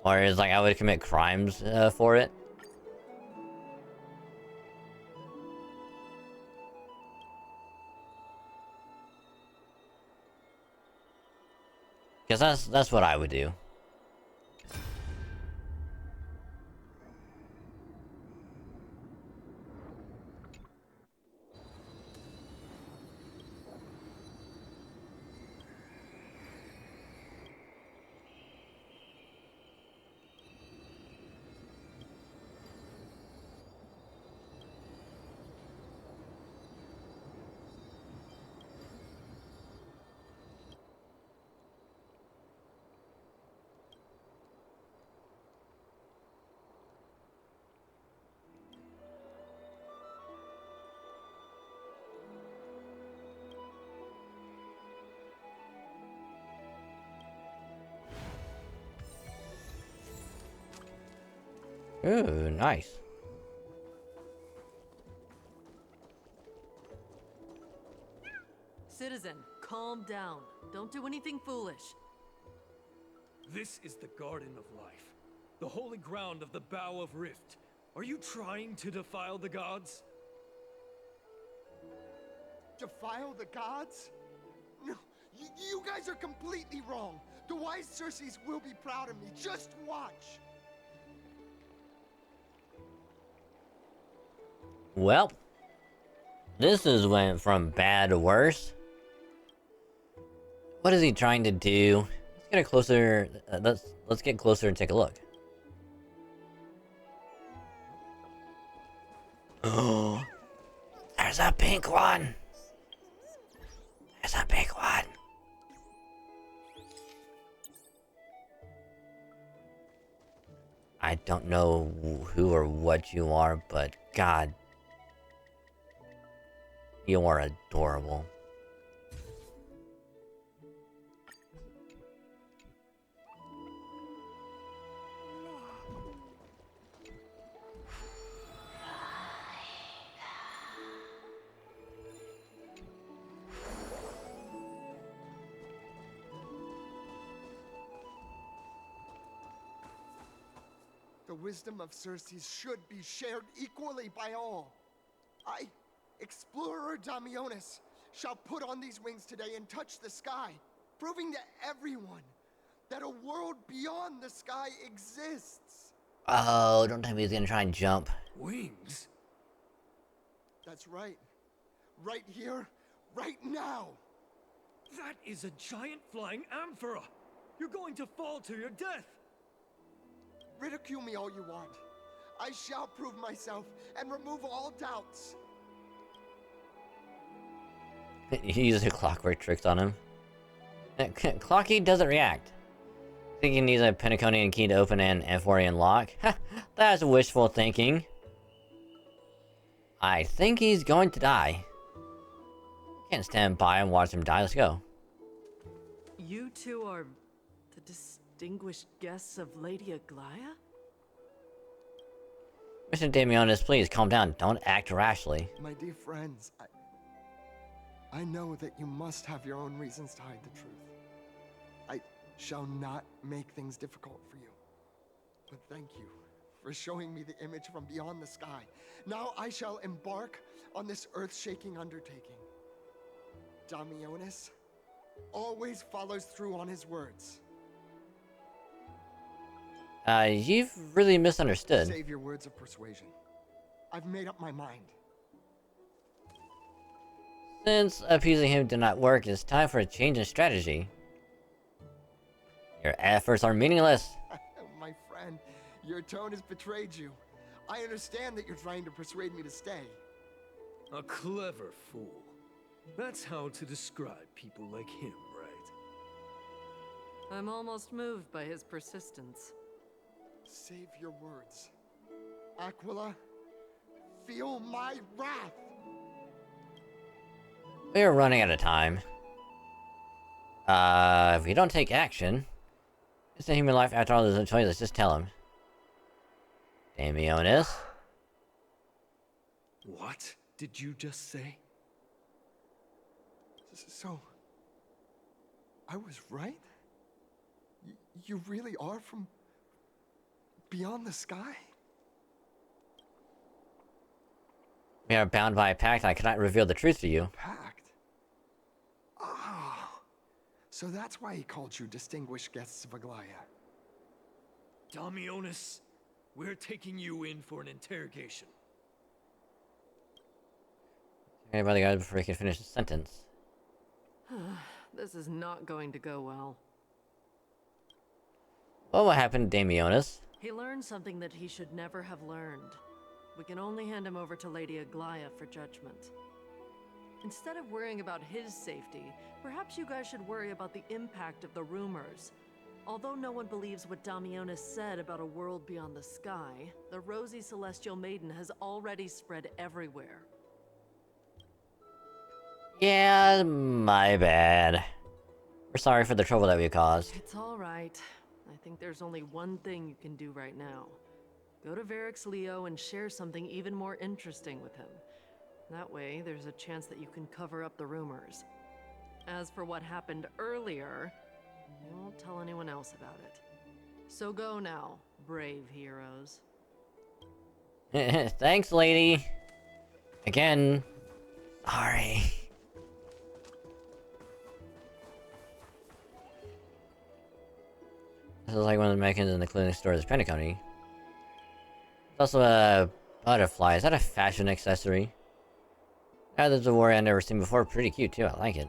Or is like I would commit crimes for it. Because that's what I would do. Ooh, nice. Citizen, calm down. Don't do anything foolish. This is the Garden of Life, the holy ground of the Bow of Rift. Are you trying to defile the gods? Defile the gods? No, you guys are completely wrong. The wise Circes will be proud of me. Just watch. Well, this is went from bad to worse. What is he trying to do? Let's get a closer. Let's get closer and take a look. Oh, there's a pink one. There's a pink one. I don't know who or what you are, but God, you are adorable. The wisdom of Circes should be shared equally by all. I, Explorer Damionis, shall put on these wings today and touch the sky, proving to everyone that a world beyond the sky exists. Oh, don't tell me he's gonna try and jump. Wings? That's right. Right here, right now. That is a giant flying amphora. You're going to fall to your death. Ridicule me all you want. I shall prove myself and remove all doubts. He uses clockwork tricks on him. Clocky doesn't react. Think he needs a Pentaconian key to open an Amphorean lock? That's wishful thinking. I think he's going to die. Can't stand by and watch him die. Let's go. You two are the distinguished guests of Lady Aglaya? Mr. Damionis, please calm down. Don't act rashly. My dear friends, I know that you must have your own reasons to hide the truth. I shall not make things difficult for you. But thank you for showing me the image from beyond the sky. Now I shall embark on this earth-shaking undertaking. Damionis always follows through on his words. You've really misunderstood. Save your words of persuasion. I've made up my mind. Since appeasing him did not work, it's time for a change in strategy. Your efforts are meaningless. My friend, your tone has betrayed you. I understand that you're trying to persuade me to stay. A clever fool. That's how to describe people like him, right? I'm almost moved by his persistence. Save your words. Aquila, feel my wrath! We're running out of time. If we don't take action, it's a human life after all. There's no choice. Let's just tell him. Damionis. What did you just say? So, I was right? You really are from beyond the sky? We are bound by a pact. I cannot reveal the truth to you. Pact? Ah, so that's why he called you distinguished guests of Aglaya. Damionis, we're taking you in for an interrogation. Okay, by the guys before he can finish the sentence. This is not going to go well. Well, what happened to Damionis? He learned something that he should never have learned. We can only hand him over to Lady Aglaya for judgment. Instead of worrying about his safety, perhaps you guys should worry about the impact of the rumors. Although no one believes what Damionis said about a world beyond the sky, the rosy celestial maiden has already spread everywhere. Yeah, my bad. We're sorry for the trouble that we caused. It's all right. I think there's only one thing you can do right now. Go to Varix Leo and share something even more interesting with him. That way, there's a chance that you can cover up the rumors. As for what happened earlier, you won't tell anyone else about it. So go now, brave heroes. Thanks, lady. Again, sorry. This is like one of the mechanisms in the clothing store that's Pentacony. It's also a butterfly. Is that a fashion accessory? Yeah, there's a warrior I've never seen before. Pretty cute too. I like it.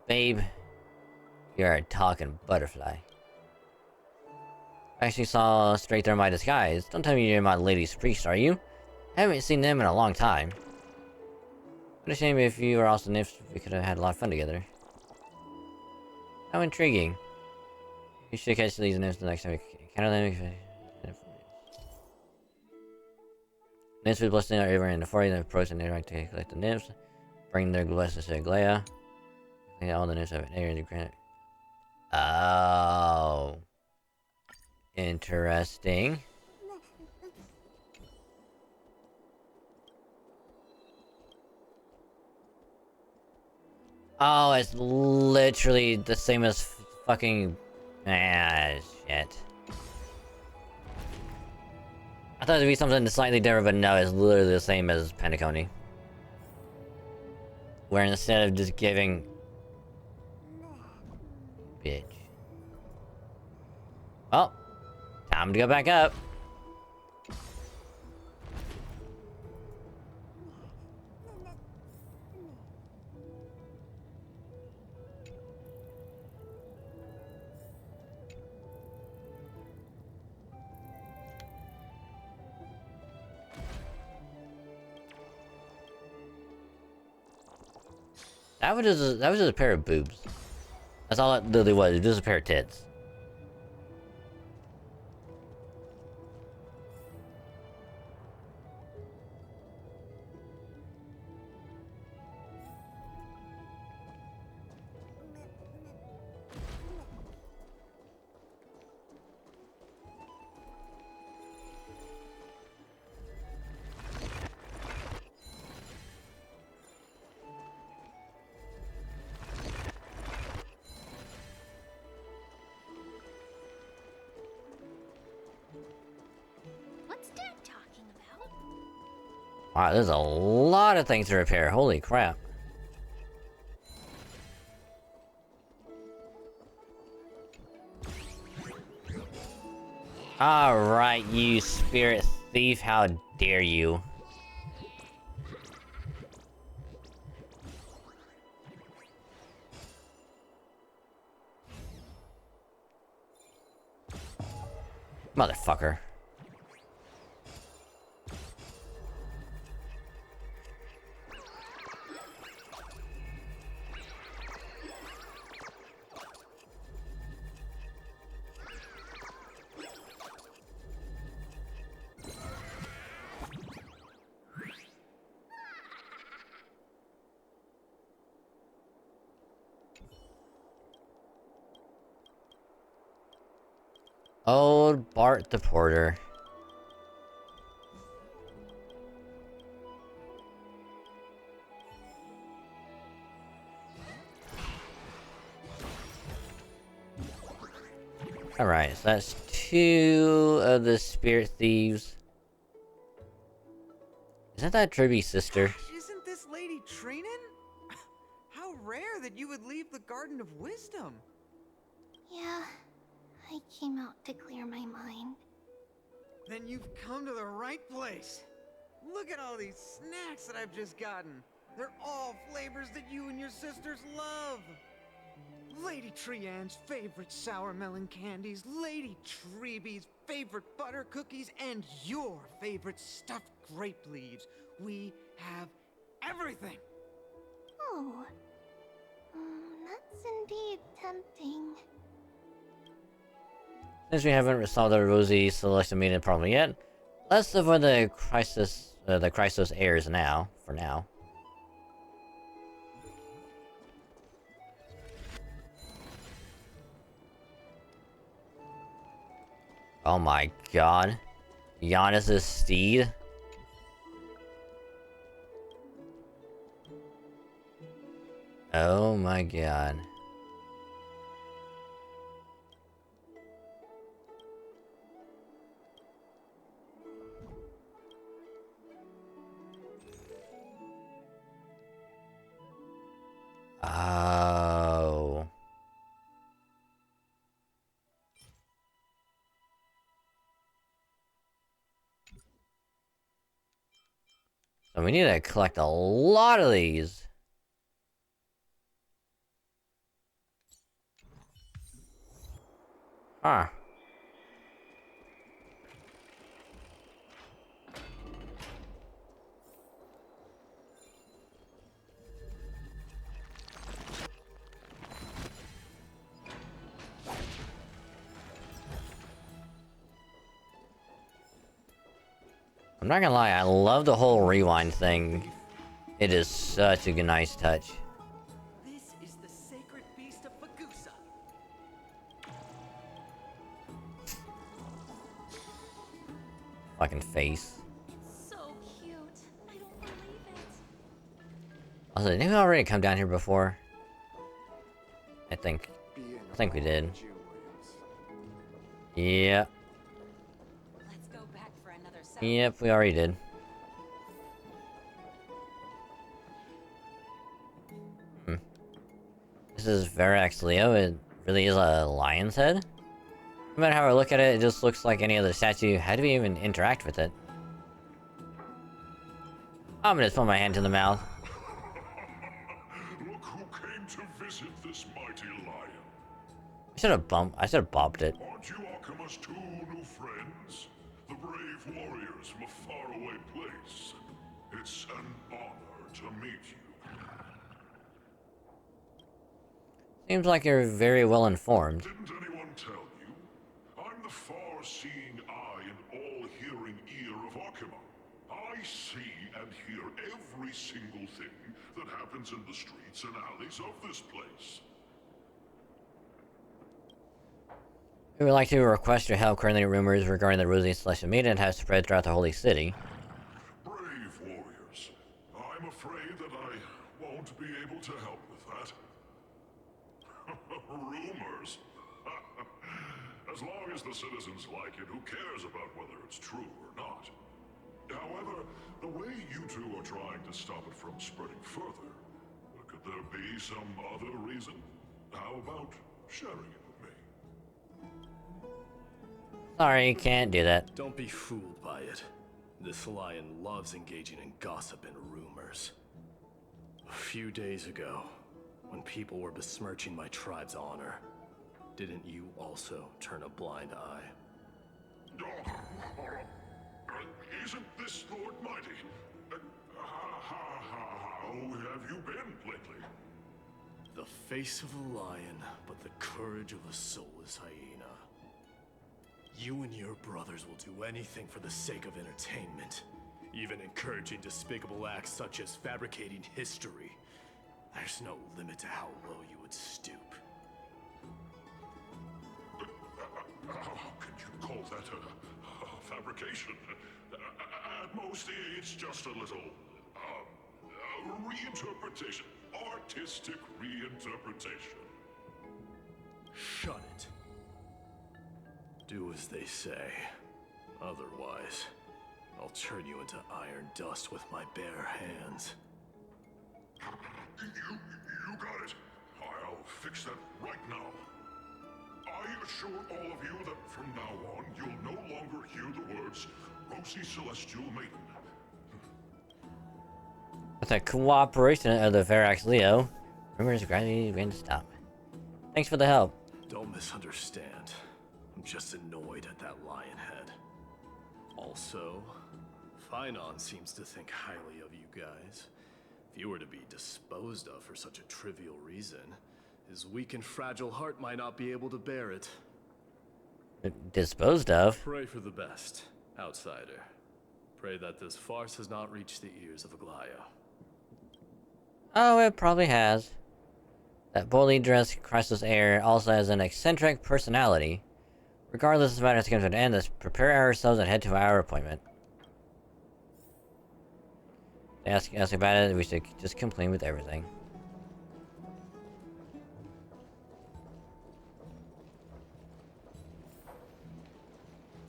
Babe, you're a talking butterfly. I actually saw straight through my disguise. Don't tell me you're my lady's priest, are you? I haven't seen them in a long time. What a shame if you were also nymphs. We could have had a lot of fun together. How intriguing. You should catch these nymphs the next time we encounter them. Nymphs with blessing are everywhere in the forest and approach and interact to collect the nymphs. Bring their blessings to Aglaya. All the nymphs have an area to grant. Oh. Interesting. Oh, it's literally the same as fucking... Ah, shit. I thought it'd be something slightly different, but no, it's literally the same as Pentacony. Where instead of just giving... Bitch. Well, time to go back up. That was just a pair of boobs. That's all it literally was. Just a pair of tits. What's Dad talking about? Wow, there's a lot of things to repair. Holy crap. Alright, you spirit thief, how dare you. Motherfucker. Old Bart the Porter. Alright, so that's 2 of the spirit thieves. Isn't that Tribby's sister? Gosh, isn't this Lady Treenan? How rare that you would leave the Garden of Wisdom. Yeah, I came out to clear my mind. Then you've come to the right place. Look at all these snacks that I've just gotten. They're all flavors that you and your sisters love. Lady Treeann's favorite sour melon candies, Lady Treeby's favorite butter cookies, and your favorite stuffed grape leaves. We have everything. Oh, that's indeed tempting. Since we haven't resolved the Rosie Celestial Maiden problem yet, let's avoid the Chrysos heirs now, for now. Oh my god. Giannis's steed? Oh my god. Oh. So we need to collect a lot of these. Huh. I'm not gonna lie, I love the whole rewind thing. It is such a nice touch. This is the sacred beast of Fagusa. Fucking face. So cute. I don't believe it. Also, didn't we already come down here before? I think we did. Yep. Let's go back for another Yep, we already did. This is Verax Leo. It really is a lion's head. No matter how I look at it, it just looks like any other statue. How do we even interact with it? I'm gonna just put my hand in the mouth. Look who came to visit this mighty lion. I should have bopped it. Aren't you Akima's 2 new friends? The brave warriors from a faraway place. It's an honor to meet you. Seems like you're very well informed. Didn't anyone tell you? I'm the far-seeing eye and all-hearing ear of Akima. I see and hear every single thing that happens in the streets and alleys of this place. We would like to request your help. Currently, rumors regarding the Rosie Celestial Maiden have spread throughout the Holy City. Brave warriors. I'm afraid that I won't be able to help with that. Rumors? As long as the citizens like it, who cares about whether it's true or not? However, the way you two are trying to stop it from spreading further, could there be some other reason? How about sharing it with me? Sorry, can't do that. Don't be fooled by it. This lion loves engaging in gossip and rumors. A few days ago, when people were besmirching my tribe's honor, didn't you also turn a blind eye? Isn't this Lord Mighty? How have you been lately? The face of a lion, but the courage of a soulless hyena. You and your brothers will do anything for the sake of entertainment, even encouraging despicable acts such as fabricating history. There's no limit to how low you would stoop. How could you call that a fabrication? At most, it's just a little reinterpretation. Artistic reinterpretation. Shut it. Do as they say. Otherwise, I'll turn you into iron dust with my bare hands. You got it. I'll fix that right now. I assure all of you that from now on, you'll no longer hear the words Rosy Celestial Maiden. With the cooperation of the Verax Leo, rumors gradually begin to stop. Thanks for the help. Don't misunderstand. I'm just annoyed at that lion head. Also, Finon seems to think highly of you guys. If you were to be disposed of for such a trivial reason, his weak and fragile heart might not be able to bear it. Disposed of? Pray for the best, outsider. Pray that this farce has not reached the ears of Aglaya. Oh, it probably has. That boldly dressed Christless heir also has an eccentric personality. Regardless of matters comes to an end, let's prepare ourselves and head to our appointment. They ask us about it, we should just complain with everything.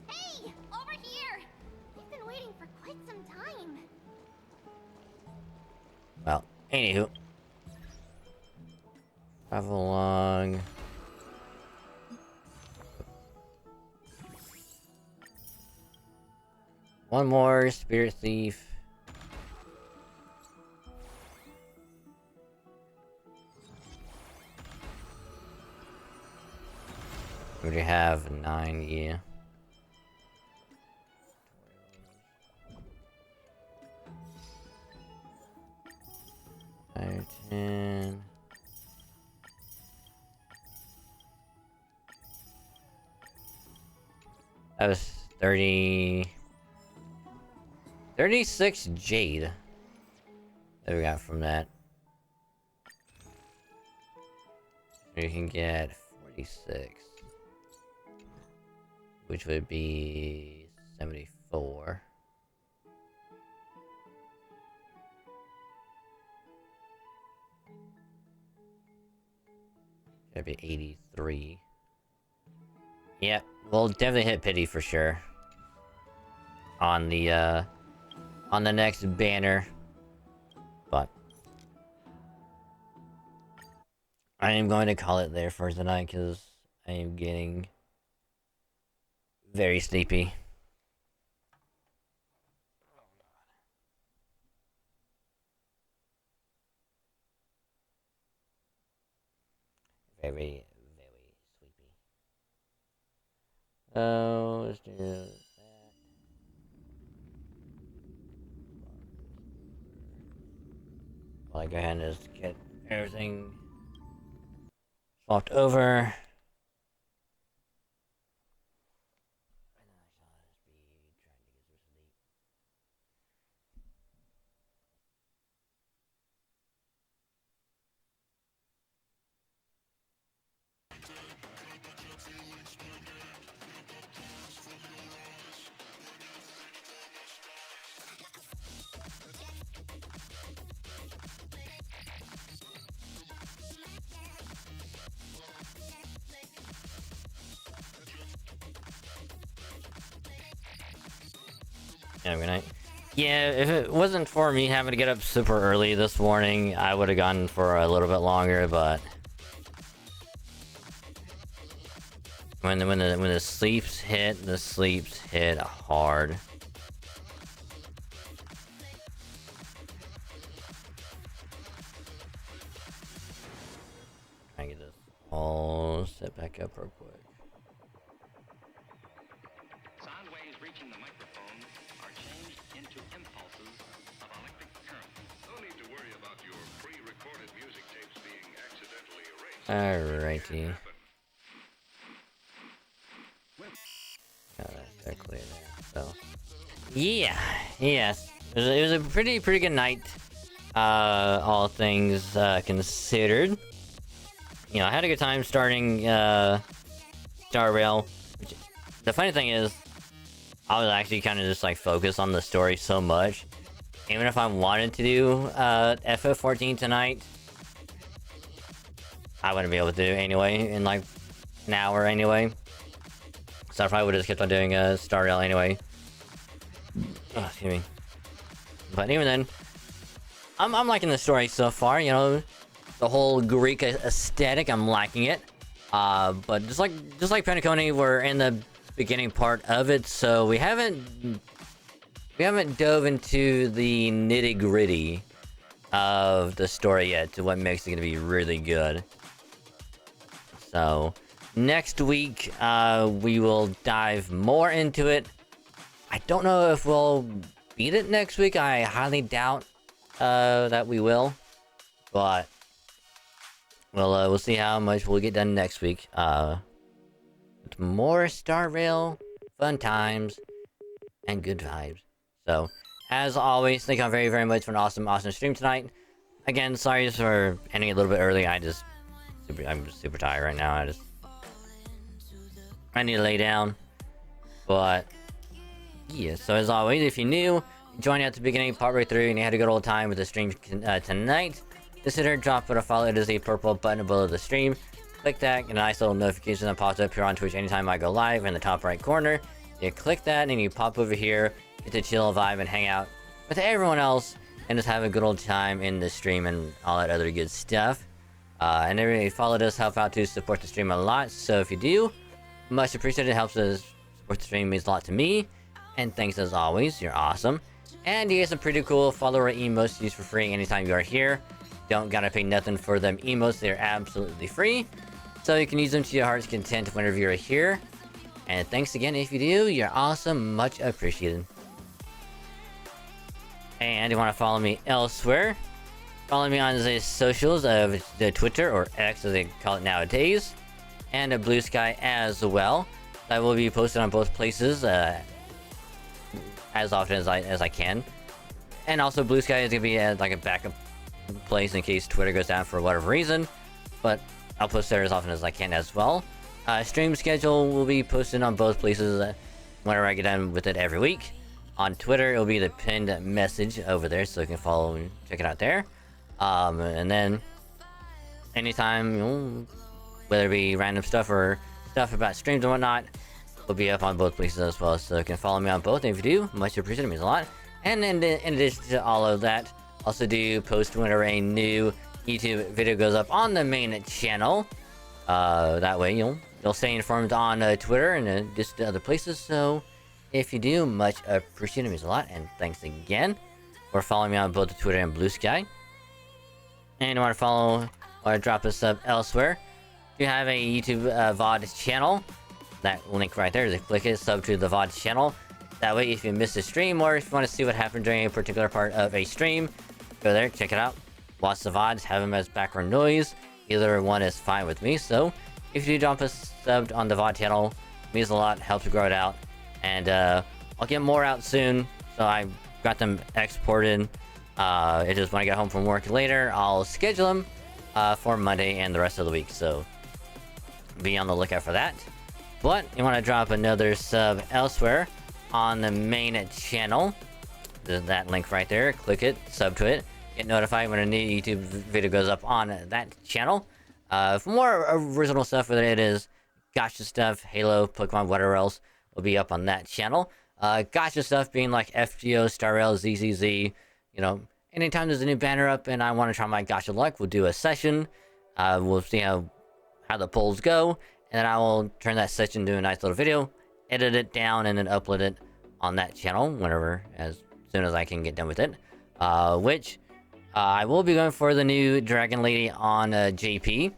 Hey! Over here! We've been waiting for quite some time. Well, anywho. Travel along. One more spirit thief. We already have 9, yeah. Five, 10. That was 30. 36 jade. That we got from that. So you can get 46. Which would be 74. That'd be 83. Yep, we'll definitely hit pity for sure. On the next banner. But I am going to call it there for tonight because I am getting very sleepy. Very, very sleepy. Oh, let's do that. Well, I go ahead and just get everything swapped over. Yeah, good night. Yeah, if it wasn't for me having to get up super early this morning, I would have gone for a little bit longer, but when the sleeps hit, the sleeps hit hard. Try and get this all set back up real quick. Alrighty. They're clear there. So, yeah, yes, it was a pretty good night. All things considered. You know, I had a good time starting Star Rail. The funny thing is, I was actually kind of just like focused on the story so much. Even if I wanted to do FF14 tonight, I wouldn't be able to do it anyway in like an hour anyway. So I probably would have kept on doing Star Rail anyway. Oh, excuse me. But even then, I'm liking the story so far. You know, the whole Greek aesthetic, I'm liking it. But just like Penacony, we're in the beginning part of it, so we haven't dove into the nitty gritty of the story yet to what makes it gonna be really good. So next week we will dive more into it. I don't know if we'll beat it next week. I highly doubt that we will, but we'll see how much we'll get done next week. With more Star Rail, fun times, and good vibes. So, as always, thank you all very, very much for an awesome stream tonight. Again, sorry for ending a little bit early. I'm super tired right now. I need to lay down. But yeah, so as always, if you're new, join you at the beginning, partway through, and you had a good old time with the stream tonight. Just hit her, drop it a follow. It is a purple button below the stream. Click that, get a nice little notification that pops up here on Twitch anytime I go live in the top right corner. You click that, and you pop over here, get to chill, vibe, and hang out with everyone else, and just have a good old time in the stream and all that other good stuff. And everybody follow does help out to support the stream a lot. So if you do, much appreciated. It helps us support the stream, means a lot to me. And thanks as always, you're awesome. And you get some pretty cool follower emotes to use for free anytime you are here. Don't gotta pay nothing for them emotes, they're absolutely free. So you can use them to your heart's content whenever you're here. And thanks again if you do, you're awesome, much appreciated. And you want to follow me elsewhere, follow me on the socials of the Twitter, or X as they call it nowadays, and a Blue Sky as well. I will be posted on both places as often as I can. And also Blue Sky is gonna be like a backup place in case Twitter goes down for whatever reason, but I'll post there as often as I can as well. Stream schedule will be posted on both places whenever I get done with it every week. On Twitter, it'll be the pinned message over there, so you can follow and check it out there. And then anytime, you know, whether it be random stuff or stuff about streams and whatnot, will be up on both places as well. So you can follow me on both, and if you do, much appreciated, it means a lot. And in addition to all of that, also do post whenever a new YouTube video goes up on the main channel. That way you'll stay informed on Twitter and just other places. So if you do, much appreciated, it means a lot. And thanks again for following me on both the Twitter and Blue Sky. And you want to follow or drop a sub elsewhere, you have a YouTube VOD channel. That link right there, just click it, sub to the VOD channel. That way, if you miss a stream or if you want to see what happened during a particular part of a stream, go there, check it out, watch the VODs, have them as background noise. Either one is fine with me. So if you do drop a sub on the VOD channel, it means a lot, helps grow it out. And I'll get more out soon. So I got them exported. It just when I get home from work later, I'll schedule them for Monday and the rest of the week. So be on the lookout for that. But you want to drop another sub elsewhere on the main channel. There's that link right there. Click it, sub to it, get notified when a new YouTube video goes up on that channel. For more original stuff, whether it is gacha stuff, Halo, Pokemon, whatever else, will be up on that channel. Gacha stuff being like FGO, Star Rail, ZZZ. You know, anytime there's a new banner up and I want to try my gacha luck, we'll do a session. We'll see how the polls go. And then I will turn that session into a nice little video, edit it down, and then upload it on that channel whenever, as soon as I can get done with it. Which I will be going for the new Dragon Lady on JP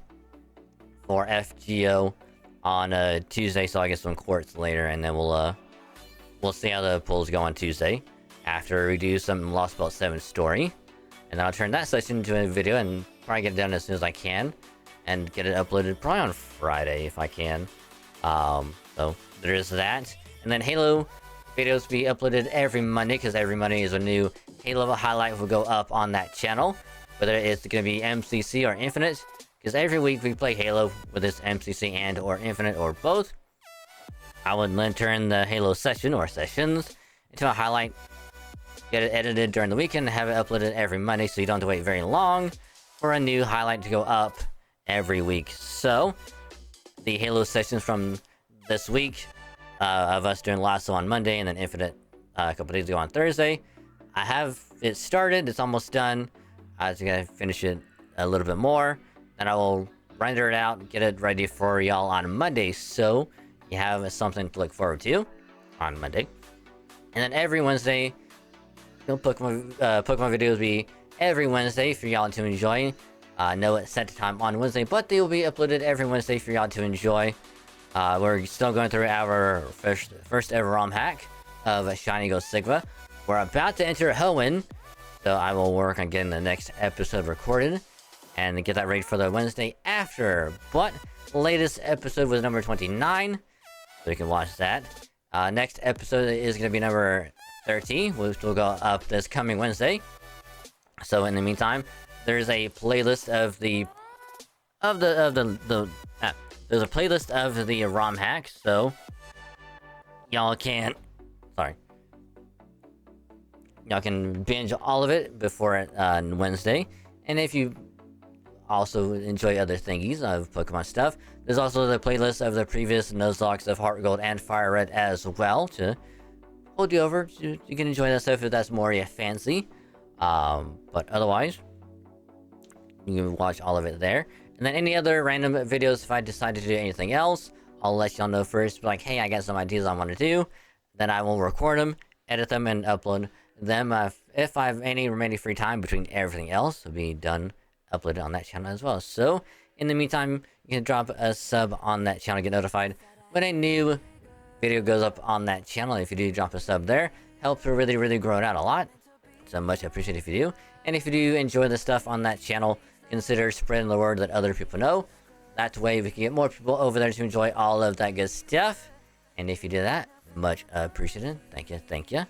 for FGO on Tuesday, so I get some quartz later, and then we'll see how the polls go on Tuesday after we do some Lost Belt 7 story. And then I'll turn that session into a video and probably get it done as soon as I can. And get it uploaded probably on Friday if I can. So there is that. And then Halo videos will be uploaded every Monday, because every Monday is a new Halo highlight will go up on that channel. Whether it's going to be MCC or Infinite, because every week we play Halo, whether it's MCC and or Infinite or both. I would then turn the Halo session or sessions into a highlight, get it edited during the weekend, and have it uploaded every Monday, so you don't have to wait very long for a new highlight to go up every week. So the Halo sessions from this week of us doing Lasso on Monday and then Infinite a couple days ago on Thursday. I have it started. It's almost done. I just gotta finish it a little bit more. Then I will render it out, get it ready for y'all on Monday. So you have something to look forward to on Monday. And then every Wednesday, Pokemon videos be every Wednesday for y'all to enjoy. No set time on Wednesday, but they will be uploaded every Wednesday for y'all to enjoy. We're still going through our first ever ROM hack of Shiny Ghost Sigma. We're about to enter Hoenn, so I will work on getting the next episode recorded and get that ready for the Wednesday after. But the latest episode was number 29, so you can watch that. Next episode is going to be number 30, which will go up this coming Wednesday. So in the meantime, there's a playlist of the there's a playlist of the ROM hacks, so y'all can binge all of it before Wednesday. And if you also enjoy other thingies of Pokemon stuff, there's also the playlist of the previous Nuzlockes of Heart Gold and Fire Red as well to hold you over. You can enjoy that stuff if that's more your fancy. But otherwise, you can watch all of it there. And then any other random videos, if I decide to do anything else, I'll let y'all know first. Like, hey, I got some ideas I want to do. Then I will record them, edit them, and upload them. If I have any remaining free time between everything else, it'll be done, uploaded on that channel as well. So, in the meantime, you can drop a sub on that channel, get notified when a new video goes up on that channel. If you do drop a sub there, helps really, really grow it out a lot. So much appreciated if you do. And if you do enjoy the stuff on that channel, consider spreading the word that other people know. That way we can get more people over there to enjoy all of that good stuff. And if you do that, much appreciated. Thank you.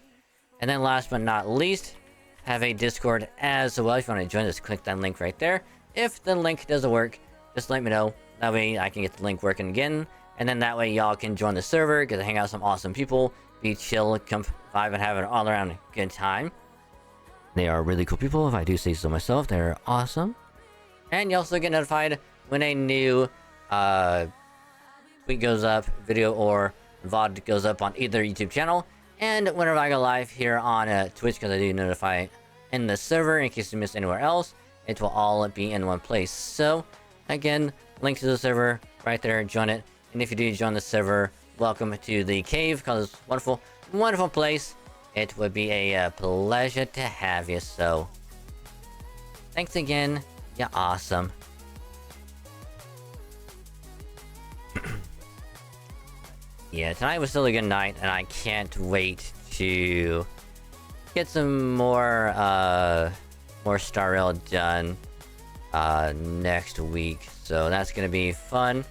And then last but not least, have a Discord as well. If you want to join, just click that link right there. If the link doesn't work, just let me know. That way I can get the link working again. And then that way y'all can join the server, get to hang out with some awesome people, be chill, come vibe, and have an all-around good time. They are really cool people, if I do say so myself. They're awesome. And you also get notified when a new tweet goes up, video or VOD goes up on either YouTube channel. And whenever I go live here on Twitch, because I do notify in the server, in case you miss anywhere else, it will all be in one place. So, again, link to the server right there, join it. And if you do join the server, welcome to the cave, because it's a wonderful, wonderful place. It would be a pleasure to have you, so thanks again. You're awesome. Yeah, tonight was still a good night, and I can't wait to get some more Star Rail done next week. So that's gonna be fun.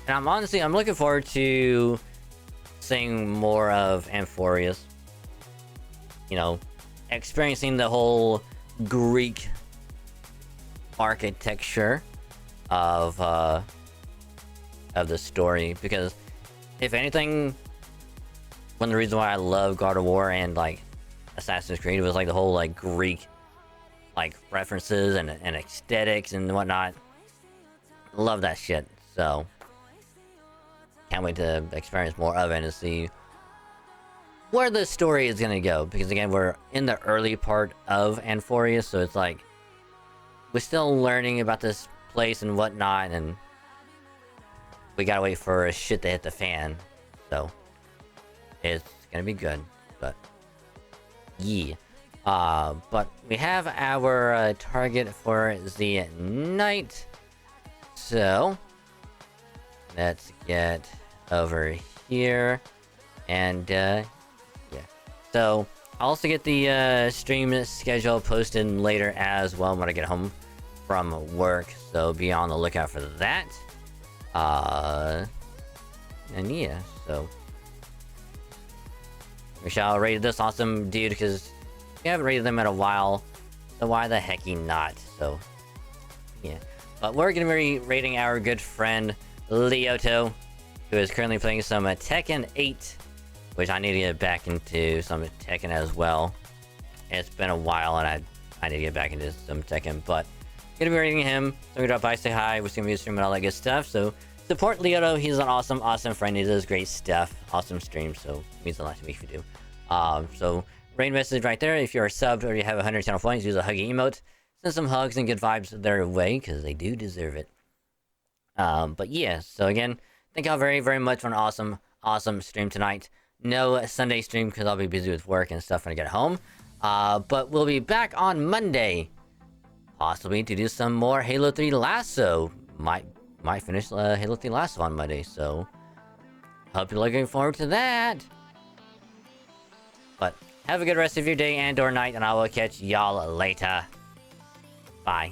And I'm looking forward to seeing more of Amphoreus. You know, experiencing the whole Greek architecture of the story, because if anything, one of the reasons why I love God of War and like Assassin's Creed was like the whole like Greek like references and aesthetics and whatnot. Love that shit. So can't wait to experience more of it and see where the story is gonna go, because again, we're in the early part of Amphoreus, so it's like we're still learning about this place and whatnot, and we gotta wait for shit to hit the fan. So it's gonna be good, but yeah. But we have our target for the night, so let's get over here and yeah. So I'll also get the stream schedule posted later as well when I get home from work, so be on the lookout for that. And yeah, so we shall rate this awesome dude, because we haven't rated them in a while, so why the hecky not? So yeah, but we're gonna be rating our good friend Leoto, who is currently playing some Tekken 8, which I need to get back into some Tekken as well. It's been a while, and I need to get back into some Tekken, but gonna be rating him. So we drop by, say hi. We're gonna be streaming all that good stuff. So Support Leo, he's an awesome, awesome friend. He does great stuff. Awesome stream, so it means a lot to me if you do. So, raid message right there. If you're a sub or you have 100 channel points, use a huggy emote. Send some hugs and good vibes their way, because they do deserve it. But yeah, so again, thank y'all very, very much for an awesome, awesome stream tonight. No Sunday stream, because I'll be busy with work and stuff when I get home. But we'll be back on Monday. Possibly to do some more Halo 3 Lasso. Might finish Halo 3 Lasso on Monday, so hope you're looking forward to that. But have a good rest of your day and or night, and I will catch y'all later. Bye.